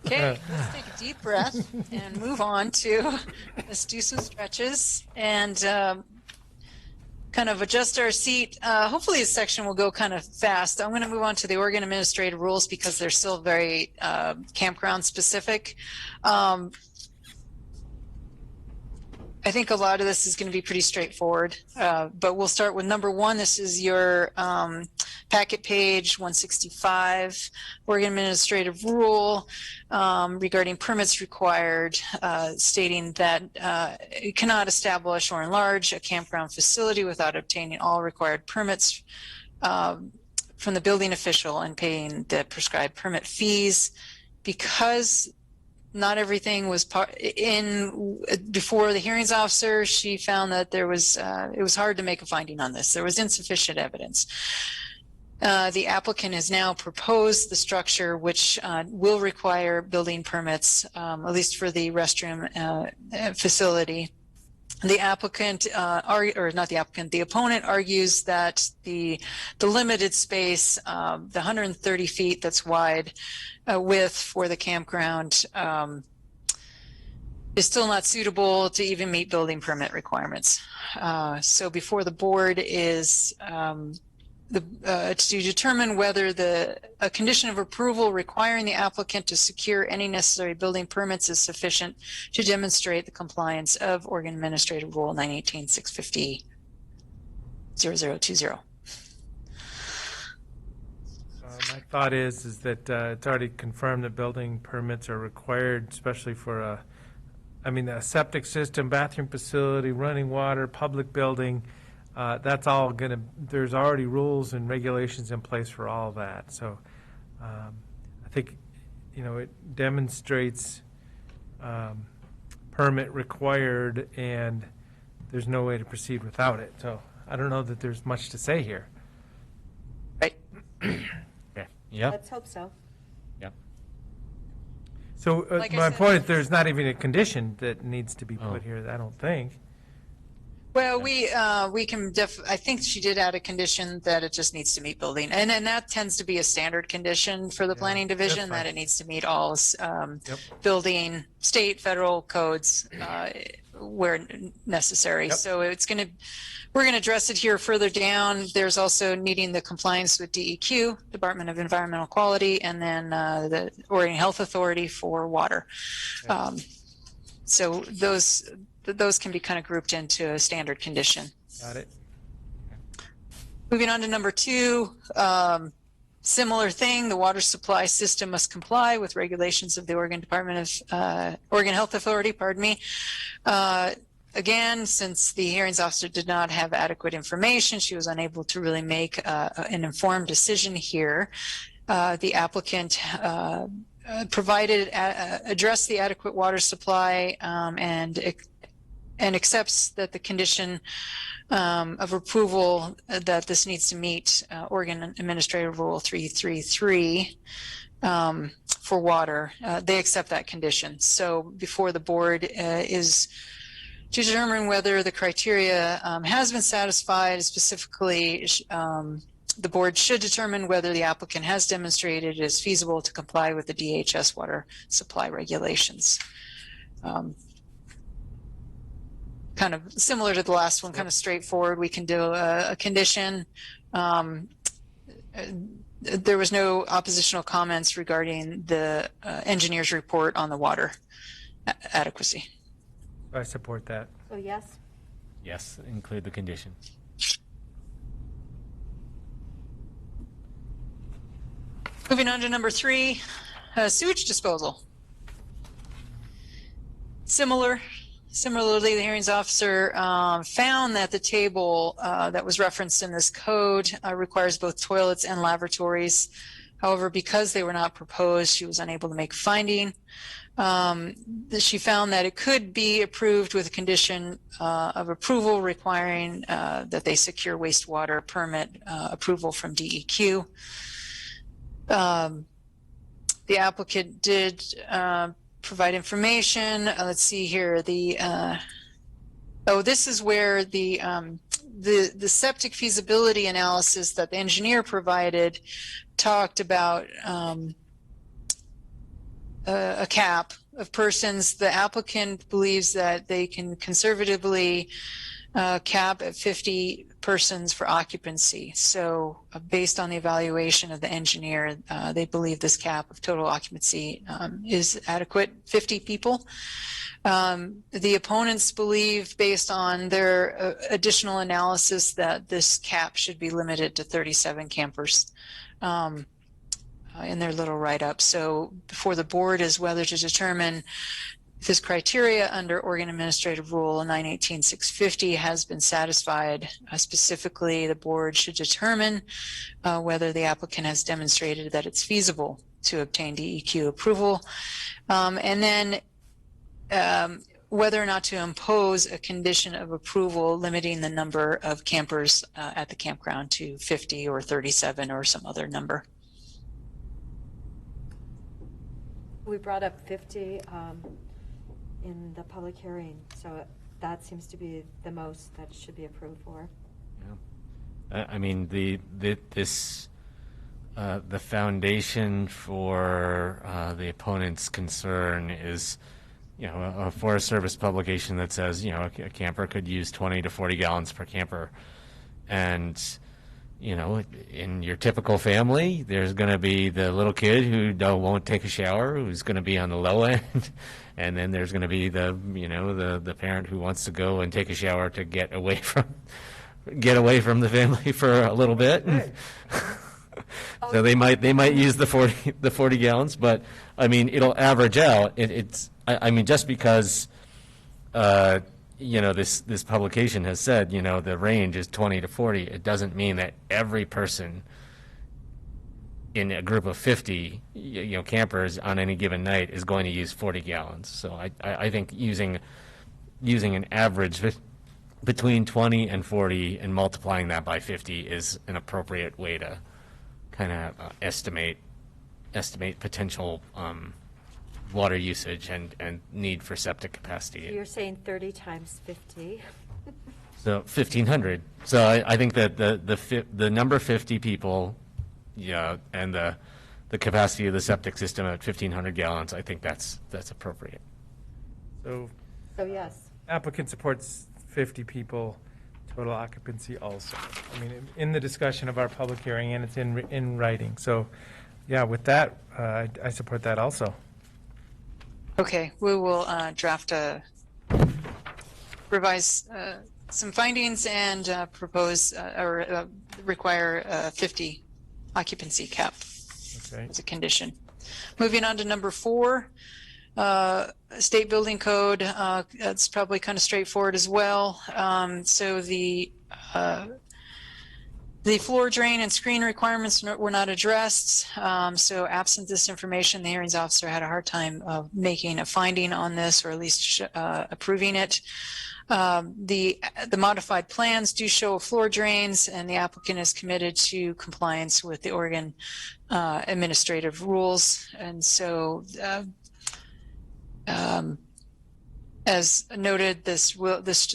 Okay, let's take a deep breath and move on to, let's do some stretches and kind of adjust our seat. Hopefully this section will go kind of fast. I'm going to move on to the Oregon Administrative Rules because they're still very campground specific. I think a lot of this is going to be pretty straightforward, but we'll start with number 1. This is your packet page 165, Oregon Administrative Rule regarding permits required, stating that you cannot establish or enlarge a campground facility without obtaining all required permits from the building official and paying the prescribed permit fees. Because not everything was before the hearings officer, she found that there was it was hard to make a finding on this. There was insufficient evidence. The applicant has now proposed the structure which will require building permits, at least for the restroom facility. The applicant, or not the applicant, the opponent argues that the limited space, the 130 feet that's wide width for the campground is still not suitable to even meet building permit requirements. So before the board is to determine whether a condition of approval requiring the applicant to secure any necessary building permits is sufficient to demonstrate the compliance of Oregon Administrative Rule 918-650-0020. My thought is that it's already confirmed that building permits are required, especially for a septic system, bathroom facility, running water, public building. That's all there's already rules and regulations in place for all of that. So I think, it demonstrates permit required and there's no way to proceed without it. So I don't know that there's much to say here. Right. Okay. Yeah. Let's hope so. Yep. So Like I my said, point is there's not even a condition that needs to be put here, I don't think. Well, we can I think she did add a condition that it just needs to meet building, and that tends to be a standard condition for the planning division, that it needs to meet all building, state, federal codes where necessary. Yep. So we're gonna address it here further down. There's also needing the compliance with DEQ, Department of Environmental Quality, and then the Oregon Health Authority for water. So those can be kind of grouped into a standard condition. Got it. Moving on to number 2, similar thing, the water supply system must comply with regulations of the Oregon Oregon Health Authority, again, since the hearings officer did not have adequate information, she was unable to really make an informed decision here. The applicant addressed the adequate water supply and accepts that the condition of approval that this needs to meet Oregon Administrative Rule 333 for water. They accept that condition. So before the board is to determine whether the criteria has been satisfied. Specifically, the board should determine whether the applicant has demonstrated it is feasible to comply with the DHS water supply regulations. kind of similar to the last one, kind of straightforward. We can do a condition. There was no oppositional comments regarding the engineer's report on the water adequacy. I support that. So yes. Yes, include the condition. Moving on to number 3, sewage disposal. Similarly, the hearings officer found that the table that was referenced in this code requires both toilets and lavatories. However, because they were not proposed, she was unable to make a finding. She found that it could be approved with a condition of approval requiring that they secure wastewater permit approval from DEQ. The applicant did provide information. Let's see here. This is where the septic feasibility analysis that the engineer provided talked about a cap of persons. The applicant believes that they can conservatively cap at 50 persons for occupancy. So based on the evaluation of the engineer, they believe this cap of total occupancy is adequate, 50 people. The opponents believe, based on their additional analysis, that this cap should be limited to 37 campers in their little write-up. So before the board is whether to determine if this criteria under Oregon Administrative Rule 918-650 has been satisfied. Specifically, the board should determine whether the applicant has demonstrated that it's feasible to obtain DEQ approval, and then whether or not to impose a condition of approval limiting the number of campers at the campground to 50 or 37 or some other number. We brought up 50 in the public hearing, so that seems to be the most that should be approved for. Yeah. I mean, the foundation for the opponent's concern is, a Forest Service publication that says, a camper could use 20 to 40 gallons per camper. And, in your typical family, there's going to be the little kid who won't take a shower, who's going to be on the low end. And then there's going to be the parent who wants to go and take a shower to get away from the family for a little bit. Right. So they might use the 40 gallons, but I mean it'll average out. Just because this publication has said the range is 20 to 40, it doesn't mean that every person in a group of 50 campers on any given night is going to use 40 gallons. So I think using an average between 20 and 40 and multiplying that by 50 is an appropriate way to kind of estimate potential water usage and need for septic capacity. So you're saying 30 times 50. So 1,500. So I think that the number 50 people, and the capacity of the septic system at 1,500 gallons, I think that's appropriate. So yes. Applicant supports 50 people, total occupancy also. I mean, in the discussion of our public hearing, and it's in writing. So, yeah, with that, I support that also. Okay, we will revise some findings and propose or require 50 occupancy cap as a condition. Moving on to number 4, state building code. That's probably kind of straightforward as well. So the floor drain and screen requirements were not addressed. So absent this information, the hearings officer had a hard time making a finding on this, or at least approving it. The modified plans do show floor drains, and the applicant is committed to compliance with the Oregon administrative rules. And so as noted, this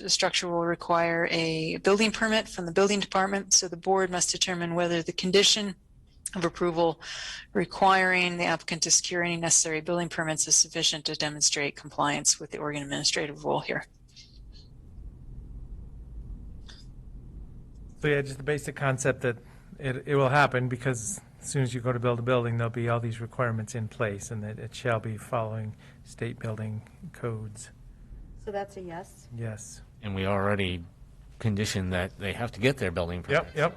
structure will require a building permit from the building department, so the board must determine whether the condition of approval requiring the applicant to secure any necessary building permits is sufficient to demonstrate compliance with the Oregon administrative rule here. So yeah, just the basic concept that it will happen because as soon as you go to build a building, there'll be all these requirements in place and that it shall be following state building codes. So that's a yes? Yes. And we already conditioned that they have to get their building permit. Yep.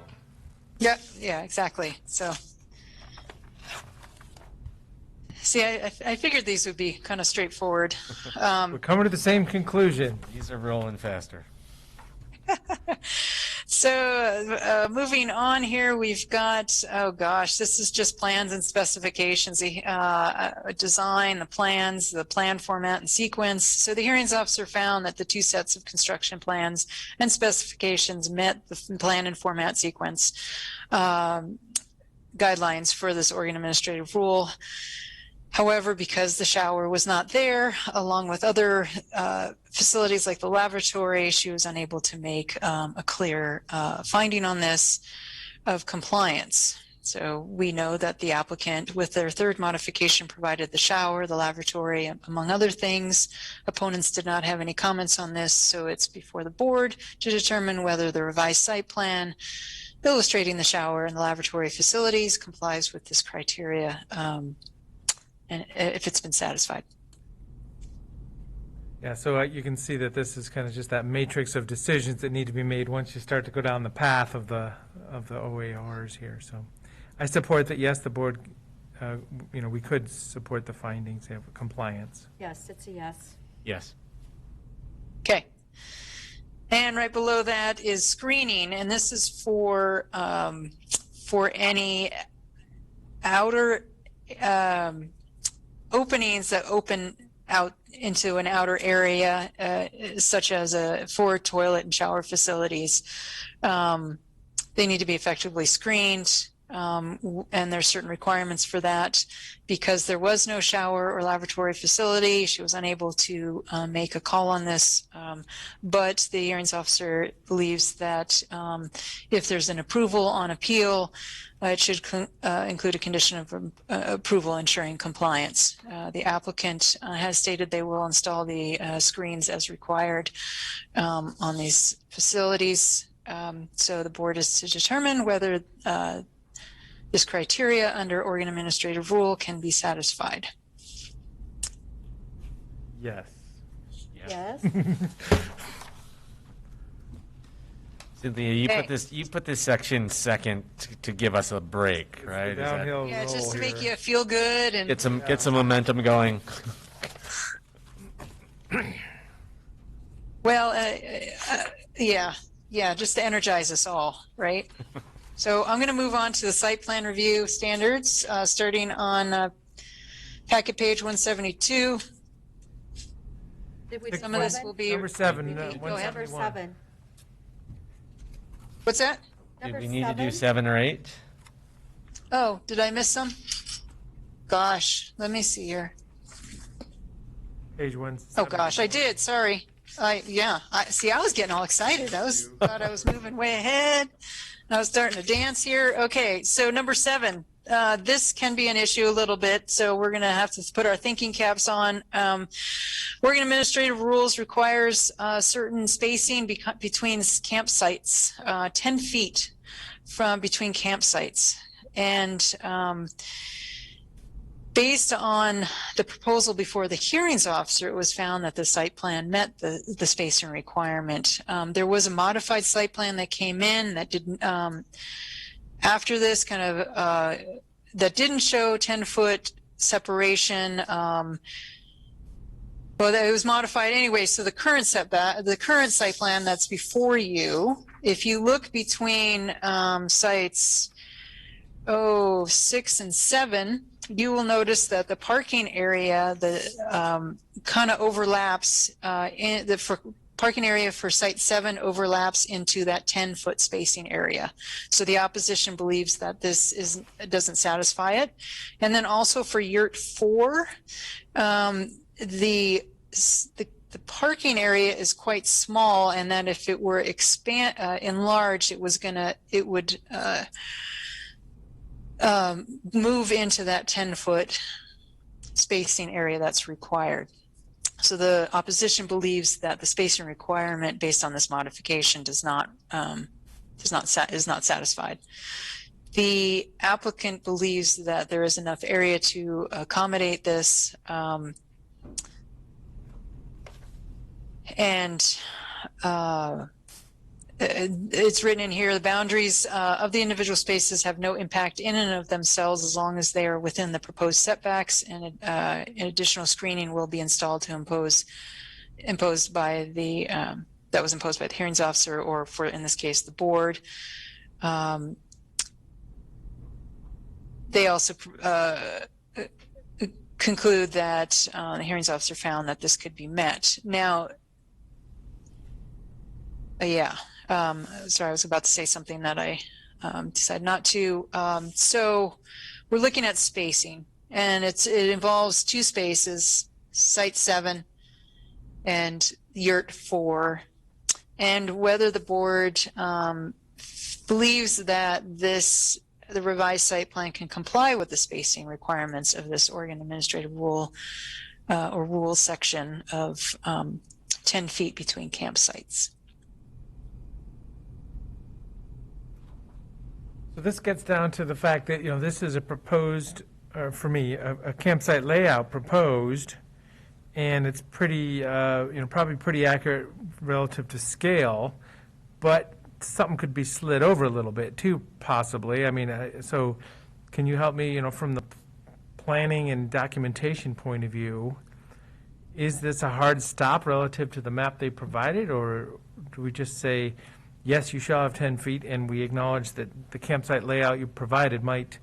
Yeah, exactly. So, see, I figured these would be kind of straightforward. We're coming to the same conclusion. These are rolling faster. So moving on here, we've got, oh gosh, this is just plans and specifications, the design, the plans, the plan format and sequence. So the hearings officer found that the two sets of construction plans and specifications met the plan and format sequence guidelines for this Oregon administrative rule. However, because the shower was not there, along with other facilities like the laboratory, she was unable to make a clear finding on this of compliance. So we know that the applicant, with their third modification, provided the shower, the lavatory, among other things. Opponents did not have any comments on this, so it's before the board to determine whether the revised site plan illustrating the shower and the lavatory facilities complies with this criteria. And if it's been satisfied. Yeah, so you can see that this is kind of just that matrix of decisions that need to be made once you start to go down the path of the OARs here. So I support that, yes, the board, we could support the findings of compliance. Yes, it's a yes. Yes. Okay. And right below that is screening, and this is for any outer openings that open out into an outer area, such as for toilet and shower facilities. They need to be effectively screened, and there's certain requirements for that. Because there was no shower or lavatory facility, she was unable to make a call on this, but the hearings officer believes that if there's an approval on appeal, it should include a condition of approval ensuring compliance. The applicant has stated they will install the screens as required on these facilities. So the board is to determine whether this criteria under Oregon Administrative Rule can be satisfied. Yes. Yes. Cynthia, you put this section second to give us a break, right? Downhill Yeah, just roll to make here. you feel good and Get some momentum going. well, yeah, just to energize us all, right? So I'm going to move on to the site plan review standards, starting on packet page 172. Did we Some of this will be Number 7, Go ahead. 171. 7. What's that? Did Number we need to do 7? 7 or 8? Oh, did I miss some? Gosh, let me see here. Page 1. Oh gosh, I did. Sorry. I was getting all excited. Thought I was moving way ahead. I was starting to dance here. Okay, so number 7. This can be an issue a little bit, so we're going to have to put our thinking caps on. Oregon Administrative Rules requires certain spacing between campsites, 10 feet from between campsites. And based on the proposal before the hearings officer, it was found that the site plan met the spacing requirement. There was a modified site plan that came in that didn't, after this kind of, that didn't show 10-foot separation. But it was modified anyway. So the current site plan that's before you, if you look between sites 6 and 7, you will notice that the parking area kind of overlaps parking area for site 7 overlaps into that 10-foot spacing area. So the opposition believes that this doesn't satisfy it. And then also for yurt 4, the parking area is quite small, and that if it were enlarged, it would move into that 10-foot spacing area that's required. So the opposition believes that the spacing requirement based on this modification does not is not satisfied. The applicant believes that there is enough area to accommodate this, it's written in here, the boundaries of the individual spaces have no impact in and of themselves as long as they are within the proposed setbacks, and additional screening will be installed to imposed by the that was imposed by the hearings officer, or for, in this case, the board. They also conclude that the hearings officer found that this could be met. Now, sorry, I was about to say something that I decided not to. So we're looking at spacing, and it involves two spaces, Site 7 and Yurt 4, and whether the board believes that the revised site plan can comply with the spacing requirements of this Oregon Administrative Rule or Rule section of 10 feet between campsites. So this gets down to the fact that, this is a proposed, for me, a campsite layout proposed, and it's pretty, probably pretty accurate relative to scale, but something could be slid over a little bit too, possibly. I mean, so can you help me, from the planning and documentation point of view, is this a hard stop relative to the map they provided, or do we just say, yes, you shall have 10 feet, and we acknowledge that the campsite layout you provided might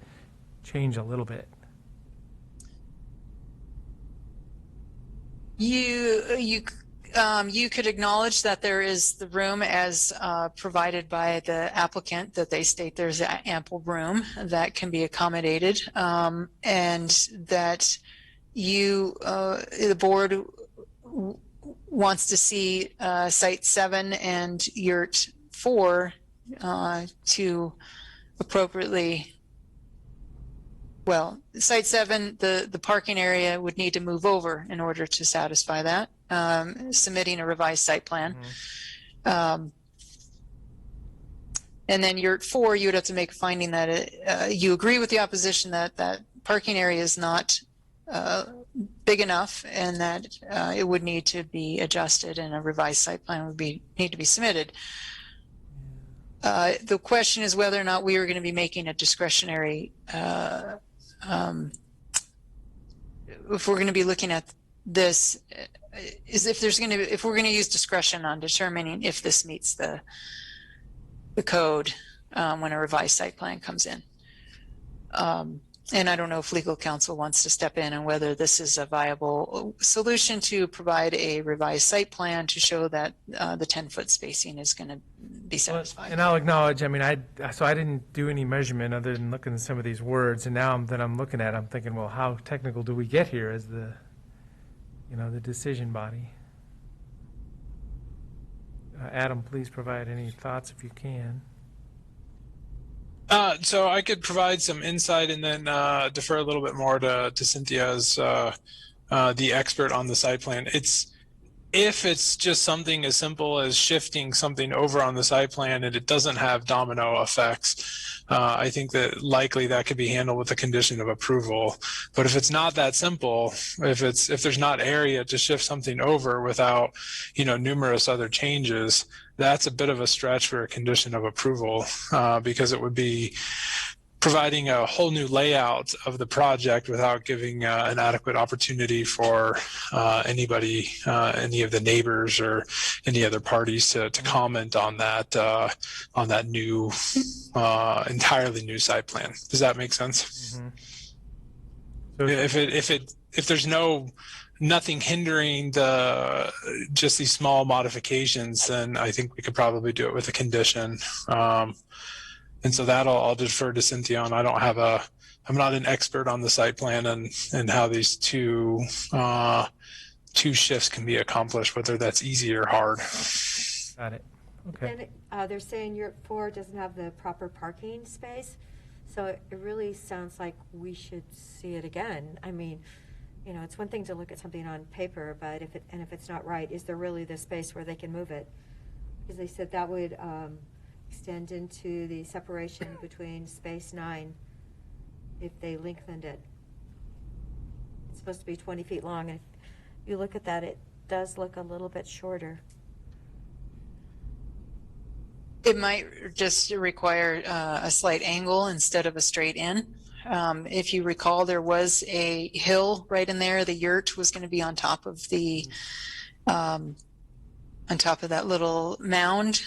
change a little bit? You could acknowledge that there is the room as provided by the applicant, that they state there's ample room that can be accommodated, and that the board wants to see Site 7 and Yurt 4 to appropriately, well, Site 7, the parking area would need to move over in order to satisfy that, submitting a revised site plan. And then Yurt 4, you would have to make a finding that you agree with the opposition that that parking area is not big enough, and that it would need to be adjusted, and a revised site plan would need to be submitted. The question is whether or not we are going to be making a discretionary, if we're going to be looking at this, is if we're going to use discretion on determining if this meets the code when a revised site plan comes in. And I don't know if legal counsel wants to step in and whether this is a viable solution to provide a revised site plan to show that the 10-foot spacing is going to be satisfied. And I'll acknowledge, I didn't do any measurement other than looking at some of these words, and now I'm looking at it, I'm thinking, well, how technical do we get here as the decision body? Adam, please provide any thoughts if you can. So I could provide some insight and then defer a little bit more to Cynthia as the expert on the site plan. If it's just something as simple as shifting something over on the site plan and it doesn't have domino effects, I think that likely that could be handled with a condition of approval. But if it's not that simple, if there's not area to shift something over without, numerous other changes, that's a bit of a stretch for a condition of approval, because it would be providing a whole new layout of the project without giving an adequate opportunity for anybody, any of the neighbors or any other parties to comment on that new, entirely new site plan. Does that make sense? Mm-hmm. So if there's nothing hindering just these small modifications, then I think we could probably do it with a condition. And so that I'll defer to Cynthia on. I'm not an expert on the site plan and how these two shifts can be accomplished, whether that's easy or hard. Got it. Okay. Then they're saying Yurt 4 doesn't have the proper parking space, so it really sounds like we should see it again. I mean, it's one thing to look at something on paper, but if it's not right, is there really the space where they can move it? Because they said that would extend into the separation between space 9 if they lengthened it. It's supposed to be 20 feet long, and if you look at that, it does look a little bit shorter. It might just require a slight angle instead of a straight in. If you recall, there was a hill right in there. The yurt was going to be on top of the on top of that little mound.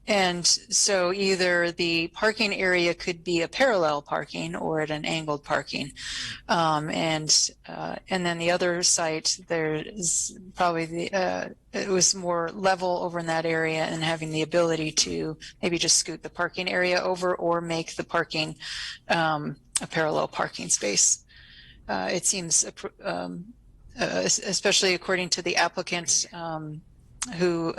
And so either the parking area could be a parallel parking or at an angled parking. And then the other site, there is probably it was more level over in that area and having the ability to maybe just scoot the parking area over or make the parking a parallel parking space. It seems, especially according to the applicant, who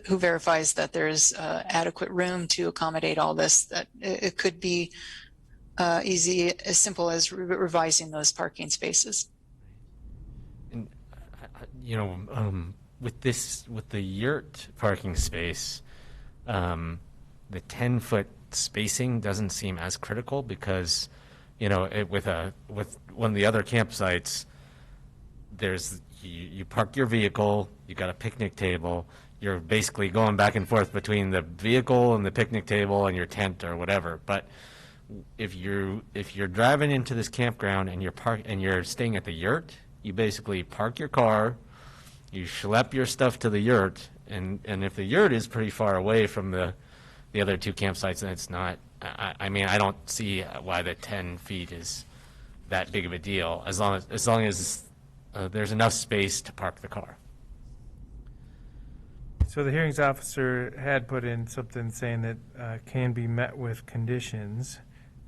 verifies that there's adequate room to accommodate all this, that it could be as simple as revising those parking spaces. And with the yurt parking space, the 10-foot spacing doesn't seem as critical because, with one of the other campsites, you park your vehicle, you got a picnic table, you're basically going back and forth between the vehicle and the picnic table and your tent or whatever. But if you're driving into this campground and you're staying at the yurt, you basically park your car, you schlep your stuff to the yurt, and if the yurt is pretty far away from the other two campsites, then it's not. I mean, I don't see why the 10 feet is that big of a deal as long as there's enough space to park the car. So the hearings officer had put in something saying that can be met with conditions,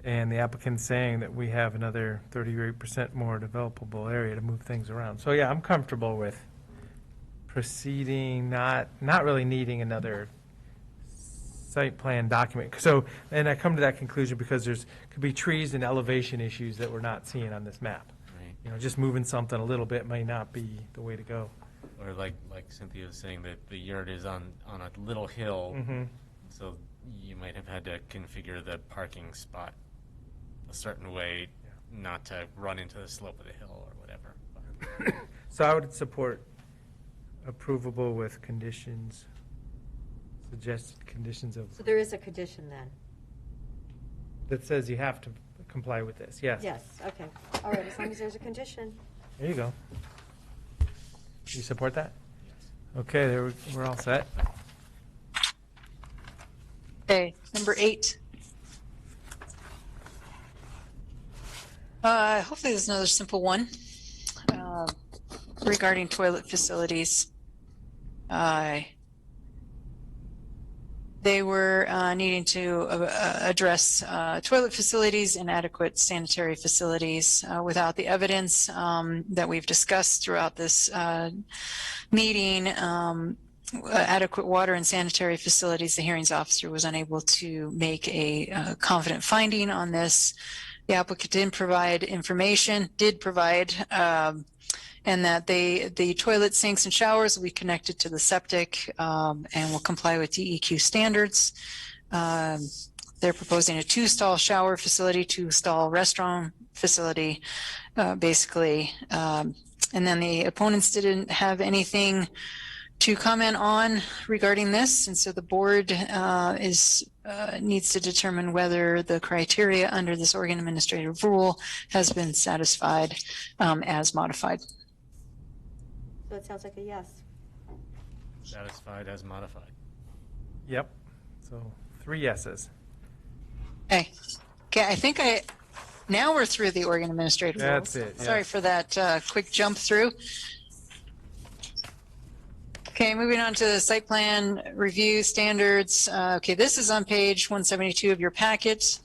and the applicant's saying that we have another 38% more developable area to move things around. So yeah, I'm comfortable with proceeding, not really needing another site plan document. So, and I come to that conclusion because could be trees and elevation issues that we're not seeing on this map. Right. Just moving something a little bit may not be the way to go. Or like Cynthia was saying, that the yurt is on a little hill, so you might have had to configure the parking spot a certain way, not to run into the slope of the hill or whatever. So I would support approvable with conditions, suggested conditions of. So there is a condition then? That says you have to comply with this, yes. Yes, okay. All right, as long as there's a condition. There you go. You support that? Yes. Okay, we're all set. Okay, number 8. Hopefully there's another simple one regarding toilet facilities. They were needing to address toilet facilities and adequate sanitary facilities without the evidence that we've discussed throughout this meeting. Adequate water and sanitary facilities, the hearings officer was unable to make a confident finding on this. The applicant did provide, and that the toilet sinks and showers will be connected to the septic and will comply with DEQ standards. They're proposing a 2-stall shower facility, 2-stall restaurant facility, basically. And then the opponents didn't have anything to comment on regarding this, and so the board needs to determine whether the criteria under this Oregon administrative rule has been satisfied as modified. So it sounds like a yes. Satisfied as modified. Yep. So 3 yeses. Okay, I think now we're through the Oregon administrative rules. That's it. Sorry for that quick jump through. Okay, moving on to the site plan review standards. Okay, this is on page 172 of your packet.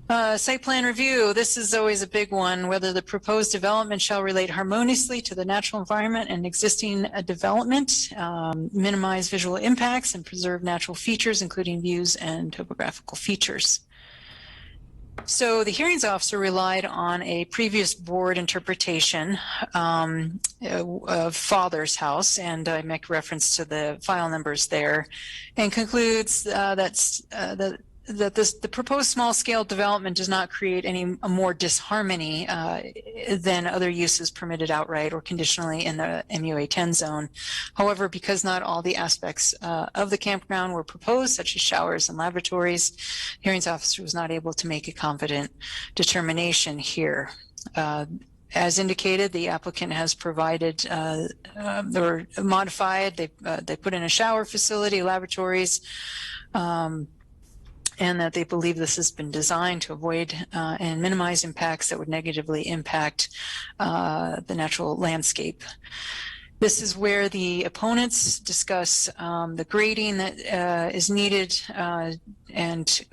Site plan review, this is always a big one, whether the proposed development shall relate harmoniously to the natural environment and existing development, minimize visual impacts, and preserve natural features, including views and topographical features. So the hearings officer relied on a previous board interpretation of Father's House, and I make reference to the file numbers there, and concludes that the proposed small-scale development does not create a more disharmony than other uses permitted outright or conditionally in the MUA 10 zone. However, because not all the aspects of the campground were proposed, such as showers and lavatories, the hearings officer was not able to make a confident determination here. As indicated, the applicant has provided or modified. They put in a shower facility, lavatories, and that they believe this has been designed to avoid and minimize impacts that would negatively impact the natural landscape. This is where the opponents discuss the grading that is needed and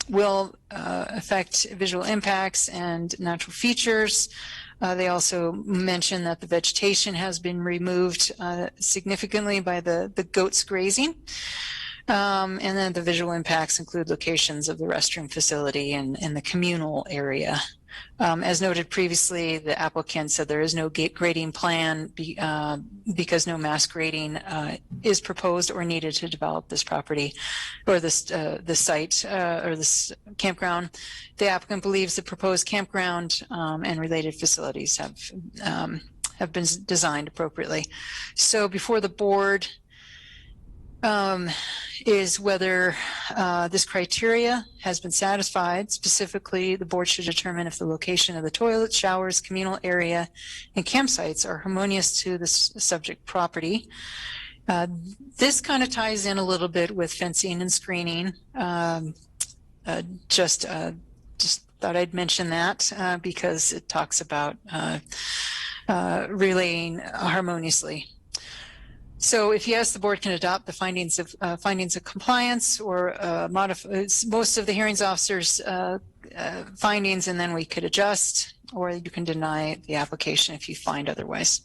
will affect visual impacts and natural features. They also mention that the vegetation has been removed significantly by the goats grazing. And then the visual impacts include locations of the restroom facility and the communal area. As noted previously, the applicant said there is no grading plan because no mass grading is proposed or needed to develop this property or this site or this campground. The applicant believes the proposed campground and related facilities have been designed appropriately. So before the board is whether this criteria has been satisfied. Specifically, the board should determine if the location of the toilet, showers, communal area, and campsites are harmonious to the subject property. This kind of ties in a little bit with fencing and screening. Just thought I'd mention that because it talks about relaying harmoniously. So if yes, the board can adopt the findings of compliance or modify most of the hearings officer's findings, and then we could adjust, or you can deny the application if you find otherwise.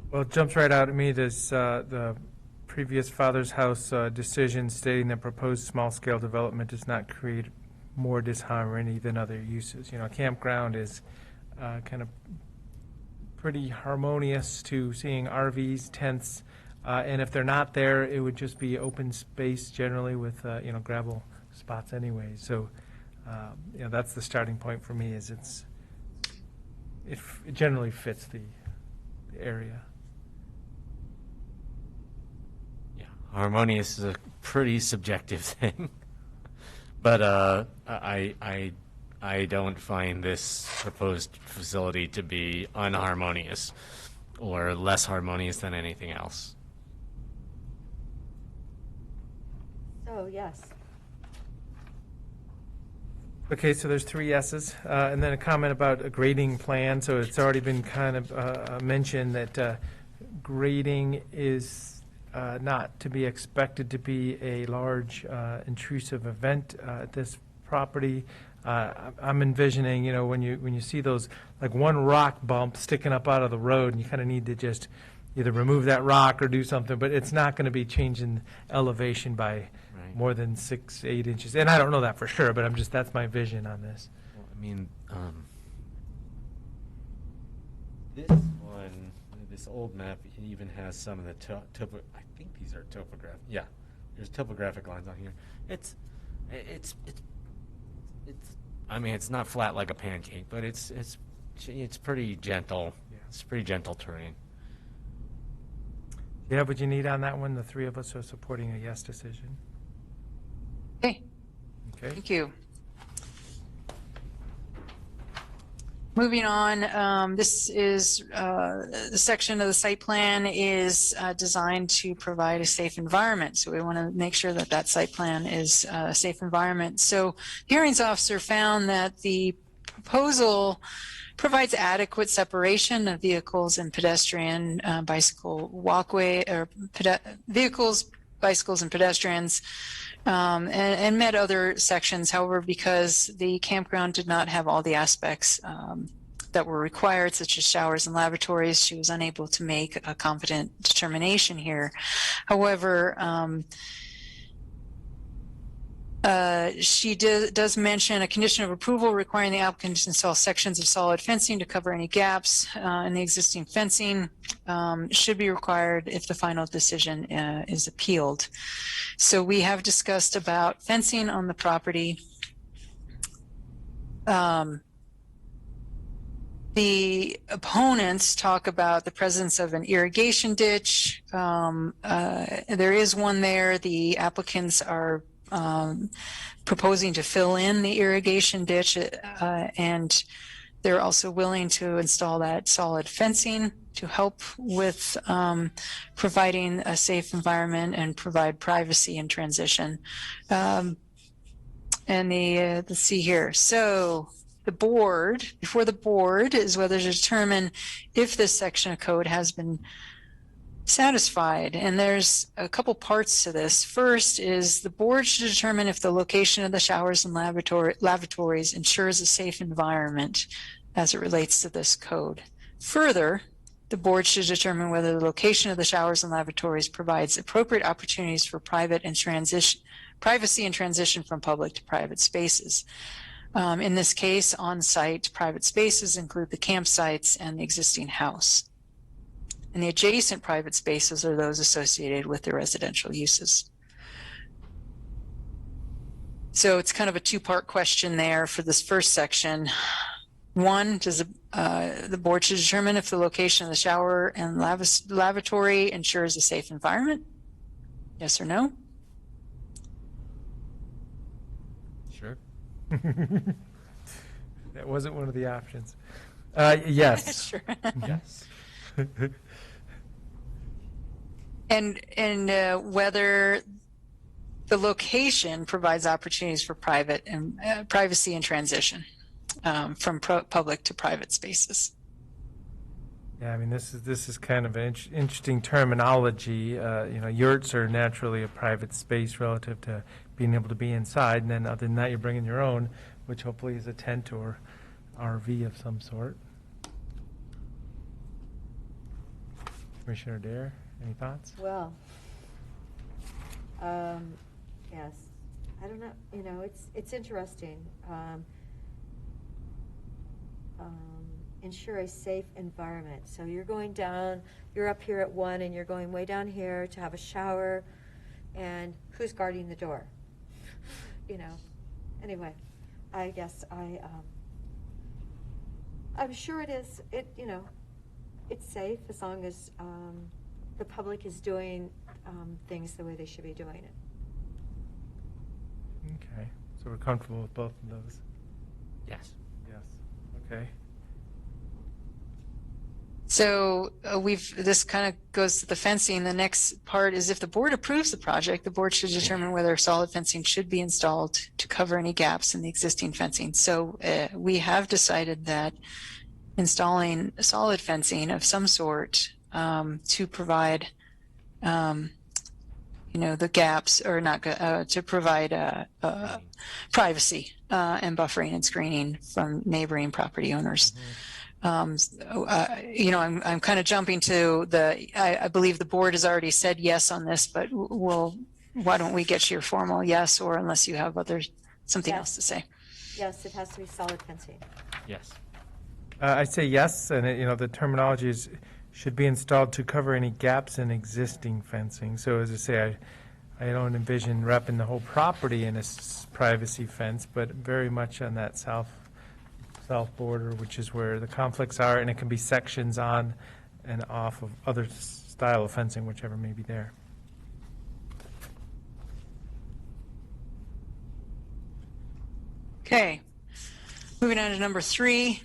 Well, it jumps right out at me, this the previous Father's House decision stating that proposed small-scale development does not create more disharmony than other uses. You know, a campground is kind of pretty harmonious to seeing RVs, tents, and if they're not there, it would just be open space generally with gravel spots anyway. So that's the starting point for me. Is it generally fits the area. Yeah, harmonious is a pretty subjective thing, but I don't find this proposed facility to be unharmonious or less harmonious than anything else. So, yes. Okay, so there's 3 yeses, and then a comment about a grading plan. So it's already been kind of mentioned that grading is not to be expected to be a large intrusive event at this property. I'm envisioning, when you see those, like one rock bump sticking up out of the road, and you kind of need to just either remove that rock or do something, but it's not going to be changing elevation by more than 6-8 inches. And I don't know that for sure, but that's my vision on this. Well, I mean, this one, this old map, it even has some of the I think these are topographic. Yeah, there's topographic lines on here. It's I mean, it's not flat like a pancake, but it's pretty gentle. Yeah. It's pretty gentle terrain. You have what you need on that one? The 3 of us are supporting a yes decision. Okay. Thank you. Moving on, this is the section of the site plan is designed to provide a safe environment. So we want to make sure that that site plan is a safe environment. So hearings officer found that the proposal provides adequate separation of vehicles and pedestrian, bicycle walkway, or vehicles, bicycles, and pedestrians. And met other sections. However, because the campground did not have all the aspects that were required, such as showers and lavatories, she was unable to make a confident determination here. However, She does mention a condition of approval requiring the applicant to install sections of solid fencing to cover any gaps in the existing fencing. Should be required if the final decision is appealed. So we have discussed about fencing on the property. The opponents talk about the presence of an irrigation ditch. There is one there. The applicants are proposing to fill in the irrigation ditch, and they're also willing to install that solid fencing to help with providing a safe environment and provide privacy in transition. And let's see here. So the board, before the board is whether to determine if this section of code has been satisfied. And there's a couple parts to this. First is the board should determine if the location of the showers and lavatories ensures a safe environment as it relates to this code. Further, the board should determine whether the location of the showers and lavatories provides appropriate opportunities for privacy and transition from public to private spaces. In this case, on-site private spaces include the campsites and the existing house. And the adjacent private spaces are those associated with the residential uses. So it's kind of a two-part question there for this first section. One, does the board should determine if the location of the shower and lavatory ensures a safe environment? Yes or no? Sure. That wasn't one of the options. Yes. Sure. Yes. And whether the location provides opportunities for private and privacy and transition from public to private spaces. Yeah, I mean, this is kind of an interesting terminology. Yurts are naturally a private space relative to being able to be inside, and then other than that, you're bringing your own, which hopefully is a tent or RV of some sort. Commissioner Dare, any thoughts? Well, yes, I don't know. It's interesting. Ensure a safe environment. So you're going down. You're up here at 1, and you're going way down here to have a shower. And who's guarding the door? Anyway, I guess I'm sure it is. It's safe as long as the public is doing things the way they should be doing it. Okay, so we're comfortable with both of those? Yes. Yes, okay. So this kind of goes to the fencing. The next part is if the board approves the project, the board should determine whether solid fencing should be installed to cover any gaps in the existing fencing. So we have decided that installing solid fencing of some sort to provide, the gaps, or not to provide privacy and buffering and screening from neighboring property owners. I'm kind of jumping to I believe the board has already said yes on this, but why don't we get your formal yes, or unless you have something else to say? Yes, it has to be solid fencing. Yes. I'd say yes, and the terminology is should be installed to cover any gaps in existing fencing. So as I say, I don't envision wrapping the whole property in a privacy fence, but very much on that south border, which is where the conflicts are, and it can be sections on and off of other style of fencing, whichever may be there. Okay, moving on to number 3.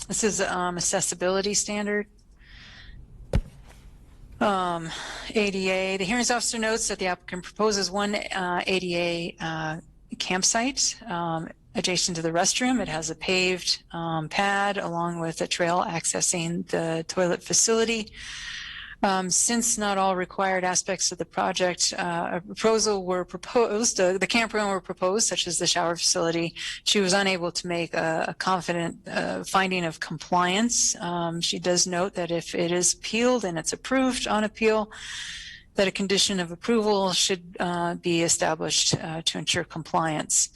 This is accessibility standard. ADA. The hearings officer notes that the applicant proposes one ADA campsite adjacent to the restroom. It has a paved pad along with a trail accessing the toilet facility. Since not all required aspects of the project proposal were proposed, the campground were proposed, such as the shower facility, she was unable to make a confident finding of compliance. She does note that if it is appealed and it's approved on appeal, that a condition of approval should be established to ensure compliance.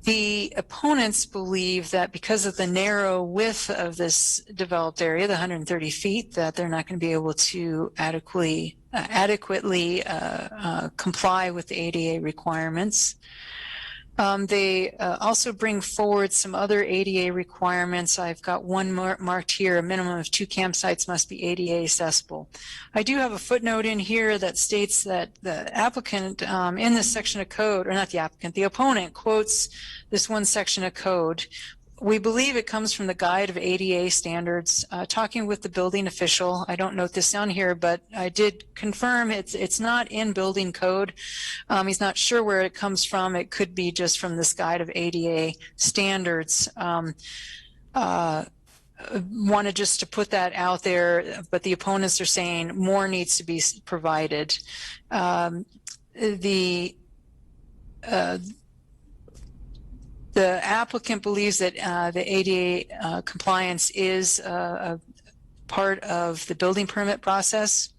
The opponents believe that because of the narrow width of this developed area, the 130 feet, that they're not going to be able to adequately comply with the ADA requirements. They also bring forward some other ADA requirements. I've got one marked here: a minimum of 2 campsites must be ADA accessible. I do have a footnote in here that states that the applicant in this section of code, or not the applicant, the opponent quotes this one section of code. We believe it comes from the Guide of ADA Standards. Talking with the building official, I don't note this down here, but I did confirm it's not in building code. He's not sure where it comes from. It could be just from this Guide of ADA Standards. Wanted just to put that out there, but the opponents are saying more needs to be provided. The applicant believes that the ADA compliance is a part of the building permit process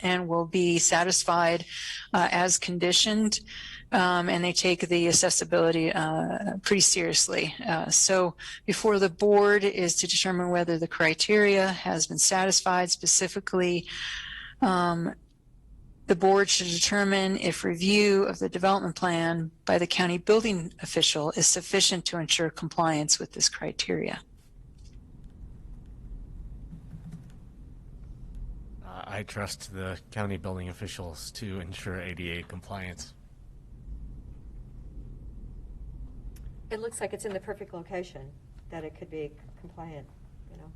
and will be satisfied as conditioned, and they take the accessibility pretty seriously. So before the board is to determine whether the criteria has been satisfied. Specifically, the board should determine if review of the development plan by the county building official is sufficient to ensure compliance with this criteria. I trust the county building officials to ensure ADA compliance. It looks like it's in the perfect location, that it could be compliant, you know.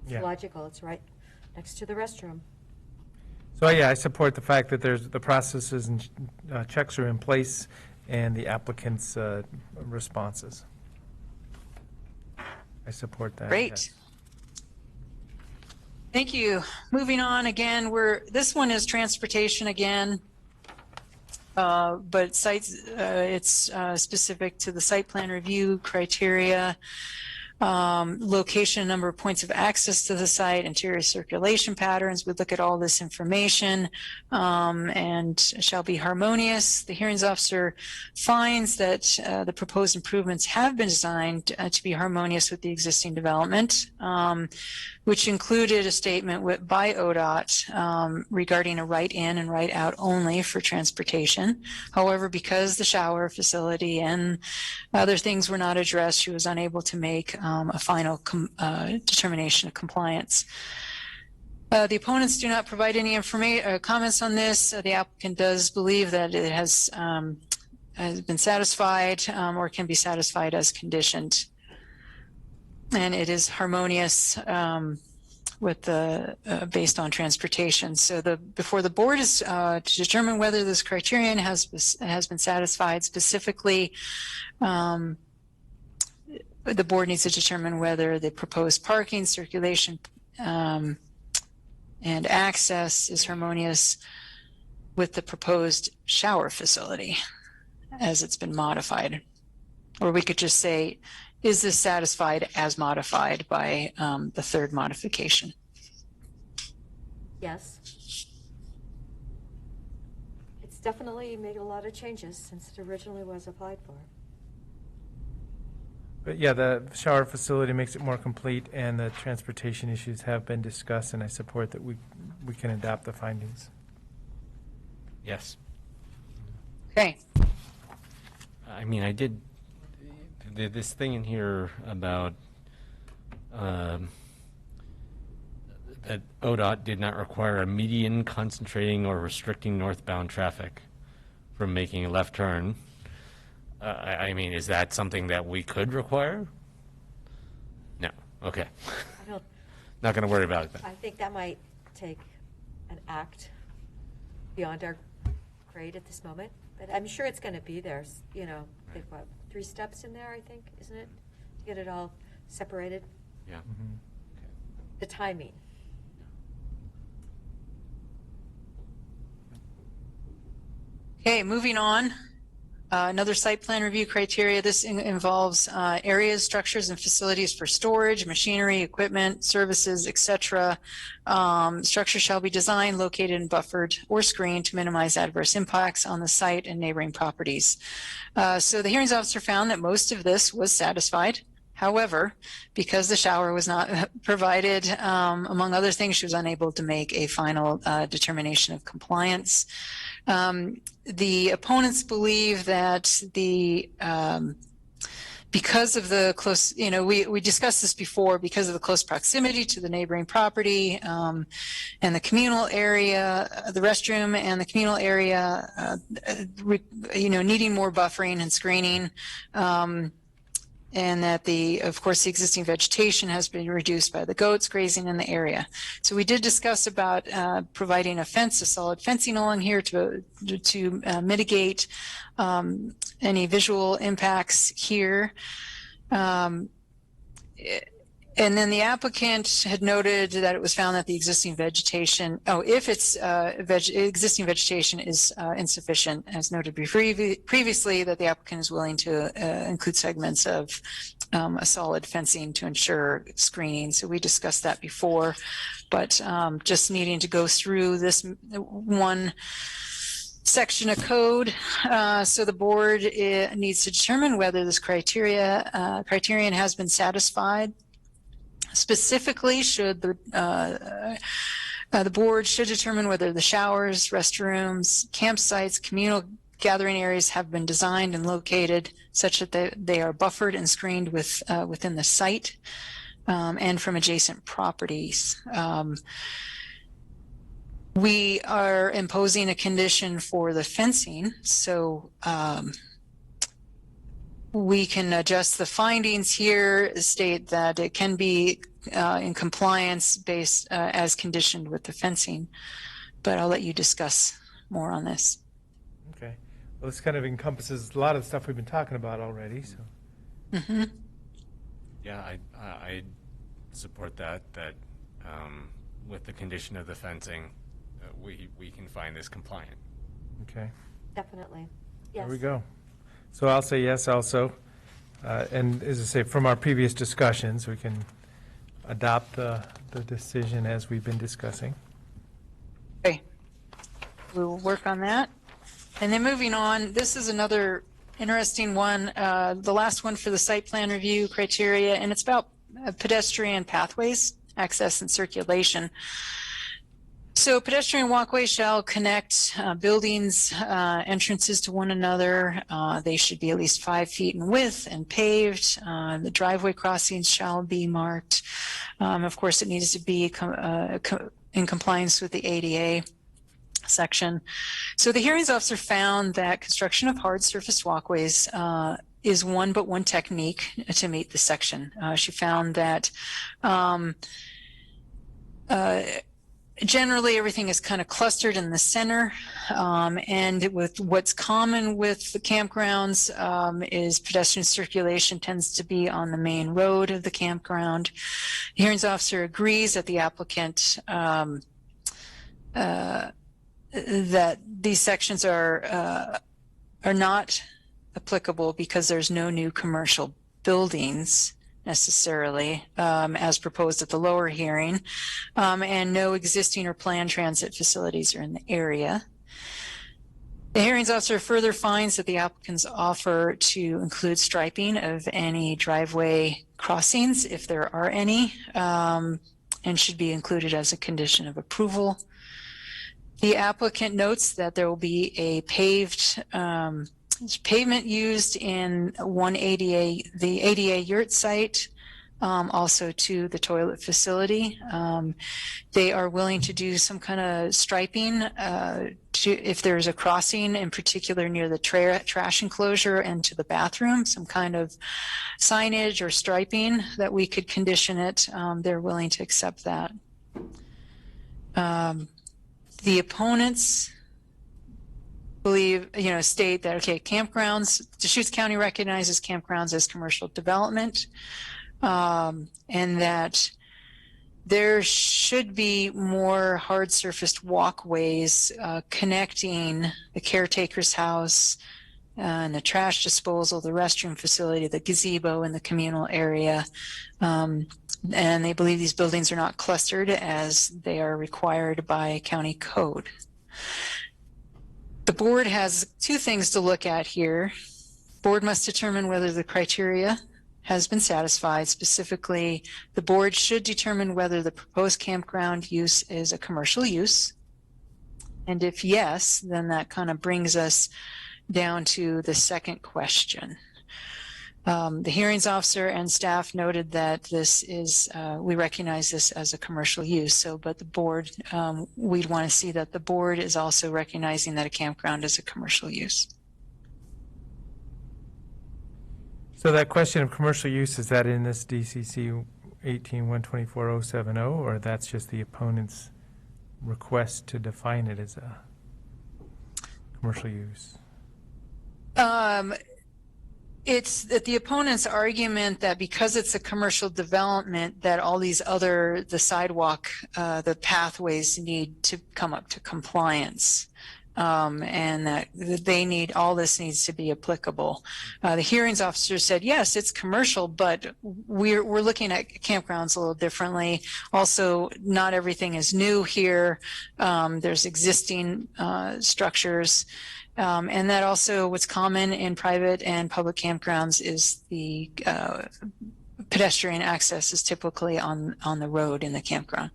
It's Yeah. logical, it's right next to the restroom. So yeah, I support the fact that there's the processes and checks are in place and the applicant's responses. I support that. Great. Yes. Thank you. Moving on again, this one is transportation again, but it's specific to the site plan review criteria. Location, number of points of access to the site, interior circulation patterns. We look at all this information and shall be harmonious. The hearings officer finds that the proposed improvements have been designed to be harmonious with the existing development, which included a statement by ODOT regarding a right in and right out only for transportation. However, because the shower facility and other things were not addressed, she was unable to make a final determination of compliance. The opponents do not provide any comments on this. The applicant does believe that it has been satisfied or can be satisfied as conditioned. And it is harmonious with the based on transportation. So before the board is to determine whether this criterion has been satisfied. Specifically, the board needs to determine whether the proposed parking, circulation, and access is harmonious with the proposed shower facility as it's been modified. Or we could just say, is this satisfied as modified by the third modification? Yes. It's definitely made a lot of changes since it originally was applied for. But yeah, the shower facility makes it more complete, and the transportation issues have been discussed, and I support that we can adopt the findings. Yes. Okay. I mean, I did this thing in here about that ODOT did not require a median concentrating or restricting northbound traffic from making a left turn. I mean, is that something that we could require? No. Okay. I don't. Not going to worry about it then. I think that might take an act beyond our grade at this moment, but I'm sure it's going to be there. You know, they've got 3 steps in there, I think, isn't it, to get it all separated? Yeah. Mm-hmm. The timing. Okay, moving on. Another site plan review criteria, this involves areas, structures, and facilities for storage, machinery, equipment, services, etc. Structure shall be designed, located, and buffered or screened to minimize adverse impacts on the site and neighboring properties. So the hearings officer found that most of this was satisfied. However, because the shower was not provided, among other things, she was unable to make a final determination of compliance. The opponents believe that because of the close, we discussed this before, because of the close proximity to the neighboring property and the communal area, the restroom and the communal area, needing more buffering and screening. And that of course, the existing vegetation has been reduced by the goats grazing in the area. So we did discuss about providing a solid fencing along here to mitigate any visual impacts here. And then the applicant had noted that it was found that the existing vegetation, existing vegetation is insufficient, as noted previously, that the applicant is willing to include segments of a solid fencing to ensure screening. So we discussed that before, but just needing to go through this one section of code. So the board needs to determine whether this criterion has been satisfied. Specifically, the board should determine whether the showers, restrooms, campsites, communal gathering areas have been designed and located such that they are buffered and screened within the site and from adjacent properties. We are imposing a condition for the fencing, so we can adjust the findings here, state that it can be in compliance based as conditioned with the fencing, but I'll let you discuss more on this. Okay. Well, this kind of encompasses a lot of stuff we've been talking about already. So. Mm-hmm. Yeah, I support that with the condition of the fencing, we can find this compliant. Okay. Definitely. Yes. There we go. So I'll say yes also. And as I say, from our previous discussions, we can adopt the decision as we've been discussing. Okay. We will work on that. And then moving on, this is another interesting one, the last one for the site plan review criteria, and it's about pedestrian pathways, access and circulation. So pedestrian walkways shall connect buildings, entrances to one another. They should be at least 5 feet in width and paved. The driveway crossings shall be marked. Of course, it needs to be in compliance with the ADA section. So the hearings officer found that construction of hard surface walkways is one but one technique to meet the section. She found that generally, everything is kind of clustered in the center, and with what's common with the campgrounds is pedestrian circulation tends to be on the main road of the campground. The hearings officer agrees that the applicant that these sections are not applicable because there's no new commercial buildings necessarily, as proposed at the lower hearing, and no existing or planned transit facilities are in the area. The hearings officer further finds that the applicant's offer to include striping of any driveway crossings, if there are any, and should be included as a condition of approval. The applicant notes that there will be a pavement used in the ADA yurt site, also to the toilet facility. They are willing to do some kind of striping if there's a crossing, in particular near the trash enclosure and to the bathroom, some kind of signage or striping that we could condition it. They're willing to accept that. The opponents state that, okay, campgrounds, Deschutes County recognizes campgrounds as commercial development, and that there should be more hard surfaced walkways connecting the caretaker's house and the trash disposal, the restroom facility, the gazebo in the communal area. And they believe these buildings are not clustered as they are required by county code. The board has two things to look at here. Board must determine whether the criteria has been satisfied. Specifically, the board should determine whether the proposed campground use is a commercial use. And if yes, then that kind of brings us down to the second question. The hearings officer and staff noted that this is, we recognize this as a commercial use. So, but the board, we'd want to see that the board is also recognizing that a campground is a commercial use. So that question of commercial use, is that in this DCC 18-124-070, or that's just the opponent's request to define it as a commercial use? It's that the opponent's argument that because it's a commercial development, that all these other, the sidewalk, the pathways need to come up to compliance. And that they need, all this needs to be applicable. The hearings officer said, yes, it's commercial, but we're looking at campgrounds a little differently. Also, not everything is new here. There's existing structures. And that also what's common in private and public campgrounds is the pedestrian access is typically on the road in the campground.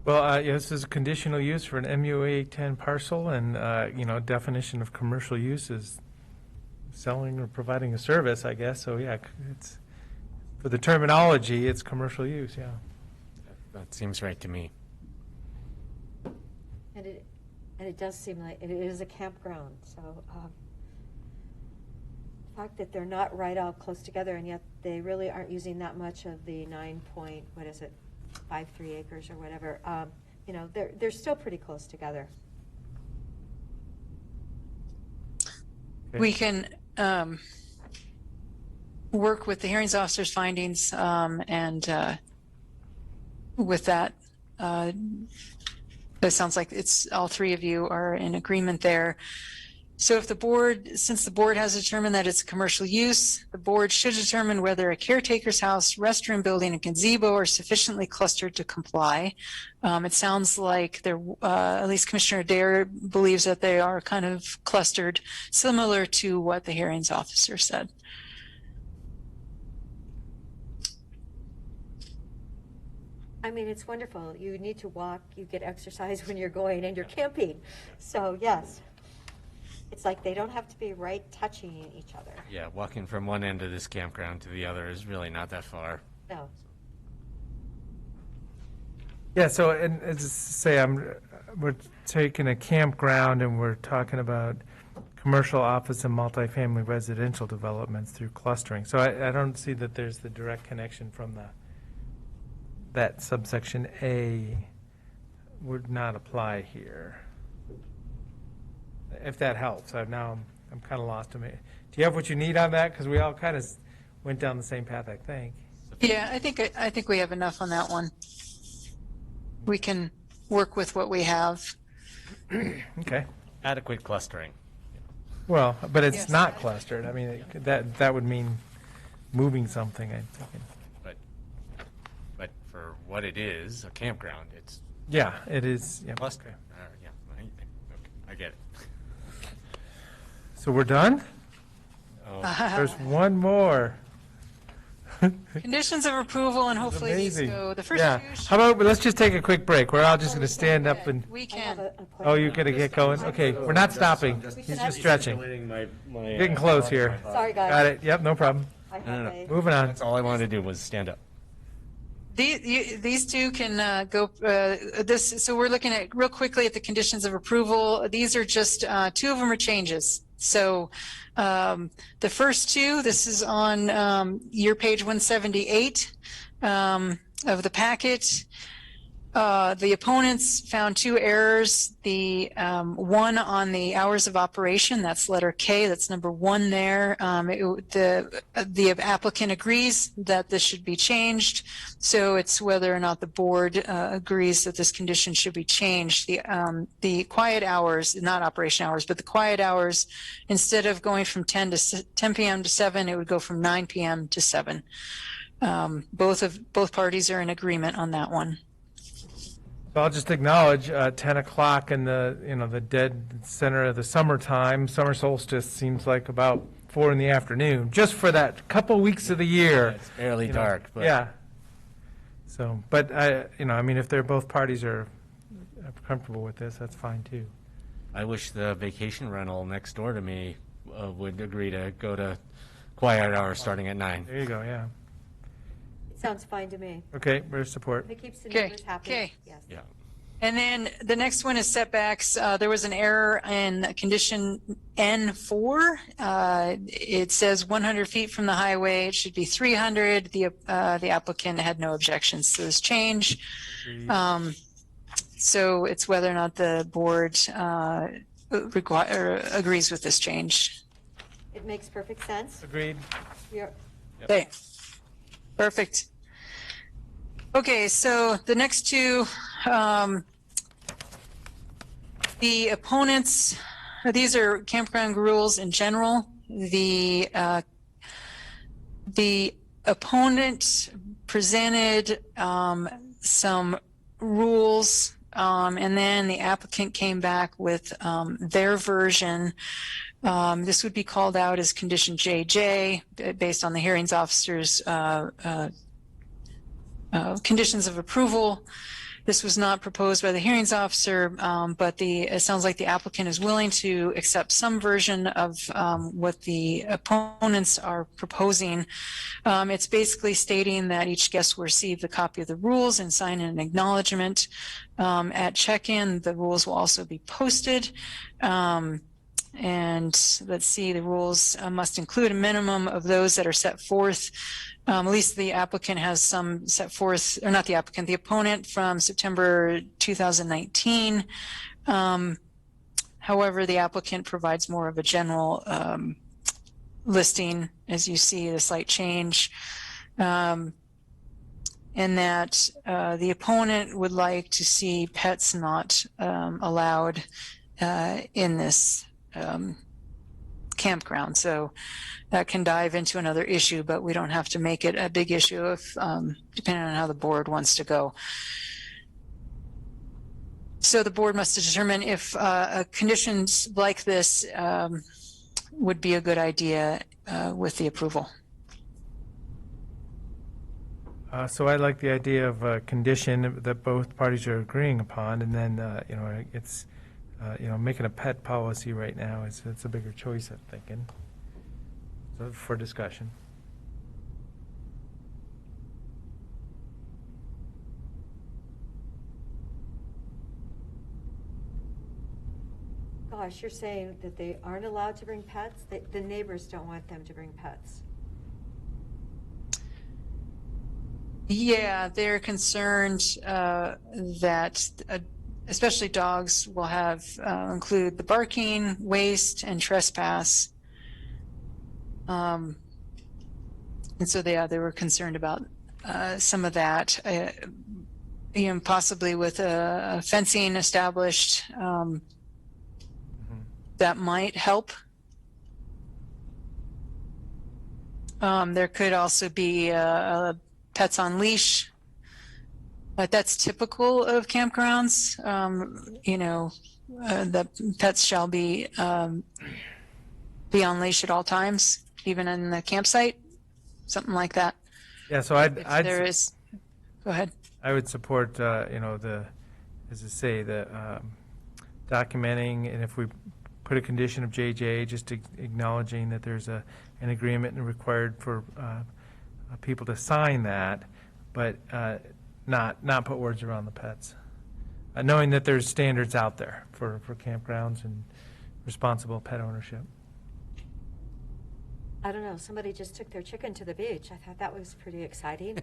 Well, yeah, this is a conditional use for an MUA 10 parcel, and, you know, definition of commercial use is selling or providing a service, I guess. So, yeah, it's, for the terminology, it's commercial use, yeah. That seems right to me. And it does seem like it is a campground. So the fact that they're not right all close together, and yet they really aren't using that much of the 9.53 acres or whatever. You know, they're still pretty close together. Okay. We can work with the hearings officer's findings, and with that, it sounds like it's all three of you are in agreement there. So if the board, since the board has determined that it's a commercial use, the board should determine whether a caretaker's house, restroom building, and gazebo are sufficiently clustered to comply. It sounds like they're, at least Commissioner Dare believes that they are kind of clustered, similar to what the hearings officer said. I mean, it's wonderful. You need to walk, you get exercise when you're going, and you're camping. So, yes. It's like they don't have to be right touching each other. Yeah, walking from one end of this campground to the other is really not that far. No. Yeah, so, and as I say, we're taking a campground and we're talking about commercial office and multifamily residential developments through clustering. So I don't see that there's the direct connection from that subsection A would not apply here. If that helps. I'm kind of lost to me. Do you have what you need on that? Because we all kind of went down the same path, I think. Yeah, I think we have enough on that one. We can work with what we have. Okay. Adequate clustering. Well, but it's Yes. not clustered. I mean, that would mean moving something, I'm thinking. But for what it is, a campground, it's Yeah, it is. Yeah. clustered. Yeah, I get it. So we're done? There's one more. Conditions of approval, and hopefully these Amazing. go. The first Yeah. two. How about, let's just take a quick break. We're all just going to stand up and, We can. oh, you're going to get going? Okay, we're not stopping. He's just stretching. Getting close here. Sorry, guys. Got it. Yep, no problem. I have No. a- Moving on. That's all I wanted to do was stand up. These two can go. So we're looking at real quickly at the conditions of approval. These are just two of them are changes. So the first two, this is on your page 178 of the packet. The opponents found 2 errors. The one on the hours of operation, that's letter K, that's number 1 there. The applicant agrees that this should be changed, so it's whether or not the board agrees that this condition should be changed. The quiet hours, not operation hours, but the quiet hours, instead of going from 10 p.m. to 7, it would go from 9 p.m. to 7. Both parties are in agreement on that one. So I'll just acknowledge 10 o'clock in the, the dead center of the summertime. Summer solstice seems like about 4 in the afternoon, just for that couple weeks of the year. It's barely dark. But Yeah. So, but if they're both parties are comfortable with this, that's fine too. I wish the vacation rental next door to me would agree to go to quiet hours starting at 9. There you go, yeah. Sounds fine to me. Okay, we're support. If it keeps the Okay, neighbors happy. okay. Yes. Yeah. And then the next one is setbacks. There was an error in condition N4. It says 100 feet from the highway. It should be 300. The applicant had no objections to this change. So it's whether or not the board agrees with this change. It makes perfect sense. Agreed. Okay, perfect. Okay, so the next 2, the opponents, these are campground rules in general. The opponent presented some rules, and then the applicant came back with their version. This would be called out as condition JJ based on the hearings officer's conditions of approval. This was not proposed by the hearings officer, but it sounds like the applicant is willing to accept some version of what the opponents are proposing. It's basically stating that each guest will receive a copy of the rules and sign an acknowledgement. At check-in, the rules will also be posted. And let's see, the rules must include a minimum of those that are set forth. At least the applicant has some set forth, or not the applicant, the opponent from September 2019. However, the applicant provides more of a general listing, as you see the slight change. And that the opponent would like to see pets not allowed in this campground. So that can dive into another issue, but we don't have to make it a big issue if depending on how the board wants to go. So the board must determine if conditions like this would be a good idea with the approval. So I like the idea of a condition that both parties are agreeing upon, and then it's making a pet policy right now it's a bigger choice, I'm thinking. So for discussion. Gosh, you're saying that they aren't allowed to bring pets? The neighbors don't want them to bring pets. Yeah, they're concerned that especially dogs will have include the barking, waste, and trespass. And so they were concerned about some of that, possibly with a fencing established that might help. There could also be pets on leash, but that's typical of campgrounds. The pets shall be on leash at all times, even in the campsite, something like that. Yeah, so Go ahead. I would support, as I say, the documenting, and if we put a condition of JJ, just acknowledging that there's an agreement and required for people to sign that, but not put words around the pets. Knowing that there's standards out there for campgrounds and responsible pet ownership. I don't know, somebody just took their chicken to the beach. I thought that was pretty exciting.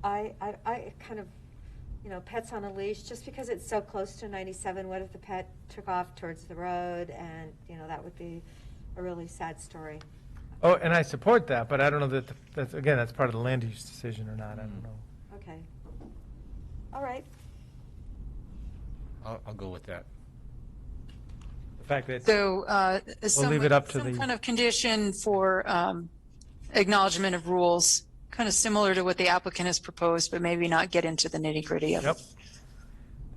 I kind of, pets on a leash, just because it's so close to 97, what if the pet took off towards the road and, that would be a really sad story. Oh, and I support that, but I don't know that, that's part of the land use decision or not, I don't know. Okay. All right. I'll go with that. The fact that So, we'll leave it up to some the. kind of condition for acknowledgement of rules, kind of similar to what the applicant has proposed, but maybe not get into the nitty gritty of Yep. it.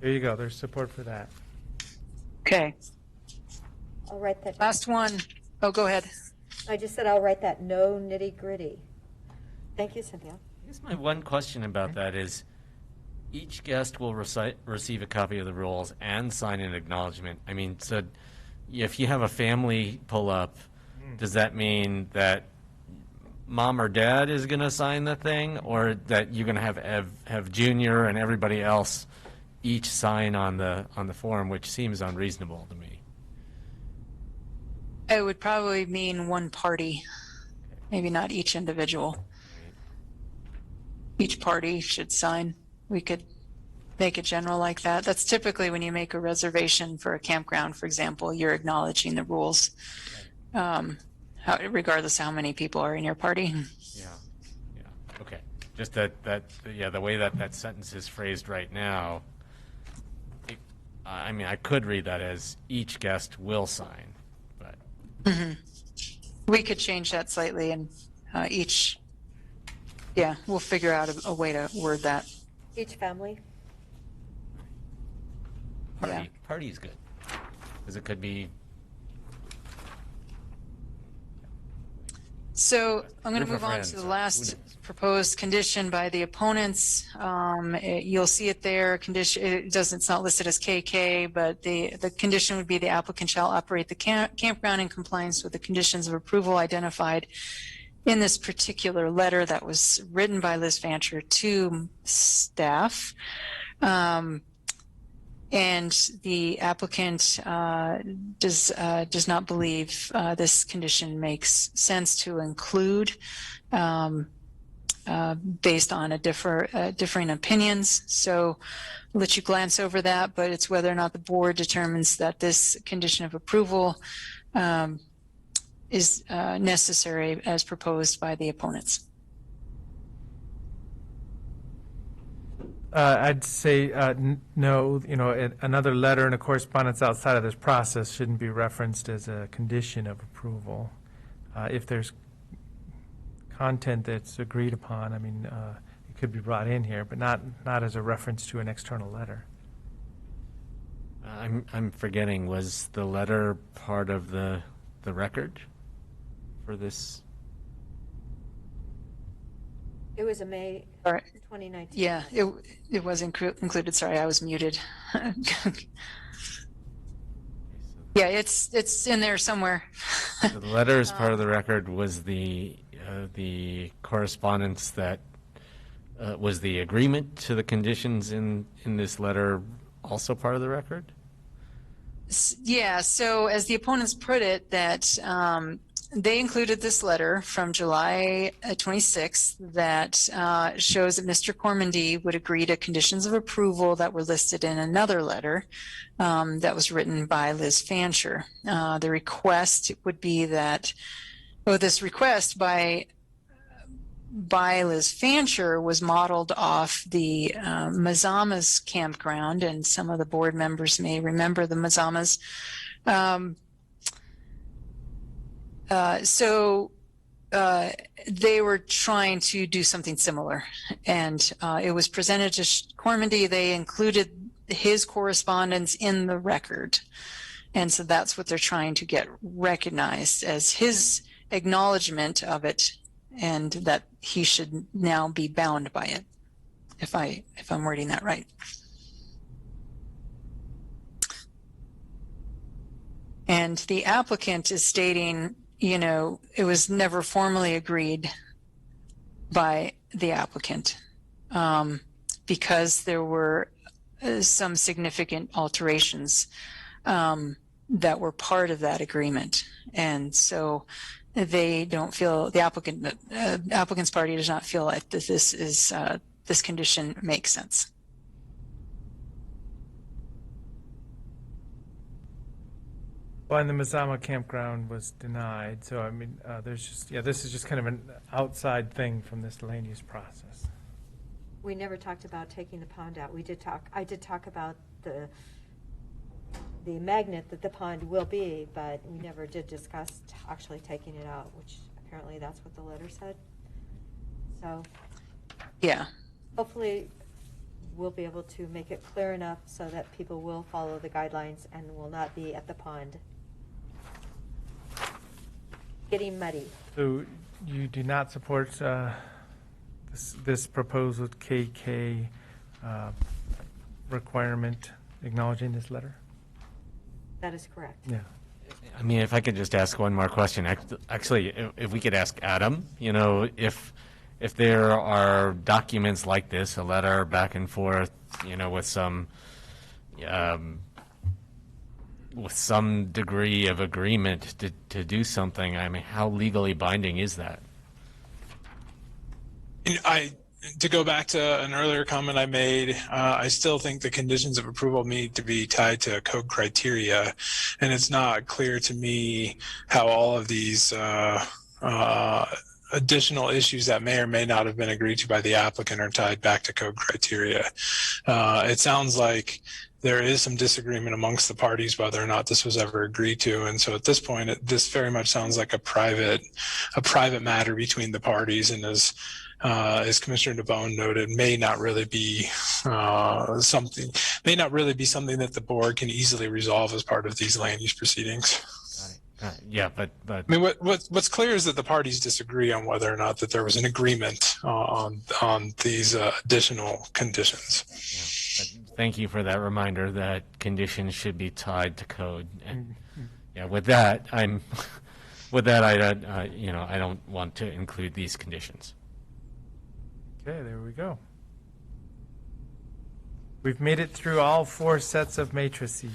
There you go, there's support for that. Okay. I'll write that. Last one. Oh, go ahead. I just said I'll write that, no nitty gritty. Thank you, Cynthia. I guess my one question about that is, each guest will receive a copy of the rules and sign an acknowledgement. I mean, so if you have a family pull up, does that mean that mom or dad is going to sign the thing, or that you're going to have Junior and everybody else each sign on the form, which seems unreasonable to me? It would probably mean one party, maybe not each individual. Each party should sign. We could make it general like that. That's typically when you make a reservation for a campground, for example, you're acknowledging the rules, regardless of how many people are in your party. Yeah. Okay. Just the way that sentence is phrased right now, I mean, I could read that as each guest will sign, but. Mm-hmm. We could change that slightly, and we'll figure out a way to word that. Each family. Party is good, because it could be. So I'm going to Group of move on friends, to the or last who knows? proposed condition by the opponents. You'll see it there. Condition. It's not listed as KK, but the condition would be the applicant shall operate the campground in compliance with the conditions of approval identified in this particular letter that was written by Liz Fancher to staff. And the applicant does not believe this condition makes sense to include based on differing opinions. So I'll let you glance over that, but it's whether or not the board determines that this condition of approval is necessary as proposed by the opponents. I'd say no, another letter and a correspondence outside of this process shouldn't be referenced as a condition of approval. If there's content that's agreed upon, I mean, it could be brought in here, but not as a reference to an external letter. I'm forgetting, was the letter part of the record for this? It was a May 2019. Yeah, it was included. Sorry, I was muted. Yeah, it's in there somewhere. So the letter as part of the record was the correspondence that was the agreement to the conditions in this letter also part of the record? Yeah, so as the opponents put it, that they included this letter from July 26th that shows that Mr. Cormandy would agree to conditions of approval that were listed in another letter that was written by Liz Fancher. The request would be that, this request by Liz Fancher was modeled off the Mazamas campground, and some of the board members may remember the Mazamas. So they were trying to do something similar, and it was presented to Cormandy. They included his correspondence in the record, and so that's what they're trying to get recognized as his acknowledgement of it, and that he should now be bound by it, if I'm wording that right. And the applicant is stating, it was never formally agreed by the applicant because there were some significant alterations that were part of that agreement. And so they don't feel, the applicant's party does not feel like that this is this condition makes sense. Well, and the Mazama campground was denied, so I mean, there's just, this is just kind of an outside thing from this land use process. We never talked about taking the pond out. I did talk about the magnet that the pond will be, but we never did discuss actually taking it out, which apparently that's what the letter said. So, yeah, hopefully we'll be able to make it clear enough so that people will follow the guidelines and will not be at the pond getting muddy. So you do not support this proposed KK requirement acknowledging this letter? That is correct. Yeah. I mean, if I could just ask one more question. Actually, if we could ask Adam, if there are documents like this, a letter back and forth, with some degree of agreement to do something, I mean, how legally binding is that? To go back to an earlier comment I made, I still think the conditions of approval need to be tied to code criteria, and it's not clear to me how all of these additional issues that may or may not have been agreed to by the applicant are tied back to code criteria. It sounds like there is some disagreement amongst the parties whether or not this was ever agreed to, and so at this point, this very much sounds like a private matter between the parties, and as Commissioner DeBonne noted, may not really be something that the board can easily resolve as part of these land use proceedings. Yeah, but I mean, what's clear is that the parties disagree on whether or not that there was an agreement on these additional conditions. Yeah, but thank you for that reminder that conditions should be tied to code. And with that, I don't want to include these conditions. Okay, there we go. We've made it through all 4 sets of matrices.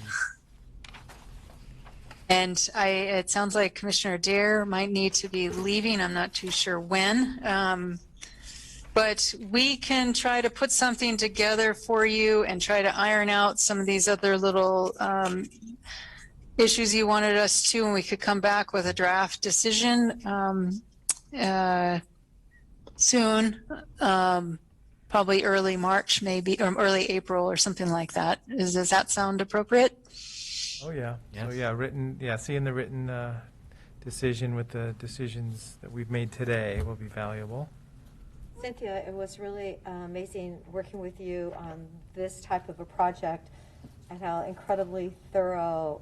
And it sounds like Commissioner Dare might need to be leaving. I'm not too sure when. But we can try to put something together for you and try to iron out some of these other little issues you wanted us to, and we could come back with a draft decision soon, probably early March maybe, or early April or something like that. Does that sound appropriate? Oh, yeah. Yes. So, seeing the written decision with the decisions that we've made today will be valuable. Cynthia, it was really amazing working with you on this type of a project and how incredibly thorough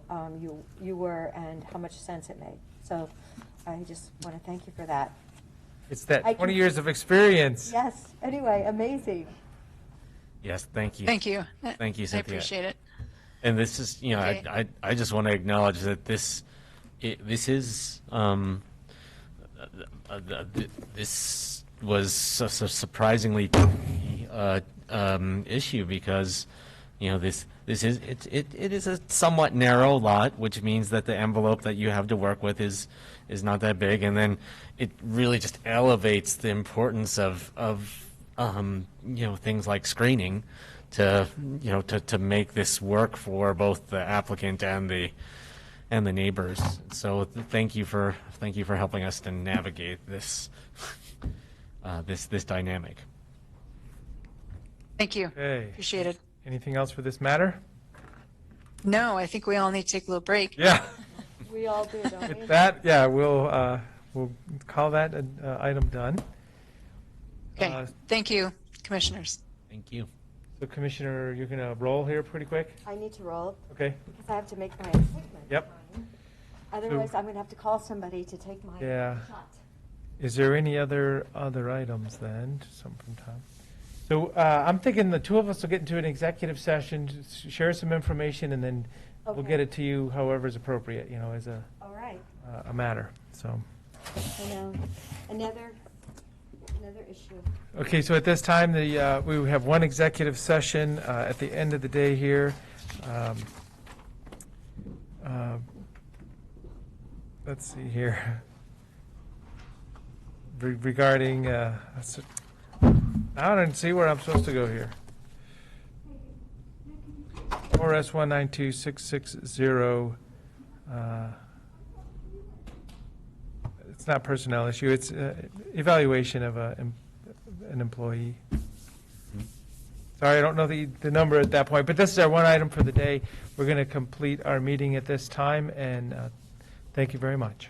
you were and how much sense it made. So I just want to thank you for that. It's that 20 years of experience. Yes. Anyway, amazing. Yes, thank you. Thank you. Thank you, Cynthia. I appreciate it. And this is, Okay. I just want to acknowledge that this was a surprisingly issue because, it is a somewhat narrow lot, which means that the envelope that you have to work with is not that big, and then it really just elevates the importance of things like screening to make this work for both the applicant and the neighbors. So thank you for helping us to navigate this this dynamic. Thank you. Okay. Appreciate it. Anything else for this matter? No, I think we all need to take a little break. Yeah. We all do, don't we? With that, we'll call that an item done. Okay. Thank you, commissioners. Thank you. So, Commissioner, you're going to roll here pretty quick? I need to roll. Okay. Because I have to make my appointment. Yep. Otherwise, I'm going to have to call somebody to take my shot. Is there any other items then? Some from Tom. So I'm thinking the two of us will get into an executive session, share some information, and then we'll get it to you however's appropriate, as a All right. A matter. So. I know. Another issue. Okay, so at this time, we have one executive session at the end of the day here. Let's see here. Regarding I don't see where I'm supposed to go here. ORS 192-660. It's not personnel issue, it's evaluation of an employee. Sorry, I don't know the number at that point, but this is our one item for the day. We're going to complete our meeting at this time, and thank you very much.